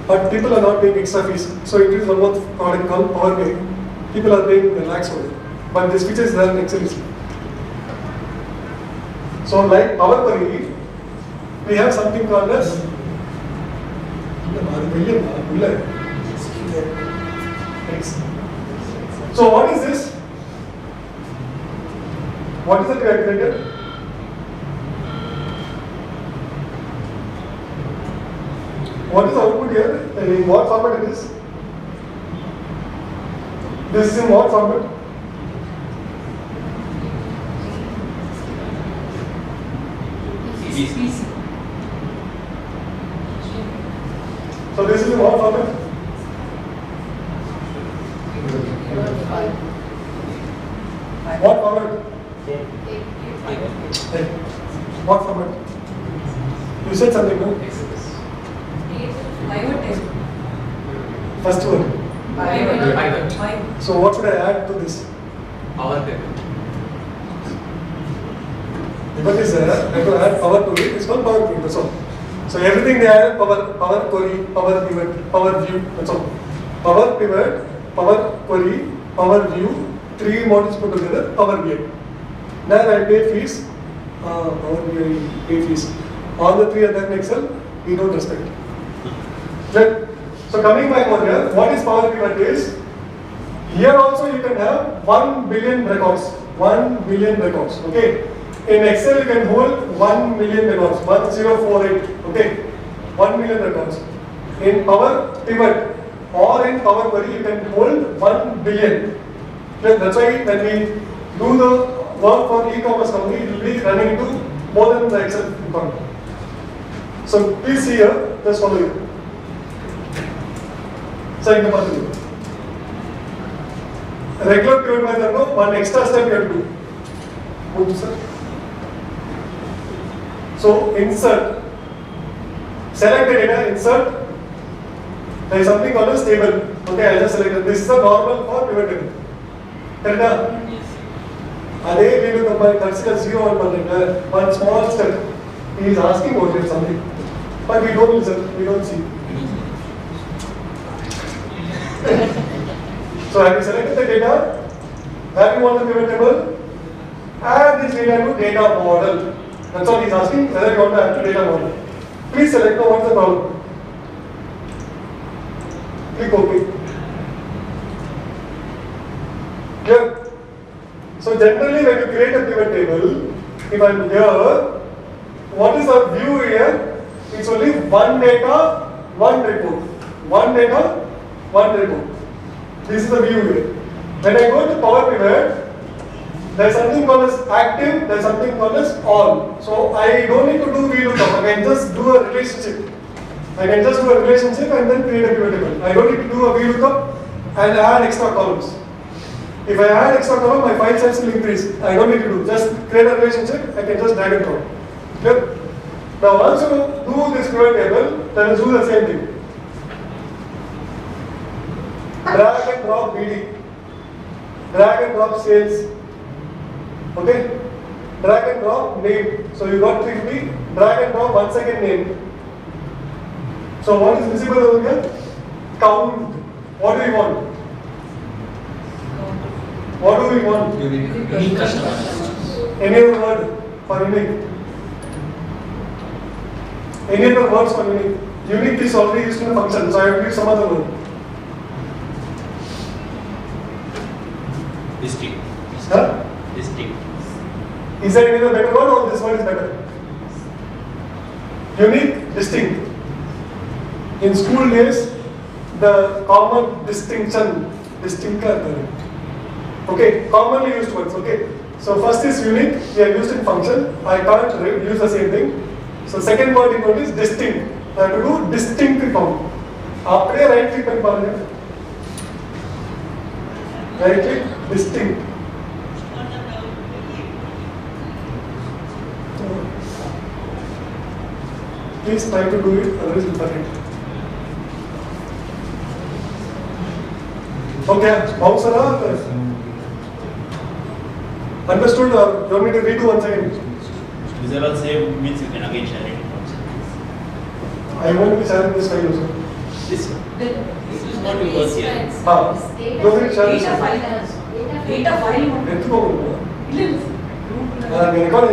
K: but people are not paying extra fees, so introduce one more product called Power BI. People are paying lakhs for it, but this feature is there in Excel. So like Power Query, we have something called as So what is this? What is the calculator? What is the output here? In what format it is? This is in what format? So this is in what format? What format? What format? You said something, no? First one. So what should I add to this?
N: Power pivot.
K: Pivot is there. I have to add power to it. It's called power pivot. That's all. So everything they add power query, power pivot, power view. That's all. Power pivot, power query, power view. Three models put together. Power BI. There I pay fees. Power BI pay fees. All the three are there in Excel. We don't respect. Right? So coming back over here, what is Power Pivot is, here also you can have 1 billion records. 1 billion records, okay? In Excel you can hold 1 million records, 1048, okay? 1 million records. In Power Pivot or in Power Query you can hold 1 billion. Okay? That's why when we do the work for e-commerce company, it will be running into more than the Excel record. So please see here, just follow it. Second number 2. Regular pivot method, no, one extra step you have to do. Move, sir. So insert. Select the data, insert. There is something called as table. Okay, I just selected. This is the normal for pivot table. Correct? Yes. We will consider 0 one small step. He is asking about it something. But we don't listen, we don't see. So have you selected the data? Where you want the pivot table? Add this data to data model. That's all he is asking, whether you want to add to data model. Please select now what's the problem. Click OK. Clear? So generally when you create a pivot table, if I'm here, what is our view here? It's only one data, one report. One data, one report. This is the view here. When I go to Power Pivot, there's something called as active, there's something called as all. So I don't need to do VLOOKUP, I can just do a relationship. I can just do a relationship and then create a pivot table. I don't need to do a VLOOKUP and add extra columns. If I add extra column, my file size will increase. I don't need to do, just create a relationship, I can just drag and drop. Clear? Now once you do this pivot table, then let's do the same thing. Drag and drop BD. Drag and drop sales. Okay? Drag and drop name. So you got 350. Drag and drop 1 second name. So what is visible over here? Count. What do we want? What do we want?
N: Unique customer.
K: Any other word for unique? Any other words for unique? Unique is already used in a function, so I have to use some other word.
N: Distinct.
K: Huh?
N: Distinct.
K: Is there any other better word or this word is better? Unique, distinct. In school days, the common distinction, okay, commonly used words, okay. So first is unique, we are used in function, I can't use the same thing. So second word in is distinct, I have to do distinct count. After right click and right click, distinct. Please try to do it, otherwise you'll forget. Okay, bounce around. Understood or you want me to redo once again?
N: These are all same means you can again share it.
K: I won't be sharing this file also.
N: This is not yours here.
K: Don't share this
E: Data
K: file.
E: file. Data file.
K: Entuko. Record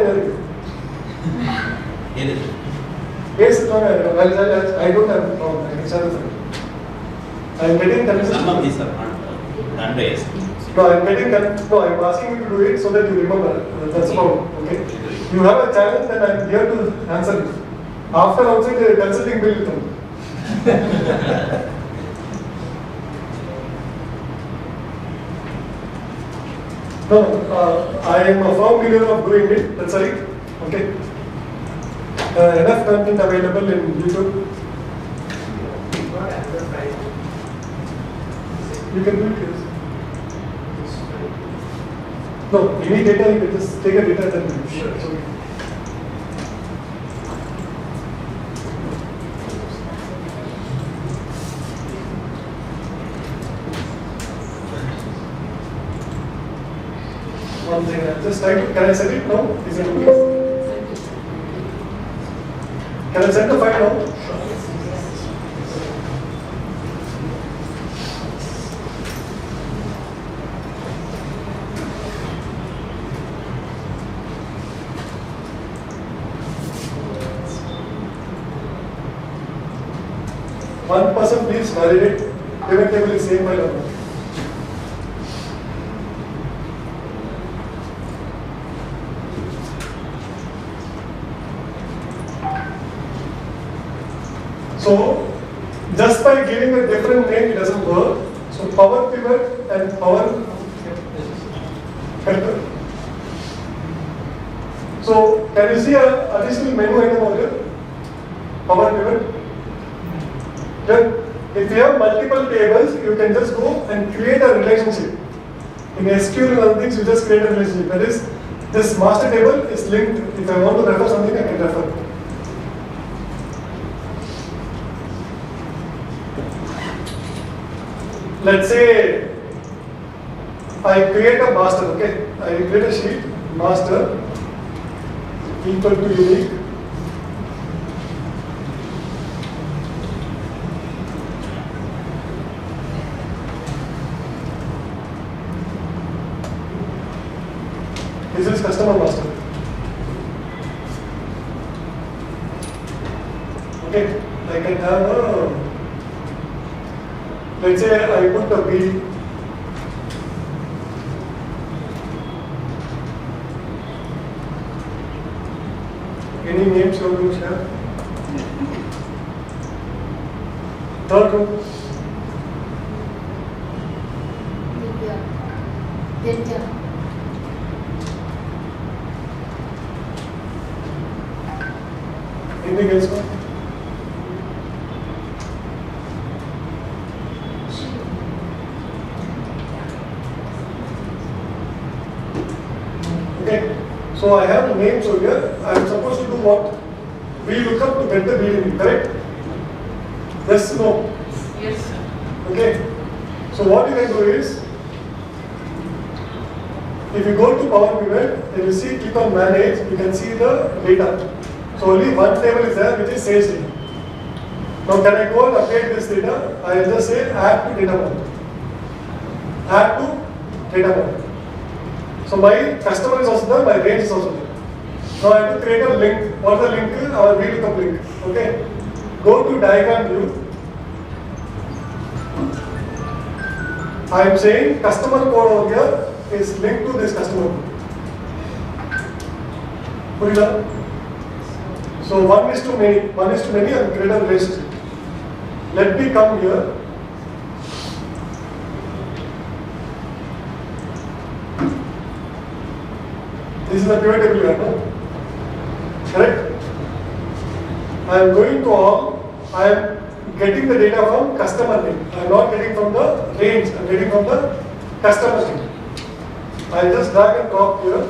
N: Anything.
K: Yes, I don't have a problem. I can share the file. I am getting convinced.
N: Some of these are not done by us.
K: No, I am getting no, I am asking you to do it so that you remember. That's the problem. Okay. You have a challenge, then I am here to answer it. After outside the consulting bill with them. No, I am a firm believer of doing it. That's right. Okay. Enough content available in YouTube. You can do it, yes. No, any data, you can just take a data and then sure, it's okay. One thing, just try to, can I send it now? Is it okay? Can I send the file now? One person please validate pivot table is same file or not. So just by giving a different name it doesn't work. So power pivot and power filter. So can you see a additional menu item over here? Power pivot. Then, if you have multiple tables, you can just go and create a relationship. In SQL and other things, you just create a relationship. That is, this master table is linked. If I want to refer something, I can refer. Let's say I create a master, okay? I create a sheet, master equal to unique. This is customer master. Okay, I can have a, let's say I put a B. Any names you want to share? Third row.
H: Vidya.
K: Anything else? Ma'am? Okay, so I have names over here. I am supposed to do what? We look up to get the BDB, correct? Yes, no?
E: Yes.
K: Okay, so what you can do is, if you go to Power Pivot, then you see, click on Manage, you can see the data. So only one table is there, which is sales data. Now can I go and update this data? I will just say add to data model. Add to data model. So my customer is also there, my range is also there. Now I have to create a link. What is the link? Our VLOOKUP link. Okay. Go to diagram view. I am saying customer code over here is linked to this customer code. Put it up. So 1:many, 1:many and create a relationship. Let me come here. This is the pivot table you have, no? Correct? I am going to all, I am getting the data from customer name. I am not getting from the range, I am getting from the customer name. I will just drag and drop here.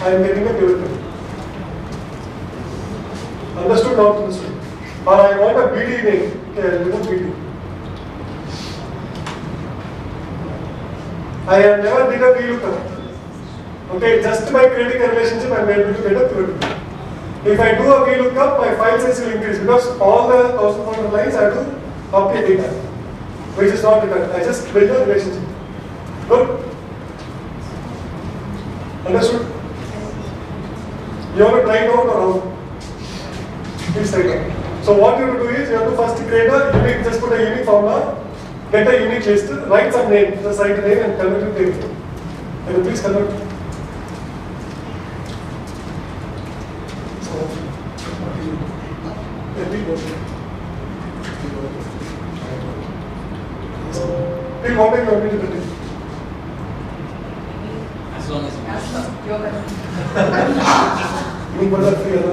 K: I am getting a pivot table. Understood, not understood? Or I want a BD name. Okay, I will remove BD. I have never did a VLOOKUP. Okay, just by creating a relationship, I am able to get a pivot table. If I do a VLOOKUP, my file size will increase because all the 1,400 lines I have to copy data, which is not required. I just build a relationship. Good? Understood? You want to try it out or how? Please try it out. So what you have to do is, you have to first create a unique, just put a unique formula, get a unique list, write some name, just write a name and convert it to table. Can you please convert? Till what time you want me to do it?
N: As long as
E: You're correct.
K: You put that free other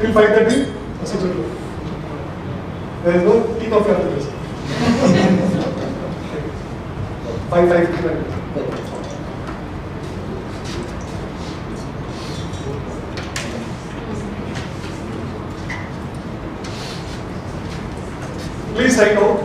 K: Till 5:30? There is no tea coffee after this. 5:55. Please write out.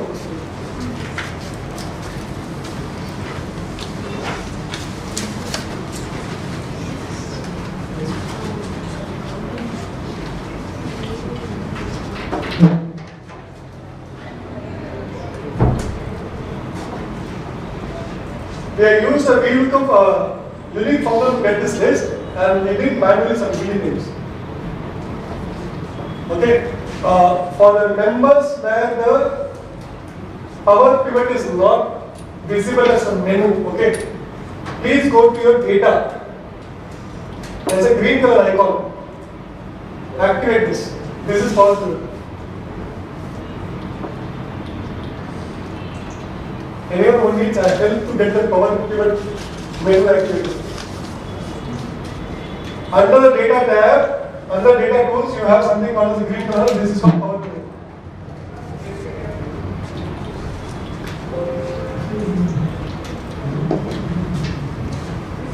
K: We have used a VLOOKUP unique formula to get this list, and we did manually some BD names. Okay, for the members where the Power Pivot is not visible as a menu, okay, please go to your data. There is a green color icon. Activate this. This is Power Pivot. Anyone who needs help to get the Power Pivot menu activated. Under the data tab, under data tools, you have something called as the green color. This is for Power Pivot.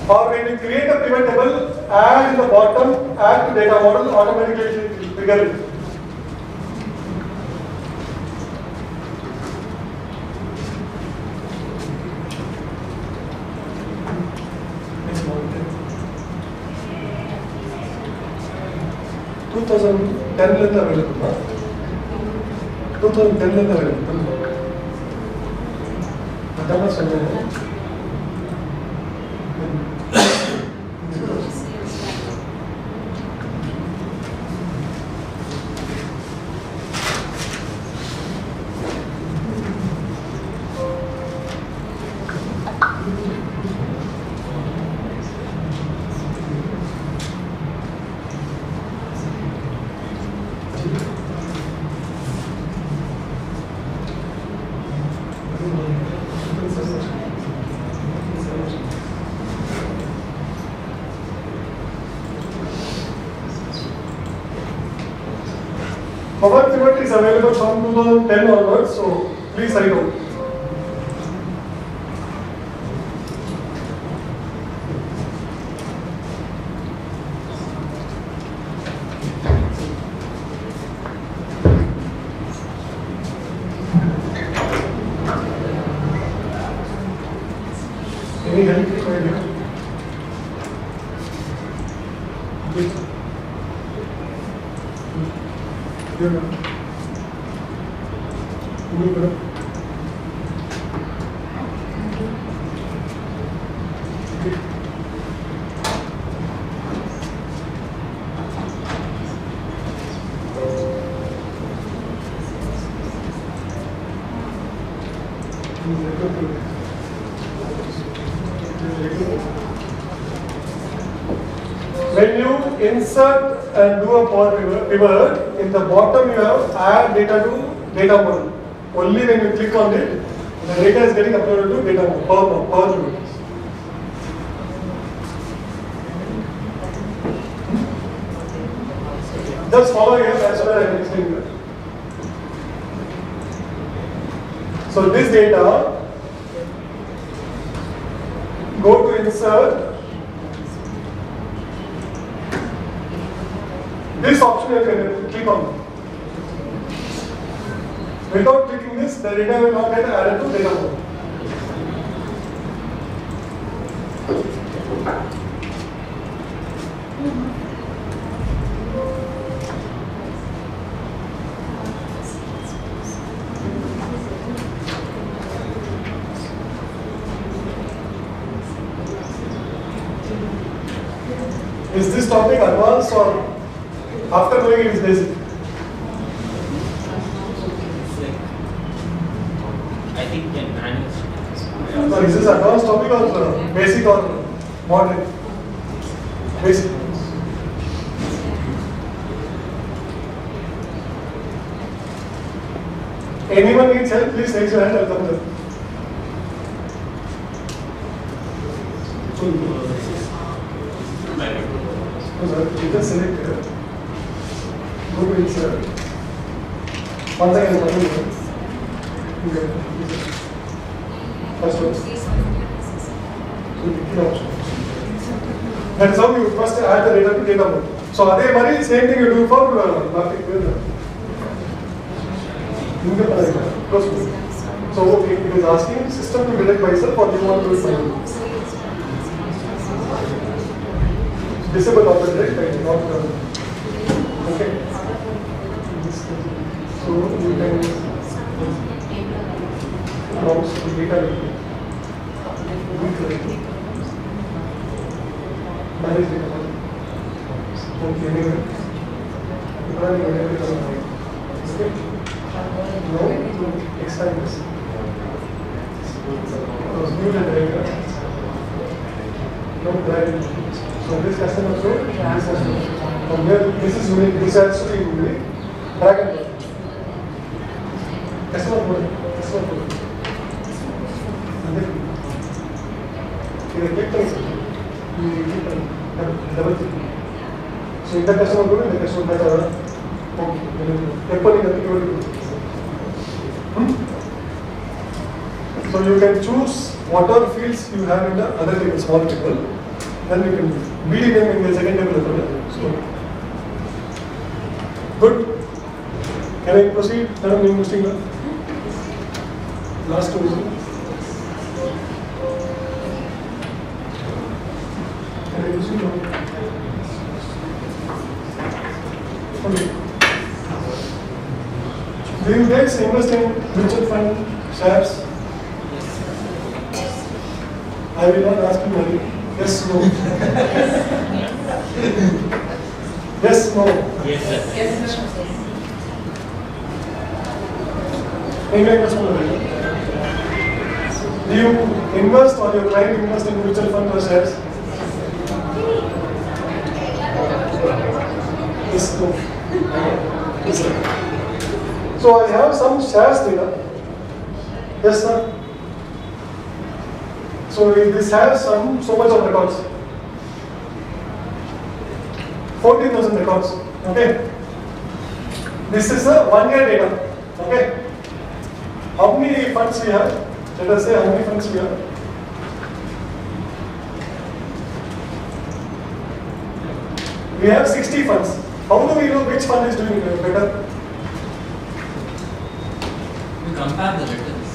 K: Or when you create a pivot table, add in the bottom, add to data model, automatically it will trigger it. Next model. 2010 available. 2010 available. Adama Sunday. Power pivot is available from 2010 onwards, so please write out. Any help required? When you insert and do a power pivot, in the bottom you have add data to data model. Only when you click on it, the data is getting uploaded to data model, power pivot. Just follow here, that's what I am explaining here. So this data, go to insert. This option you can click on. Without clicking this, the data will not get added to data model. Is this topic advanced or after doing it is basic?
N: I think can manage.
K: So is this advanced topic or basic or moderate? Basic. Anyone needs help, please raise your hand, I'll come there. You just select go to insert. One second, okay. First one. That is how you first add the data to data model. So same thing you do for So okay, it is asking system to detect by itself or do you want to do it manually? Disable auto detect, right? Not okay. So you can browse the data. Manage data. Okay, anyway. Okay. No, expand this. View the data. No, drag. So this customer code, this customer. From here, this is unique. This has to be unique. Drag and drop. Customer code. Customer code. And then you click on it. You click on double click. So in the customer code, the customer data. Okay. So you can choose whatever fields you have in the other table, small table. Then you can BD them in the second table as well. So good. Can I proceed? Madam, interesting. Last two. Can I proceed? Okay. Do you guys invest in mutual fund shares? I will not ask you money. Yes, no. Yes, no.
N: Yes, sir.
E: Yes, sir.
K: Do you invest or your client invest in mutual fund or shares? Yes, no. Yes, sir. So I have some shares data. Yes, sir. So this has so much of records. 14,000 records. Okay. This is a 1 year data. Okay. How many funds we have? Let us say how many funds we have. We have 60 funds. How do we know which fund is doing better?
N: We compare the returns.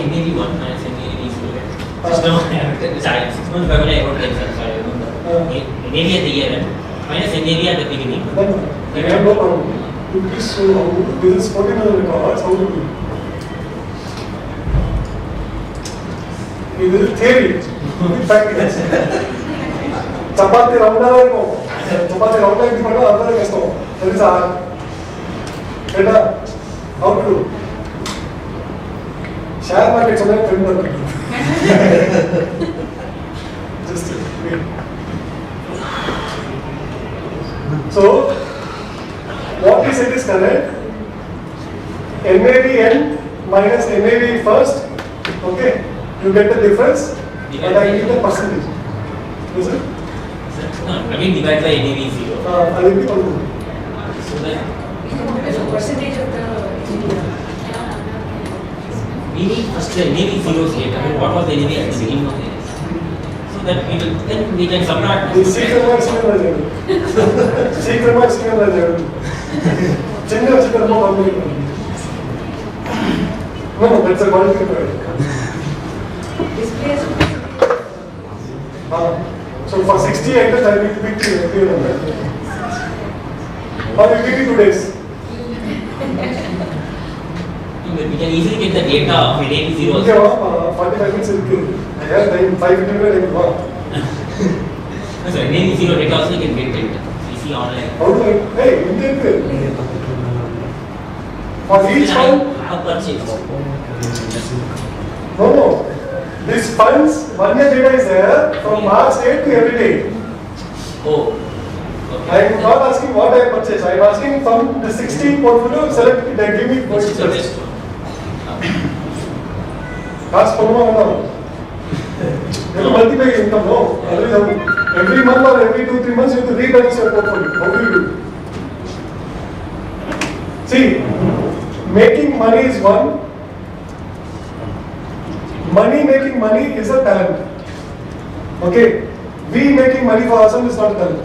N: NAV 1 minus NAV 0. System 6 months back when I wrote the exam, so I remember. NAV at the year end minus NAV at the beginning.
K: I have no problem. You please show how this is 14,000 records. How do you do? This is theory. Practice. Chapati round like chapati round like the other guest. That is art. Better. How to do? Share market so that friend. Just wait. So, what we said is correct. NAV end minus NAV first. Okay. You get the difference, but I need the percentage. Is it?
N: Again divide by NAV 0.
K: I will be told.
N: So that
E: What is the percentage of the
N: we need first the NAV 0 state. I mean, what was the NAV at the beginning of the year? So that we will, then we can subtract.
K: Secret marks in the secret marks in the Chinna secret mark. No, that's a qualifier. So for 60 items, I need to be clear on that. Or you give me 2 days.
N: We can easily get the data of NAV 0
K: Okay, 45 minutes is good. I have time, 5 minutes, I will walk.
N: So NAV 0 data also you can get it. You see online.
K: How do I? Hey, Indian bill. For each fund,
N: have purchased.
K: no. These funds, 1 year data is there from March 8 to every day.
N: Oh.
K: I am not asking what I purchased. I am asking from the 60 portfolio, select it and give me what is first. Ask for more. You multiply income, no. Every month or every 2-3 months you have to rebalance your portfolio. How do you do? See, making money is one. Making money is a talent. Okay? We making money for ourselves is not a talent.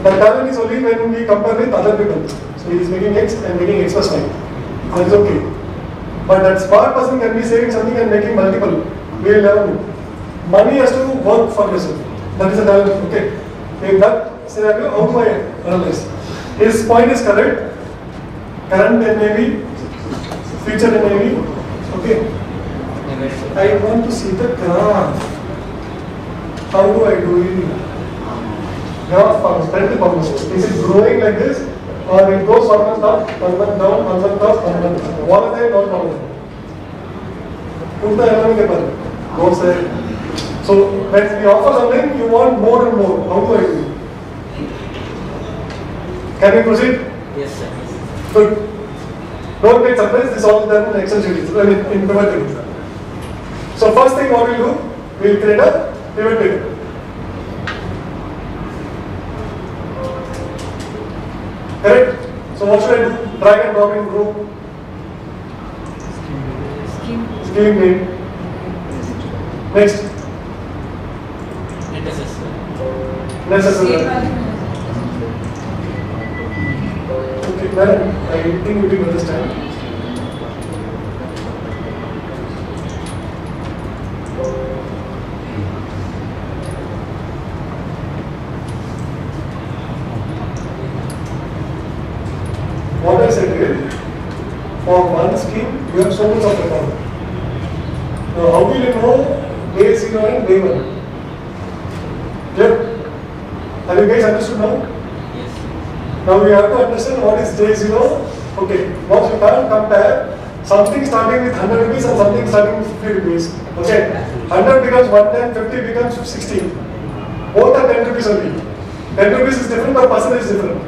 K: The talent is only when we compare with other people. So he is making X and making X plus 5. That is okay. But that smart person can be saving something and making multiple. We will never do. Money has to work for yourself. That is a talent. Okay? In that scenario, how do I analyze? His point is correct. Current NAV, future NAV. Okay? I want to see the graph. How do I do it? Graph trend performance. Is it growing like this, or it goes 1 month up, 1 month down, 1 month up, 1 month down? Volatile, not volatile. Put the economic paper. Goes there. So when we offer something, you want more and more. How do I do it? Can we proceed?
N: Yes, sir.
K: Good. Don't get surprised. This is all done in Excel sheets. I mean, in pivot tables. So first thing what we'll do, we'll create a pivot table. Correct? So what should I do? Drag and drop in group. Scheme name. Next.
N: Net assessment.
K: Net assessment. Okay, well, I think we will understand. What I said is, for one scheme, you have so much of record. Now, how will you know day 0 and day 1? Clear? Have you guys understood now?
N: Yes.
K: Now we have to understand what is day 0. Okay, what you can't compare something starting with 100 rupees and something starting with 50 rupees. Okay, 100 becomes 110, 50 becomes 60. Both are 10 rupees only. 10 rupees is different, but percentage is different.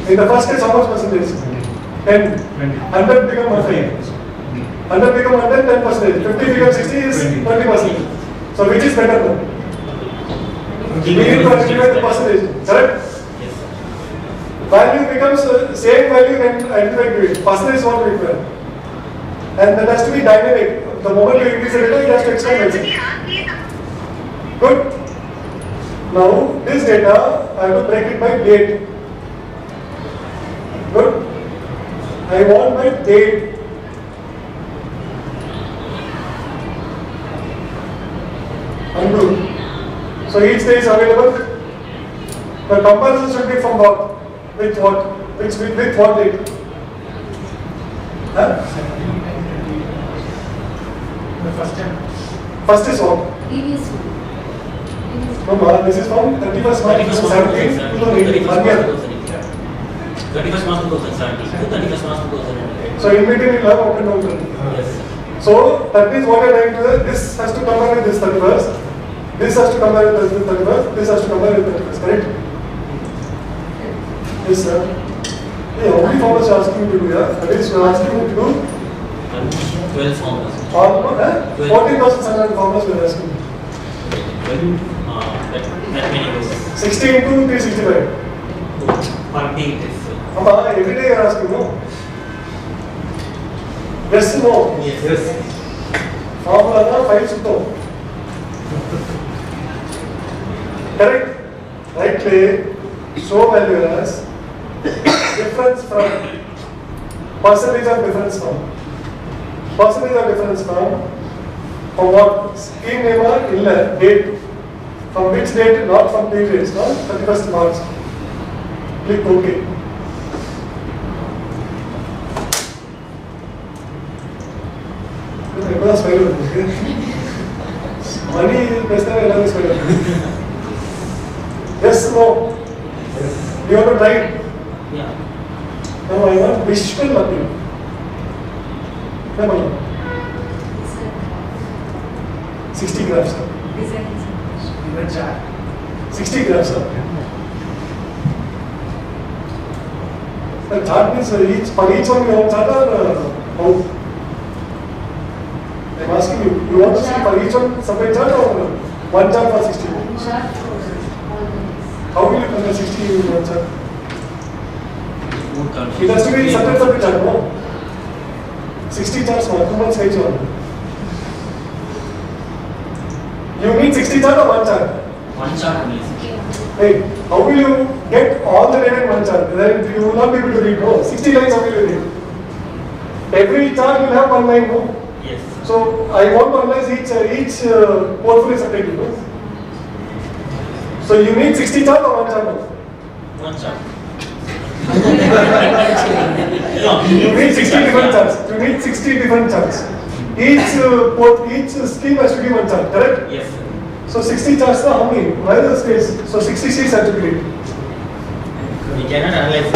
K: In the first case, how much percentage? 10. 100 become 110. 100 become 110, 10%. 50 become 60 is 20%. So which is better now? We need to identify the percentage, correct?
N: Yes, sir.
K: Value becomes same value can identify to it. Percentage is what we require. And that has to be dynamic. The moment you increase the data, it has to expand itself. Good. Now, this data, I have to break it by date. Good. I want my date. Undo. So each day is available. The comparison should be from what? With what? With what date? Huh?
O: The first time.
K: First is what?
H: Previous one.
K: No, this is from 31st March 2017 to 2018. 1 year.
N: 31st March 2017 to 31st March 2018.
K: So in between you have open down.
N: Yes.
K: So that means what I am trying to do, this has to compare with this 31st. This has to compare with this 31st. This has to compare with 31st. Correct? Yes, sir. Hey, how many formulas you are asking me to do here? That is, you are asking me to do
N: 12 formulas.
K: almost 14,700 formulas we are asking.
N: That many ways.
K: 60 into 365.
N: Per day it is.
K: Every day you are asking, no? Yes, no?
N: Yes.
K: Formula 5 sutto. Correct? Rightly, show value as difference from percentage of difference from. Percentage of difference from what? Scheme name or illa date. From which date? Not from previous, no? 31st March. Click OK. Money is best yes, no. You want to try it?
N: Yeah.
K: Now I want visual mapping. Come on. 60 graphs, sir.
O: Even chart.
K: 60 graphs, sir. The chart means for each one you want chart or how? I'm asking you, you want to see for each one separate chart or one chart for 60? How will you compare 60 in one chart? It has to be separate chart, no? 60 charts, one size one. You need 60 chart or one chart?
N: One chart only.
K: Hey, how will you get all the data in one chart? Then you will not be able to read, no? 60 lines how will you read? Every chart will have one line, no?
N: Yes.
K: So I want to analyze each portfolio separately, no? So you need 60 chart or one chart?
N: One chart.
K: You need 60 different charts. You need 60 different charts. Each scheme has to be one chart, correct?
N: Yes, sir.
K: So 60 charts, how many? Where is the space? So 60 sheets have to be read.
N: We cannot analyze it.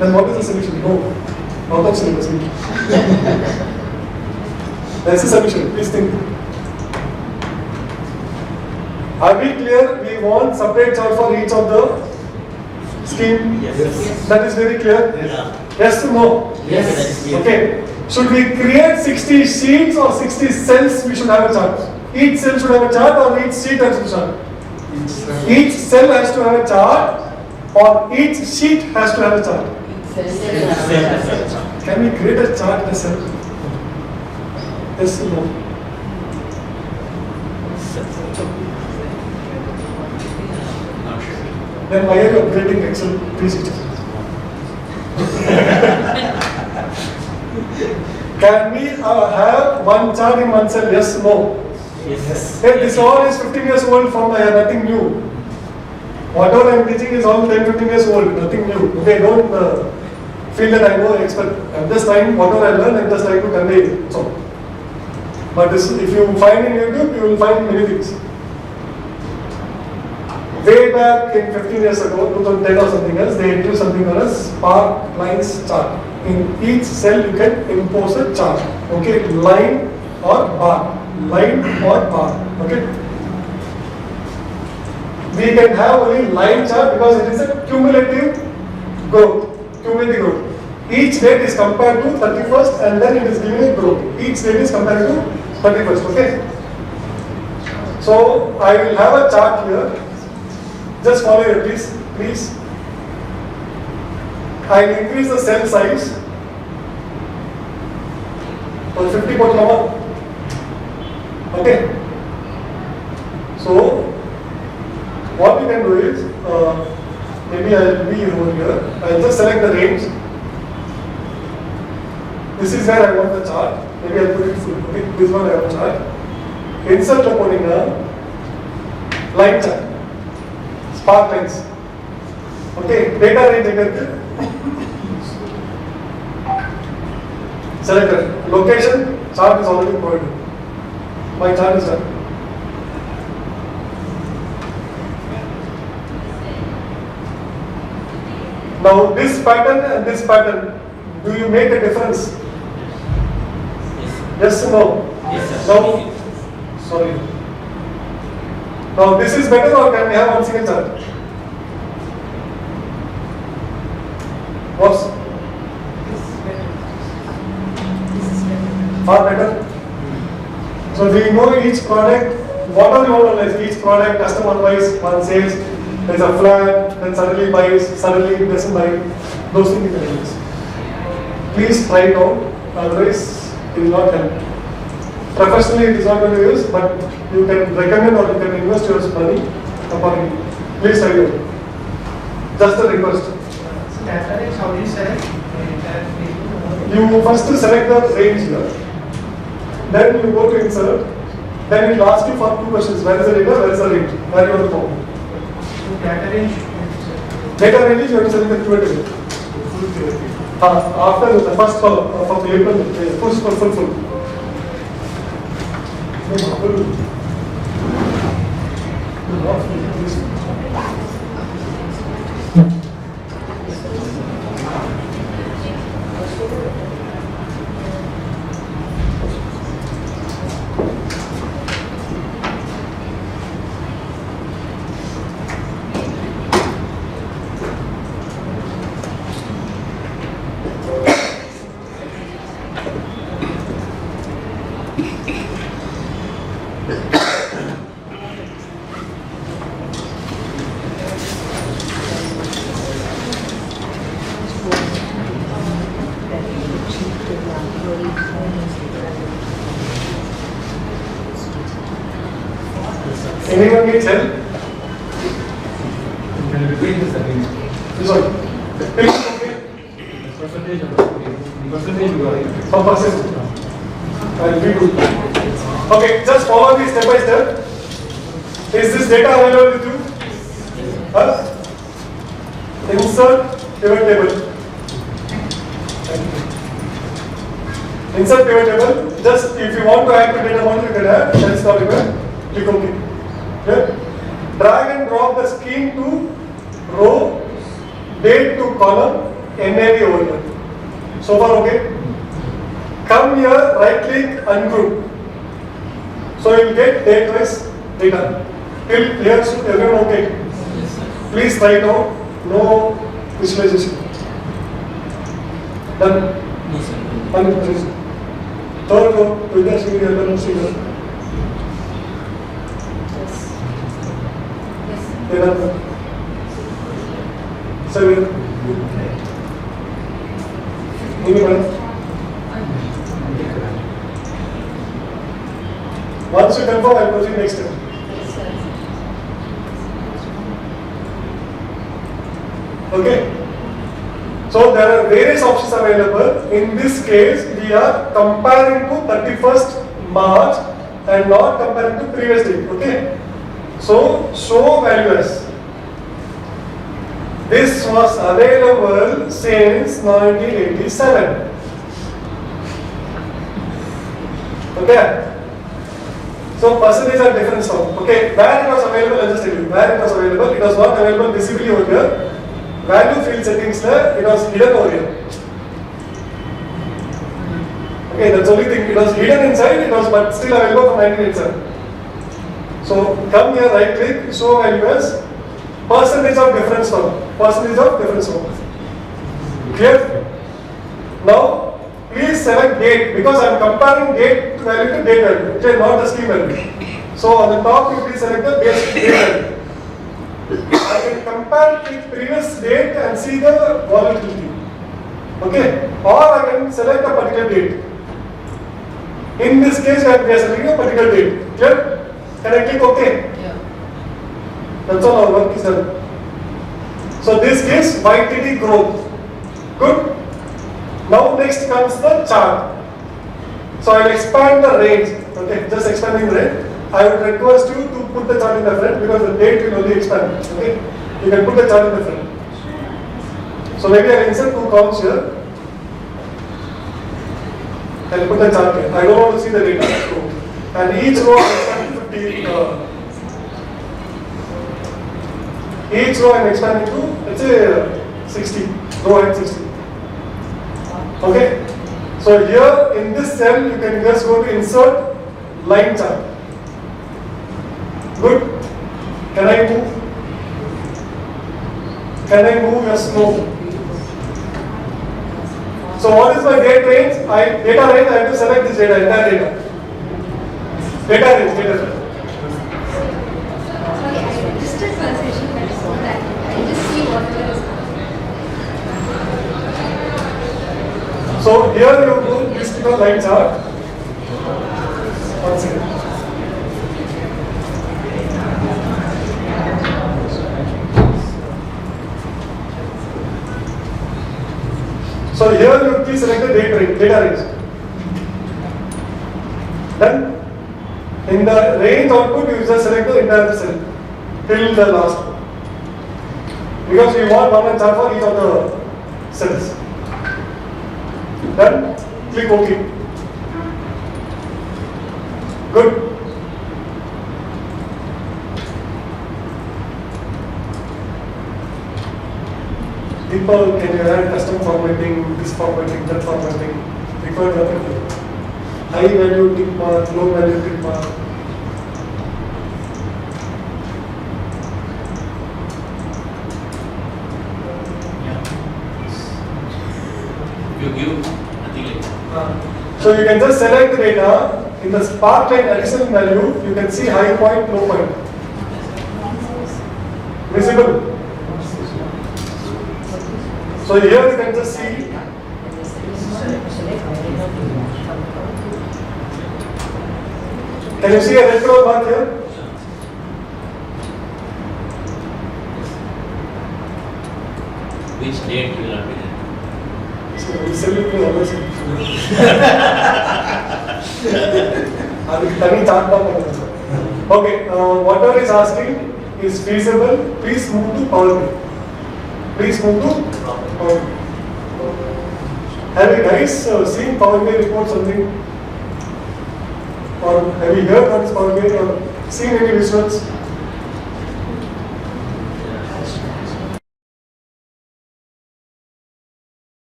K: Then what is the solution? No. Out of syllabus. That's the solution. Please think. Are we clear? We want separate chart for each of the scheme.
N: Yes.
K: That is very clear.
N: Yes.
K: Yes or no?
N: Yes.
K: Okay. Should we create 60 sheets or 60 cells? We should have a chart. Each cell should have a chart or each sheet has a chart? Each cell has to have a chart or each sheet has to have a chart. Can we create a chart in a cell? Yes or no? Then why are you upgrading Excel 360? Can we have one chart in one cell? Yes, no?
N: Yes.
K: Hey, this all is 15 years old from nothing new. Whatever I am teaching is all 10-15 years old, nothing new. Okay, don't feel that I know expert. I'm just trying, whatever I learn, I'm just trying to convey it. So, but this, if you find in YouTube, you will find many things. Way back in 15 years ago, 2010 or something else, they introduced something called as spark lines chart. In each cell, you can impose a chart. Okay, line or bar. Line or bar. Okay. We can have only line chart because it is a cumulative growth. Cumulative growth. Each date is compared to 31st and then it is giving a growth. Each date is compared to 31st. Okay. So I will have a chart here. Just follow it, please. I will increase the cell size for 50 per number. Okay. So what we can do is, maybe I will be over here. I will just select the range. This is where I want the chart. Maybe I will put it full. Okay, this one I have a chart. Insert the putting a line chart. Spark lines. Okay, data range again. Select it. Location, chart is already provided. My chart is done. Now this pattern and this pattern, do you make a difference? Yes or no?
N: Yes, sir.
K: No? Sorry. Now this is better, or can we have one single chart? What's far better? So we know each product, whatever you want to analyze, each product, customer wise, one sales, there's a flat, then suddenly buys, suddenly doesn't buy, those things you can analyze. Please try it out, otherwise it will not help. Professionally it is not going to use, but you can recommend or you can invest your money accordingly. Please try it out. Just a request.
O: So data range, how do you select?
K: You first select the range here. Then you go to insert. Then it will ask you for two questions. Where is the data? Where is the range? Where you want to go?
O: So data range.
K: Data range is you have to select the pivot table. After the first column of the label, full. Anyone needs help?
G: Can you repeat this again?
K: This one.
G: Percentage of percentage you are in.
K: Some percent. I'll read it. Okay, just follow me step by step. Is this data available with you? Insert pivot table. Insert pivot table. Just if you want to add the data model, you can add. That's not required. Click OK. Okay. Drag and drop the scheme to row, date to column, NAV over here. So far okay? Come here, right click, ungroup. So you will get date wise data. Till here, so everyone okay? Please try it out. No visualization. Done. 100%. Third row, with the serial, serial. Seven. Once you confirm, I will proceed next step. Okay. So there are various options available. In this case, we are comparing to 31st March and not comparing to previous date. Okay. So show value as. This was available since 1987. Okay. So percentage are different now. Okay, where it was available, I'll just tell you. Where it was available, it was not available visibly over here. Value field settings there, it was hidden over here. Okay, that's the only thing. It was hidden inside, it was but still available from 1987. So come here, right click, show value as percentage of difference now. Percentage of difference now. Clear? Now, please select date because I am comparing date value to date value, okay, not the scheme value. So on the top you please select the base date. I can compare the previous date and see the volatility. Okay? Or I can select a particular date. In this case, we are selecting a particular date. Clear? Can I click OK?
E: Yeah.
K: That's all our work is done. So this gives YTD growth. Good? Now next comes the chart. So I will expand the range. Okay, just expanding the range. I would request you to put the chart in the front because the date will only expand. Okay, you can put the chart in the front. So maybe I will insert 2 columns here. I will put the chart here. I don't want to see the data. And each row I expand 50. Each row I am expanding to, let's say 60. Row height 60. Okay. So here in this cell you can just go to insert line chart. Good. Can I move? Can I move? Yes, no. So what is my date range? Data range, I have to select this data, entire data. Data range, data range.
H: Sorry, I registered for a session, but so that I just see whatever is coming.
K: So here you go, this is the line chart. One second. So here you please select the data range. Then in the range output you just select the entire cell till the last one. Because we want one chart for each of the cells. Then click OK. Good. People can you add custom formatting, this formatting, that formatting, required nothing. High value tick mark, low value tick mark.
F: You give nothing like that.
K: So you can just select the data in the spark line additional value. You can see high point, low point. Visible. So here you can just see. Can you see a red color mark here?
F: Which date will not be there?
K: So we sell it to others. Okay, whatever is asking is feasible. Please move to Power BI. Please move to Power BI. Have you guys seen Power BI report something? Or have you heard what is Power BI or seen any visuals?